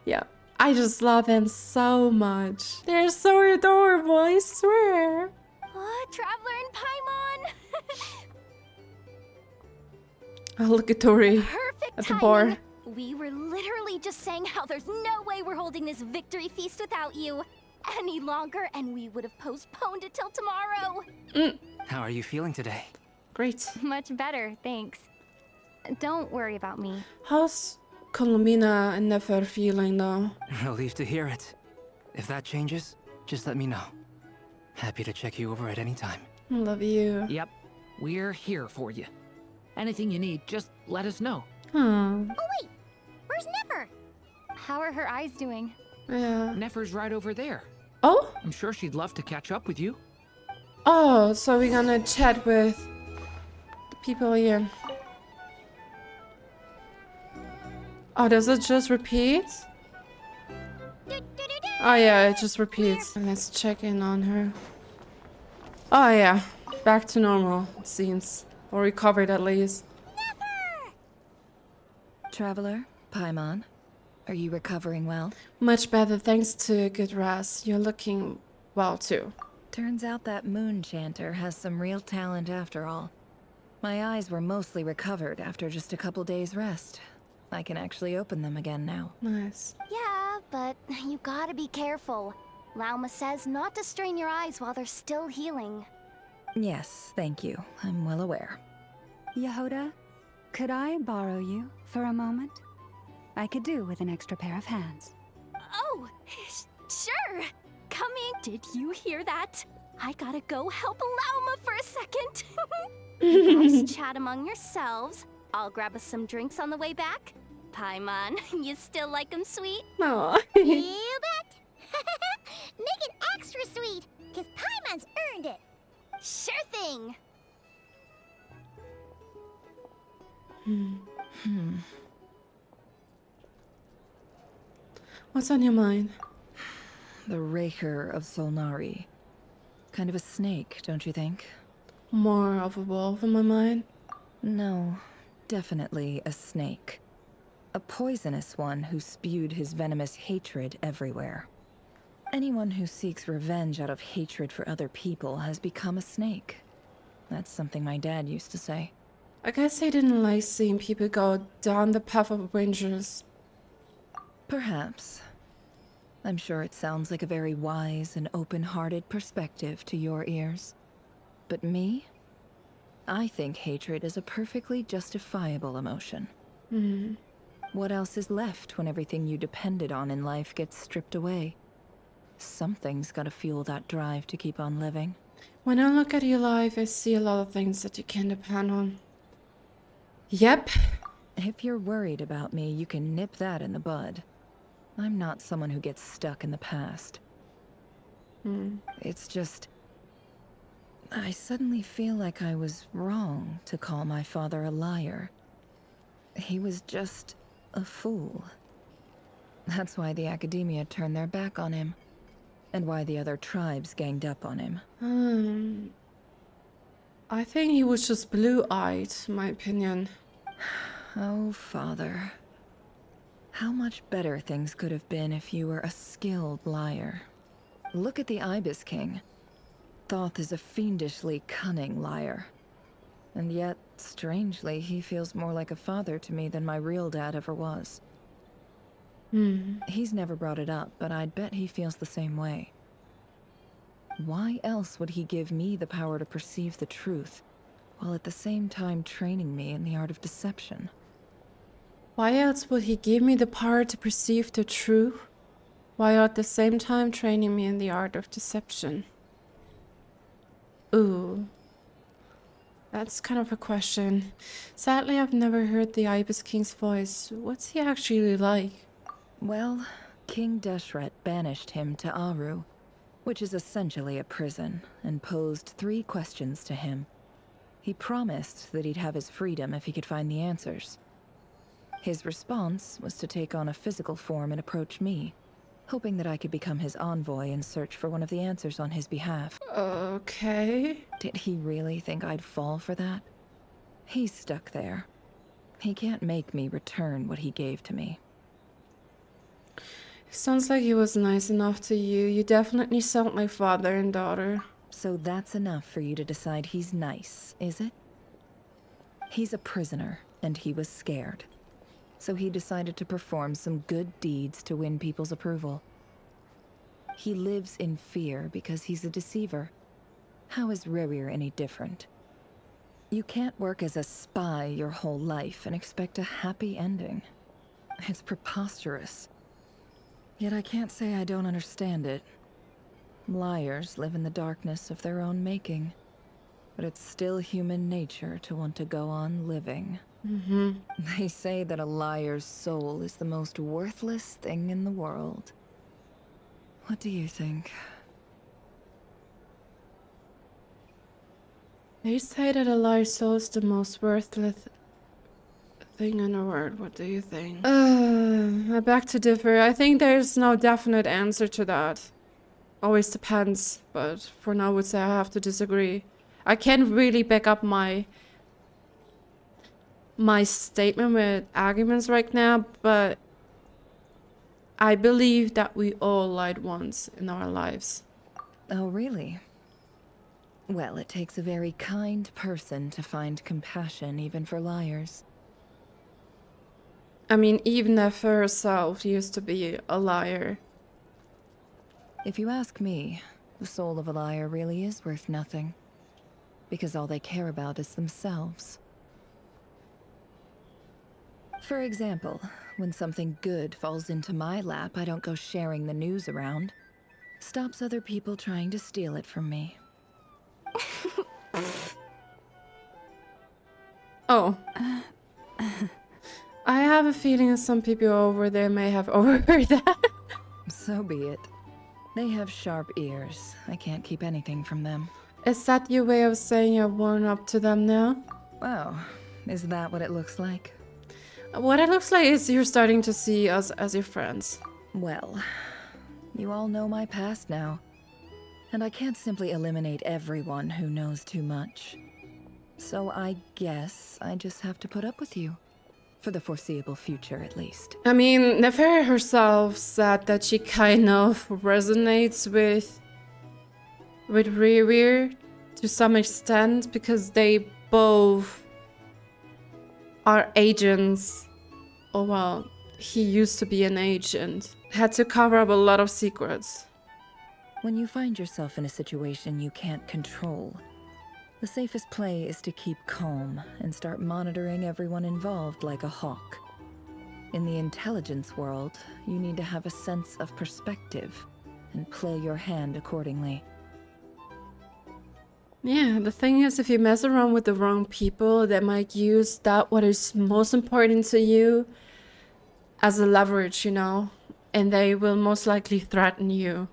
Yeah. I just love them so much. They're so adorable, I swear. Traveler and Paimon! Oh, look at Dori Perfect at the bar. We were literally just saying how there's no way we're holding this victory feast without you any longer, and we would have postponed it till tomorrow. How are you feeling today? Great. Much better, thanks. Don't worry about me. How's Columbina and Nefer feeling though? Relieved to hear it. If that changes, just let me know. Happy to check you over at any time. I love you. Yep, we're here for you. Anything you need, just let us know. Oh wait, where's Nefer? How are her eyes doing? Yeah. Nefer's right over there. Oh? I'm sure she'd love to catch up with you. Oh, so we're gonna chat with the people here. Oh, does it just repeat? Oh yeah, it just repeats. Let's check in on her. Oh yeah, back to normal, it seems. Or recovered at least. Traveler, Paimon, are you recovering well? Much better thanks to good rest. You're looking well too. Turns out that moon chanter has some real talent after all. My eyes were mostly recovered after just a couple days rest. I can actually open them again now. Nice. Yeah, but you gotta be careful. Lauma says not to strain your eyes while they're still healing. Yes, thank you. I'm well aware. Yehoda, could I borrow you for a moment? I could do with an extra pair of hands. Oh, sure. Come in. Did you hear that? I gotta go help Lauma for a second. You guys chat among yourselves. I'll grab us some drinks on the way back. Paimon, you still like them sweet? No. You bet. Make it extra sweet, because Paimon's earned it. Sure thing. What's on your mind? The Rerir of Solnari. Kind of a snake, don't you think? More of a wolf in my mind. No, definitely a snake. A poisonous one who spewed his venomous hatred everywhere. Anyone who seeks revenge out of hatred for other people has become a snake. That's something my dad used to say. I guess I didn't like seeing people go down the path of vengeance. Perhaps. I'm sure it sounds like a very wise and open-hearted perspective to your ears. But me? I think hatred is a perfectly justifiable emotion. What else is left when everything you depended on in life gets stripped away? Something's gotta fuel that drive to keep on living. When I look at your life, I see a lot of things that you can depend on. Yep. If you're worried about me, you can nip that in the bud. I'm not someone who gets stuck in the past. It's just... I suddenly feel like I was wrong to call my father a liar. He was just a fool. That's why the Academia turned their back on him. And why the other tribes ganged up on him. I think he was just blue-eyed, in my opinion. Oh, father. How much better things could have been if you were a skilled liar. Look at the Ibis King. Thoth is a fiendishly cunning liar. And yet, strangely, he feels more like a father to me than my real dad ever was. He's never brought it up, but I'd bet he feels the same way. Why else would he give me the power to perceive the truth, while at the same time training me in the art of deception? Why else would he give me the power to perceive the truth, while at the same time training me in the art of deception? Ooh. That's kind of a question. Sadly, I've never heard the Ibis King's voice. What's he actually like? Well, King Deshret banished him to Aru, which is essentially a prison, and posed 3 questions to him. He promised that he'd have his freedom if he could find the answers. His response was to take on a physical form and approach me, hoping that I could become his envoy and search for one of the answers on his behalf. Okay. Did he really think I'd fall for that? He's stuck there. He can't make me return what he gave to me. Sounds like he was nice enough to you. You definitely sound like father and daughter. So that's enough for you to decide he's nice, is it? He's a prisoner, and he was scared. So he decided to perform some good deeds to win people's approval. He lives in fear because he's a deceiver. How is Rerir any different? You can't work as a spy your whole life and expect a happy ending. It's preposterous. Yet I can't say I don't understand it. Liars live in the darkness of their own making. But it's still human nature to want to go on living. They say that a liar's soul is the most worthless thing in the world. What do you think? They say that a liar's soul is the most worthless thing in the world. What do you think? I beg to differ. I think there's no definite answer to that. Always depends, but for now I would say I have to disagree. I can't really back up my statement with arguments right now, but I believe that we all lied once in our lives. Oh, really? Well, it takes a very kind person to find compassion even for liars. I mean, even Nefer herself used to be a liar. If you ask me, the soul of a liar really is worth nothing. Because all they care about is themselves. For example, when something good falls into my lap, I don't go sharing the news around. Stops other people trying to steal it from me. Oh. I have a feeling that some people over there may have overheard that. So be it. They have sharp ears. I can't keep anything from them. Is that your way of saying you're worn up to them now? Wow. Is that what it looks like? What it looks like is you're starting to see us as your friends. Well, You all know my past now, and I can't simply eliminate everyone who knows too much. So I guess I just have to put up with you. For the foreseeable future, at least. I mean, Nefer herself said that she kind of resonates with Rerir to some extent because they both are agents. Oh well, he used to be an agent. Had to cover up a lot of secrets. When you find yourself in a situation you can't control, the safest play is to keep calm and start monitoring everyone involved like a hawk. In the intelligence world, you need to have a sense of perspective and play your hand accordingly. Yeah, the thing is, if you mess around with the wrong people, they might use that what is most important to you as a leverage, you know? And they will most likely threaten you.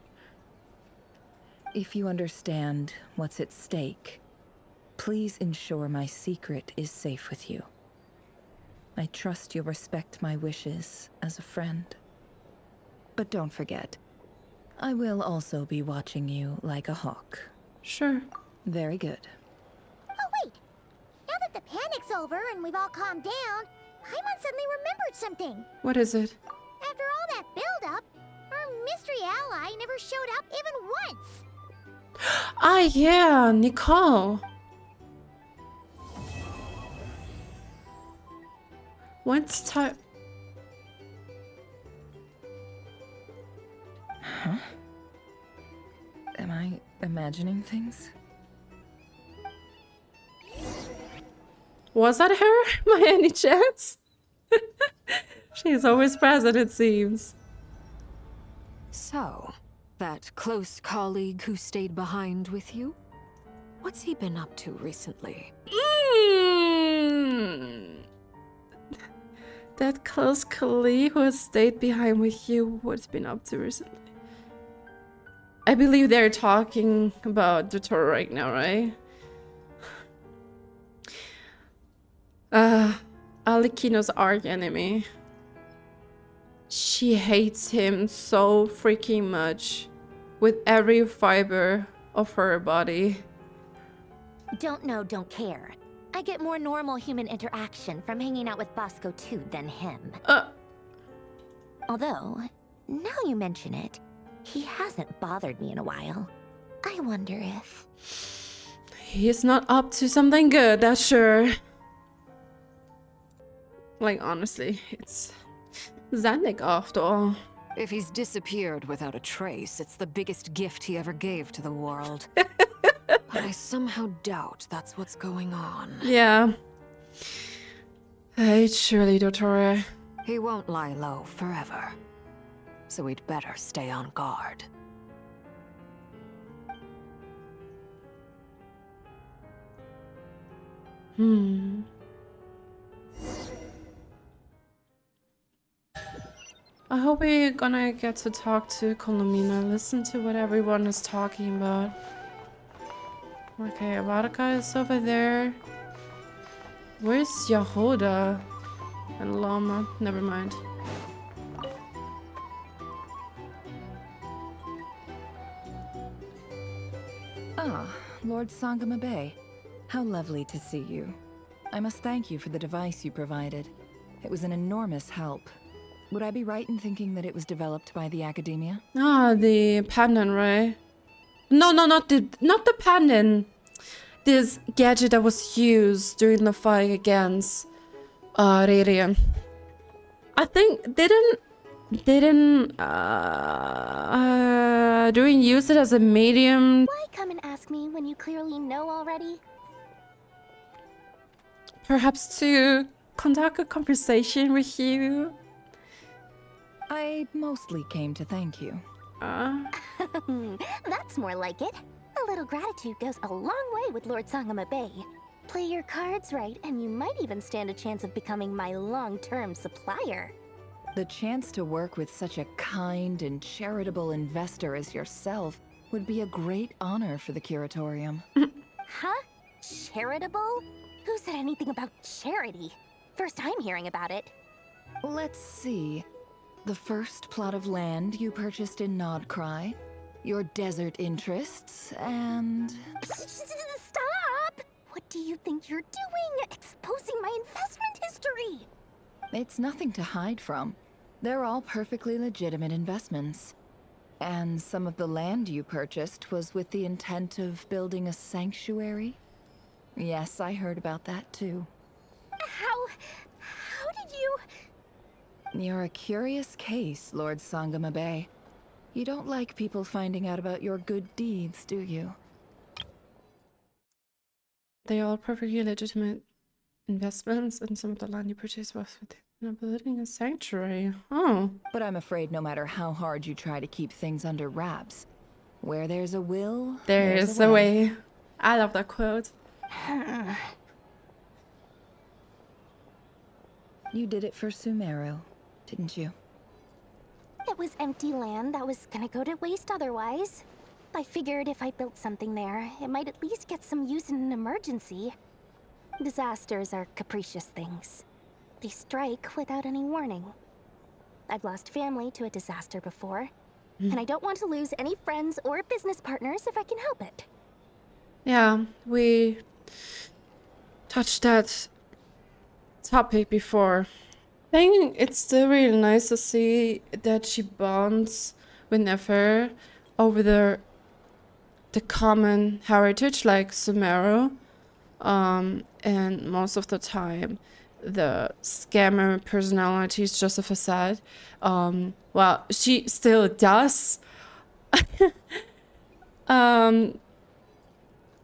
If you understand what's at stake, please ensure my secret is safe with you. I trust you'll respect my wishes as a friend. But don't forget, I will also be watching you like a hawk. Sure. Very good. Oh, wait! Now that the panic's over and we've all calmed down, Paimon suddenly remembered something. What is it? After all that build-up, our mystery ally never showed up even once. Ah, yeah, Nicole. What's time? Huh? Am I imagining things? Was that her by any chance? She's always present, it seems. So, that close colleague who stayed behind with you? What's he been up to recently? That close colleague who has stayed behind with you, what's been up to recently? I believe they're talking about Dotoro right now, right? Arlecchino's arch enemy. She hates him so freaking much with every fiber of her body. Don't know, don't care. I get more normal human interaction from hanging out with Bosco too than him. Although, now you mention it, he hasn't bothered me in a while. I wonder if... He's not up to something good, that's sure. Like, honestly, it's Zandik after all. If he's disappeared without a trace, it's the biggest gift he ever gave to the world. But I somehow doubt that's what's going on. Yeah. Surely, Dotoro. He won't lie low forever. So we'd better stay on guard. I hope we're gonna get to talk to Columbina, listen to what everyone is talking about. Okay, Varka is over there. Where's Yehuda and Lama? Never mind. Ah, Lord Sangama Bay. How lovely to see you. I must thank you for the device you provided. It was an enormous help. Would I be right in thinking that it was developed by the Academia? Ah, the pendant, right? No, not the pendant. This gadget that was used during the fight against Rerir. I think didn't Durin use it as a medium? Why come and ask me when you clearly know already? Perhaps to conduct a conversation with you? I mostly came to thank you. That's more like it. A little gratitude goes a long way with Lord Sangama Bay. Play your cards right, and you might even stand a chance of becoming my long-term supplier. The chance to work with such a kind and charitable investor as yourself would be a great honor for the Curatorium. Huh? Charitable? Who said anything about charity? First time hearing about it. Let's see. The first plot of land you purchased in Krai, your desert interests, and... Stop! What do you think you're doing? Exposing my investment history! It's nothing to hide from. They're all perfectly legitimate investments. And some of the land you purchased was with the intent of building a sanctuary? Yes, I heard about that too. How did you... You're a curious case, Lord Sangamabe. You don't like people finding out about your good deeds, do you? They are all perfectly legitimate investments, and some of the land you purchased was within building a sanctuary. Oh. But I'm afraid no matter how hard you try to keep things under wraps, where there's a will, there's a way. I love that quote. You did it for Sumeru, didn't you? It was empty land that was gonna go to waste otherwise. I figured if I built something there, it might at least get some use in an emergency. Disasters are capricious things. They strike without any warning. I've lost family to a disaster before, and I don't want to lose any friends or business partners if I can help it. Yeah, we touched that topic before. I think it's still really nice to see that she bonds with Nefer over the common heritage, like Sumeru, and most of the time the scammer personality is just a facade. Well, she still does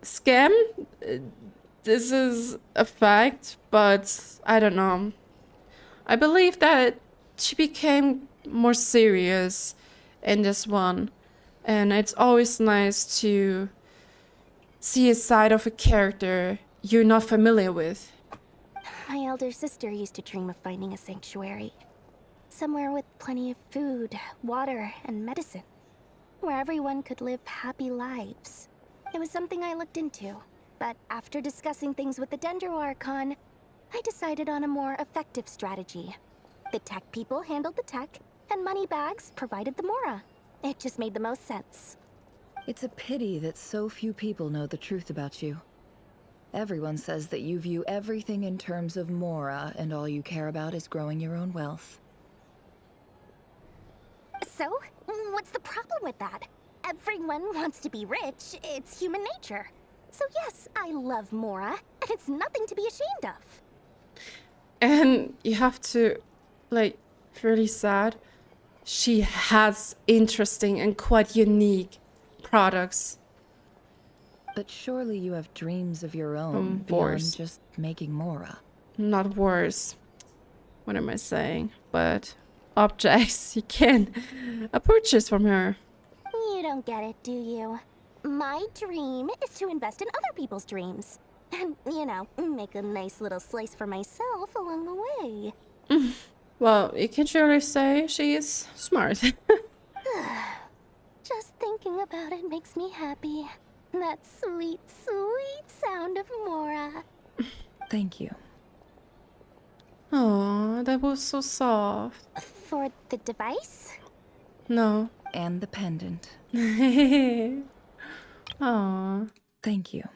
scam. This is a fact, but I don't know. I believe that she became more serious in this one, and it's always nice to see a side of a character you're not familiar with. My elder sister used to dream of finding a sanctuary. Somewhere with plenty of food, water, and medicine. Where everyone could live happy lives. It was something I looked into, but after discussing things with the Dendro Archon, I decided on a more effective strategy. The tech people handled the tech, and Moneybags provided the Mora. It just made the most sense. It's a pity that so few people know the truth about you. Everyone says that you view everything in terms of Mora, and all you care about is growing your own wealth. So, what's the problem with that? Everyone wants to be rich. It's human nature. So yes, I love Mora, and it's nothing to be ashamed of. And you have to, like, really sad. She has interesting and quite unique products. But surely you have dreams of your own beyond just making Mora. Not wars. What am I saying? But objects you can purchase from her. You don't get it, do you? My dream is to invest in other people's dreams. And, you know, make a nice little slice for myself along the way. Well, you can surely say she is smart. Just thinking about it makes me happy. That sweet, sweet sound of Mora. Thank you. Oh, that was so soft. For the device? No. And the pendant. Aw. Thank you.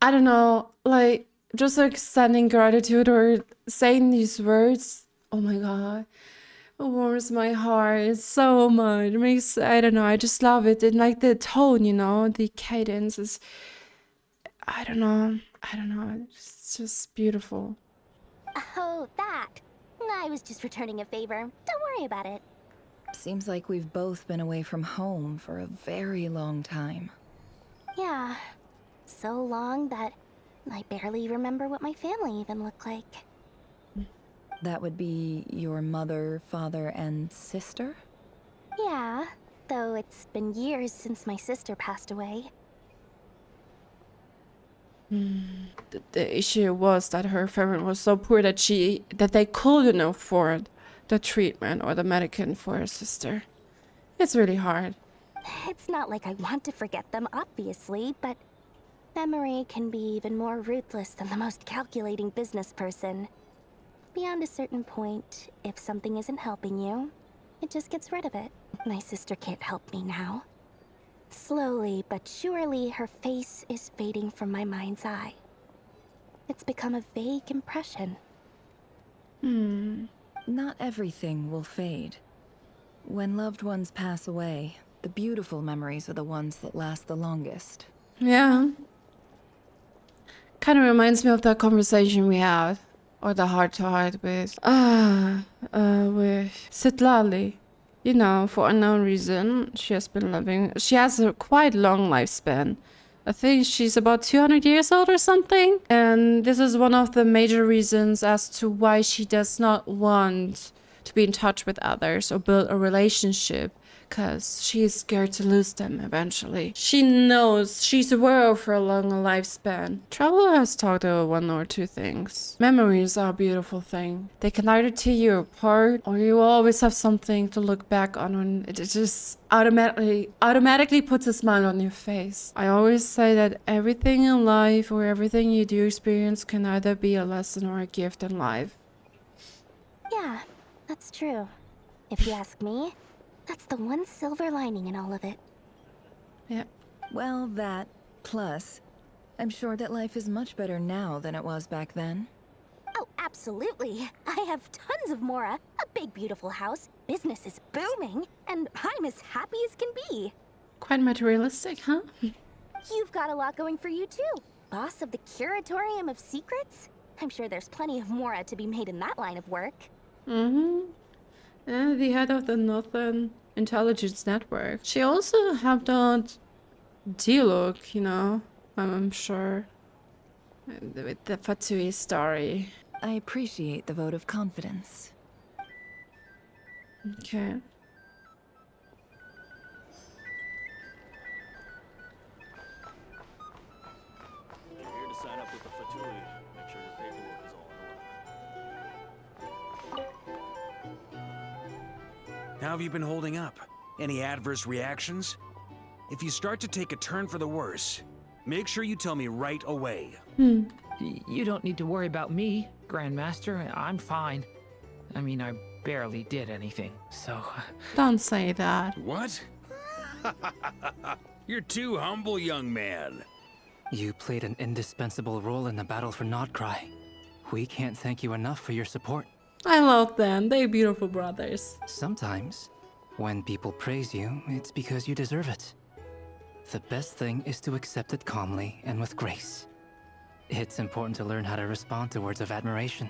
I don't know, like, just extending gratitude or saying these words, oh my god, it warms my heart so much. It makes, I don't know, I just love it. And like the tone, you know, the cadence is, I don't know, it's just beautiful. Oh, that. I was just returning a favor. Don't worry about it. Seems like we've both been away from home for a very long time. Yeah. So long that I barely remember what my family even looked like. That would be your mother, father, and sister? Yeah, though it's been years since my sister passed away. The issue was that her family was so poor that they couldn't afford the treatment or the medicine for her sister. It's really hard. It's not like I want to forget them, obviously, but memory can be even more ruthless than the most calculating business person. Beyond a certain point, if something isn't helping you, it just gets rid of it. My sister can't help me now. Slowly but surely, her face is fading from my mind's eye. It's become a vague impression. Not everything will fade. When loved ones pass away, the beautiful memories are the ones that last the longest. Yeah. Kind of reminds me of that conversation we had, or the heart-to-heart with Sitlali. You know, for unknown reason, she has a quite long lifespan. I think she's about 200 years old or something. And this is one of the major reasons as to why she does not want to be in touch with others or build a relationship. Because she is scared to lose them eventually. She knows, she's aware of her long lifespan. Traveler has taught her one or two things. Memories are a beautiful thing. They can either tear you apart, or you will always have something to look back on when it just automatically puts a smile on your face. I always say that everything in life or everything you do experience can either be a lesson or a gift in life. Yeah, that's true. If you ask me, that's the one silver lining in all of it. Yeah. Well, that, plus, I'm sure that life is much better now than it was back then. Oh, absolutely. I have tons of Mora, a big beautiful house, business is booming, and I'm as happy as can be. Quite materialistic, huh? You've got a lot going for you too. Boss of the Curatorium of Secrets? I'm sure there's plenty of Mora to be made in that line of work. And the head of the Northern Intelligence Network. She also helped out Dialog, you know, I'm sure, with the Fatui story. I appreciate the vote of confidence. Okay. You're here to sign up with the Fatui. Make sure your paperwork is all in order. How have you been holding up? Any adverse reactions? If you start to take a turn for the worse, make sure you tell me right away. You don't need to worry about me, Grandmaster. I'm fine. I mean, I barely did anything, so... Don't say that. What? You're too humble, young man. You played an indispensable role in the battle for Krai. We can't thank you enough for your support. I love them. They're beautiful brothers. Sometimes, when people praise you, it's because you deserve it. The best thing is to accept it calmly and with grace. It's important to learn how to respond to words of admiration.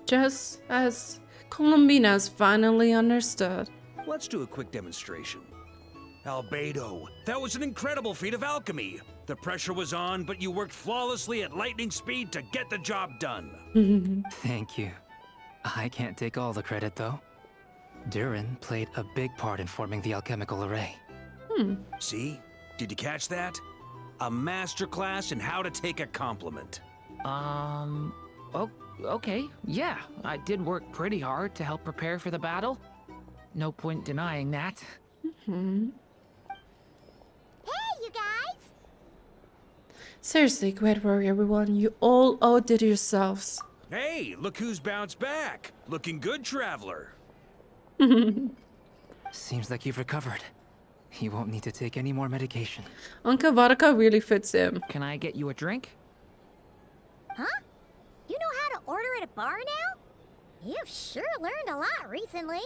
Just as Columbina's finally understood. Let's do a quick demonstration. Albedo, that was an incredible feat of alchemy. The pressure was on, but you worked flawlessly at lightning speed to get the job done. Thank you. I can't take all the credit, though. Durin played a big part in forming the alchemical array. See? Did you catch that? A masterclass in how to take a compliment. Okay, yeah. I did work pretty hard to help prepare for the battle. No point denying that. Hey, you guys! Seriously, great work, everyone. You all outdid yourselves. Hey, look who's bounced back. Looking good, traveler. Seems like you've recovered. You won't need to take any more medication. Uncle Varka really fits him. Can I get you a drink? Huh? You know how to order at a bar now? You've sure learned a lot recently.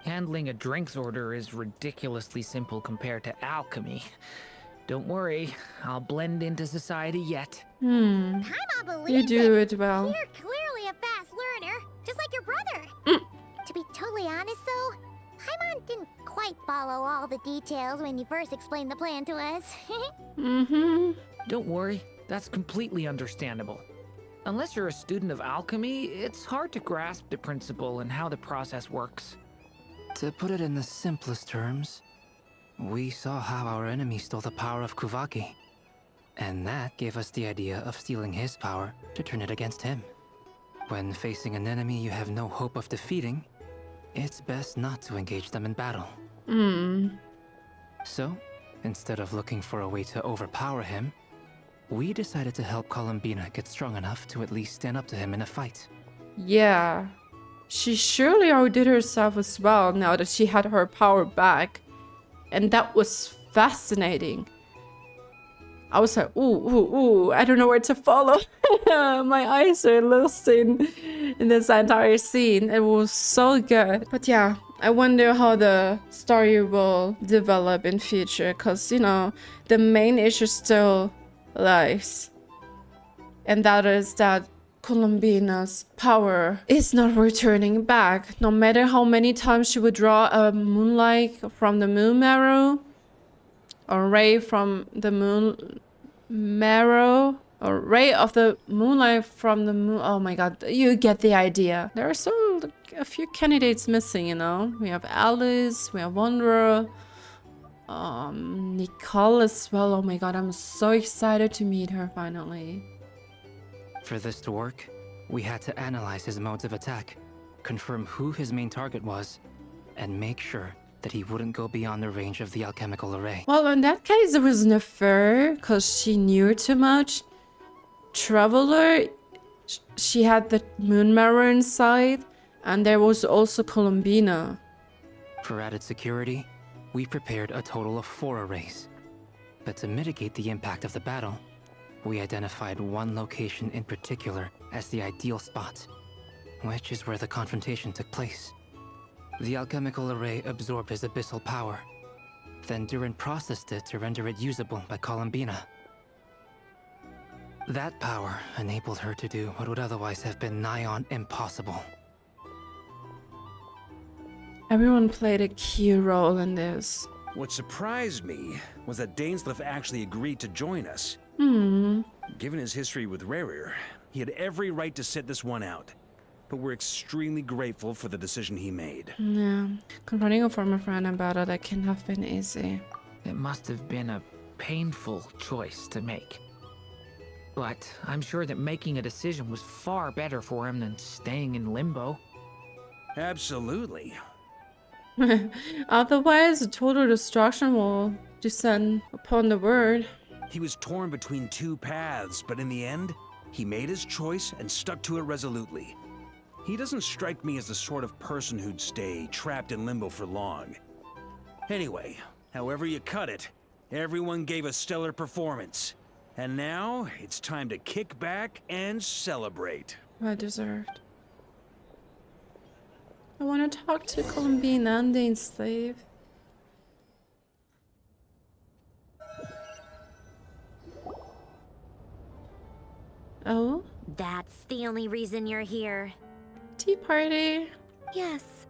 Handling a drinks order is ridiculously simple compared to alchemy. Don't worry, I'll blend into society yet. Paimon believes You do it well. You're clearly a fast learner, just like your brother. To be totally honest, though, Paimon didn't quite follow all the details when you first explained the plan to us. Don't worry, that's completely understandable. Unless you're a student of alchemy, it's hard to grasp the principle and how the process works. To put it in the simplest terms, we saw how our enemy stole the power of Kuvaki. And that gave us the idea of stealing his power to turn it against him. When facing an enemy you have no hope of defeating, it's best not to engage them in battle. So, instead of looking for a way to overpower him, we decided to help Columbina get strong enough to at least stand up to him in a fight. Yeah. She surely outdid herself as well now that she had her power back. And that was fascinating. I was like, ooh, I don't know where to follow. My eyes are lost in this entire scene. It was so good. But yeah, I wonder how the story will develop in future. Because, you know, the main issue still lies. And that is that Columbina's power is not returning back. No matter how many times she would draw a moonlight from the moon marrow, or ray from the moon marrow, or ray of the moonlight from the moon. Oh my god, you get the idea. There are still a few candidates missing, you know. We have Alice, we have Wanderer, Nicole as well. Oh my god, I'm so excited to meet her finally. For this to work, we had to analyze his modes of attack, confirm who his main target was, and make sure that he wouldn't go beyond the range of the alchemical array. Well, in that case, it was Nefer, because she knew too much. Traveler, she had the moon mirror inside, and there was also Columbina. For added security, we prepared a total of 4 arrays. But to mitigate the impact of the battle, we identified one location in particular as the ideal spot, which is where the confrontation took place. The alchemical array absorbed his abyssal power. Then Durin processed it to render it usable by Columbina. That power enabled her to do what would otherwise have been nigh on impossible. Everyone played a key role in this. What surprised me was that Dainsleif actually agreed to join us. Given his history with Rerir, he had every right to sit this one out. But we're extremely grateful for the decision he made. Yeah, confronting a former friend and battle that can have been easy. It must have been a painful choice to make. But I'm sure that making a decision was far better for him than staying in limbo. Absolutely. Otherwise, total destruction will descend upon the world. He was torn between 2 paths, but in the end, he made his choice and stuck to it resolutely. He doesn't strike me as the sort of person who'd stay trapped in limbo for long. Anyway, however you cut it, everyone gave a stellar performance. And now, it's time to kick back and celebrate. Well deserved. I want to talk to Columbina and Dainsleif. Oh? That's the only reason you're here. Tea party? Yes.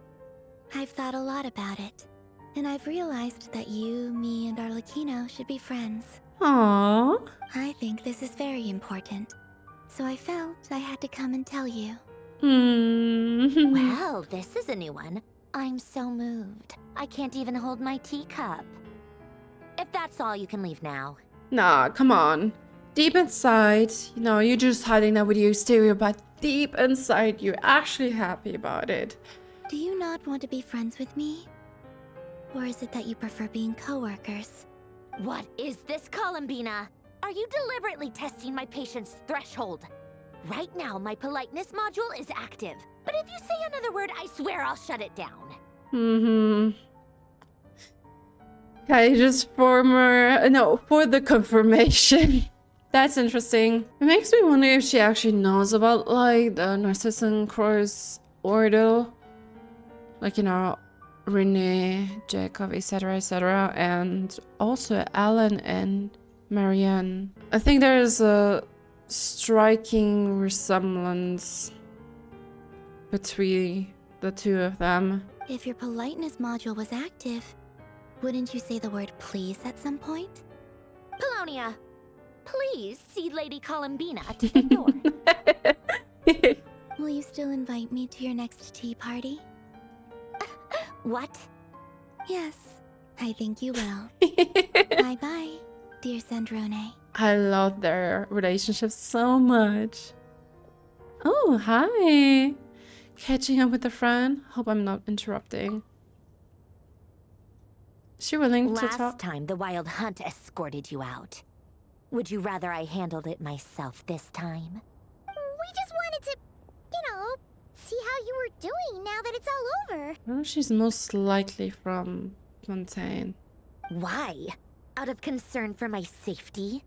I've thought a lot about it. And I've realized that you, me, and Arlecchino should be friends. Aww. I think this is very important. So I felt I had to come and tell you. Well, this is a new one. I'm so moved. I can't even hold my teacup. If that's all, you can leave now. Nah, come on. Deep inside, you know, you're just hiding that with your exterior, but deep inside, you're actually happy about it. Do you not want to be friends with me? Or is it that you prefer being co-workers? What is this, Columbina? Are you deliberately testing my patience threshold? Right now, my politeness module is active. But if you say another word, I swear I'll shut it down. Okay, just for the confirmation. That's interesting. It makes me wonder if she actually knows about, like, the Narzissenkreuz Ordo. Like, you know, Renee, Jacob, etc., and also Alan and Marianne. I think there is a striking resemblance between the two of them. If your politeness module was active, wouldn't you say the word please at some point? Polonia, please see Lady Columbina to the door. Will you still invite me to your next tea party? What? Yes, I think you will. Bye-bye, dear Sandrone. I love their relationship so much. Oh, hi. Catching up with a friend. Hope I'm not interrupting. Is she willing to talk? Last time the Wild Hunt escorted you out. Would you rather I handled it myself this time? We just wanted to, see how you were doing now that it's all over. Well, she's most likely from Fontaine. Why? Out of concern for my safety?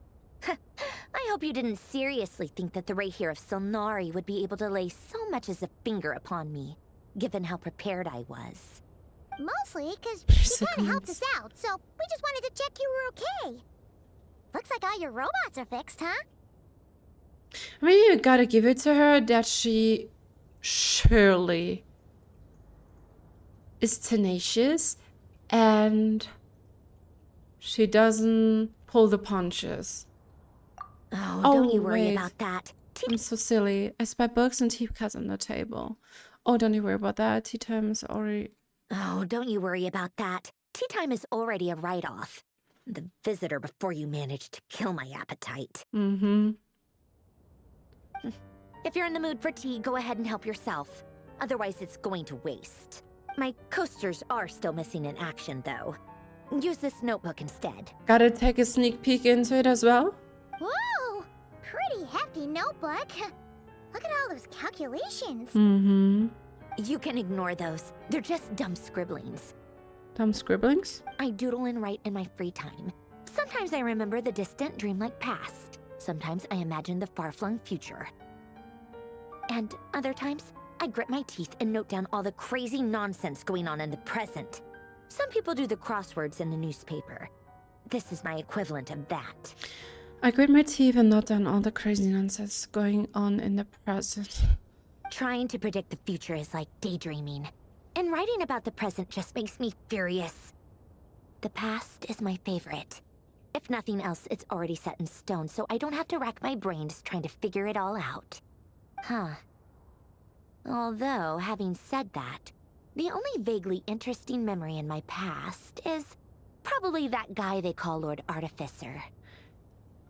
I hope you didn't seriously think that the Rerir of Solnari would be able to lay so much as a finger upon me, given how prepared I was. Mostly because you kind of helped us out, so we just wanted to check you were okay. Looks like all your robots are fixed, huh? I mean, you gotta give it to her that she surely is tenacious and she doesn't pull the punches. Oh, don't you worry about that. I'm so silly. I spy books and teacups on the table. Oh, don't you worry about that. Tea time is already... Oh, don't you worry about that. Tea time is already a write-off. The visitor before you managed to kill my appetite. Mm-hmm. If you're in the mood for tea, go ahead and help yourself. Otherwise, it's going to waste. My coasters are still missing in action, though. Use this notebook instead. Gotta take a sneak peek into it as well? Whoa! Pretty hefty notebook. Look at all those calculations. Mm-hmm. You can ignore those. They're just dumb scribblings. Dumb scribblings? I doodle and write in my free time. Sometimes I remember the distant, dreamlike past. Sometimes I imagine the far-flung future. And other times, I grit my teeth and note down all the crazy nonsense going on in the present. Some people do the crosswords in the newspaper. This is my equivalent of that. I grit my teeth and note down all the crazy nonsense going on in the present. Trying to predict the future is like daydreaming. And writing about the present just makes me furious. The past is my favorite. If nothing else, it's already set in stone, so I don't have to rack my brains trying to figure it all out. Huh. Although, having said that, the only vaguely interesting memory in my past is probably that guy they call Lord Artificer.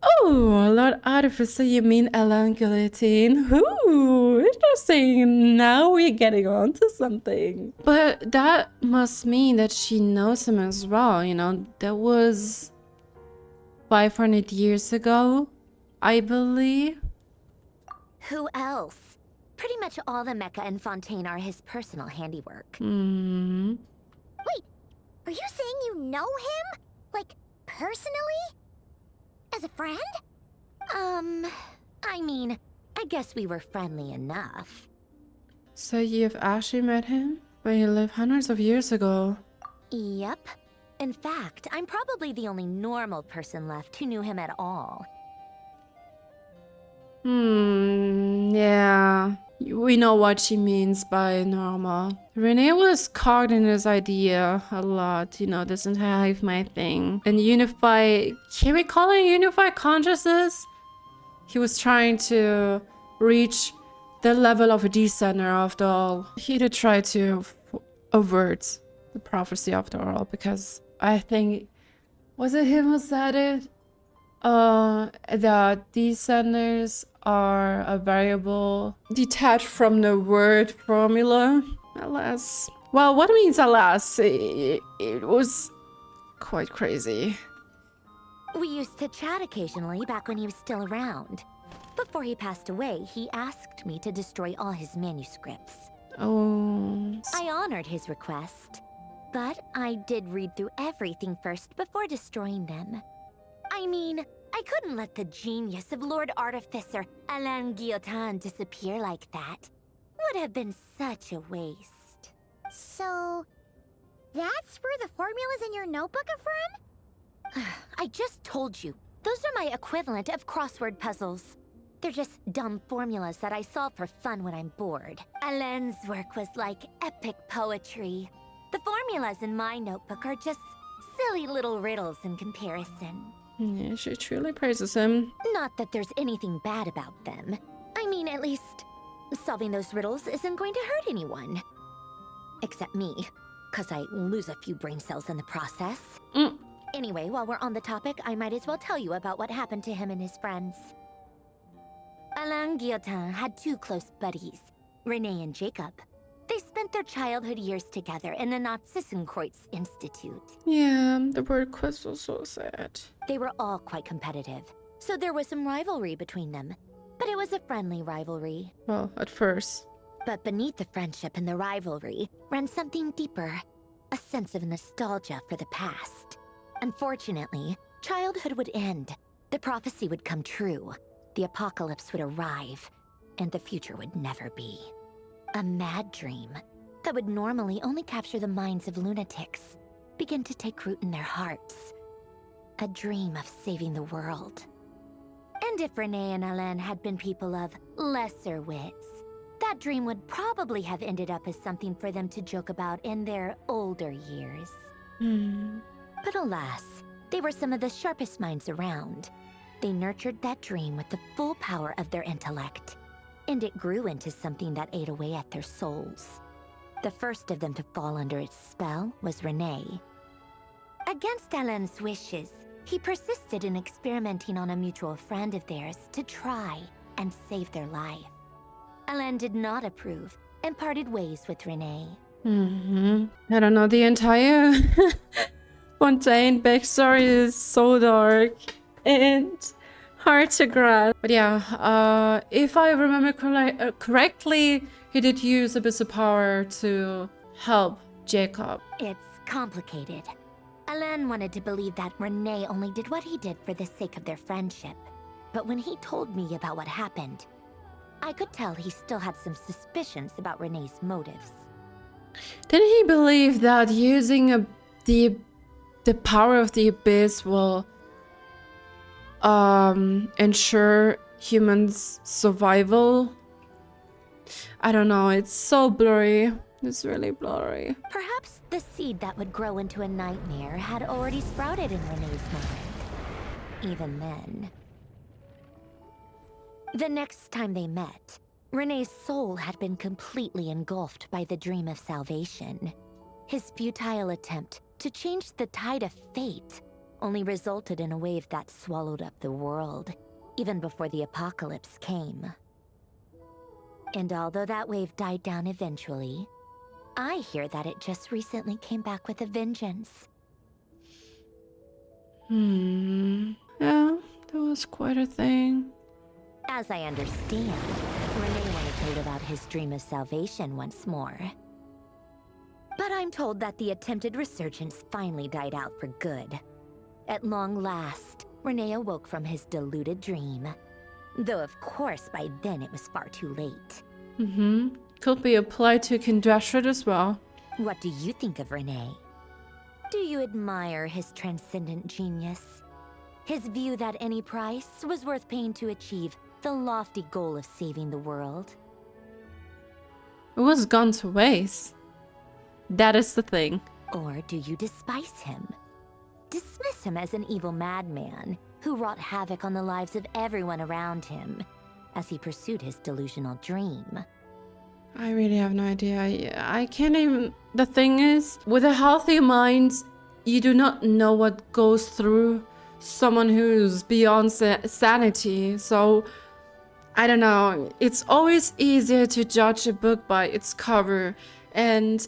Oh, Lord Artificer, you mean Alan Guillotine? Ooh, interesting. Now we're getting on to something. But that must mean that she knows him as well, That was 500 years ago, I believe. Who else? Pretty much all the mecha and Fontaine are his personal handiwork. Hmm. Wait, are you saying you know him? Like, personally? As a friend? I mean, I guess we were friendly enough. So you've actually met him? But he lived hundreds of years ago. Yep. In fact, I'm probably the only normal person left who knew him at all. Yeah. We know what she means by normal. Rerir was caught in this idea a lot, this entire hive mind thing. And can we call it unified consciousness? He was trying to reach the level of a descender after all. He did try to avert the prophecy after all, because I think, was it him who said it? That descenders are a variable detached from the word formula. Alas. Well, what means alas? It was quite crazy. We used to chat occasionally back when he was still around. Before he passed away, he asked me to destroy all his manuscripts. Oh. I honored his request, but I did read through everything first before destroying them. I mean, I couldn't let the genius of Lord Artificer Alain Guillotin disappear like that. Would have been such a waste. So, that's where the formula's in your notebook are from? I just told you. Those are my equivalent of crossword puzzles. They're just dumb formulas that I solve for fun when I'm bored. Alain's work was like epic poetry. The formulas in my notebook are just silly little riddles in comparison. Yeah, she truly praises him. Not that there's anything bad about them. I mean, at least, solving those riddles isn't going to hurt anyone. Except me, because I lose a few brain cells in the process. Anyway, while we're on the topic, I might as well tell you about what happened to him and his friends. Alain Guillotin had two close buddies, René and Jacob. They spent their childhood years together in the Narzissenkreuz Institute. Yeah, the word quiz was so sad. They were all quite competitive, so there was some rivalry between them. But it was a friendly rivalry. Well, at first. But beneath the friendship and the rivalry ran something deeper, a sense of nostalgia for the past. Unfortunately, childhood would end, the prophecy would come true, the apocalypse would arrive, and the future would never be. A mad dream that would normally only capture the minds of lunatics begin to take root in their hearts. A dream of saving the world. And if Renee and Alain had been people of lesser wits, that dream would probably have ended up as something for them to joke about in their older years. But alas, they were some of the sharpest minds around. They nurtured that dream with the full power of their intellect, and it grew into something that ate away at their souls. The first of them to fall under its spell was Renee. Against Alain's wishes, he persisted in experimenting on a mutual friend of theirs to try and save their life. Alain did not approve and parted ways with Renee. I don't know, the entire Fontaine backstory is so dark and hard to grasp. But yeah, if I remember correctly, he did use abyssal power to help Jacob. It's complicated. Alain wanted to believe that Renee only did what he did for the sake of their friendship. But when he told me about what happened, I could tell he still had some suspicions about Renee's motives. Didn't he believe that using the power of the abyss will ensure humans' survival? I don't know, it's so blurry. It's really blurry. Perhaps the seed that would grow into a nightmare had already sprouted in Renee's mind. Even then. The next time they met, Renee's soul had been completely engulfed by the dream of salvation. His futile attempt to change the tide of fate only resulted in a wave that swallowed up the world, even before the apocalypse came. And although that wave died down eventually, I hear that it just recently came back with a vengeance. Yeah, that was quite a thing. As I understand, Renee wanted to live out his dream of salvation once more. But I'm told that the attempted resurgence finally died out for good. At long last, Renee awoke from his deluded dream. Though of course by then it was far too late. Could be applied to Kindred as well. What do you think of Renee? Do you admire his transcendent genius? His view that any price was worth paying to achieve the lofty goal of saving the world? It was gone to waste. That is the thing. Or do you despise him? Dismiss him as an evil madman who wrought havoc on the lives of everyone around him as he pursued his delusional dream? I really have no idea. I can't even... The thing is, with a healthy mind, you do not know what goes through someone who's beyond sanity. So, I don't know. It's always easier to judge a book by its cover. And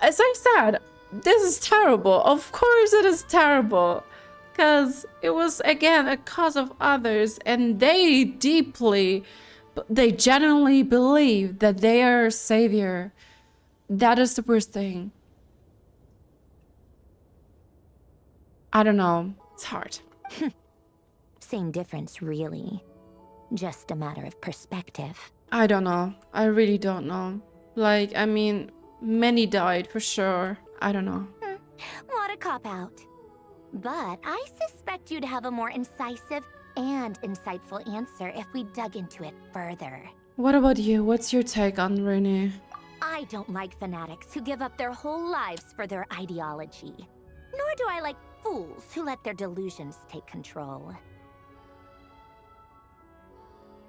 as I said, this is terrible. Of course it is terrible. Because it was, again, a cause of others. And they genuinely believe that they are a savior. That is the worst thing. I don't know. It's hard. Same difference, really. Just a matter of perspective. I don't know. I really don't know. Like, I mean, many died for sure. I don't know. What a cop-out. But I suspect you'd have a more incisive and insightful answer if we dug into it further. What about you? What's your take on Renee? I don't like fanatics who give up their whole lives for their ideology. Nor do I like fools who let their delusions take control.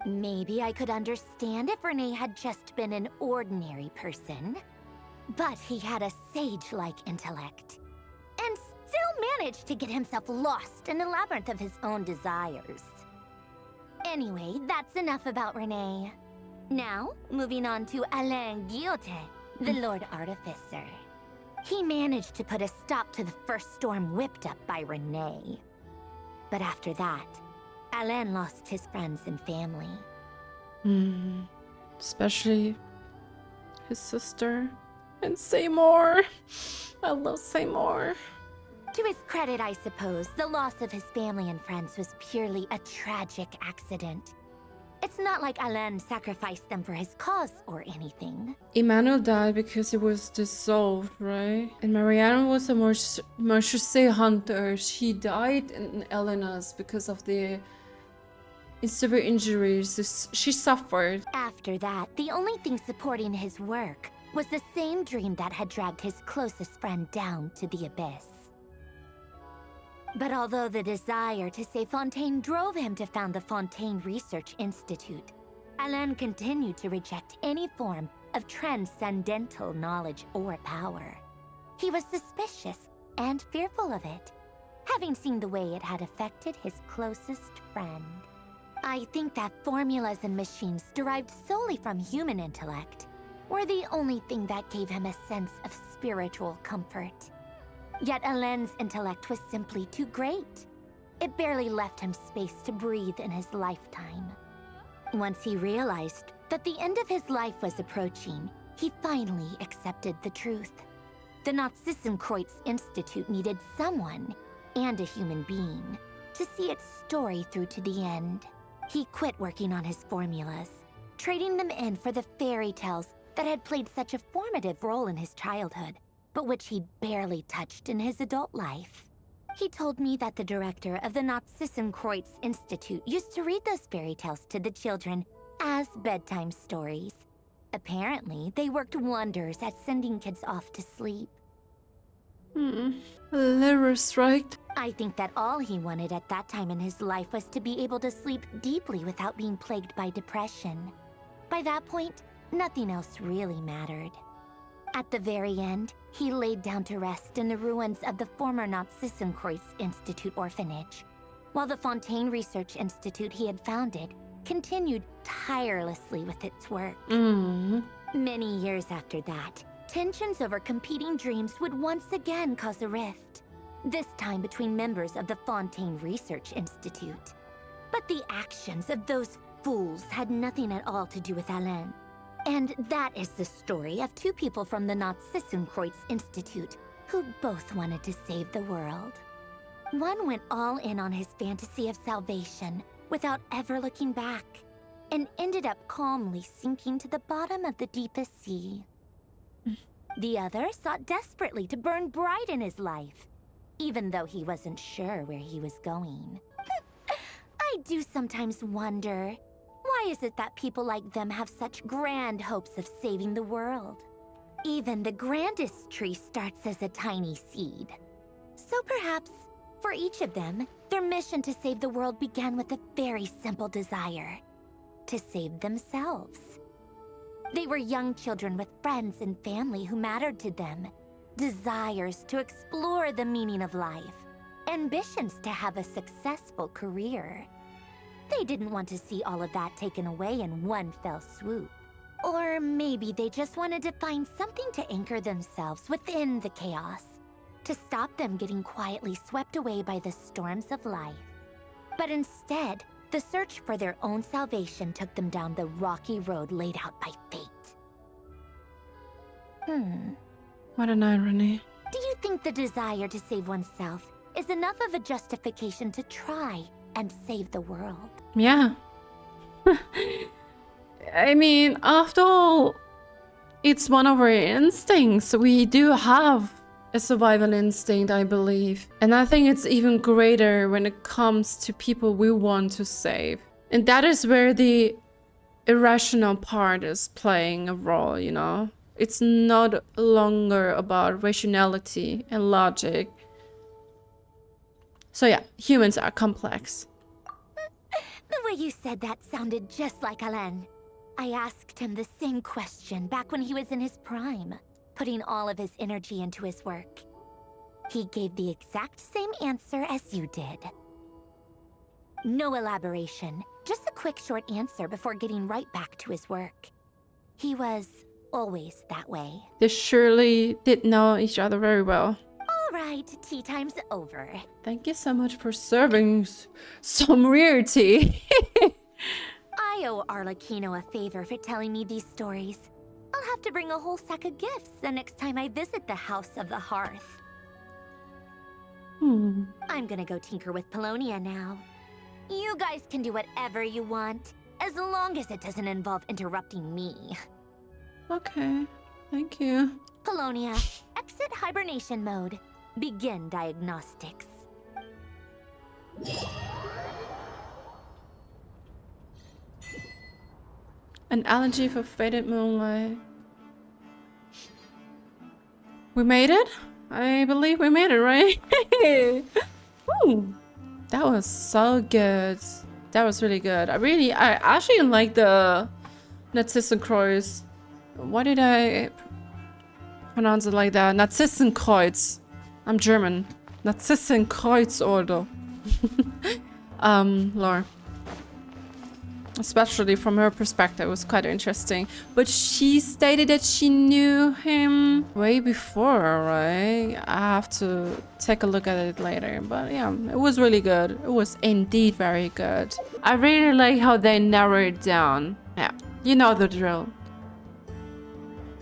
Maybe I could understand if Renee had just been an ordinary person. But he had a sage-like intellect. And still managed to get himself lost in the labyrinth of his own desires. Anyway, that's enough about Renee. Now, moving on to Alain Guillotin, the Lord Artificer. He managed to put a stop to the first storm whipped up by Renee. But after that, Alain lost his friends and family. Especially his sister. And Seymour. I love Seymour. To his credit, I suppose, the loss of his family and friends was purely a tragic accident. It's not like Alain sacrificed them for his cause or anything. Emmanuel died because he was dissolved, right? And Marianne was a Marchese hunter. She died in Elena's because of the severe injuries she suffered. After that, the only thing supporting his work was the same dream that had dragged his closest friend down to the abyss. But although the desire to save Fontaine drove him to found the Fontaine Research Institute, Alain continued to reject any form of transcendental knowledge or power. He was suspicious and fearful of it, having seen the way it had affected his closest friend. I think that formulas and machines derived solely from human intellect were the only thing that gave him a sense of spiritual comfort. Yet Alain's intellect was simply too great. It barely left him space to breathe in his lifetime. Once he realized that the end of his life was approaching, he finally accepted the truth. The Narzissenkreuz Institute needed someone, and a human being, to see its story through to the end. He quit working on his formulas, trading them in for the fairy tales that had played such a formative role in his childhood, but which he'd barely touched in his adult life. He told me that the director of the Narzissenkreuz Institute used to read those fairy tales to the children as bedtime stories. Apparently, they worked wonders at sending kids off to sleep. Hilarious, right? I think that all he wanted at that time in his life was to be able to sleep deeply without being plagued by depression. By that point, nothing else really mattered. At the very end, he laid down to rest in the ruins of the former Narzissenkreuz Institute orphanage, while the Fontaine Research Institute he had founded continued tirelessly with its work. Many years after that, tensions over competing dreams would once again cause a rift, this time between members of the Fontaine Research Institute. But the actions of those fools had nothing at all to do with Alain. And that is the story of two people from the Narzissenkreuz Institute who both wanted to save the world. One went all in on his fantasy of salvation without ever looking back, and ended up calmly sinking to the bottom of the deepest sea. The other sought desperately to burn bright in his life, even though he wasn't sure where he was going. I do sometimes wonder, why is it that people like them have such grand hopes of saving the world? Even the grandest tree starts as a tiny seed. So perhaps, for each of them, their mission to save the world began with a very simple desire: to save themselves. They were young children with friends and family who mattered to them, desires to explore the meaning of life, ambitions to have a successful career. They didn't want to see all of that taken away in one fell swoop. Or maybe they just wanted to find something to anchor themselves within the chaos, to stop them getting quietly swept away by the storms of life. But instead, the search for their own salvation took them down the rocky road laid out by fate. What an irony. Do you think the desire to save oneself is enough of a justification to try and save the world? Yeah. I mean, after all, it's one of our instincts. We do have a survival instinct, I believe. And I think it's even greater when it comes to people we want to save. And that is where the irrational part is playing a role, you know? It's not longer about rationality and logic. So yeah, humans are complex. The way you said that sounded just like Alain. I asked him the same question back when he was in his prime, putting all of his energy into his work. He gave the exact same answer as you did. No elaboration, just a quick short answer before getting right back to his work. He was always that way. They surely did know each other very well. All Right, tea time's over. Thank you so much for serving some rare tea. I owe Arlecchino a favor for telling me these stories. I'll have to bring a whole sack of gifts the next time I visit the House of the Hearth. I'm gonna go tinker with Polonia now. You guys can do whatever you want, as long as it doesn't involve interrupting me. Okay, thank you. Polonia, exit hibernation mode. Begin diagnostics. An allergy for faded moonlight. We made it? I believe we made it, right? Ooh, that was so good. That was really good. I actually like the Narzissenkreuz. Why did I pronounce it like that? Narzissenkreuz. I'm German. Narzissenkreuz Ordo. Lore. Especially from her perspective, it was quite interesting. But she stated that she knew him way before, right? I have to take a look at it later. But yeah, it was really good. It was indeed very good. I really like how they narrowed it down. Yeah, you know the drill.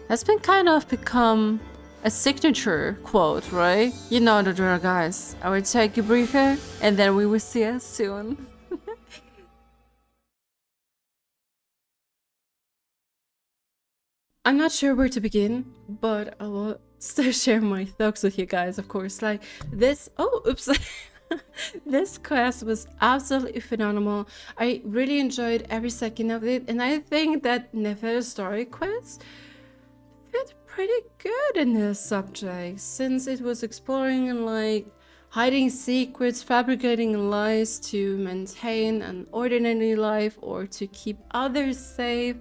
That's been kind of become a signature quote, right? You know the drill, guys. I will take a breather and then we will see us soon. I'm not sure where to begin, but I will still share my thoughts with you guys, of course. Like this, this quest was absolutely phenomenal. I really enjoyed every second of it, and I think that Nefer's story quest fit pretty good in this subject, since it was exploring and like hiding secrets, fabricating lies to maintain an ordinary life or to keep others safe.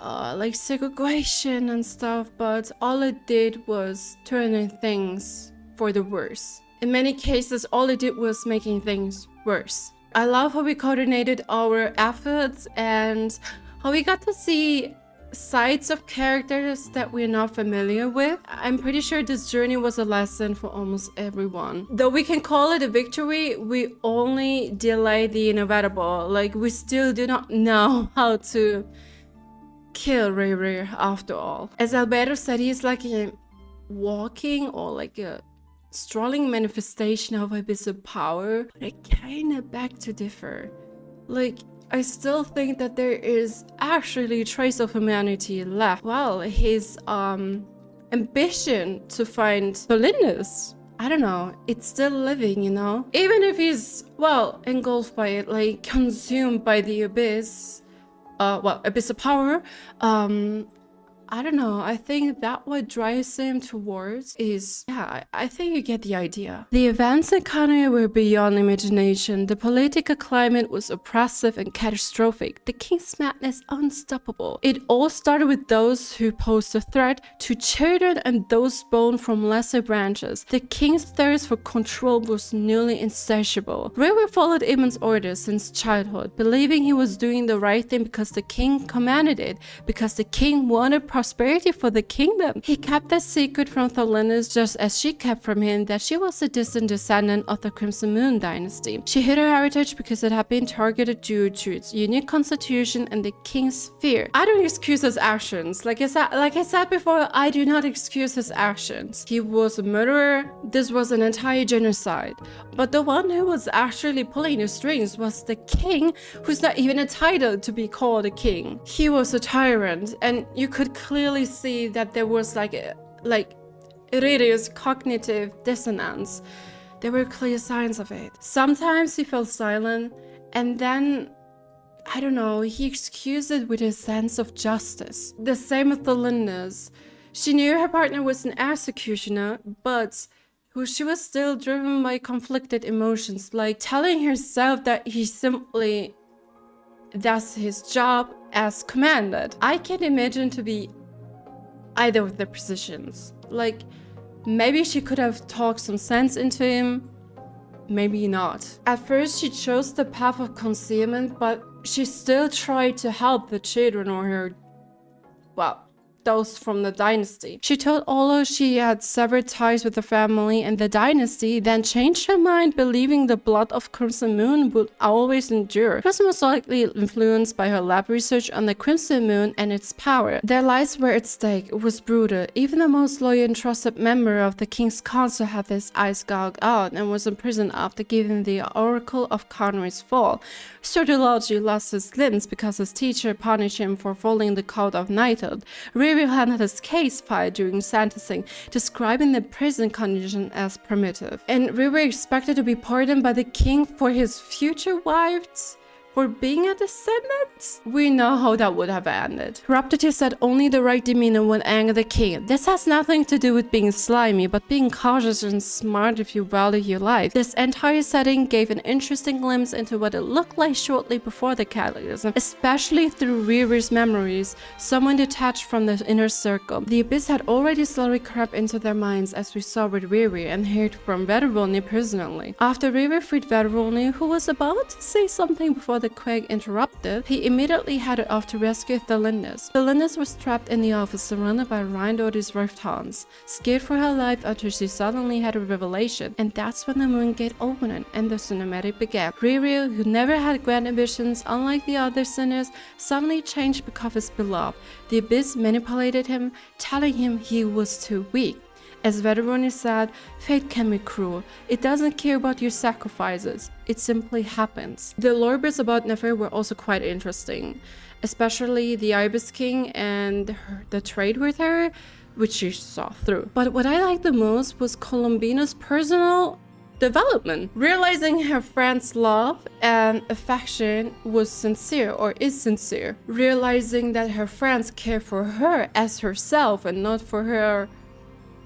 Like segregation and stuff, but all it did was turning things for the worse. In many cases, all it did was making things worse. I love how we coordinated our efforts and how we got to see sides of characters that we're not familiar with. I'm pretty sure this journey was a lesson for almost everyone. Though we can call it a victory, we only delay the inevitable. Like, we still do not know how to kill Rerir after all. As Albedo said, he's like a walking or like a strolling manifestation of abyssal power. But I kinda beg to differ. Like, I still think that there is actually a trace of humanity left. Well, his ambition to find Tholindis, I don't know, it's still living, you know? Even if he's, well, engulfed by it, like consumed by the abyss, abyssal power, I don't know, I think that what drives him towards is, yeah, I think you get the idea. The events in Krai were beyond imagination. The political climate was oppressive and catastrophic. The king's madness unstoppable. It all started with those who posed a threat to children and those born from lesser branches. The king's thirst for control was nearly insatiable. Rerir followed Iman's orders since childhood, believing he was doing the right thing because the king commanded it, because the king wanted prosperity for the kingdom. He kept that secret from Tholindis just as she kept from him that she was a distant descendant of the Crimson Moon Dynasty. She hid her heritage because it had been targeted due to its unique constitution and the king's fear. I don't excuse his actions. Like I said before, I do not excuse his actions. He was a murderer. This was an entire genocide. But the one who was actually pulling the strings was the king, who's not even entitled to be called a king. He was a tyrant, and you could clearly see that there was like Rerir's cognitive dissonance. There were clear signs of it. Sometimes he felt silent, and then, I don't know, he excused it with his sense of justice. The same with Tholindis. She knew her partner was an executioner, but she was still driven by conflicted emotions, like telling herself that he simply does his job as commanded. I can imagine to be either of the positions. Like, maybe she could have talked some sense into him, maybe not. At first she chose the path of concealment, but she still tried to help the children or her, well, those from the dynasty. She told Olo she had severed ties with the family and the dynasty, then changed her mind, believing the blood of Crimson Moon would always endure. She was most likely influenced by her lab research on the Crimson Moon and its power. Their lives were at stake. It was brutal. Even the most loyal and trusted member of the King's Council had his eyes gouged out and was imprisoned after giving the Oracle of Conway's fall. Sturdilogy lost his limbs because his teacher punished him for following the code of knighthood. Rerir handled his case file during sentencing, describing the prison condition as primitive. And Rerir expected to be pardoned by the king for his future wives for being a descendant? We know how that would have ended. Corruptity said only the right demeanor would anger the king. This has nothing to do with being slimy, but being cautious and smart if you value your life. This entire setting gave an interesting glimpse into what it looked like shortly before the cataclysm, especially through Rerir's memories, someone detached from the inner circle. The abyss had already slowly crept into their minds, as we saw with Rerir and heard from Vedrfolnir personally. After Rerir freed Vedrfolnir, who was about to say something before the quake interrupted, he immediately headed off to rescue Tholindis. Tholindis was trapped in the office surrounded by Dori's Rifthounds, scared for her life until she suddenly had a revelation, and that's when the moon gate opened and the cinematic began. Rerir, who never had grand ambitions unlike the other sinners, suddenly changed because of his beloved. The abyss manipulated him, telling him he was too weak. As Vedrfolnir said, fate can be cruel. It doesn't care about your sacrifices. It simply happens. The lore bits about Nefer were also quite interesting, especially the Ibis King and the trade with her, which she saw through. But what I liked the most was Columbina's personal development. Realizing her friend's love and affection was sincere or is sincere. Realizing that her friends care for her as herself and not for her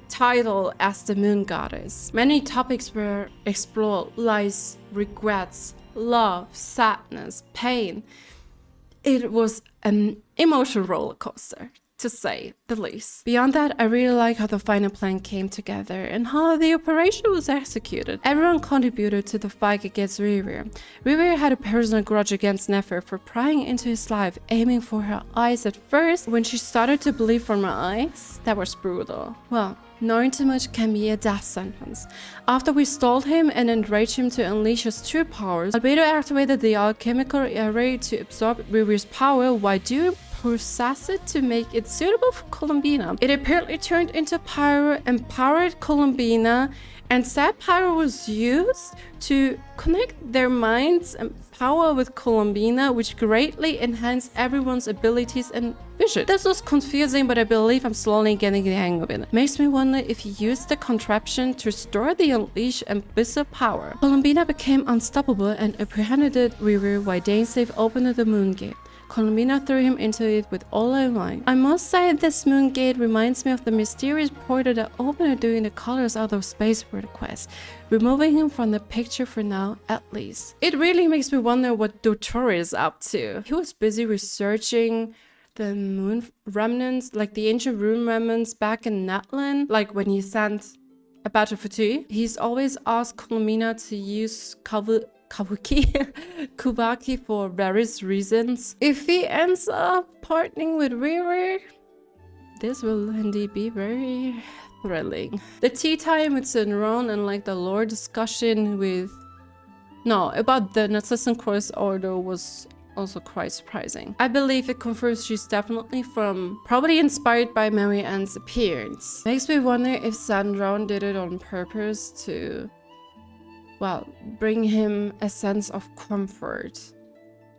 title as the moon goddess. Many topics were explored: lies, regrets, love, sadness, pain. It was an emotional roller coaster, to say the least. Beyond that, I really like how the final plan came together and how the operation was executed. Everyone contributed to the fight against Rerir. Rerir had a personal grudge against Nefer for prying into his life, aiming for her eyes at first. When she started to bleed from her eyes, that was brutal. Well, knowing too much can be a death sentence. After we stalled him and enraged him to unleash his true powers, Albedo activated the alchemical array to absorb Rerir's power while Durin processed it to make it suitable for Columbina. It apparently turned into pyro, empowered Columbina, and said pyro was used to connect their minds and power with Columbina, which greatly enhanced everyone's abilities and vision. This was confusing, but I believe I'm slowly getting the hang of it. Makes me wonder if he used the contraption to restore the unleashed abyssal power. Columbina became unstoppable and apprehended Rerir while Dainsleif opened the moon gate. Columbina threw him into it with all her might. I must say this moon gate reminds me of the mysterious portal that opened during the Colors Out of Space World quest, removing him from the picture for now at least. It really makes me wonder what Dori is up to. He was busy researching the moon remnants, like the ancient rune remnants back in Natlan, like when he sent a battle for two. He's always asked Columbina to use Kubaki for various reasons. If he ends up partnering with Rerir, this will indeed be very thrilling. The tea time with Sandrone and like the lore discussion about the Narzissenkreuz Ordo was also quite surprising. I believe it confirms she's definitely probably inspired by Mary Ann's appearance. Makes me wonder if Sandrone did it on purpose to, well, bring him a sense of comfort.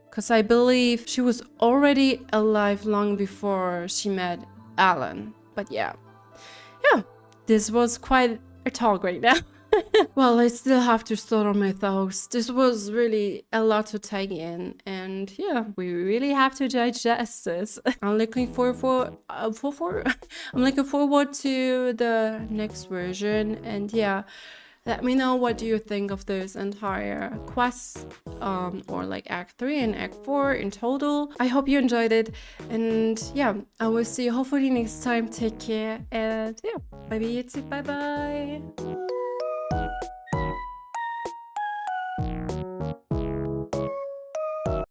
Because I believe she was already alive long before she met Alan. But yeah, this was quite a talk right now. Well, I still have to start on my thoughts. This was really a lot to take in, and yeah, we really have to digest this. I'm looking forward to the next version, and yeah, let me know what do you think of this entire quest, or like Act 3 and Act 4 in total. I hope you enjoyed it, and yeah, I will see you hopefully next time. Take care, and yeah, bye bye.